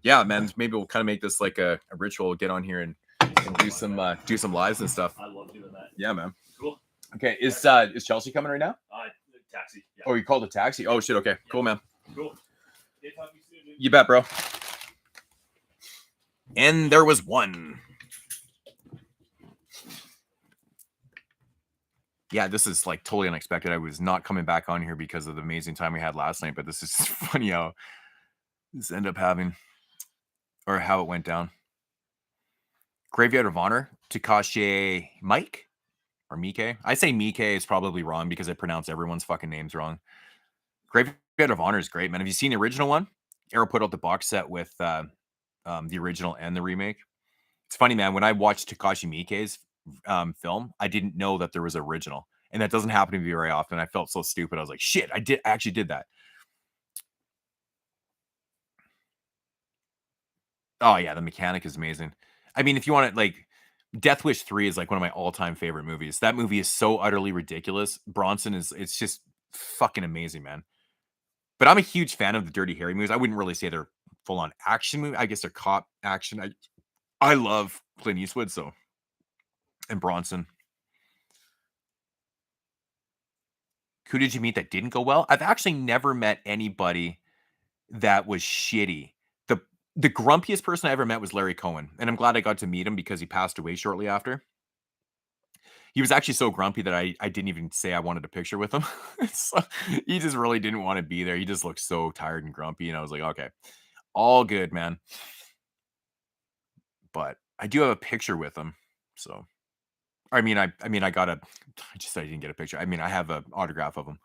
Yeah, man. Maybe we'll kind of make this like a ritual. We'll get on here and do some lives and stuff. I love doing that. Yeah, man. Cool. Okay, is Chelsea coming right now? Taxi. Yeah. Oh, you called a taxi? Oh shit. Okay, yeah. Cool, man. Cool. Okay, talk to you soon, dude. You bet, bro. And there was one. Yeah, this is like totally unexpected. I was not coming back on here because of the amazing time we had last night, but this is funny how this ended up having, or how it went down. Graveyard of Honor, Takashi Mike or Mike. I say Mike is probably wrong because I pronounce everyone's fucking names wrong. Graveyard of Honor is great, man. Have you seen the original one? Arrow put out the box set with the original and the remake. It's funny, man. When I watched Takashi Miike's film, I didn't know that there was an original, and that doesn't happen to me very often. I felt so stupid. I was like, shit, I actually did that. Oh yeah, the mechanic is amazing. I mean, if you want it, like, Death Wish 3 is like one of my all-time favorite movies. That movie is so utterly ridiculous. Bronson it's just fucking amazing, man. But I'm a huge fan of the Dirty Harry movies. I wouldn't really say they're full-on action movie. I guess they're cop action. I love Clint Eastwood, so, and Bronson. Who did you meet that didn't go well? I've actually never met anybody that was shitty. The grumpiest person I ever met was Larry Cohen, and I'm glad I got to meet him because he passed away shortly after. He was actually so grumpy that I didn't even say I wanted a picture with him. So, he just really didn't want to be there. He just looked so tired and grumpy, and I was like, okay, all good, man. But I do have a picture with him, so. I mean, I didn't get a picture. I mean, I have an autograph of him.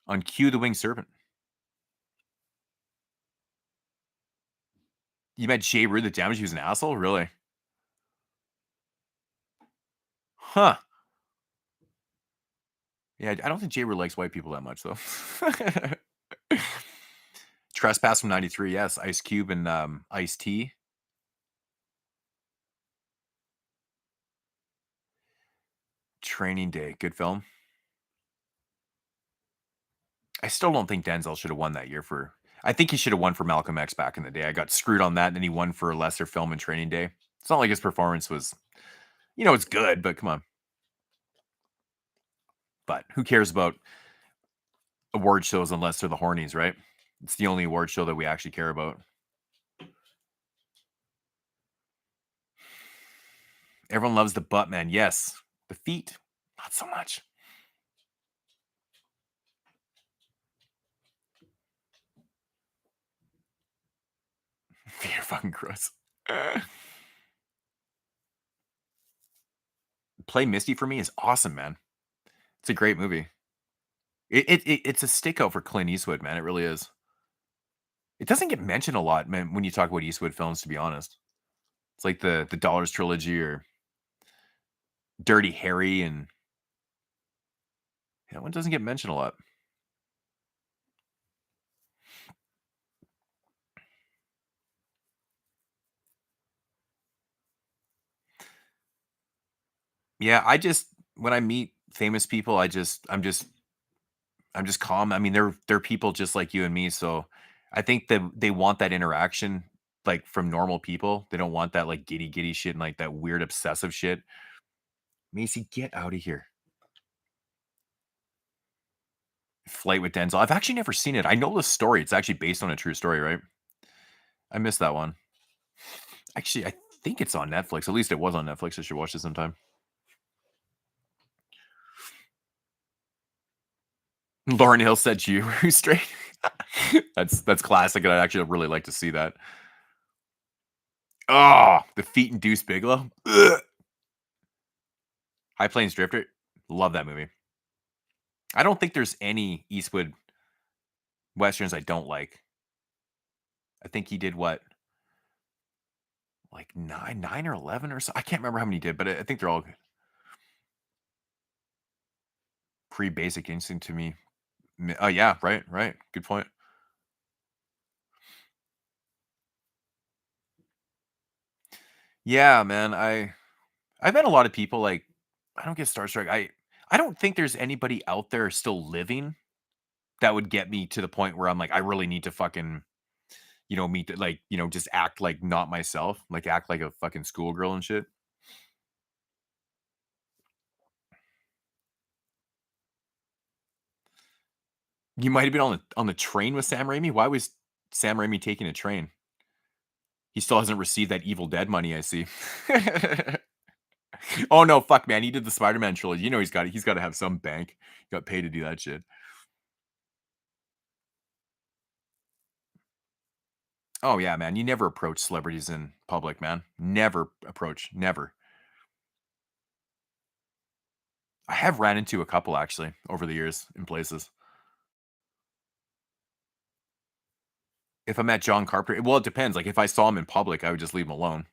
On Cue the Winged Serpent. You met Jay Rude, the Damage? He was an asshole? Really? Huh. Yeah, I don't think Jay Rude likes white people that much, though. Trespass from 93, yes. Ice Cube and Ice-T. Training Day, good film. I still don't think Denzel should have won that year for... I think he should have won for Malcolm X back in the day. I got screwed on that, and then he won for a lesser film in Training Day. It's not like his performance was... it's good, but come on. But who cares about award shows unless they're the Hornies, right? It's the only award show that we actually care about. Everyone loves the butt, man. Yes. The feet, not so much. You're fucking gross. Play Misty for me is awesome, man. It's a great movie. It's a stick out for Clint Eastwood, man. It really is. It doesn't get mentioned a lot, man, when you talk about Eastwood films, to be honest. It's like the Dollars trilogy or Dirty Harry, and that one doesn't get mentioned a lot. Yeah, when I meet famous people, I'm just calm. I mean, they're people just like you and me, so I think that they want that interaction, like, from normal people. They don't want that, like, giddy shit and, like, that weird obsessive shit. Macy, get out of here. Flight with Denzel. I've actually never seen it. I know the story. It's actually based on a true story, right? I missed that one. Actually, I think it's on Netflix. At least it was on Netflix. I should watch it sometime. Lauryn Hill said you were straight. That's classic, and I'd actually really like to see that. Oh, The Feet and Deuce Bigelow. Ugh. High Plains Drifter. Love that movie. I don't think there's any Eastwood westerns I don't like. I think he did what, like nine or 11 or so. I can't remember how many he did, but I think they're all good. Pre-Basic Instinct to me. Oh yeah, right. Good point. Yeah, man. I've met a lot of people like I don't get starstruck. I don't think there's anybody out there still living that would get me to the point where I'm like, I really need to fucking, meet like, just act like not myself, like act like a fucking schoolgirl and shit. You might have been on the train with Sam Raimi. Why was Sam Raimi taking a train? He still hasn't received that Evil Dead money, I see. Oh no, fuck man. He did the Spider-Man trilogy. He's got to have some bank. He got paid to do that shit. Oh yeah, man. You never approach celebrities in public, man. Never approach. Never. I have ran into a couple actually over the years in places. If I met John Carpenter, well, it depends. Like if I saw him in public, I would just leave him alone.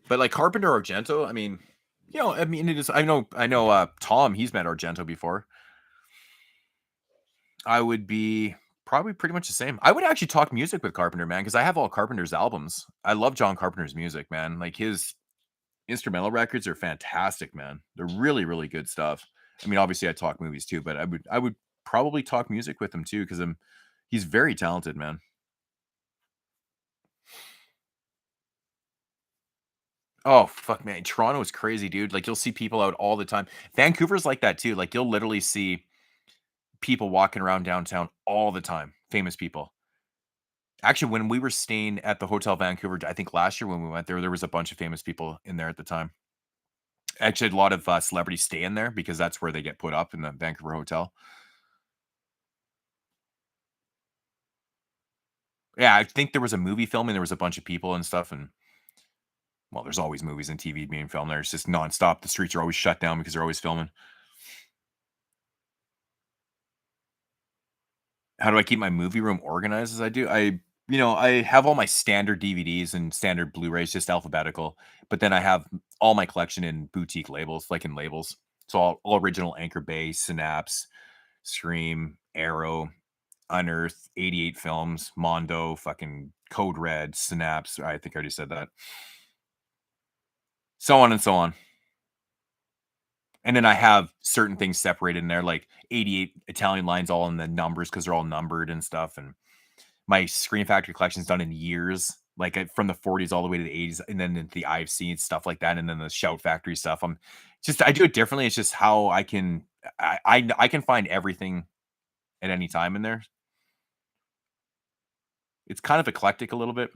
But like Carpenter or Argento, I mean, it is. I know. Tom, he's met Argento before. I would be probably pretty much the same. I would actually talk music with Carpenter, man, because I have all Carpenter's albums. I love John Carpenter's music, man. Like his instrumental records are fantastic, man. They're really, really good stuff. I mean, obviously, I talk movies too, but I would probably talk music with him too because he's very talented, man. Oh fuck, man, Toronto is crazy, dude. Like you'll see people out all the time. Vancouver's like that too. Like you'll literally see people walking around downtown all the time. Famous people. Actually, when we were staying at the Hotel Vancouver, I think last year when we went there, there was a bunch of famous people in there at the time. Actually, a lot of celebrities stay in there because that's where they get put up in the Vancouver hotel. Yeah, I think there was a movie filming. There was a bunch of people and stuff, and well, there's always movies and TV being filmed there. It's just nonstop. The streets are always shut down because they're always filming. How do I keep my movie room organized as I do? I have all my standard DVDs and standard Blu-rays, just alphabetical. But then I have all my collection in boutique labels, like in labels. So all original Anchor Bay, Synapse, Scream, Arrow, Unearth, 88 Films, Mondo, fucking Code Red, Synapse. I think I already said that. So on and so on. And then I have certain things separated in there, like 88 Italian lines all in the numbers because they're all numbered and stuff. And my Screen Factory collection's done in years, like from the 40s all the way to the 80s, and then into the IFC and stuff like that, and then the Shout Factory stuff. I do it differently. It's just how I can find everything at any time in there. It's kind of eclectic a little bit,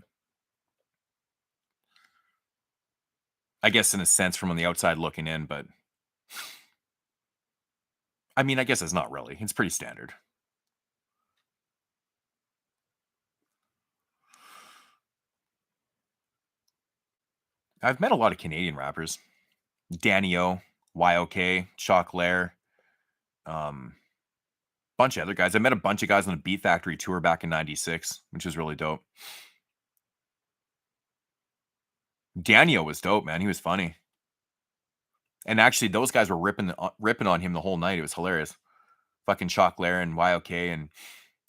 I guess, in a sense from on the outside looking in. But I mean, I guess it's not really. It's pretty standard. I've met a lot of Canadian rappers. Danny O, YOK, Chalk Lair, um, bunch of other guys. I met a bunch of guys on the Beat Factory tour back in '96, which was really dope. Danny O was dope, man. He was funny. And actually, those guys were ripping on him the whole night. It was hilarious. Fucking Chalk Lair and YOK, and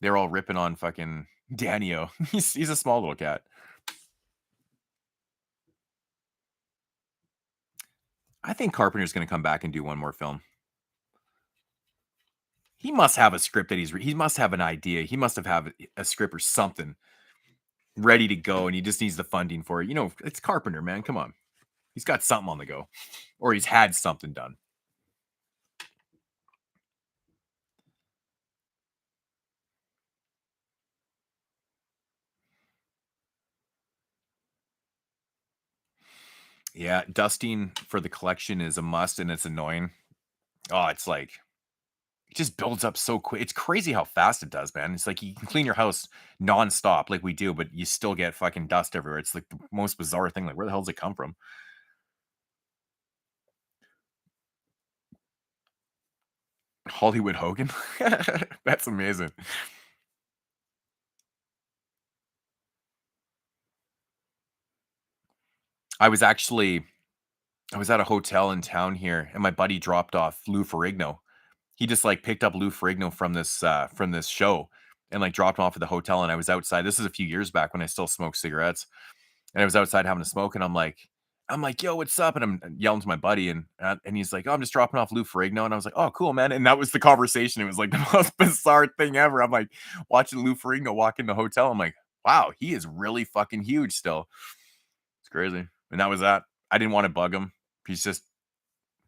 they're all ripping on fucking Danny O. He's a small little cat. I think Carpenter's going to come back and do one more film. He must have a script that he must have an idea. He must have a script or something ready to go, and he just needs the funding for it. It's Carpenter, man. Come on. He's got something on the go, or he's had something done. Yeah, dusting for the collection is a must, and it's annoying. Oh, it's like it just builds up so quick. It's crazy how fast it does, man. It's like you can clean your house nonstop like we do, but you still get fucking dust everywhere. It's like the most bizarre thing. Like, where the hell does it come from? Hollywood Hogan? That's amazing. I was actually I was at a hotel in town here, and my buddy dropped off Lou Ferrigno. He just, like, picked up Lou Ferrigno from this show and, like, dropped him off at the hotel, and I was outside. This is a few years back when I still smoked cigarettes, and I was outside having a smoke, and I'm like, "Yo, what's up?" And I'm yelling to my buddy, and he's like, "Oh, I'm just dropping off Lou Ferrigno," and I was like, "Oh, cool, man," and that was the conversation. It was, like, the most bizarre thing ever. I'm, like, watching Lou Ferrigno walk in the hotel. I'm like, "Wow, he is really fucking huge still." It's crazy, and that was that. I didn't wanna bug him. He's just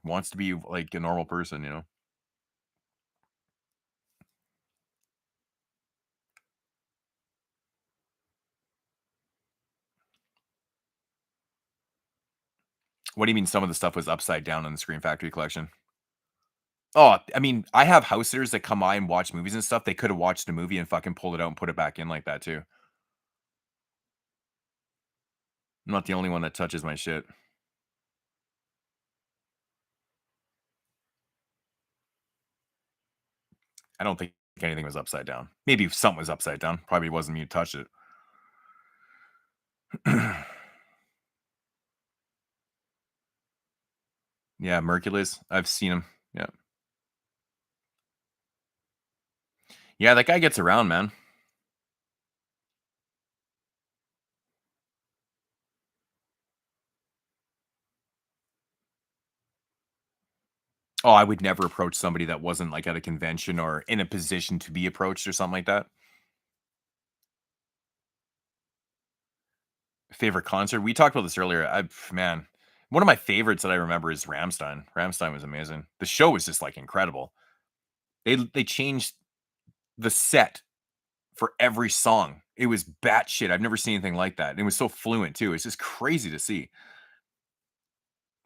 wants to be like a normal person, you know? What do you mean some of the stuff was upside down in the Scream Factory collection? Oh, I mean, I have house sitters that come by and watch movies and stuff. They could have watched a movie and fucking pulled it out and put it back in like that too. I'm not the only one that touches my shit. I don't think anything was upside down. Maybe something was upside down. Probably wasn't me who touched it. Yeah, Mercules. I've seen him. Yeah. Yeah, that guy gets around, man. Oh, I would never approach somebody that wasn't like at a convention or in a position to be approached or something like that. Favorite concert? We talked about this earlier. Man, one of my favorites that I remember is Ramstein. Ramstein was amazing. The show was just like incredible. They changed the set for every song. It was batshit. I've never seen anything like that. And it was so fluent too. It's just crazy to see.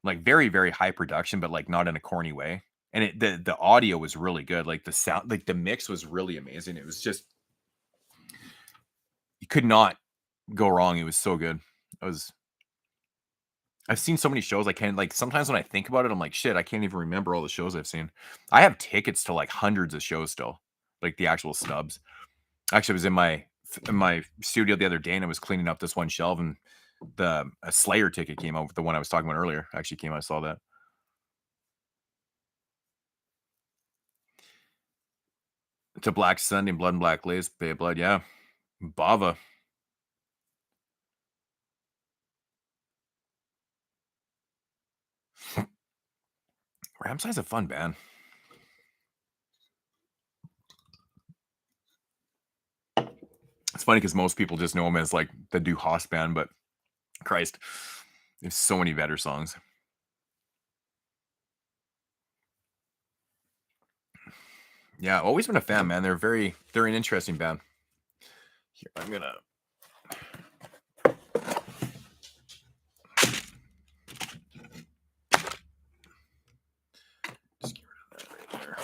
Like very, very high production, but like not in a corny way. And the audio was really good. Like the sound, like the mix was really amazing. It was just you could not go wrong. It was so good. I was I've seen so many shows I can't like sometimes when I think about it, I'm like, shit, I can't even remember all the shows I've seen. I have tickets to like hundreds of shows still, like the actual stubs. Actually, I was in my studio the other day and I was cleaning up this one shelf and the a Slayer ticket came out, the one I was talking about earlier. Actually came, I saw that. To Black Sunday, Blood and Black Lace, Bay of Blood, yeah. Bava. Ramsey's a fun band. It's funny because most people just know him as like the Du Hast band, but Christ, there's so many better songs. Yeah, always been a fan, man. They're an interesting band. Here, I'm gonna just get rid of that right there.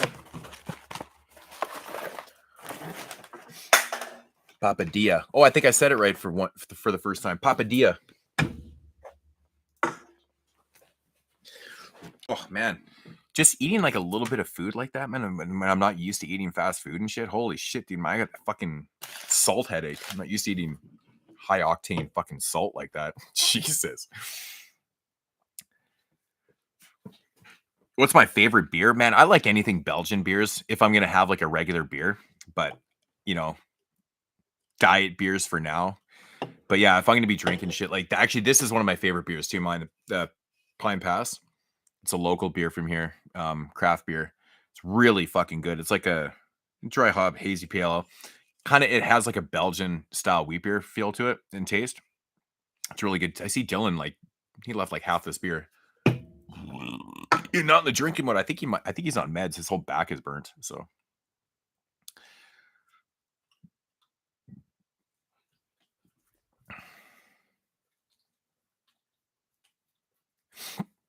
Papadilla. Oh, I think I said it right for the first time. Papadilla. Oh man, just eating like a little bit of food like that, man. When I'm not used to eating fast food and shit. Holy shit, dude! I got a fucking salt headache. I'm not used to eating high octane fucking salt like that. Jesus. What's my favorite beer, man? I like anything Belgian beers if I'm gonna have like a regular beer, but you know, diet beers for now. But yeah, if I'm gonna be drinking shit like that, actually, this is one of my favorite beers too. Mine, the Pine Pass. It's a local beer from here, craft beer. It's really fucking good. It's like a dry hop hazy pale ale. Kind of, it has like a Belgian style wheat beer feel to it and taste. It's really good. I see Dylan like he left like half this beer. You're not in the drinking mode. I think he might. I think he's on meds. His whole back is burnt. So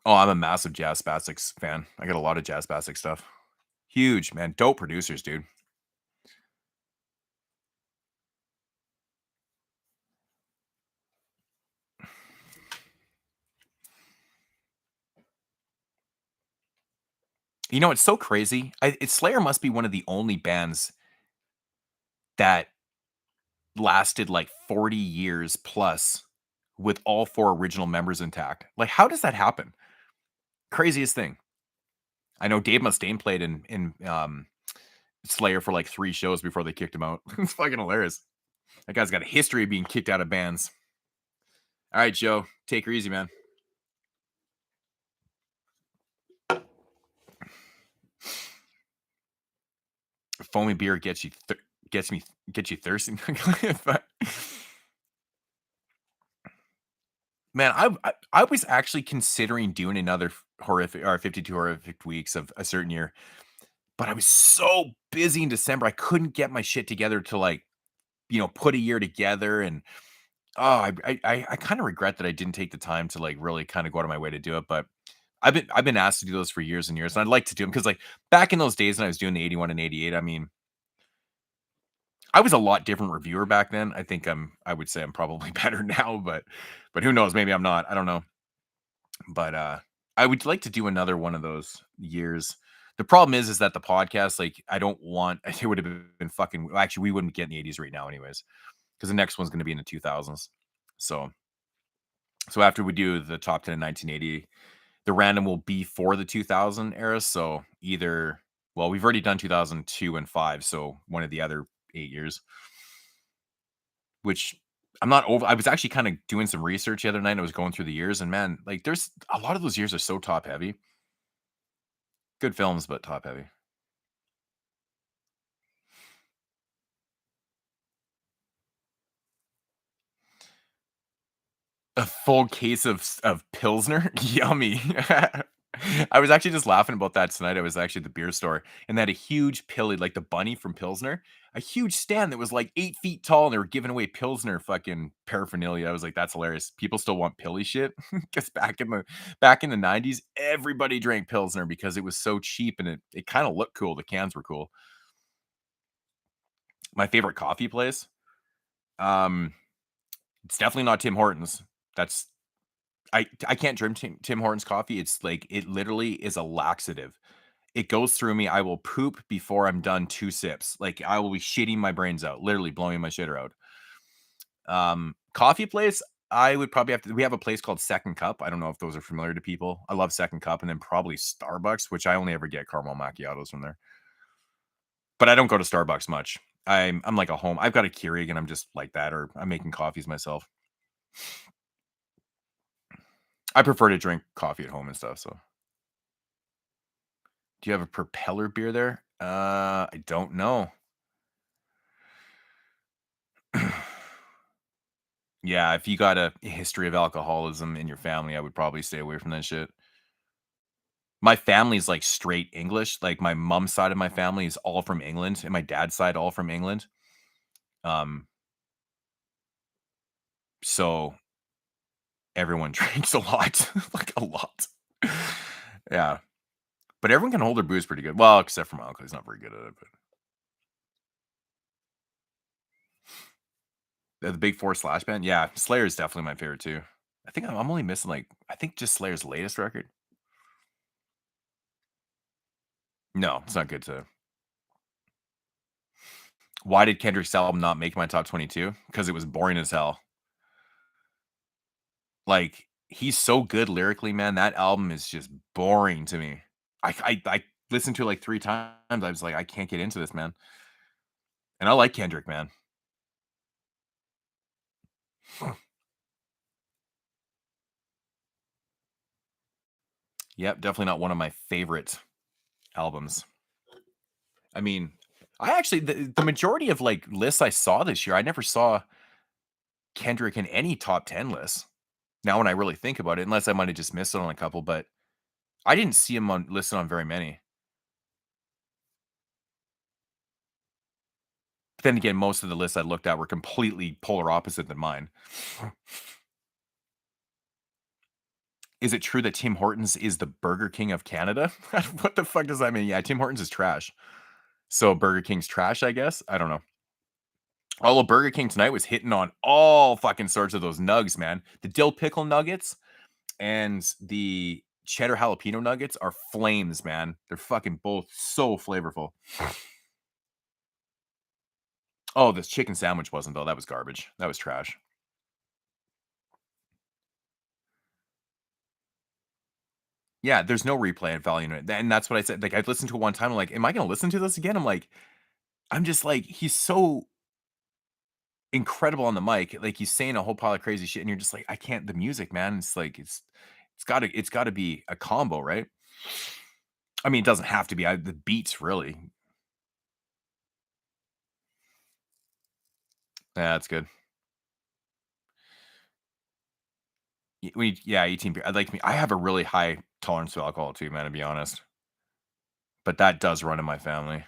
Oh, I'm a massive Jazz Spastics fan. I got a lot of Jazz Spastic stuff. Huge, man. Dope producers, dude. You know, it's so crazy. Slayer must be one of the only bands that lasted like 40 years plus with all 4 original members intact. Like, how does that happen? Craziest thing. I know Dave Mustaine played in Slayer for like 3 shows before they kicked him out. It's fucking hilarious. That guy's got a history of being kicked out of bands. All right, Joe, take her easy, man. Foamy beer gets you gets you thirsty. But, man, I was actually considering doing another horrific or 52 horrific weeks of a certain year, but I was so busy in December. I couldn't get my shit together to like, put a year together. And I kind of regret that I didn't take the time to like really kind of go out of my way to do it. But I've been asked to do those for years and years, and I'd like to do them because like back in those days when I was doing the 81 and 88, I mean, I was a lot different reviewer back then. I would say I'm probably better now, but who knows? Maybe I'm not. I don't know. But I would like to do another one of those years. The problem is that the podcast, like, I don't want it would have been fucking actually we wouldn't get in the 80s right now anyways. Because the next one's gonna be in the 2000s. So after we do the top 10 in 1980, the random will be for the 2000 era. So either we've already done 2002 and 5, so one of the other 8 years. Which I'm not over. I was actually kind of doing some research the other night. I was going through the years, and man, like there's a lot of those years are so top heavy. Good films, but top heavy. A full case of Pilsner? Yummy. I was actually just laughing about that tonight. I was actually at the beer store, and they had a huge pilly, like the bunny from Pilsner, a huge stand that was like 8 feet tall, and they were giving away Pilsner fucking paraphernalia. I was like, "That's hilarious." People still want pilly shit because back in the 90s, everybody drank Pilsner because it was so cheap and it kinda looked cool. The cans were cool. My favorite coffee place? Um, it's definitely not Tim Hortons. That's I can't drink Tim Hortons coffee. It's like it literally is a laxative. It goes through me. I will poop before I'm done 2 sips. Like, I will be shitting my brains out, literally blowing my shitter out. Coffee place, I would probably we have a place called Second Cup. I don't know if those are familiar to people. I love Second Cup, and then probably Starbucks, which I only ever get caramel macchiatos from there. But I don't go to Starbucks much. I'm like a home. I've got a Keurig, and I'm just like that, or I'm making coffees myself. I prefer to drink coffee at home and stuff, so. Do you have a Propeller beer there? I don't know. Yeah, if you got a history of alcoholism in your family, I would probably stay away from that shit. My family's like straight English. Like my mom's side of my family is all from England, and my dad's side all from England. Um, so everyone drinks a lot, like a lot. Yeah, but everyone can hold their booze pretty good. Well, except for my uncle, he's not very good at it. But the Big Four slash band, yeah, Slayer is definitely my favorite too. I think I'm only missing like I think just Slayer's latest record. No, it's not good to. Why did Kendrick's album not make my top 22? Because it was boring as hell. Like, he's so good lyrically, man. That album is just boring to me. I listened to it like 3 times. I was like, "I can't get into this, man." And I like Kendrick, man. Yep, definitely not one of my favorite albums. I mean, I actually the majority of, like, lists I saw this year, I never saw Kendrick in any top 10 lists. Now when I really think about it, unless I might have just missed it on a couple, but I didn't see him listed on very many. But then again, most of the lists I looked at were completely polar opposite than mine. Is it true that Tim Hortons is the Burger King of Canada? What the fuck does that mean? Yeah, Tim Hortons is trash. So Burger King's trash, I guess? I don't know. Although Burger King tonight was hitting on all fucking sorts of those nugs, man. The dill pickle nuggets and the cheddar jalapeno nuggets are flames, man. They're fucking both so flavorful. Oh, this chicken sandwich wasn't, though. That was garbage. That was trash. Yeah, there's no replay value in it. And that's what I said. Like, I've listened to it one time. I'm like, am I going to listen to this again? I'm just like, he's so incredible on the mic. Like, he's saying a whole pile of crazy shit. And you're just like, I can't, the music, man. It's like, it's gotta be a combo, right? I mean, it doesn't have to be. The beats, really. Yeah, that's good. Yeah, 18 beer. I'd like me. I have a really high tolerance to alcohol too, man, to be honest. But that does run in my family.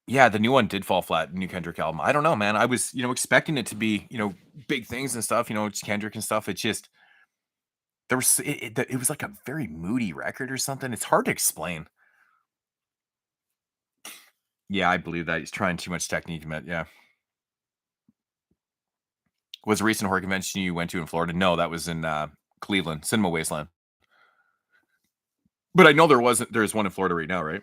Yeah, the new one did fall flat, the new Kendrick album. I don't know, man. I was, expecting it to be, big things and stuff, it's Kendrick and stuff. It just there was it was like a very moody record or something. It's hard to explain. Yeah, I believe that. He's trying too much technique, man. Yeah. Was a recent horror convention you went to in Florida? No, that was in Cleveland, Cinema Wasteland. But I know there's one in Florida right now, right?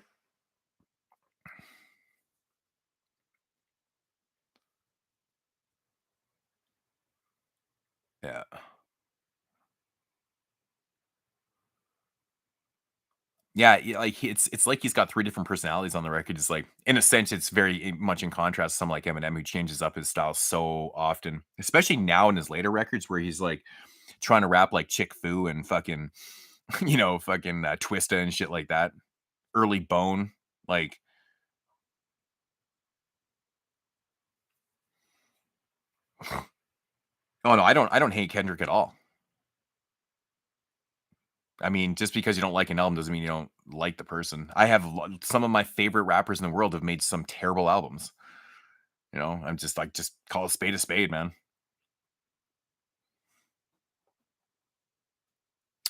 Yeah. Yeah, like it's like he's got 3 different personalities on the record. It's like, in a sense, it's very much in contrast to someone like Eminem, who changes up his style so often, especially now in his later records, where he's like trying to rap like Chick Fu and fucking, fucking Twista and shit like that. Early Bone, like, oh no, I don't hate Kendrick at all. I mean, just because you don't like an album doesn't mean you don't like the person. Some of my favorite rappers in the world have made some terrible albums. I'm just like, just call a spade, man.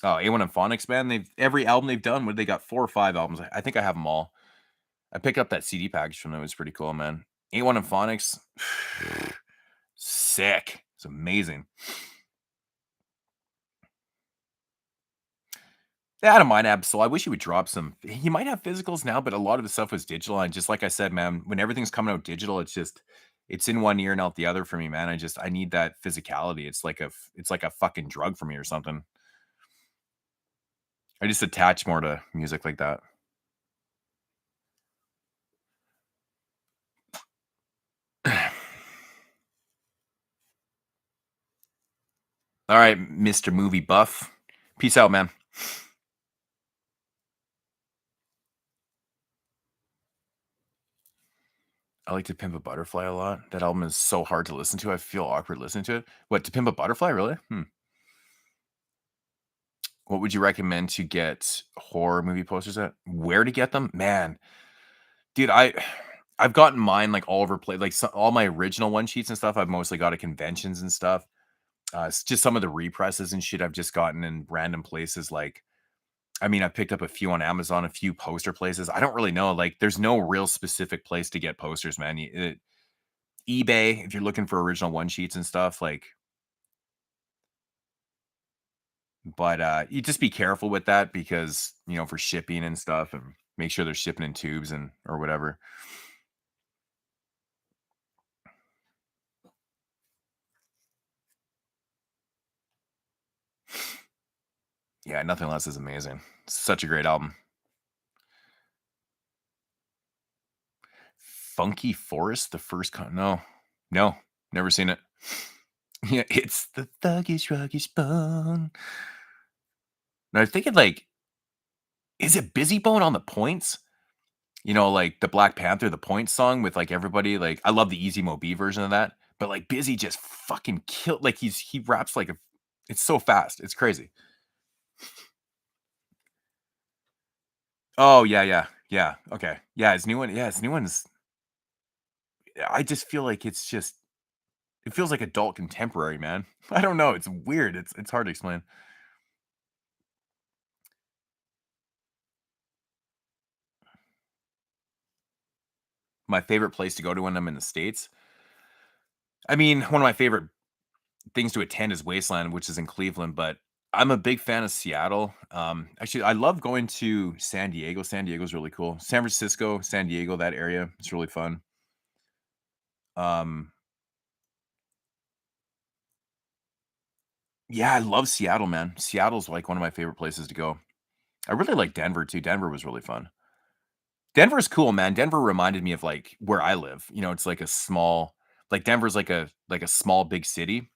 Oh, A1 and Phonics, man. Every album they've done, what they got 4 or 5 albums. I think I have them all. I picked up that CD package from them. It was pretty cool, man. A1 and Phonics, sick. It's amazing. Yeah, I don't mind Absol. I wish he would drop some. He might have physicals now, but a lot of the stuff was digital. And just like I said, man, when everything's coming out digital, it's in one ear and out the other for me, man. I need that physicality. It's like a fucking drug for me or something. I just attach more to music like that. All right, Mr. Movie Buff. Peace out, man. I like To Pimp a Butterfly a lot. That album is so hard to listen to. I feel awkward listening to it. What, To Pimp a Butterfly? Really? What would you recommend to get horror movie posters at? Where to get them? Man, dude, I've gotten mine like all over place. Like, all my original one sheets and stuff, I've mostly got at conventions and stuff. It's just some of the represses and shit I've just gotten in random places. Like, I mean, I picked up a few on Amazon, a few poster places. I don't really know. Like, there's no real specific place to get posters, man. eBay, if you're looking for original one sheets and stuff, like, but you just be careful with that because, for shipping and stuff, and make sure they're shipping in tubes and or whatever. Yeah, Nothing Less is amazing. Such a great album. Funky Forest, the first no, never seen it. Yeah, it's the thuggish ruggish bone. And I was thinking, like, is it Busy Bone on the Points? Like the Black Panther, the Points song with like everybody. Like, I love the Easy Mo B version of that, but like Busy just fucking killed. Like, he raps like it's so fast, it's crazy. Oh yeah, yeah, yeah. Okay, yeah, his new one. Yeah, his new one's I just feel like it feels like adult contemporary, man. I don't know. It's weird. It's hard to explain. My favorite place to go to when I'm in the States. I mean, one of my favorite things to attend is Wasteland, which is in Cleveland, but I'm a big fan of Seattle. Actually, I love going to San Diego. San Diego's really cool. San Francisco, San Diego, that area, it's really fun. Um, yeah, I love Seattle, man. Seattle's like one of my favorite places to go. I really like Denver too. Denver was really fun. Denver's cool, man. Denver reminded me of like where I live. It's like a small, like Denver's like a small big city.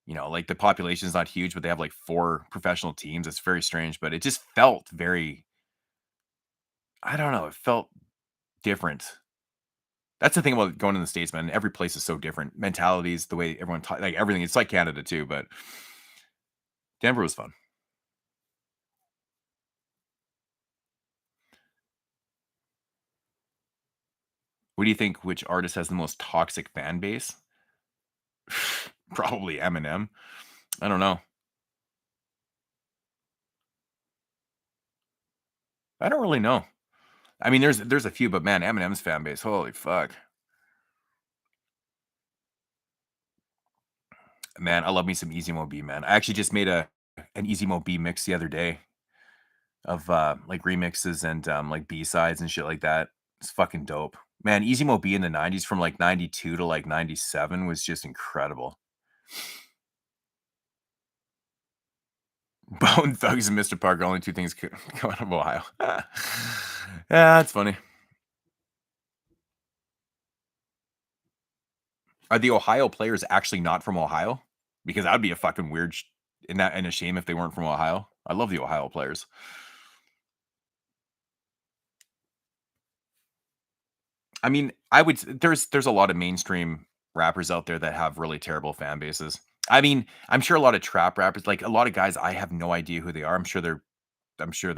Like the population is not huge, but they have like 4 professional teams. It's very strange, but it just felt very, I don't know, it felt different. That's the thing about going in the States, man. Every place is so different. Mentalities, the way everyone like everything. It's like Canada too, but Denver was fun. What do you think? Which artist has the most toxic fan base? Probably Eminem. I don't know. I don't really know. I mean, there's a few, but man, Eminem's fan base. Holy fuck, man! I love me some Easy Mo B, man. I actually just made an Easy Mo B mix the other day of like remixes and like B sides and shit like that. It's fucking dope, man. Easy Mo B in the '90s from like '92 to like '97 was just incredible. Bone Thugs and Mr. Parker, only 2 things come out of Ohio. Yeah, that's funny. Are the Ohio players actually not from Ohio? Because that would be a fucking weird and a shame if they weren't from Ohio. I love the Ohio players. I mean, there's a lot of mainstream rappers out there that have really terrible fan bases. I mean, I'm sure a lot of trap rappers, like a lot of guys, I have no idea who they are. I'm sure their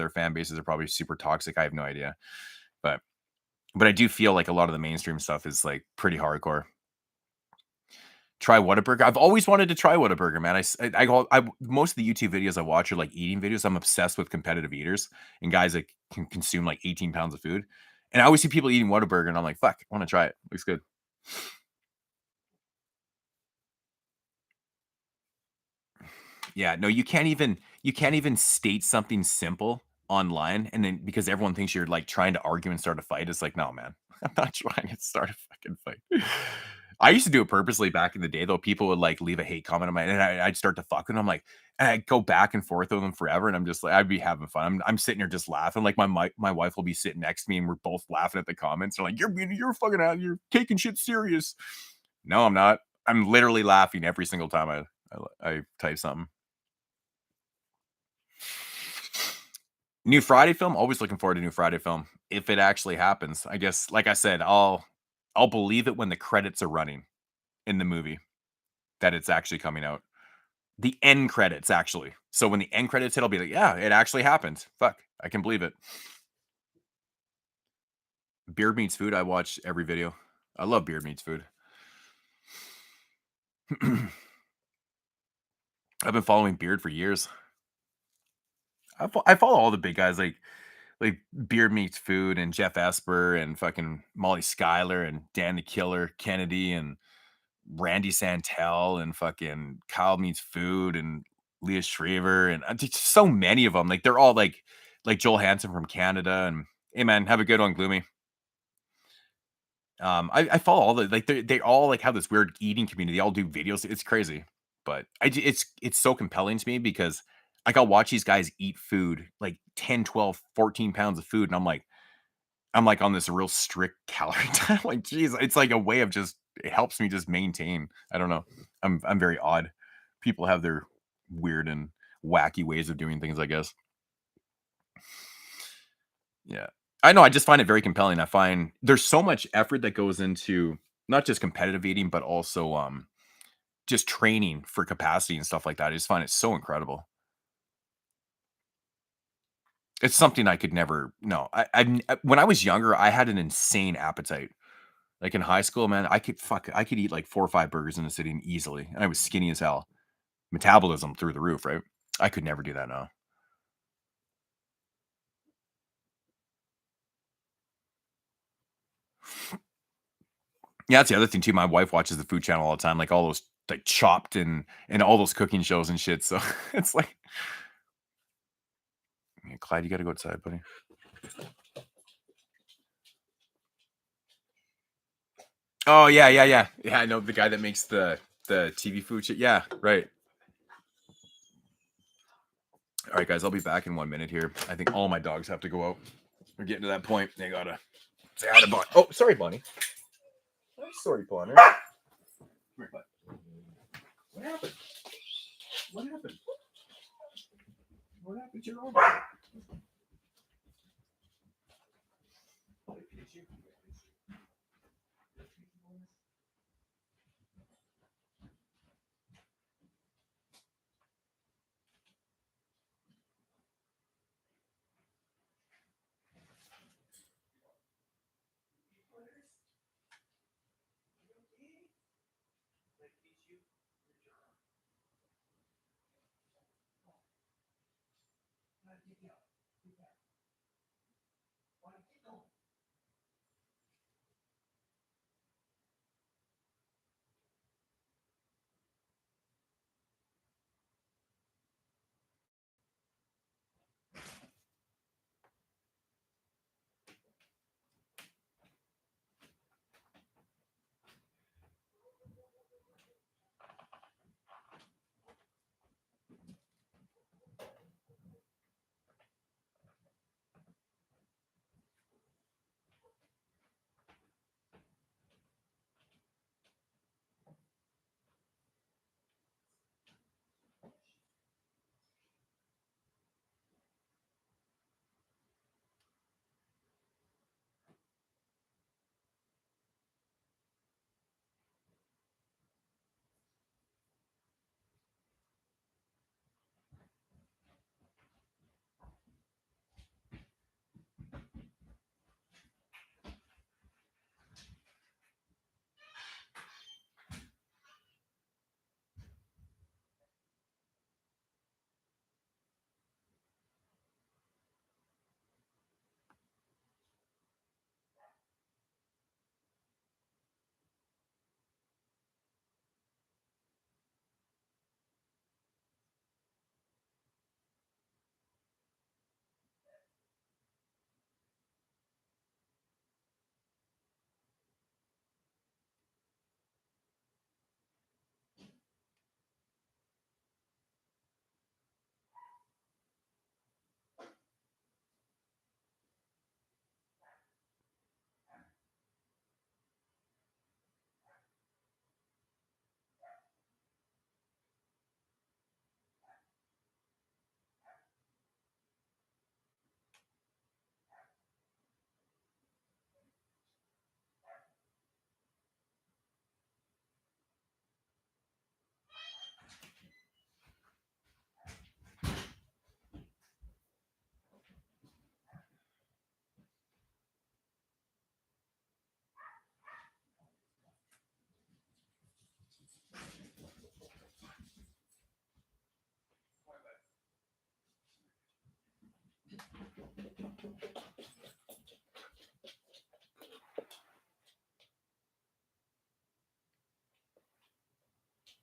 fan bases are probably super toxic. I have no idea. But I do feel like a lot of the mainstream stuff is like pretty hardcore. Try Whataburger. I've always wanted to try Whataburger, man. Most of the YouTube videos I watch are like eating videos. I'm obsessed with competitive eaters and guys that can consume like 18 pounds of food. And I always see people eating Whataburger, and I'm like, fuck, I want to try it. Looks good. Yeah, no, you can't even state something simple online, and then because everyone thinks you're like trying to argue and start a fight, it's like, no, man, I'm not trying to start a fucking fight. I used to do it purposely back in the day, though. People would like leave a hate comment on my, and I'd start to fuck with them, like, and I'd go back and forth with them forever, and I'm just like, I'd be having fun. I'm sitting here just laughing, like my wife will be sitting next to me, and we're both laughing at the comments. They're like, you're fucking out, you're taking shit serious. No, I'm not. I'm literally laughing every single time I type something. New Friday film? Always looking forward to new Friday film. If it actually happens, I guess, like I said, I'll believe it when the credits are running in the movie that it's actually coming out. The end credits, actually. So when the end credits hit, I'll be like, yeah, it actually happened. Fuck, I can believe it. Beard Meats Food. I watch every video. I love Beard Meats Food. I've been following Beard for years. I follow all the big guys like Beard Meats Food and Jeff Esper and fucking Molly Schuyler and Dan the Killer Kennedy and Randy Santel and fucking Kyle Meets Food and Leah Shriver and just so many of them. Like they're all like Joel Hansen from Canada. And hey man, have a good one, Gloomy. I follow all the like they all like have this weird eating community. They all do videos. It's crazy, but it's so compelling to me because like I'll watch these guys eat food like 10, 12, 14 pounds of food, and I'm like on this real strict calorie diet. Like, geez, it's like a way of just it helps me just maintain. I don't know. I'm very odd. People have their weird and wacky ways of doing things, I guess. Yeah. I know, I just find it very compelling. I find there's so much effort that goes into not just competitive eating, but also just training for capacity and stuff like that. I just find it so incredible. It's something I could never no. When I was younger, I had an insane appetite. Like in high school, man, I could eat like 4 or 5 burgers in a sitting easily, and I was skinny as hell. Metabolism through the roof, right? I could never do that now. Yeah, that's the other thing too. My wife watches the Food Channel all the time, like all those like Chopped and all those cooking shows and shit. So it's like, yeah, Clyde, you got to go outside, buddy. Oh yeah, yeah, yeah, yeah. I know the guy that makes the TV food shit. Yeah, right. All right, guys, I'll be back in 1 minute here. I think all my dogs have to go out. We're getting to that point. They gotta say hi to Bonnie. Oh, sorry, Bonnie. I'm sorry, Bonnie. Come here, bud. What happened? What happened? What happened to your own?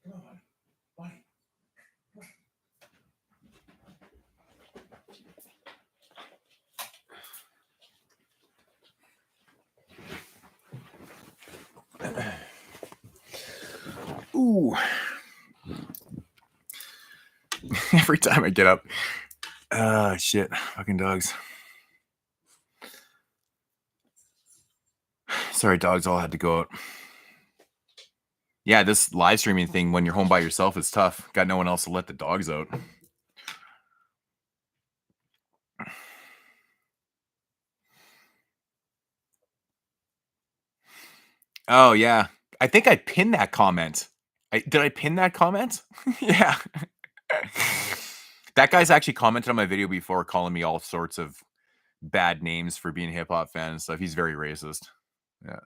Come on, Bonnie. Ooh. Every time I get up. Ah, shit. Fucking dogs. Sorry, dogs all had to go out. Yeah, this live streaming thing when you're home by yourself is tough. Got no one else to let the dogs out. Oh, yeah. I think I pinned that comment. Did I pin that comment? Yeah. That guy's actually commented on my video before calling me all sorts of bad names for being a hip hop fan and stuff. He's very racist. Yeah.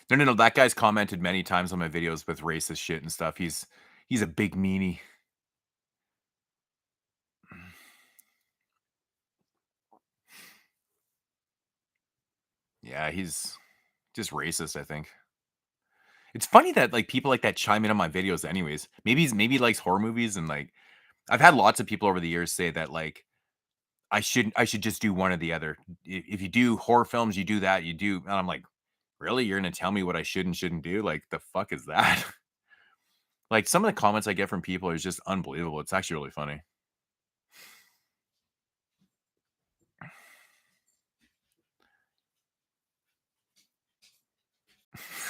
No. That guy's commented many times on my videos with racist shit and stuff. He's a big meanie. Yeah, he's just racist, I think. It's funny that like people like that chime in on my videos anyways. Maybe he likes horror movies and like I've had lots of people over the years say that like I should just do one or the other. If you do horror films, you do that, you do and I'm like, "Really? You're gonna tell me what I should and shouldn't do? Like the fuck is that?" Like some of the comments I get from people is just unbelievable. It's actually really funny.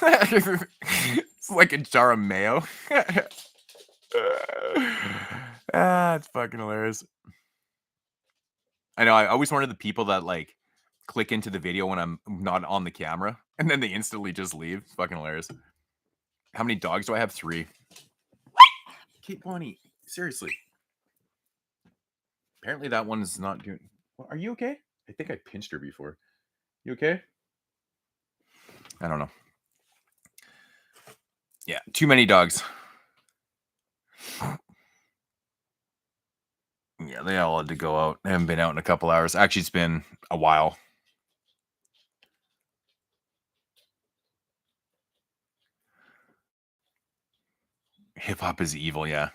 It's like a jar of mayo. It's fucking hilarious. I know. I always wonder the people that like click into the video when I'm not on the camera and then they instantly just leave. It's fucking hilarious. How many dogs do I have? 3. Kate Bonnie, seriously. Apparently that one's not doing. Are you okay? I think I pinched her before. You okay? I don't know. Yeah, too many dogs. Yeah, they all had to go out. They haven't been out in a couple hours. Actually, it's been a while. Hip hop is evil, yeah.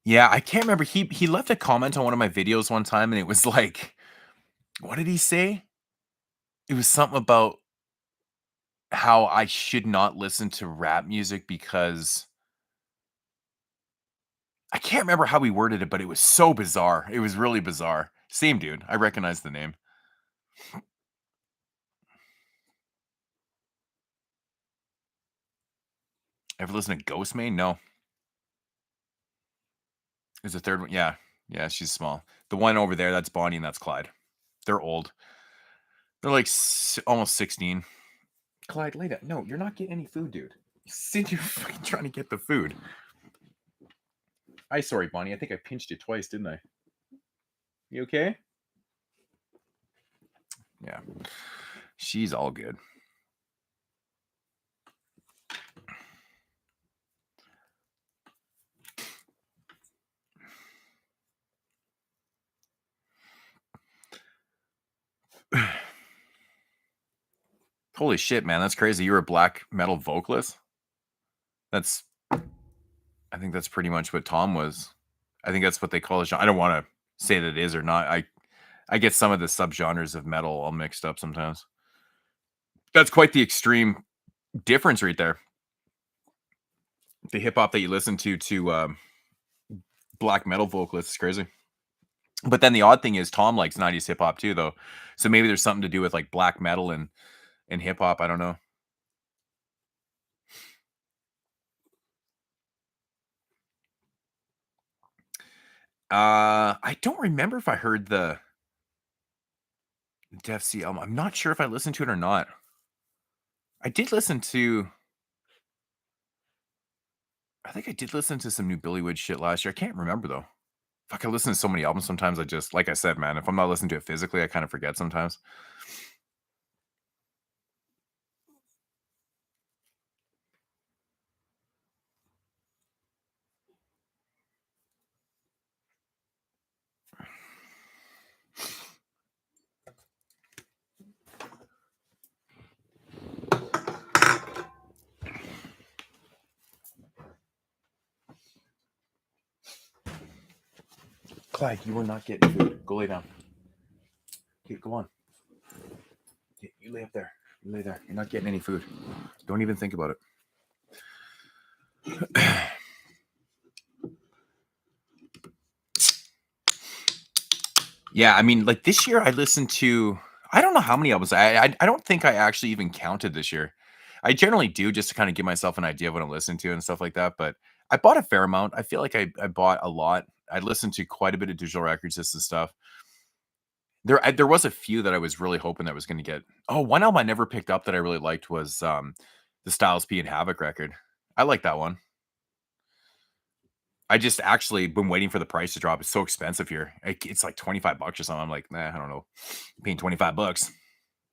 Yeah, I can't remember. He left a comment on one of my videos one time, and it was like, what did he say? It was something about how I should not listen to rap music because I can't remember how he worded it, but it was so bizarre. It was really bizarre. Same dude. I recognize the name. Ever listen to Ghost Main? No. There's a third one. Yeah. Yeah, she's small. The one over there, that's Bonnie and that's Clyde. They're old. They're like almost 16. Clyde, lay down. No, you're not getting any food, dude. You said you're fucking trying to get the food. Sorry, Bonnie. I think I pinched you twice, didn't I? You okay? Yeah. She's all good. Holy shit, man. That's crazy. You're a black metal vocalist? I think that's pretty much what Tom was. I think that's what they call a genre. I don't want to say that it is or not. I get some of the subgenres of metal all mixed up sometimes. That's quite the extreme difference right there. The hip hop that you listen to black metal vocalists is crazy. But then the odd thing is Tom likes 90s hip hop too, though. So maybe there's something to do with like black metal and hip hop. I don't know. I don't remember if I heard the Def C album. I'm not sure if I listened to it or not. I did listen to. I think I did listen to some new Billy Wood shit last year. I can't remember though. Fuck, I listen to so many albums sometimes. I just, like I said, man, if I'm not listening to it physically, I kind of forget sometimes. Clyde, you were not getting food. Go lay down. Okay, go on. Okay, you lay up there. You lay there. You're not getting any food. Don't even think about it. Yeah, I mean, like this year I listened to I don't know how many albums. I don't think I actually even counted this year. I generally do just to kind of give myself an idea of what I'm listening to and stuff like that. But I bought a fair amount. I feel like I bought a lot. I listened to quite a bit of digital records, this and stuff. There was a few that I was really hoping that was going to get. Oh, one album I never picked up that I really liked was the Styles P and Havoc record. I like that one. I just actually been waiting for the price to drop. It's so expensive here. It's like $25 or something. I'm like, nah, I don't know. Paying $25,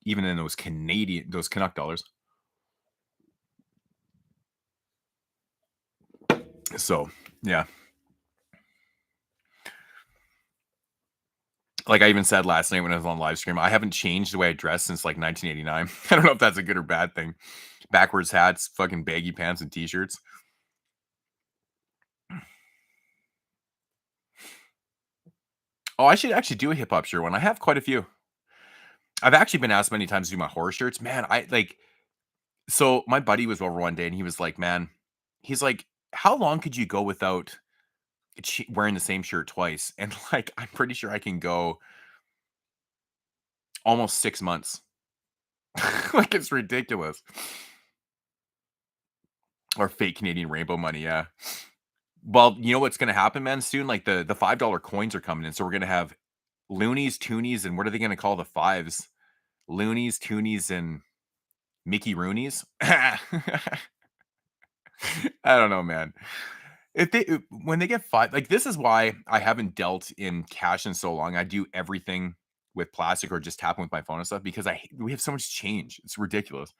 even in those Canuck dollars. So yeah. Like I even said last night when I was on live stream, I haven't changed the way I dress since like 1989. I don't know if that's a good or bad thing. Backwards hats, fucking baggy pants and t-shirts. Oh, I should actually do a hip hop shirt one. I have quite a few. I've actually been asked many times to do my horror shirts. Man, I like so my buddy was over one day and he was like, man, he's like, how long could you go without wearing the same shirt twice? And like, I'm pretty sure I can go almost 6 months. Like, it's ridiculous. Or fake Canadian rainbow money. Yeah. Well, you know what's going to happen, man, soon? Like the $5 coins are coming in. So we're going to have loonies, toonies, and what are they going to call the fives? Loonies, toonies, and Mickey Roonies. I don't know, man. When they get five, like this is why I haven't dealt in cash in so long. I do everything with plastic or just tapping with my phone and stuff because we have so much change. It's ridiculous.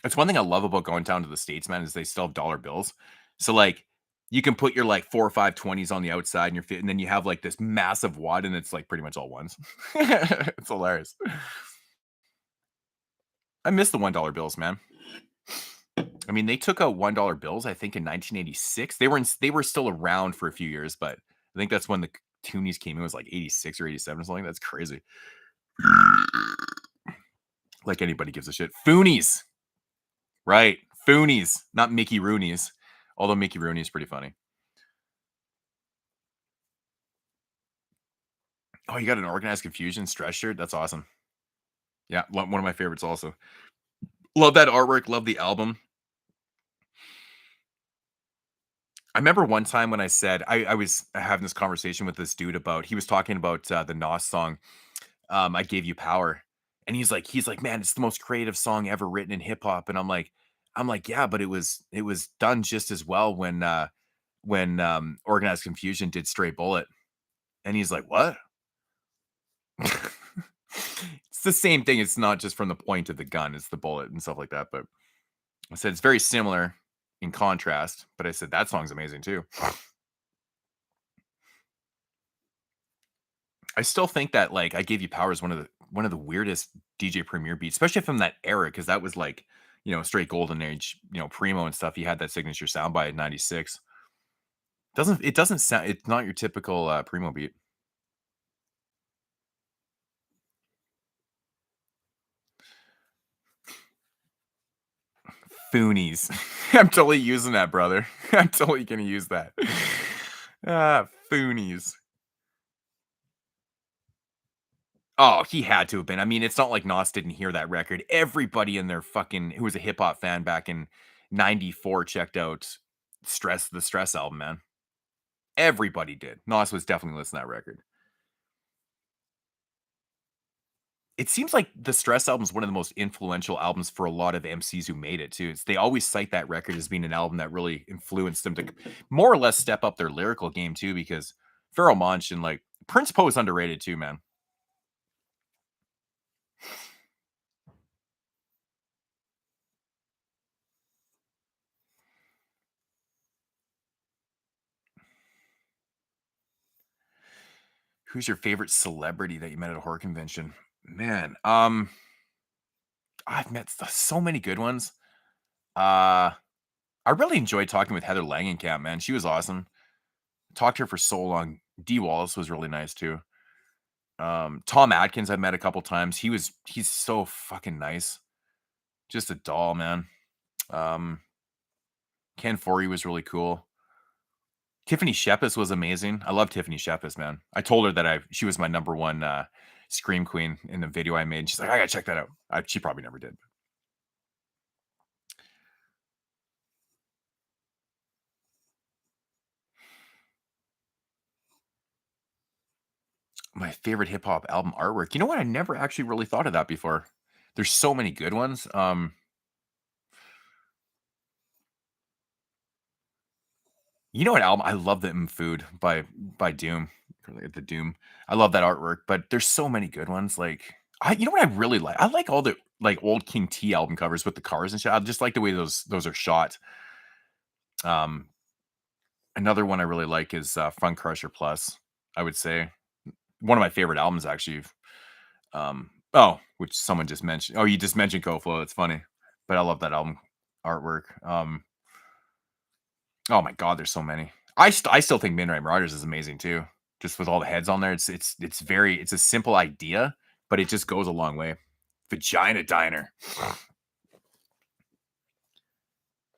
It's one thing I love about going down to the States, man, is they still have dollar bills. So like you can put your like 4 or 5 20s on the outside and and then you have like this massive wad and it's like pretty much all ones. It's hilarious. I miss the $1 bills, man. I mean, they took out $1 bills, I think, in 1986. They were still around for a few years, but I think that's when the toonies came in. It was like 86 or 87 or something. That's crazy. Like anybody gives a shit. Foonies. Right. Foonies, not Mickey Roonies. Although Mickey Rooney is pretty funny. Oh, you got an Organized Confusion stress shirt? That's awesome. Yeah, one of my favorites also. Love that artwork. Love the album. I remember one time when I said I was having this conversation with this dude about he was talking about the Nas song, I Gave You Power. And he's like, man, it's the most creative song ever written in hip hop. And I'm like, yeah, but it was done just as well when Organized Confusion did Straight Bullet. And he's like, what? It's the same thing. It's not just from the point of the gun, it's the bullet and stuff like that. But I said it's very similar in contrast, but I said that song's amazing too. I still think that like I Gave You Power is one of the weirdest DJ Premier beats, especially from that era, because that was like, straight golden age, Primo and stuff. He had that signature sound by 96. It doesn't sound it's not your typical Primo beat. Foonies. I'm totally using that, brother. I'm totally gonna use that. Foonies. Oh, he had to have been. I mean, it's not like Nas didn't hear that record. Everybody in their fucking who was a hip hop fan back in '94 checked out the Stress album, man. Everybody did. Nas was definitely listening to that record. It seems like the Stress album is one of the most influential albums for a lot of MCs who made it too. They always cite that record as being an album that really influenced them to more or less step up their lyrical game too, because Pharoah Monch and like Prince Poe is underrated too, man. Who's your favorite celebrity that you met at a horror convention? Man, I've met so many good ones. Uh, I really enjoyed talking with Heather Langenkamp, man. She was awesome. Talked to her for so long. Dee Wallace was really nice too. Tom Atkins I've met a couple times. He's so fucking nice. Just a doll, man. Um, Ken Forey was really cool. Tiffany Shepis was amazing. I love Tiffany Shepis, man. I told her that she was my number one scream queen in the video I made. She's like, I gotta check that out. She probably never did. My favorite hip hop album artwork. You know what? I never actually really thought of that before. There's so many good ones. You know what album? I love the Food by Doom. The Doom. I love that artwork, but there's so many good ones. Like you know what I really like? I like all the like old King T album covers with the cars and shit. I just like the way those are shot. Um, another one I really like is Fun Crusher Plus. I would say one of my favorite albums actually. Which someone just mentioned. Oh, you just mentioned Koflo. It's funny, but I love that album artwork. Oh my god, there's so many. I still think Midnight Marauders is amazing too. Just with all the heads on there, it's a simple idea, but it just goes a long way. Vagina Diner.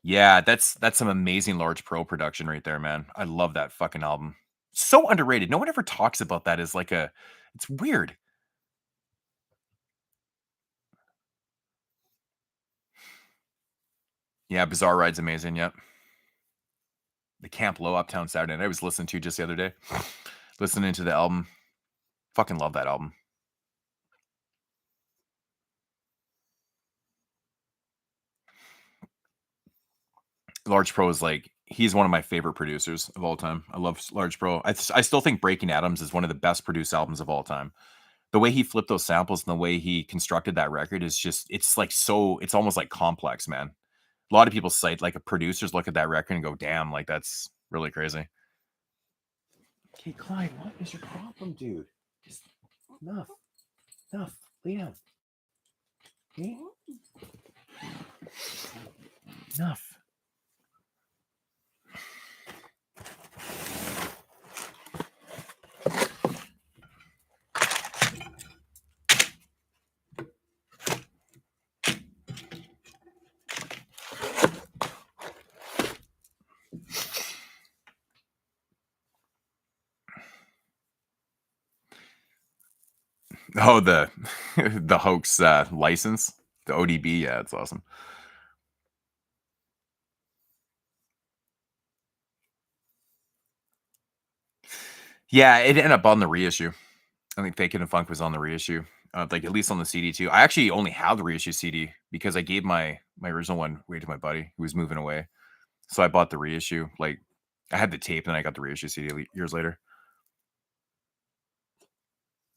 Yeah, that's some amazing Large Pro production right there, man. I love that fucking album. So underrated. No one ever talks about that as like it's weird. Yeah, Bizarre Ride's amazing. Yep. The Camp Low Uptown Saturday Night I was listening to just the other day. Listening to the album. Fucking love that album. Large Pro is like he's one of my favorite producers of all time. I love Large Pro. I still think Breaking Atoms is one of the best produced albums of all time. The way he flipped those samples and the way he constructed that record is just it's almost like complex, man. A lot of people cite like a producers look at that record and go, damn, like that's really crazy. Okay, Clyde, what is your problem, dude? Just enough. Lay down. Okay? Enough. Oh, the the hoax license, the ODB. Yeah, it's awesome. Yeah, it ended up on the reissue. I think Fakin' and Funk was on the reissue, like at least on the CD too. I actually only have the reissue CD because I gave my original one away to my buddy who was moving away. So I bought the reissue. Like I had the tape, and then I got the reissue CD years later.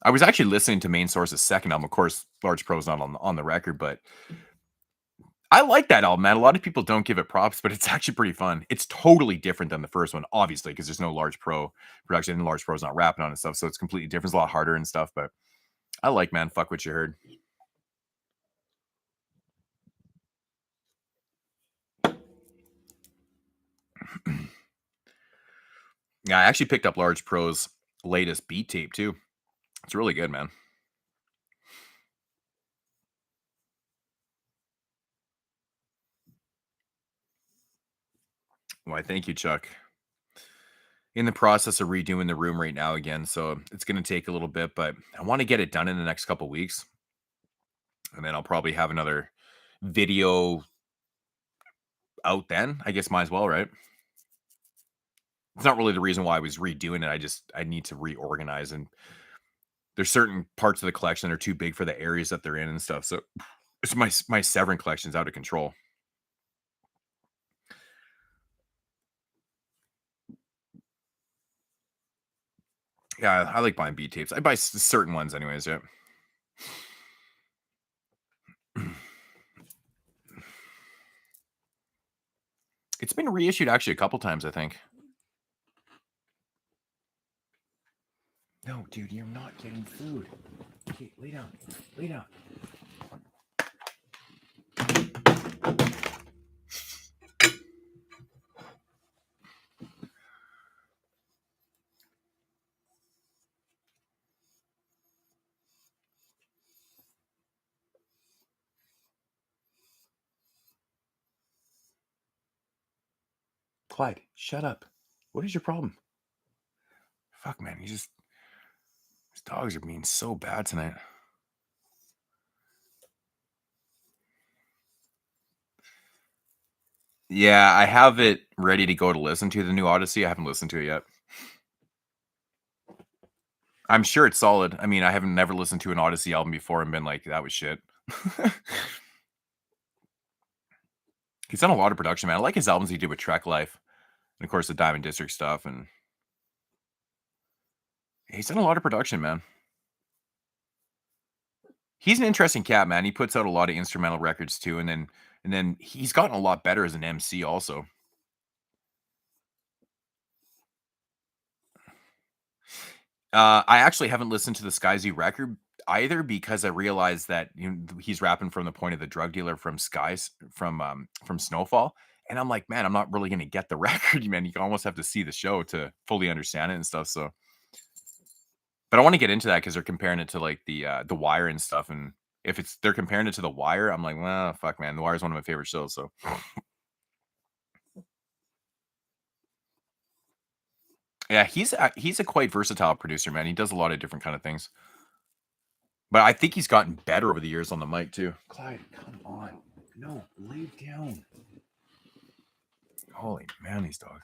I was actually listening to Main Source's second album. Of course, Large Pro's not on the record, but I like that album, man. A lot of people don't give it props, but it's actually pretty fun. It's totally different than the first one, obviously, because there's no Large Pro production, and Large Pro's not rapping on it and stuff, so it's completely different. It's a lot harder and stuff, but I like, man. Fuck what you heard. Yeah, I actually picked up Large Pro's latest beat tape too. It's really good, man. Why, thank you, Chuck. In the process of redoing the room right now again, so it's going to take a little bit, but I want to get it done in the next couple weeks, and then I'll probably have another video out then. I guess might as well, right? It's not really the reason why I was redoing it. I need to reorganize, and there's certain parts of the collection that are too big for the areas that they're in and stuff. So it's my Severin collection's out of control. Yeah, I like buying beat tapes. I buy certain ones anyways, yeah. It's been reissued actually a couple times, I think. No, dude, you're not getting food. Okay, lay down. Lay down. Clyde, shut up. What is your problem? Fuck, man, these dogs are being so bad tonight. Yeah, I have it ready to go to listen to the new Odyssey. I haven't listened to it yet. I'm sure it's solid. I mean, I haven't never listened to an Odyssey album before and been like, that was shit. He's done a lot of production, man. I like his albums he did with Trek Life. And of course, the Diamond District stuff. And he's done a lot of production, man. He's an interesting cat, man. He puts out a lot of instrumental records too, and then he's gotten a lot better as an MC also. I actually haven't listened to the Skyzoo record either because I realized that he's rapping from the point of the drug dealer from from Snowfall, and I'm like, man, I'm not really gonna get the record, man. You almost have to see the show to fully understand it and stuff. So, but I want to get into that because they're comparing it to like the Wire and stuff, and if they're comparing it to the Wire, I'm like, well, fuck, man, the Wire is one of my favorite shows. So. Yeah, he's a quite versatile producer, man. He does a lot of different kind of things. But I think he's gotten better over the years on the mic too. Clyde, come on. No, lay down. Holy man, these dogs.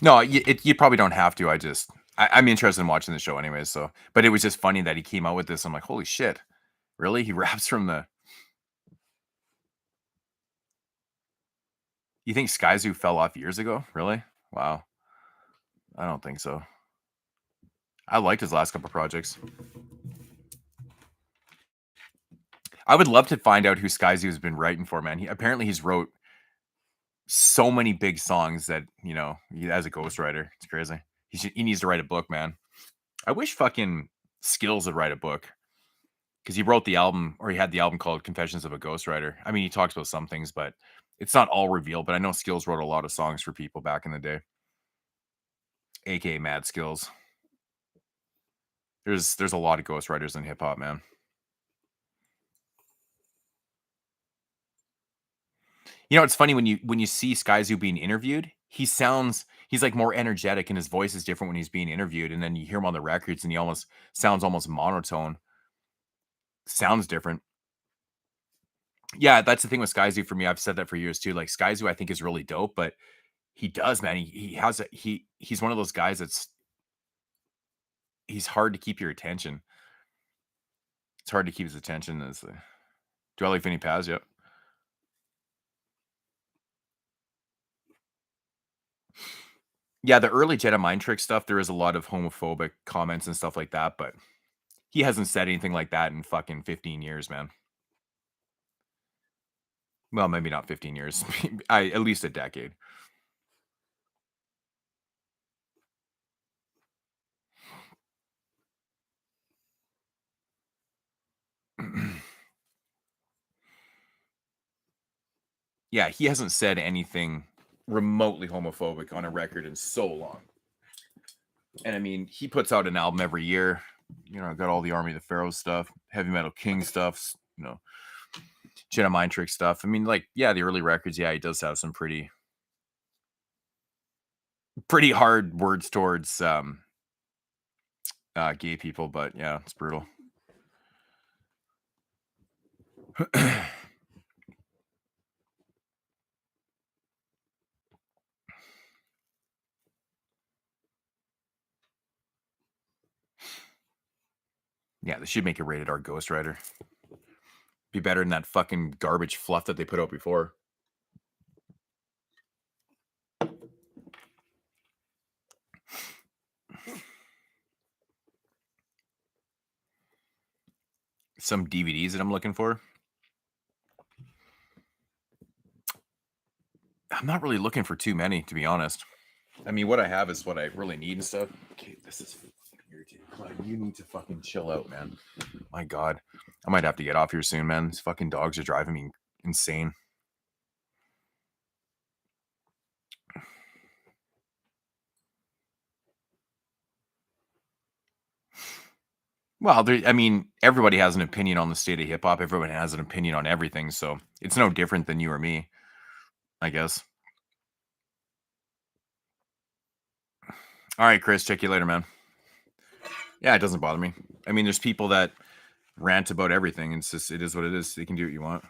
No, you probably don't have to. I'm interested in watching the show anyways. So, but it was just funny that he came out with this. I'm like, holy shit, really? He raps from the. You think Skyzoo fell off years ago? Really? Wow. I don't think so. I liked his last couple projects. I would love to find out who Skyzoo has been writing for, man. Apparently he's wrote so many big songs that, as a ghostwriter, it's crazy. He needs to write a book, man. I wish fucking Skills would write a book because he wrote the album, or he had the album called Confessions of a Ghostwriter. I mean, he talks about some things, but it's not all revealed. But I know Skills wrote a lot of songs for people back in the day, aka Mad Skills. There's a lot of ghostwriters in hip hop, man. It's funny when you see Skyzoo being interviewed, he's like more energetic and his voice is different when he's being interviewed. And then you hear him on the records and he sounds almost monotone. Sounds different. Yeah, that's the thing with Skyzoo for me. I've said that for years too. Like Skyzoo, I think is really dope, but he does, man. He's one of those guys he's hard to keep your attention. It's hard to keep his attention. Do I like Vinny Paz? Yep. Yeah, the early Jedi Mind Trick stuff, there is a lot of homophobic comments and stuff like that, but he hasn't said anything like that in fucking 15 years, man. Well, maybe not 15 years. At least a decade. Yeah, he hasn't said anything remotely homophobic on a record in so long. And I mean, he puts out an album every year. Got all the Army of the Pharaohs stuff, Heavy Metal King stuff, Jedi Mind Trick stuff. I mean, like, yeah, the early records, yeah, he does have some pretty hard words towards gay people, but yeah, it's brutal. Yeah, they should make a rated R Ghost Rider. Be better than that fucking garbage fluff that they put out before. Some DVDs that I'm looking for. I'm not really looking for too many, to be honest. I mean, what I have is what I really need and stuff. Okay, this is irritating. You need to fucking chill out, man. My God. I might have to get off here soon, man. These fucking dogs are driving me insane. Well, I mean, everybody has an opinion on the state of hip hop. Everyone has an opinion on everything. So it's no different than you or me, I guess. All right, Chris, check you later, man. Yeah, it doesn't bother me. I mean, there's people that rant about everything. It's just, it is what it is. You can do what you want.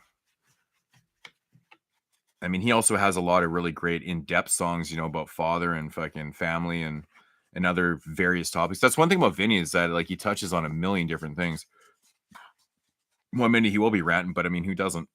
I mean, he also has a lot of really great in-depth songs, you know, about father and fucking family and other various topics. That's one thing about Vinny is that like he touches on a million different things. One minute he will be ranting, but I mean, who doesn't?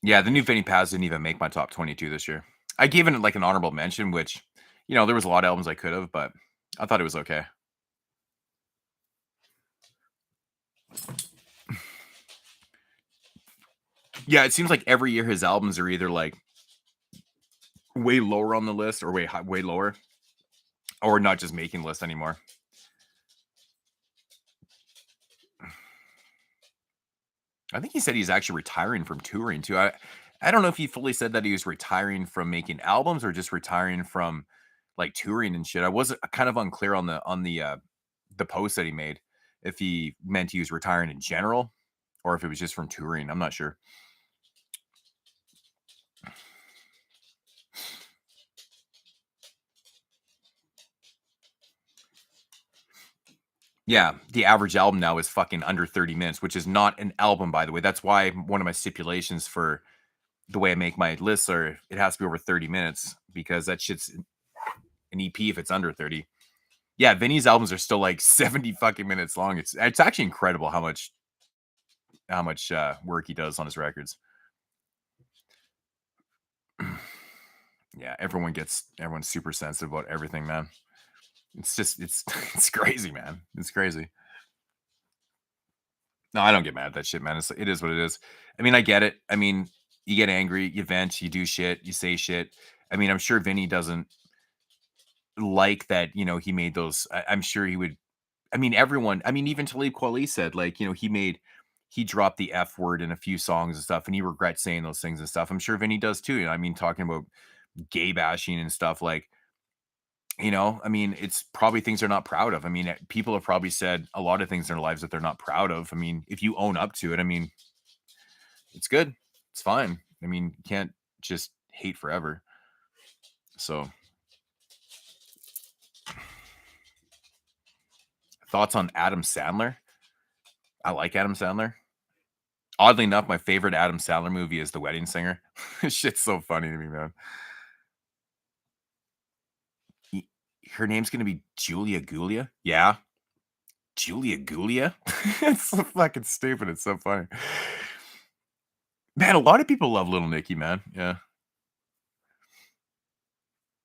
Yeah, the new Vinny Paz didn't even make my top 22 this year. I gave it like an honorable mention, which, you know, there was a lot of albums I could have, but I thought it was okay. Yeah, it seems like every year his albums are either like way lower on the list or way lower, or not just making lists anymore. I think he said he's actually retiring from touring too. I don't know if he fully said that he was retiring from making albums or just retiring from like touring and shit. I was kind of unclear on the post that he made if he meant he was retiring in general or if it was just from touring. I'm not sure. Yeah, the average album now is fucking under 30 minutes, which is not an album, by the way. That's why one of my stipulations for the way I make my lists are it has to be over 30 minutes because that shit's an EP if it's under 30. Yeah, Vinny's albums are still like 70 fucking minutes long. It's actually incredible how much work he does on his records. Yeah, everyone's super sensitive about everything, man. It's just it's crazy, man. It's crazy. No, I don't get mad at that shit, man. It is what it is. I mean, I get it. I mean, you get angry, you vent, you do shit, you say shit. I mean, I'm sure Vinny doesn't like that, you know, he made those. I'm sure he would. I mean, everyone. I mean, even Talib Kweli said, like, you know, he dropped the F word in a few songs and stuff, and he regrets saying those things and stuff. I'm sure Vinny does too. I mean, talking about gay bashing and stuff, like, you know, I mean, it's probably things they're not proud of. I mean, people have probably said a lot of things in their lives that they're not proud of. I mean, if you own up to it, I mean, it's good. It's fine. I mean, you can't just hate forever. So, thoughts on Adam Sandler? I like Adam Sandler. Oddly enough, my favorite Adam Sandler movie is The Wedding Singer. Shit's so funny to me, man. Y- Her name's gonna be Julia Gulia. Yeah, Julia Gulia. It's so fucking stupid. It's so funny. Man, a lot of people love Little Nicky, man. Yeah.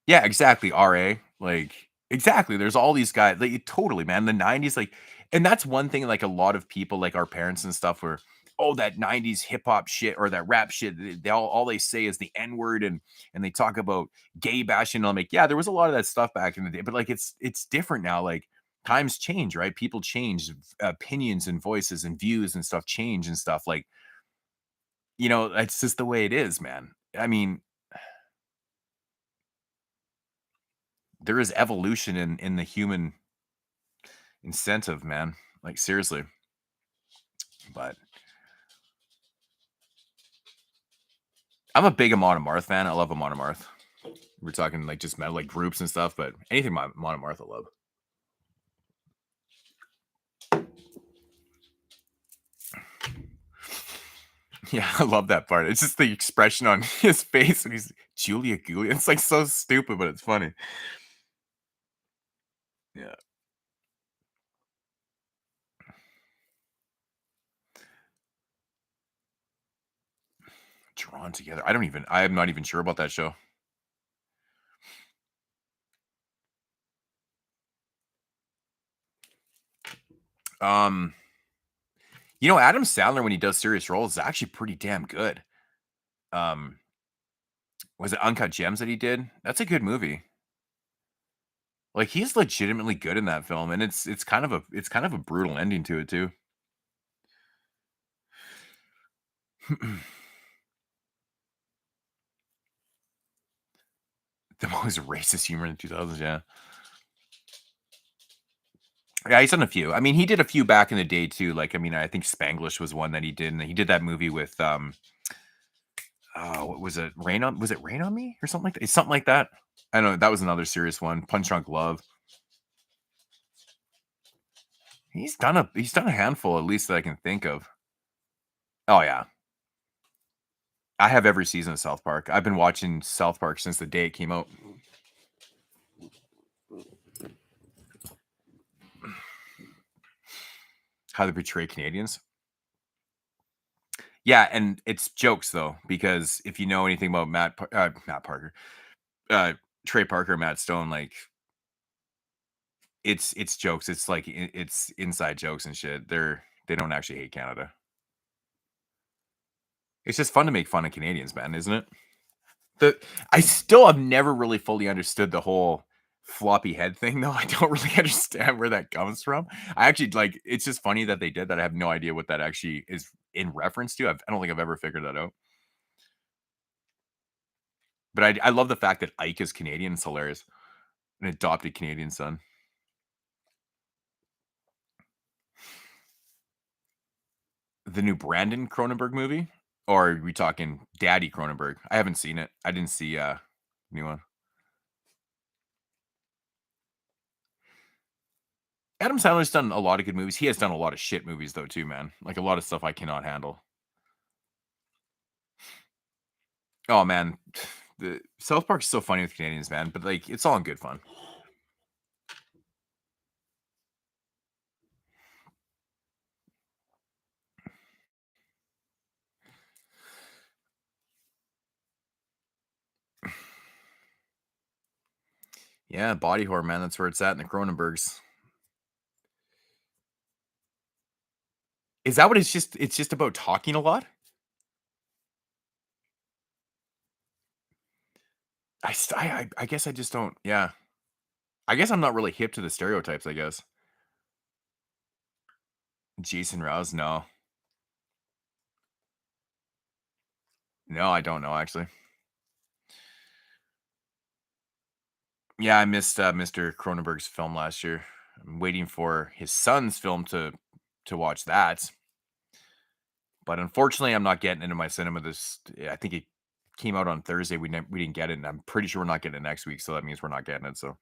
Yeah, exactly, RA, like exactly, there's all these guys like, totally, man, the '90s, like and that's one thing, like, a lot of people, like, our parents and stuff were, "Oh, that '90s hip hop shit or that rap shit, they all they say is the N word and they talk about gay bashing," and I'm like, "Yeah, there was a lot of that stuff back in the day, but, like, it's different now, like, times change, right? People change, opinions and voices and views and stuff change and stuff, like, you know, that's just the way it is, man. I mean, there is evolution in the human incentive, man. Like seriously. But I'm a big Amon Amarth fan. I love Amon Amarth. We're talking like just metal like groups and stuff, but anything by Amon Amarth I love. Yeah, I love that part. It's just the expression on his face when he's Julia Gulia. It's like so stupid, but it's funny. Yeah. Drawn together. I'm not even sure about that show. Um, you know, Adam Sandler when he does serious roles is actually pretty damn good. Um, was it Uncut Gems that he did? That's a good movie. Like he's legitimately good in that film, and it's kind of a brutal ending to it too. The most racist humor in the 2000s, yeah. Yeah, he's done a few. I mean, he did a few back in the day too. Like, I mean, I think Spanglish was one that he did, and he did that movie with what was it? Was it Rain on Me or something like that? It's something like that. I know that was another serious one. Punch Drunk Love. He's done a handful, at least that I can think of. Oh yeah. I have every season of South Park. I've been watching South Park since the day it came out. How they portray Canadians. Yeah, and it's jokes though, because if you know anything about Matt Parker, Trey Parker, Matt Stone, like it's jokes. It's like it's inside jokes and shit. They don't actually hate Canada. It's just fun to make fun of Canadians, man, isn't it? I still have never really fully understood the whole floppy head thing, though. I don't really understand where that comes from. I actually like it's just funny that they did that. I have no idea what that actually is in reference to. I don't think I've ever figured that out. But I love the fact that Ike is Canadian. It's hilarious. An adopted Canadian son. The new Brandon Cronenberg movie? Or are we talking Daddy Cronenberg? I haven't seen it. I didn't see new one. Adam Sandler's done a lot of good movies. He has done a lot of shit movies though too, man. Like a lot of stuff I cannot handle. Oh man, the South Park's so funny with Canadians, man. But like, it's all in good fun. Yeah, body horror, man. That's where it's at in the Cronenbergs. Is that what it's just? It's just about talking a lot. I guess I just don't. Yeah, I guess I'm not really hip to the stereotypes. I guess Jason Rouse. No, no, I don't know actually. Yeah, I missed Mr. Cronenberg's film last year. I'm waiting for his son's film to watch that. But unfortunately, I'm not getting into my cinema this. I think it came out on Thursday. We didn't get it, and I'm pretty sure we're not getting it next week. So that means we're not getting it. So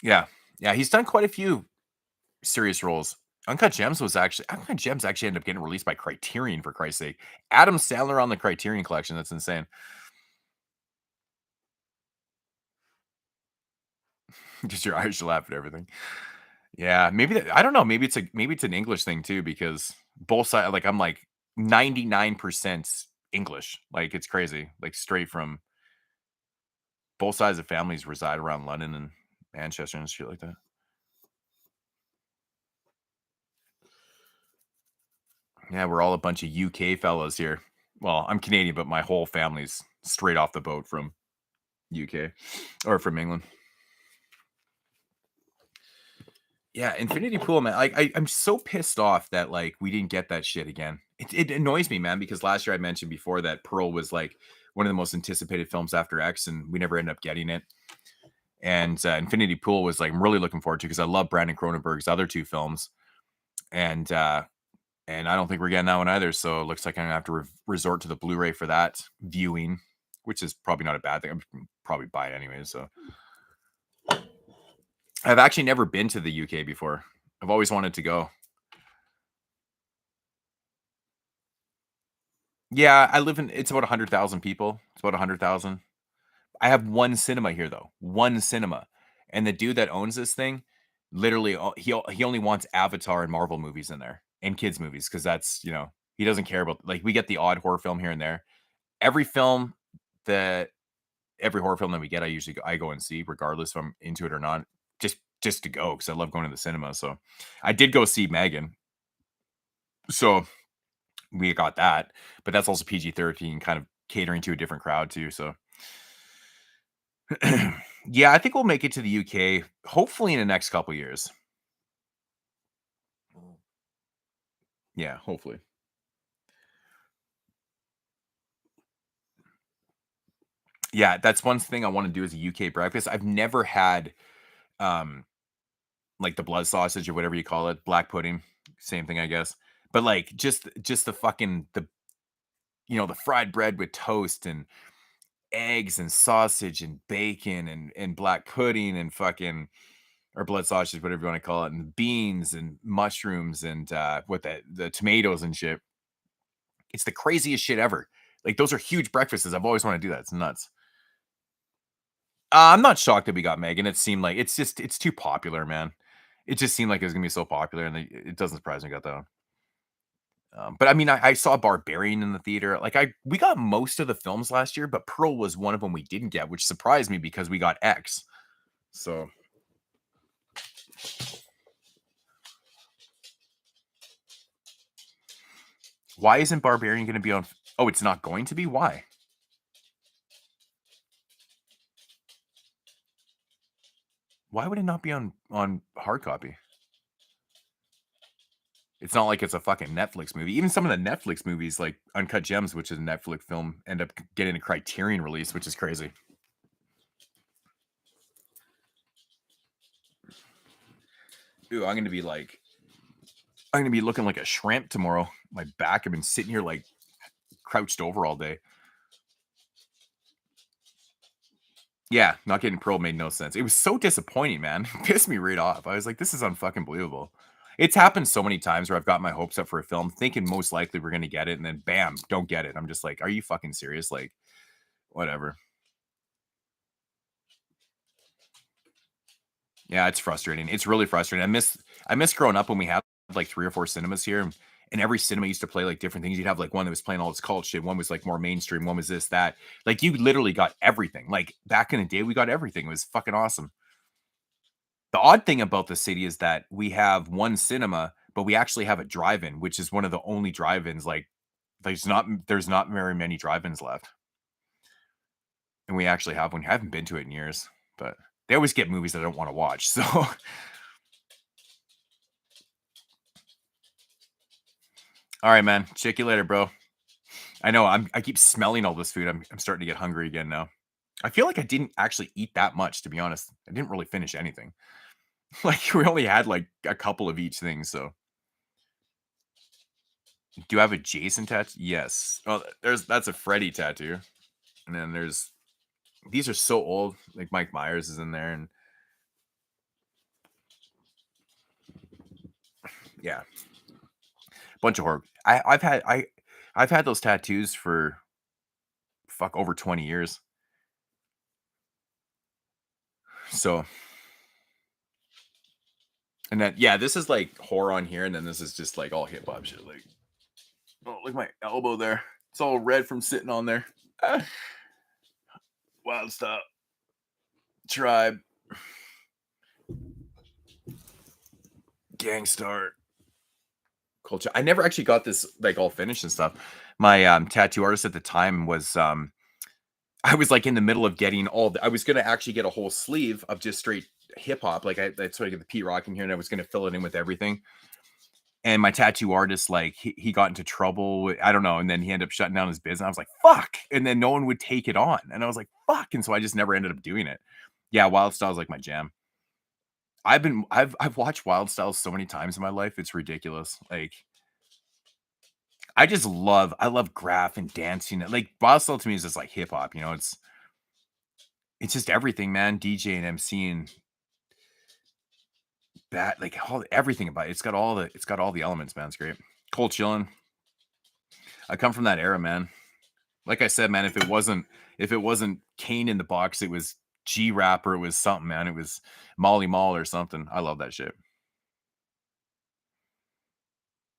yeah, yeah, he's done quite a few serious roles. Uncut Gems actually ended up getting released by Criterion for Christ's sake. Adam Sandler on the Criterion Collection. That's insane. Just your Irish laugh at everything. Yeah, I don't know. Maybe it's an English thing too because both sides like I'm like 99% English. Like it's crazy. Like straight from both sides of families reside around London and Manchester and shit like that. Yeah, we're all a bunch of UK fellows here. Well, I'm Canadian, but my whole family's straight off the boat from UK or from England. Yeah, Infinity Pool, man. Like I'm so pissed off that like we didn't get that shit again. It annoys me, man, because last year I mentioned before that Pearl was like one of the most anticipated films after X, and we never ended up getting it. And Infinity Pool was like I'm really looking forward to because I love Brandon Cronenberg's other two films, and I don't think we're getting that one either. So it looks like I'm gonna have to resort to the Blu-ray for that viewing, which is probably not a bad thing. I'm probably buy it anyway. So I've actually never been to the UK before. I've always wanted to go. Yeah, I live in it's about 100,000 people. It's about 100,000. I have one cinema here though. One cinema. And the dude that owns this thing, literally he only wants Avatar and Marvel movies in there and kids movies because that's, he doesn't care about like we get the odd horror film here and there. Every film that every horror film that we get, I go and see regardless if I'm into it or not. Just to go because I love going to the cinema. So I did go see Megan. So we got that, but that's also PG-13, kind of catering to a different crowd too. So yeah, I think we'll make it to the UK hopefully in the next couple years. Yeah, hopefully. Yeah, that's one thing I want to do as a UK breakfast. I've never had um like the blood sausage or whatever you call it, black pudding, same thing I guess. But like just the fucking the fried bread with toast and eggs and sausage and bacon and black pudding and fucking or blood sausage, whatever you want to call it, and beans and mushrooms and what the tomatoes and shit. It's the craziest shit ever. Like those are huge breakfasts. I've always wanted to do that. It's nuts. I'm not shocked that we got Megan. It seemed like it's too popular, man. It just seemed like it was gonna be so popular, and it doesn't surprise me we got that one. But I mean, I saw Barbarian in the theater. Like we got most of the films last year, but Pearl was one of them we didn't get, which surprised me because we got X. So why isn't Barbarian going to be on? Oh, it's not going to be? Why? Why would it not be on hard copy? It's not like it's a fucking Netflix movie. Even some of the Netflix movies, like Uncut Gems, which is a Netflix film, end up getting a Criterion release, which is crazy. Ooh, I'm gonna be looking like a shrimp tomorrow. My back, I've been sitting here like crouched over all day. Yeah, not getting Pearl made no sense. It was so disappointing, man. It pissed me right off. I was like, this is unfucking believable. It's happened so many times where I've got my hopes up for a film, thinking most likely we're gonna get it, and then bam, don't get it. I'm just like, are you fucking serious? Like, whatever. Yeah, it's frustrating. It's really frustrating. I miss growing up when we had like 3 or 4 cinemas here, and every cinema used to play like different things. You'd have like one that was playing all this cult shit, one was like more mainstream, one was this, that. Like you literally got everything. Like back in the day, we got everything. It was fucking awesome. The odd thing about the city is that we have one cinema, but we actually have a drive-in, which is one of the only drive-ins. Like there's not very many drive-ins left. And we actually have one. I haven't been to it in years, but they always get movies that I don't want to watch. So all right, man. Check you later, bro. I know I keep smelling all this food. I'm starting to get hungry again now. I feel like I didn't actually eat that much, to be honest. I didn't really finish anything. Like we only had like a couple of each thing. So do you have a Jason tattoo? Yes. Oh, that's a Freddy tattoo. And then these are so old. Like Mike Myers is in there, and yeah, bunch of horror. I've had those tattoos for fuck over 20 years. So and then yeah, this is like horror on here, and then this is just like all hip hop shit. Like, oh, look at my elbow there. It's all red from sitting on there. Ah, Wild Stop Tribe Gangstar Culture. I never actually got this like all finished and stuff. My tattoo artist at the time was I was like in the middle of getting I was gonna actually get a whole sleeve of just straight hip hop. Like that's what I get the Pete Rock in here, and I was gonna fill it in with everything. And my tattoo artist, like he got into trouble. I don't know, and then he ended up shutting down his business. I was like, fuck. And then no one would take it on. And I was like, fuck. And so I just never ended up doing it. Yeah, Wild Style's like my jam. I've watched Wild Styles so many times in my life. It's ridiculous. Like I love graph and dancing. Like Wild Style to me is just like hip hop, it's just everything, man. DJ and MCing that like everything about it. It's got all the elements, man. It's great. Cold chilling. I come from that era, man. Like I said, man, if it wasn't Kane in the box, it was G Rapper, it was something, man. It was Molly Mall or something. I love that shit.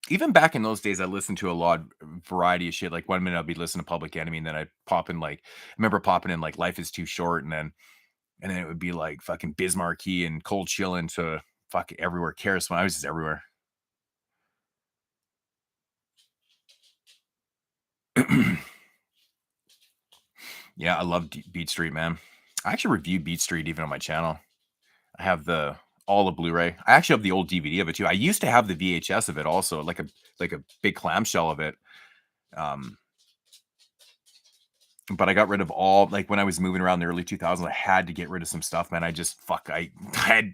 Even back in those days, I listened to a lot variety of shit. Like one minute I'd be listening to Public Enemy, and then I'd pop in like I remember popping in like Life is Too Short, and then it would be like fucking Bismarcky and Cold Chillin' to fuck everywhere. Karisma. I was just everywhere. Yeah, I love Beat Street, man. I actually reviewed Beat Street even on my channel. I have all the Blu-ray. I actually have the old DVD of it too. I used to have the VHS of it also, like a big clamshell of it. But I got rid of all like when I was moving around the early 2000s, I had to get rid of some stuff, man. I just I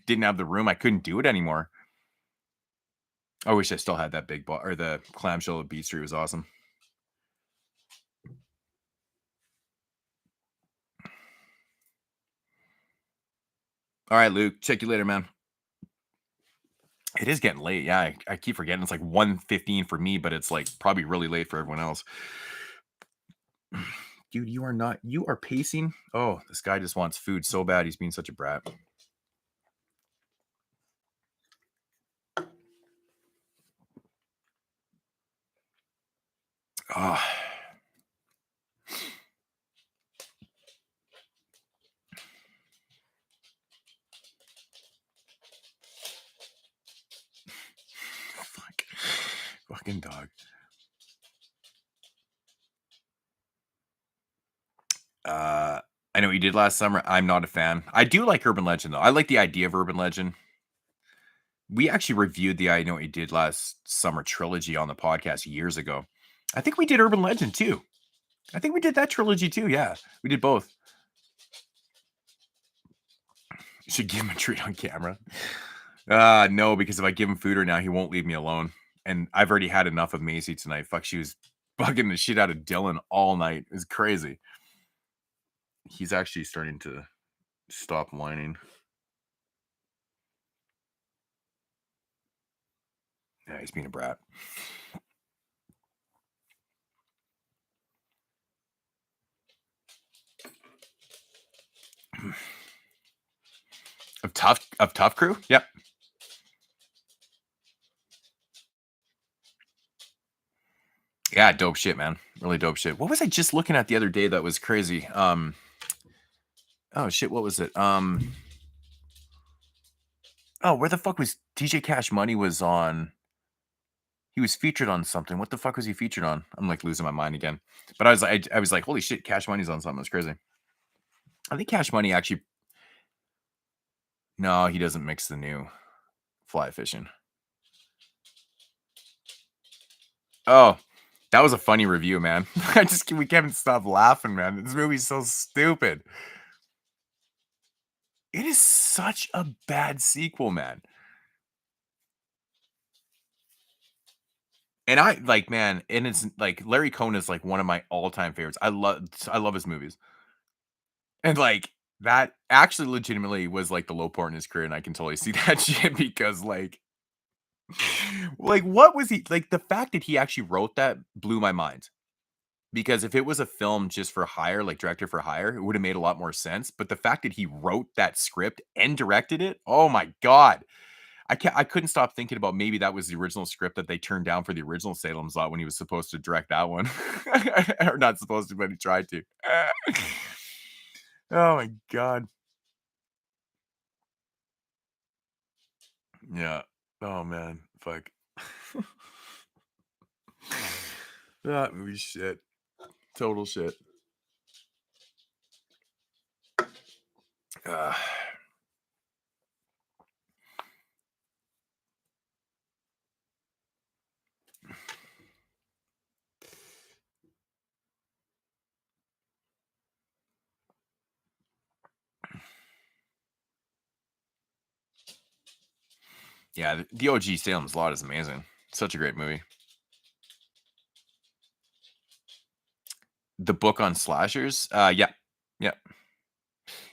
didn't have the room. I couldn't do it anymore. I wish I still had that big or the clamshell of Beat Street was awesome. All right, Luke. Check you later, man. It is getting late. Yeah, I keep forgetting. It's like 1:15 for me, but it's like probably really late for everyone else. Dude, you are not. You are pacing. Oh, this guy just wants food so bad. He's being such a brat. Oh. Fuck. Fucking dog. I know what you did last summer. I'm not a fan. I do like Urban Legend though. I like the idea of Urban Legend. We actually reviewed the I Know What You Did Last Summer trilogy on the podcast years ago. I think we did Urban Legend too. I think we did that trilogy too. Yeah, we did both. You should give him a treat on camera. No, because if I give him food right now, he won't leave me alone. And I've already had enough of Macy tonight. Fuck, she was bugging the shit out of Dylan all night. It was crazy. He's actually starting to stop whining. Yeah, he's being a brat. Of Tough Crew? Yep. Yeah, dope shit, man. Really dope shit. What was I just looking at the other day that was crazy? Oh shit, what was it? Oh, where the fuck was DJ Cash Money was on? He was featured on something. What the fuck was he featured on? I'm like losing my mind again. But I was like, holy shit, Cash Money's on something. That's crazy. I think Cash Money actually. No, he doesn't mix the new fly fishing. Oh, that was a funny review, man. We can't stop laughing, man. This movie's so stupid. It is such a bad sequel, man. And I like, man, and it's like Larry Cohn is like one of my all-time favorites. I love his movies. And like that actually legitimately was like the low point in his career, and I can totally see that shit because like what was he like the fact that he actually wrote that blew my mind. Because if it was a film just for hire, like director for hire, it would have made a lot more sense. But the fact that he wrote that script and directed it, oh my god. I couldn't stop thinking about maybe that was the original script that they turned down for the original Salem's Lot when he was supposed to direct that one. Or not supposed to, but he tried to. Oh my god. Yeah. Oh man. Fuck. That movie shit. Total shit. Uh, yeah, the OG Salem's Lot is amazing. Such a great movie. The book on slashers? Yeah. Yeah.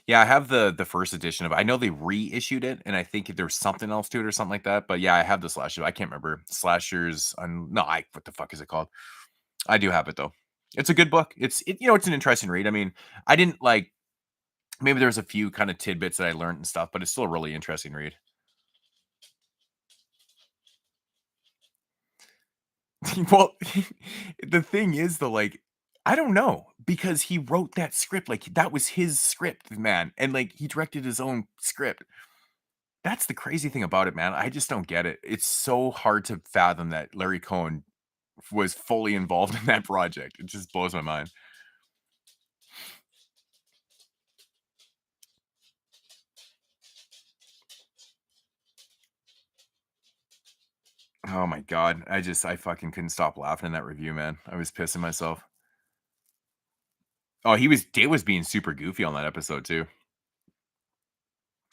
Yeah, I have the first edition of it. I know they reissued it, and I think there's something else to it or something like that. But yeah, I have the slasher. I can't remember slashers. No, what the fuck is it called? I do have it though. It's a good book. It's an interesting read. I mean, I didn't like. Maybe there's a few kind of tidbits that I learned and stuff, but it's still a really interesting read. Well, the thing is though, like, I don't know because he wrote that script. Like that was his script, man, and like he directed his own script. That's the crazy thing about it, man. I just don't get it. It's so hard to fathom that Larry Cohen was fully involved in that project. It just blows my mind. Oh my god. I fucking couldn't stop laughing in that review, man. I was pissing myself. Oh, Dave was being super goofy on that episode too.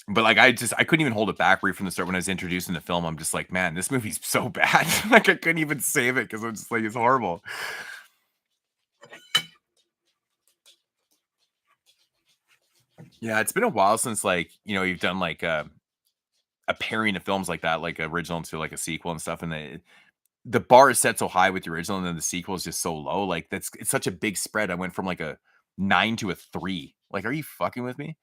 But, like, I couldn't even hold it back right from the start when I was introduced in the film. I'm just like, "Man, this movie's so bad." Like, I couldn't even save it because I'm just like, "It's horrible." Yeah, it's been a while since, like, you've done, like, a pairing of films like that, like, original to, like, a sequel and stuff, and the bar is set so high with the original, and then the sequel is just so low. Like, it's such a big spread. I went from, like, a 9 to a 3. Like, are you fucking with me?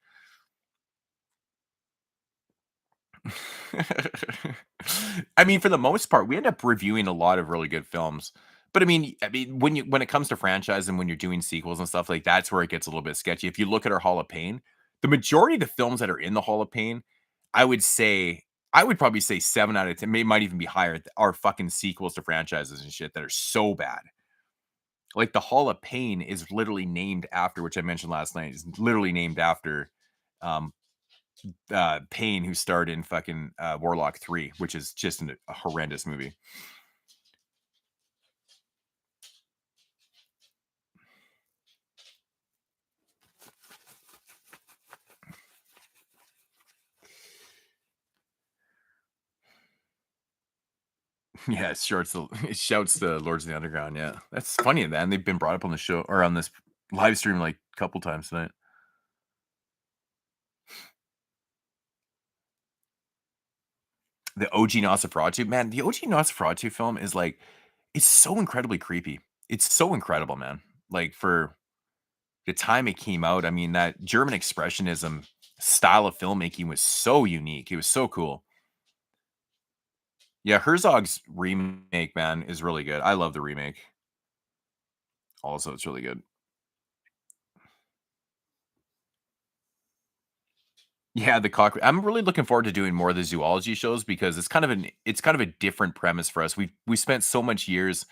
I mean, for the most part, we end up reviewing a lot of really good films. But I mean, when it comes to franchise and when you're doing sequels and stuff, like that's where it gets a little bit sketchy. If you look at our Hall of Pain, the majority of the films that are in the Hall of Pain, I would say, I would probably say 7 out of 10, might even be higher, are fucking sequels to franchises and shit that are so bad. Like the Hall of Pain is literally named after, which I mentioned last night, is literally named after um Payne, who starred in fucking Warlock 3, which is just a horrendous movie. Yeah, it shouts the Lords of the Underground. Yeah, that's funny, man. They've been brought up on the show or on this live stream like a couple times tonight. The OG Nosferatu, man. The OG Nosferatu film is like, it's so incredibly creepy. It's so incredible, man. Like for the time it came out, I mean, that German expressionism style of filmmaking was so unique. It was so cool. Yeah, Herzog's remake, man, is really good. I love the remake. Also, it's really good. Yeah, the cock. I'm really looking forward to doing more of the zoology shows because it's kind of a different premise for us. We spent so much years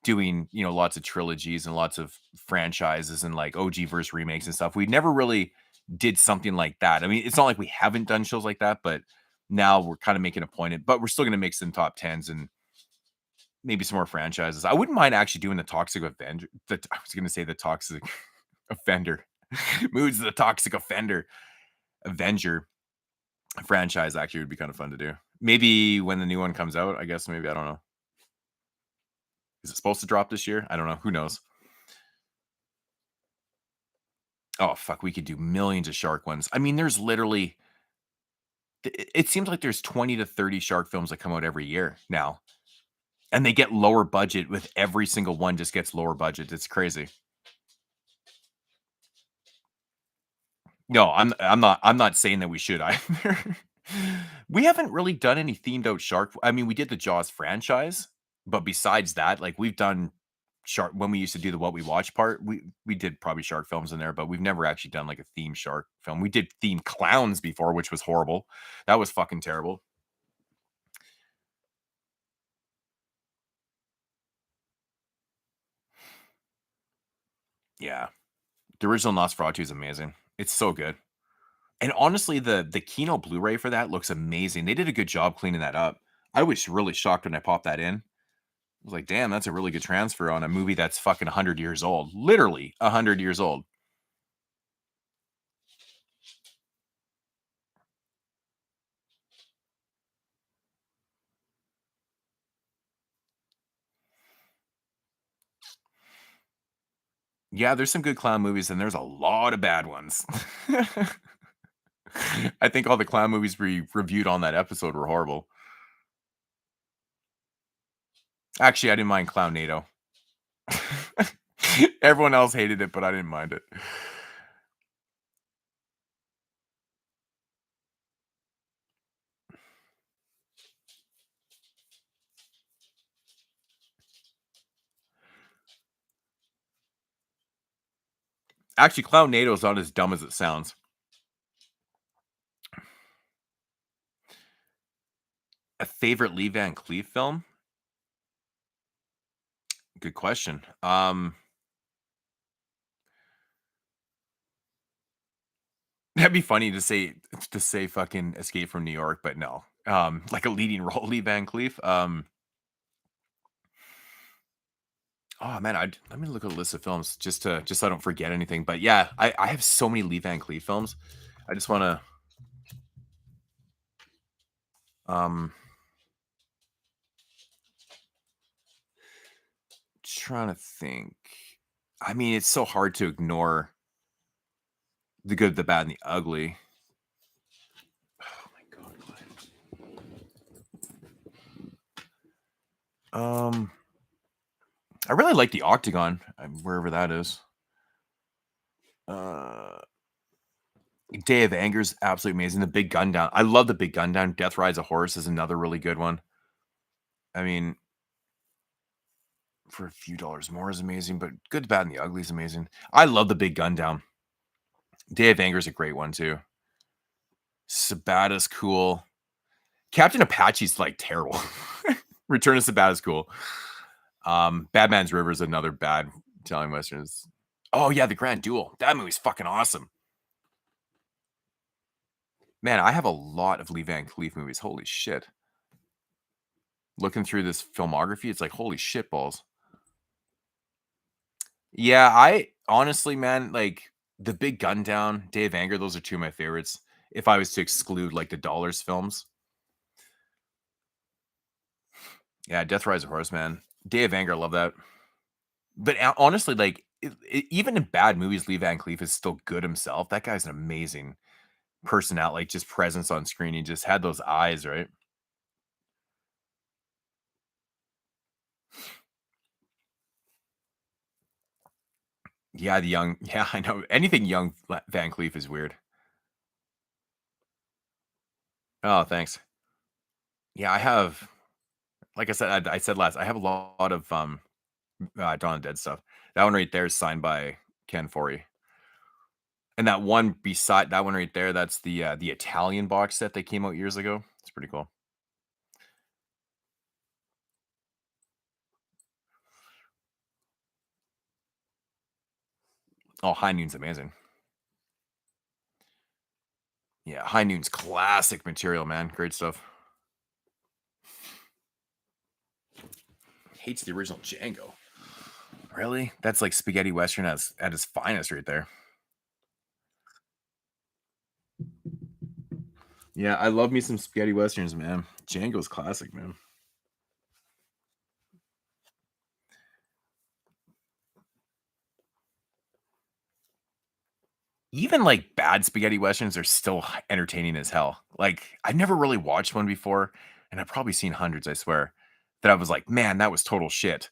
doing, lots of trilogies and lots of franchises and like OG verse remakes and stuff. We never really did something like that. I mean, it's not like we haven't done shows like that, but now we're kind of making a point. But we're still going to make some top tens and maybe some more franchises. I wouldn't mind actually doing the Toxic Avenger. I was going to say the Toxic Offender. Mood's the Toxic Offender Avenger franchise. Actually would be kind of fun to do. Maybe when the new one comes out, I guess maybe I don't know. Is it supposed to drop this year? I don't know. Who knows? Oh fuck, we could do millions of shark ones. I mean, there's literally it seems like there's 20 to 30 shark films that come out every year now. And they get lower budget with every single one just gets lower budget. It's crazy. No, I'm not saying that we should either. We haven't really done any themed out shark. I mean, we did the Jaws franchise, but besides that, like we've done shark when we used to do the what we watch part, we did probably shark films in there, but we've never actually done like a theme shark film. We did theme clowns before, which was horrible. That was fucking terrible. Yeah. The original Nosferatu is amazing. It's so good. And honestly, the Kino Blu-ray for that looks amazing. They did a good job cleaning that up. I was really shocked when I popped that in. I was like, "Damn, that's a really good transfer on a movie that's fucking 100 years old." Literally 100 years old. Yeah, there's some good clown movies and there's a lot of bad ones. I think all the clown movies we reviewed on that episode were horrible. Actually, I didn't mind Clownado. Everyone else hated it, but I didn't mind it. Actually, Clownado is not as dumb as it sounds. A favorite Lee Van Cleef film? Good question. That'd be funny to say fucking Escape from New York, but no. Like a leading role, Lee Van Cleef. Oh man, let me look at a list of films just so I don't forget anything. But yeah, I have so many Lee Van Cleef films. I just want to. Um, trying to think. I mean, it's so hard to ignore the good, the bad, and the ugly. Oh my god, what? I really like the Octagon, wherever that is. Uh, Day of Anger is absolutely amazing. The Big Gun Down. I love the Big Gun Down. Death Rides a Horse is another really good one. I mean, for a few dollars more is amazing, but Good, Bad, and the Ugly is amazing. I love the Big Gun Down. Day of Anger is a great one too. Sabata's cool. Captain Apache's like terrible. Return of Sabata's cool. Bad Man's River is another bad Italian westerns. Oh yeah, The Grand Duel. That movie's fucking awesome. Man, I have a lot of Lee Van Cleef movies. Holy shit. Looking through this filmography, it's like, holy shit balls. Yeah, I honestly, man, like The Big Gun Down, Day of Anger, those are two of my favorites. If I was to exclude like the Dollars films. Yeah, Death Rise of Horse, man. Day of Anger, I love that. But honestly, like even in bad movies, Lee Van Cleef is still good himself. That guy's an amazing personality, like just presence on screen. He just had those eyes, right? Yeah, the young. Yeah, I know. Anything young Van Cleef is weird. Oh, thanks. Yeah, I have. Like I said, I said last. I have a lot of Dawn of the Dead stuff. That one right there is signed by Ken Foree. And that one beside that one right there, that's the Italian box set that came out years ago. It's pretty cool. Oh, High Noon's amazing. Yeah, High Noon's classic material, man. Great stuff. Hates the original Django. Really? That's like spaghetti western at its finest right there. Yeah, I love me some spaghetti westerns, man. Django's classic, man. Even like bad spaghetti westerns are still entertaining as hell. Like I've never really watched one before, and I've probably seen hundreds, I swear, that I was like, man, that was total shit.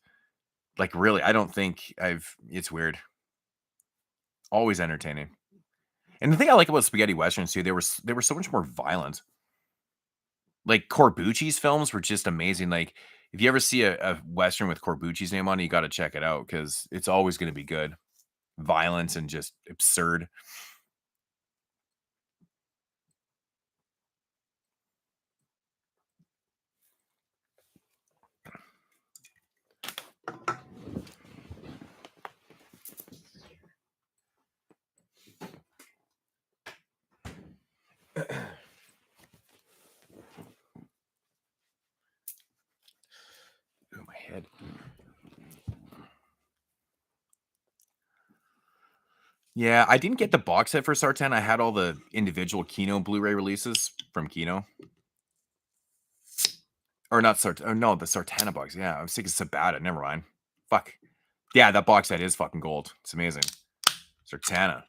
Like really, I don't think I've it's weird. Always entertaining. And the thing I like about spaghetti westerns too, they were so much more violent. Like Corbucci's films were just amazing. Like if you ever see a western with Corbucci's name on it, you got to check it out because it's always going to be good. Violence and just absurd. Ooh, my head. Yeah, I didn't get the box set for Sartan. I had all the individual Kino Blu-ray releases from Kino. Or not Sartan. Oh, no, the Sartana box. Yeah, I was thinking Sabata. Never mind. Fuck. Yeah, that box set is fucking gold. It's amazing. Sartana.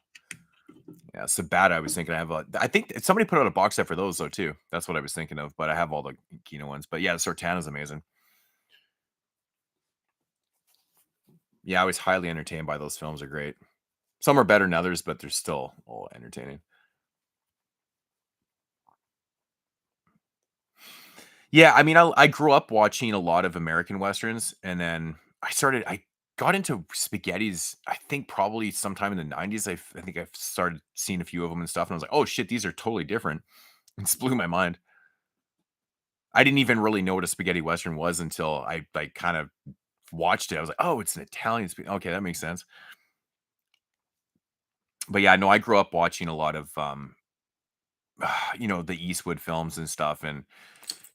Yeah, Sabata. I was thinking I think somebody put out a box set for those though too. That's what I was thinking of. But I have all the Kino ones. But yeah, Sartana's amazing. Yeah, I was highly entertained by those films. Are great. Some are better than others, but they're still all entertaining. Yeah, I mean, I grew up watching a lot of American westerns, and then I got into spaghettis. I think probably sometime in the '90s. I think I've started seeing a few of them and stuff, and I was like, oh shit, these are totally different. It just blew my mind. I didn't even really know what a spaghetti western was until I like kind of watched it. I was like, oh, it's an Italian. Okay, that makes sense. But yeah, no, I grew up watching a lot of the Eastwood films and stuff, and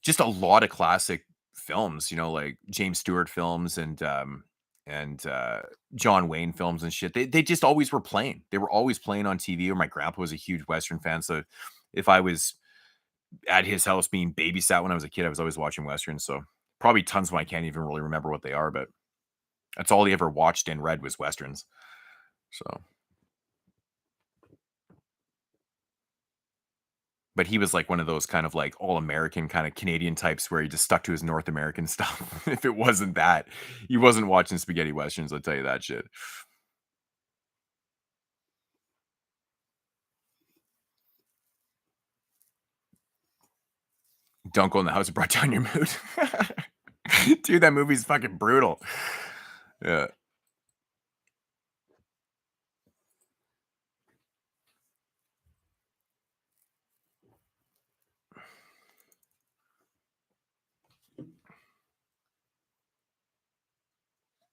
just a lot of classic films, like James Stewart films and John Wayne films and shit. They just always were playing. They were always playing on TV. Or my grandpa was a huge Western fan, so if I was at his house being babysat when I was a kid. I was always watching Westerns, so probably tons of them I can't even really remember what they are, but that's all he ever watched and read was Westerns. So, but he was like one of those kind of like all-American kind of Canadian types where he just stuck to his North American stuff. If it wasn't that, he wasn't watching spaghetti Westerns, I'll tell you that shit. Don't Go in the House That Brought Down Your Mood. Dude, that movie's fucking brutal. Yeah.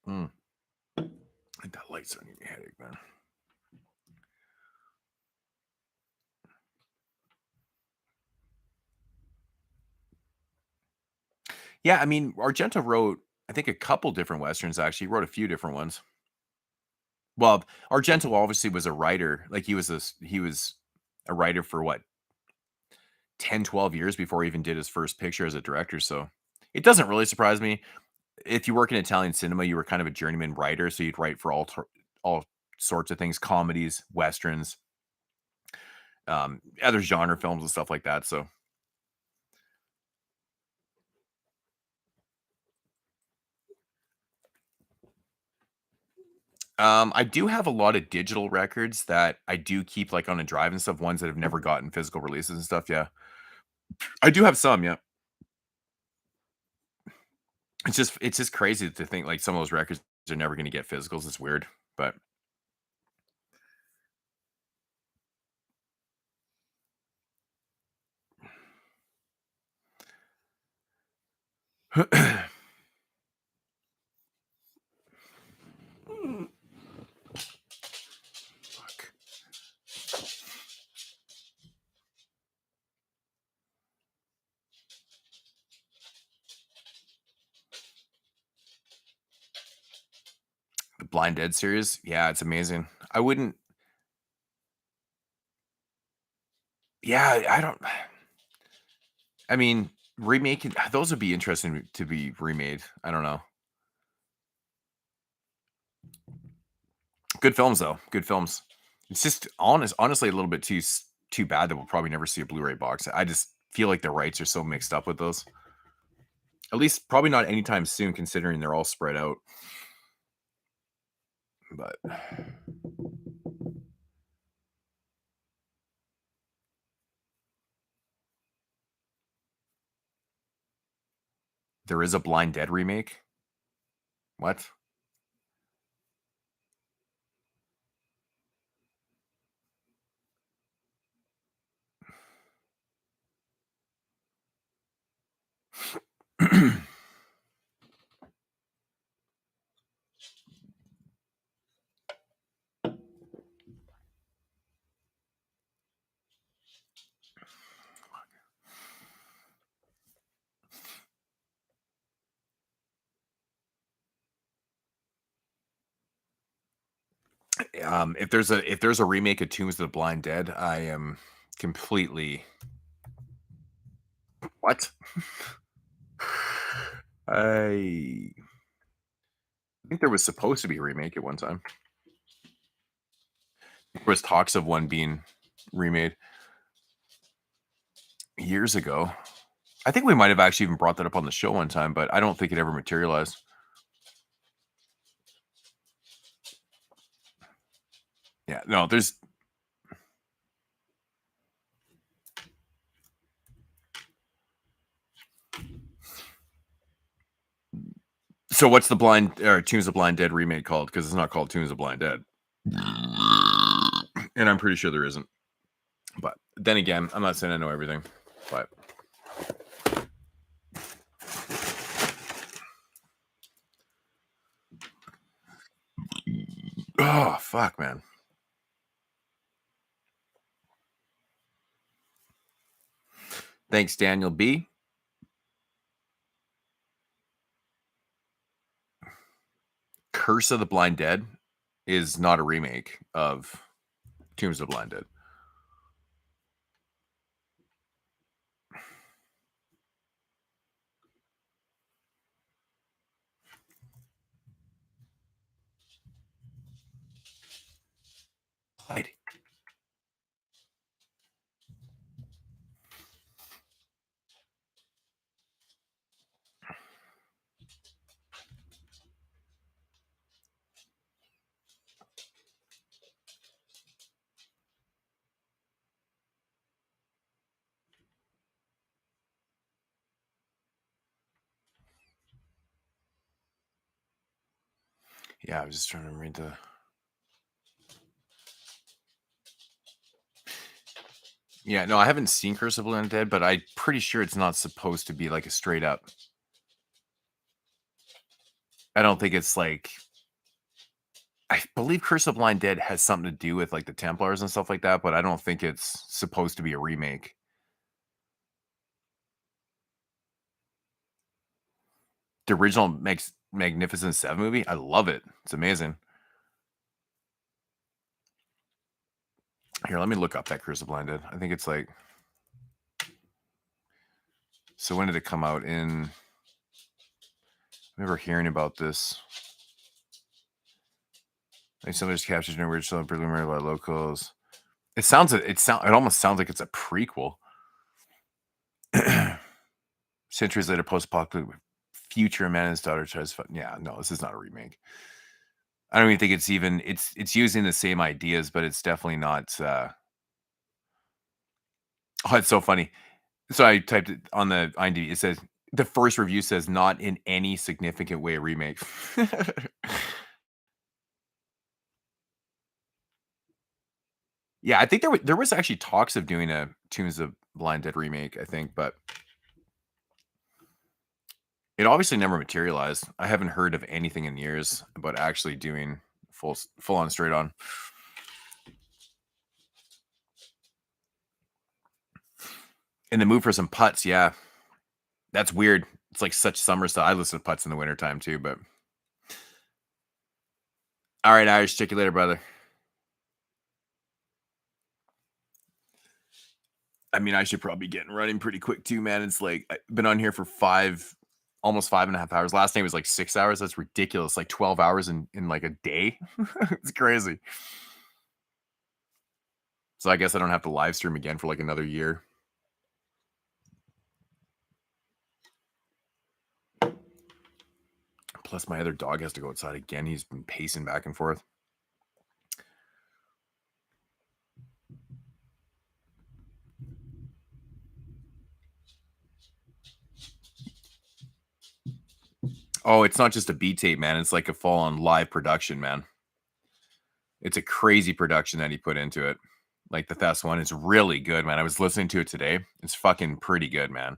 Mm. I think that light's on your headache, man. Yeah, I mean, Argento wrote, I think, a couple different Westerns, actually. He wrote a few different ones. Well, Argento obviously was a writer. Like, he was a writer for what, 10, 12 years before he even did his first picture as a director, so it doesn't really surprise me. If you work in Italian cinema, you were kind of a journeyman writer, so you'd write for all sorts of things, comedies, Westerns, other genre films and stuff like that, so I do have a lot of digital records that I do keep, like, on a drive and stuff, ones that have never gotten physical releases and stuff, yeah. I do have some, yeah. It's just crazy to think, like, some of those records are never gonna get physicals, it's weird, but Fuck. The Blind Dead series? Yeah, it's amazing. I wouldn't Yeah, I don't I mean, remaking those would be interesting to be remade. I don't know. Good films though. Good films. It's just honestly a little bit too bad that we'll probably never see a Blu-ray box. I just feel like the rights are so mixed up with those. At least probably not anytime soon, considering they're all spread out. But there is a Blind Dead remake. What? If there's a remake of Tombs of the Blind Dead, I am completely what? I think there was supposed to be a remake at one time. There was talks of one being remade years ago. I think we might have actually even brought that up on the show one time, but I don't think it ever materialized. Yeah, no, there's so what's the Blind or Tombs of Blind Dead remake called? Because it's not called Tombs of Blind Dead. And I'm pretty sure there isn't. But then again, I'm not saying I know everything, but oh fuck, man. Thanks, Daniel B. Curse of the Blind Dead is not a remake of Tombs of the Blind Dead. Yeah, I was just trying to read the. Yeah, no, I haven't seen Curse of the Undead, but I'm pretty sure it's not supposed to be like a straight up. I don't think it's like. I believe Curse of the Blind Dead has something to do with like the Templars and stuff like that, but I don't think it's supposed to be a remake. The original Magnificent Seven movie, I love it. It's amazing. Here, let me look up that Curse of Blinded. I think it's like. So when did it come out? In. I remember hearing about this. Like somebody's captured in original preliminary by locals. It almost sounds like it's a prequel. Centuries later, post-apocalyptic future, a man and his daughter tries to. Yeah, no, this is not a remake. I don't even think it's using the same ideas, but it's definitely not. Oh, it's so funny. So I typed it on the IMDb. It says the first review says not in any significant way remake. Yeah, I think there was actually talks of doing a Tombs of Blind Dead remake, I think, but it obviously never materialized. I haven't heard of anything in years about actually doing full on straight on. In the mood for some putts, yeah. That's weird. It's like such summer stuff. I listen to putts in the wintertime too, but all right, Irish, check you later, brother. I mean, I should probably get running pretty quick too, man. It's like I've been on here for almost 5.5 hours. Last night was like 6 hours. That's ridiculous. Like 12 hours in like a day. It's crazy. So I guess I don't have to live stream again for like another year. Plus, my other dog has to go outside again. He's been pacing back and forth. Oh, it's not just a beat tape, man. It's like a full-on live production, man. It's a crazy production that he put into it. Like the Thess one is really good, man. I was listening to it today. It's fucking pretty good, man.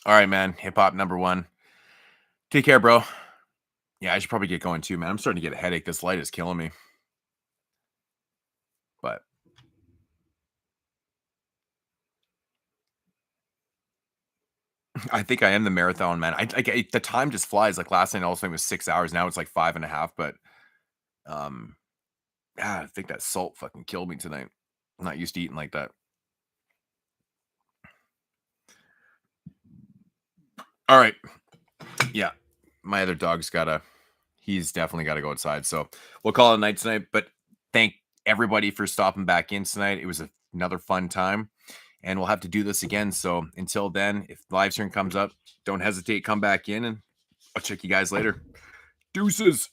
All right, man. Hip hop number one. Take care, bro. Yeah, I should probably get going too, man. I'm starting to get a headache. This light is killing me. But I think I am the marathon man. The time just flies. Like last night, also it was 6 hours. Now it's like 5.5. But I think that salt fucking killed me tonight. I'm not used to eating like that. All right. Yeah. My other dog's he's definitely got to go outside. So we'll call it a night tonight. But thank everybody for stopping back in tonight. It was another fun time. And we'll have to do this again. So until then, if the live stream comes up, don't hesitate. Come back in and I'll check you guys later. Deuces.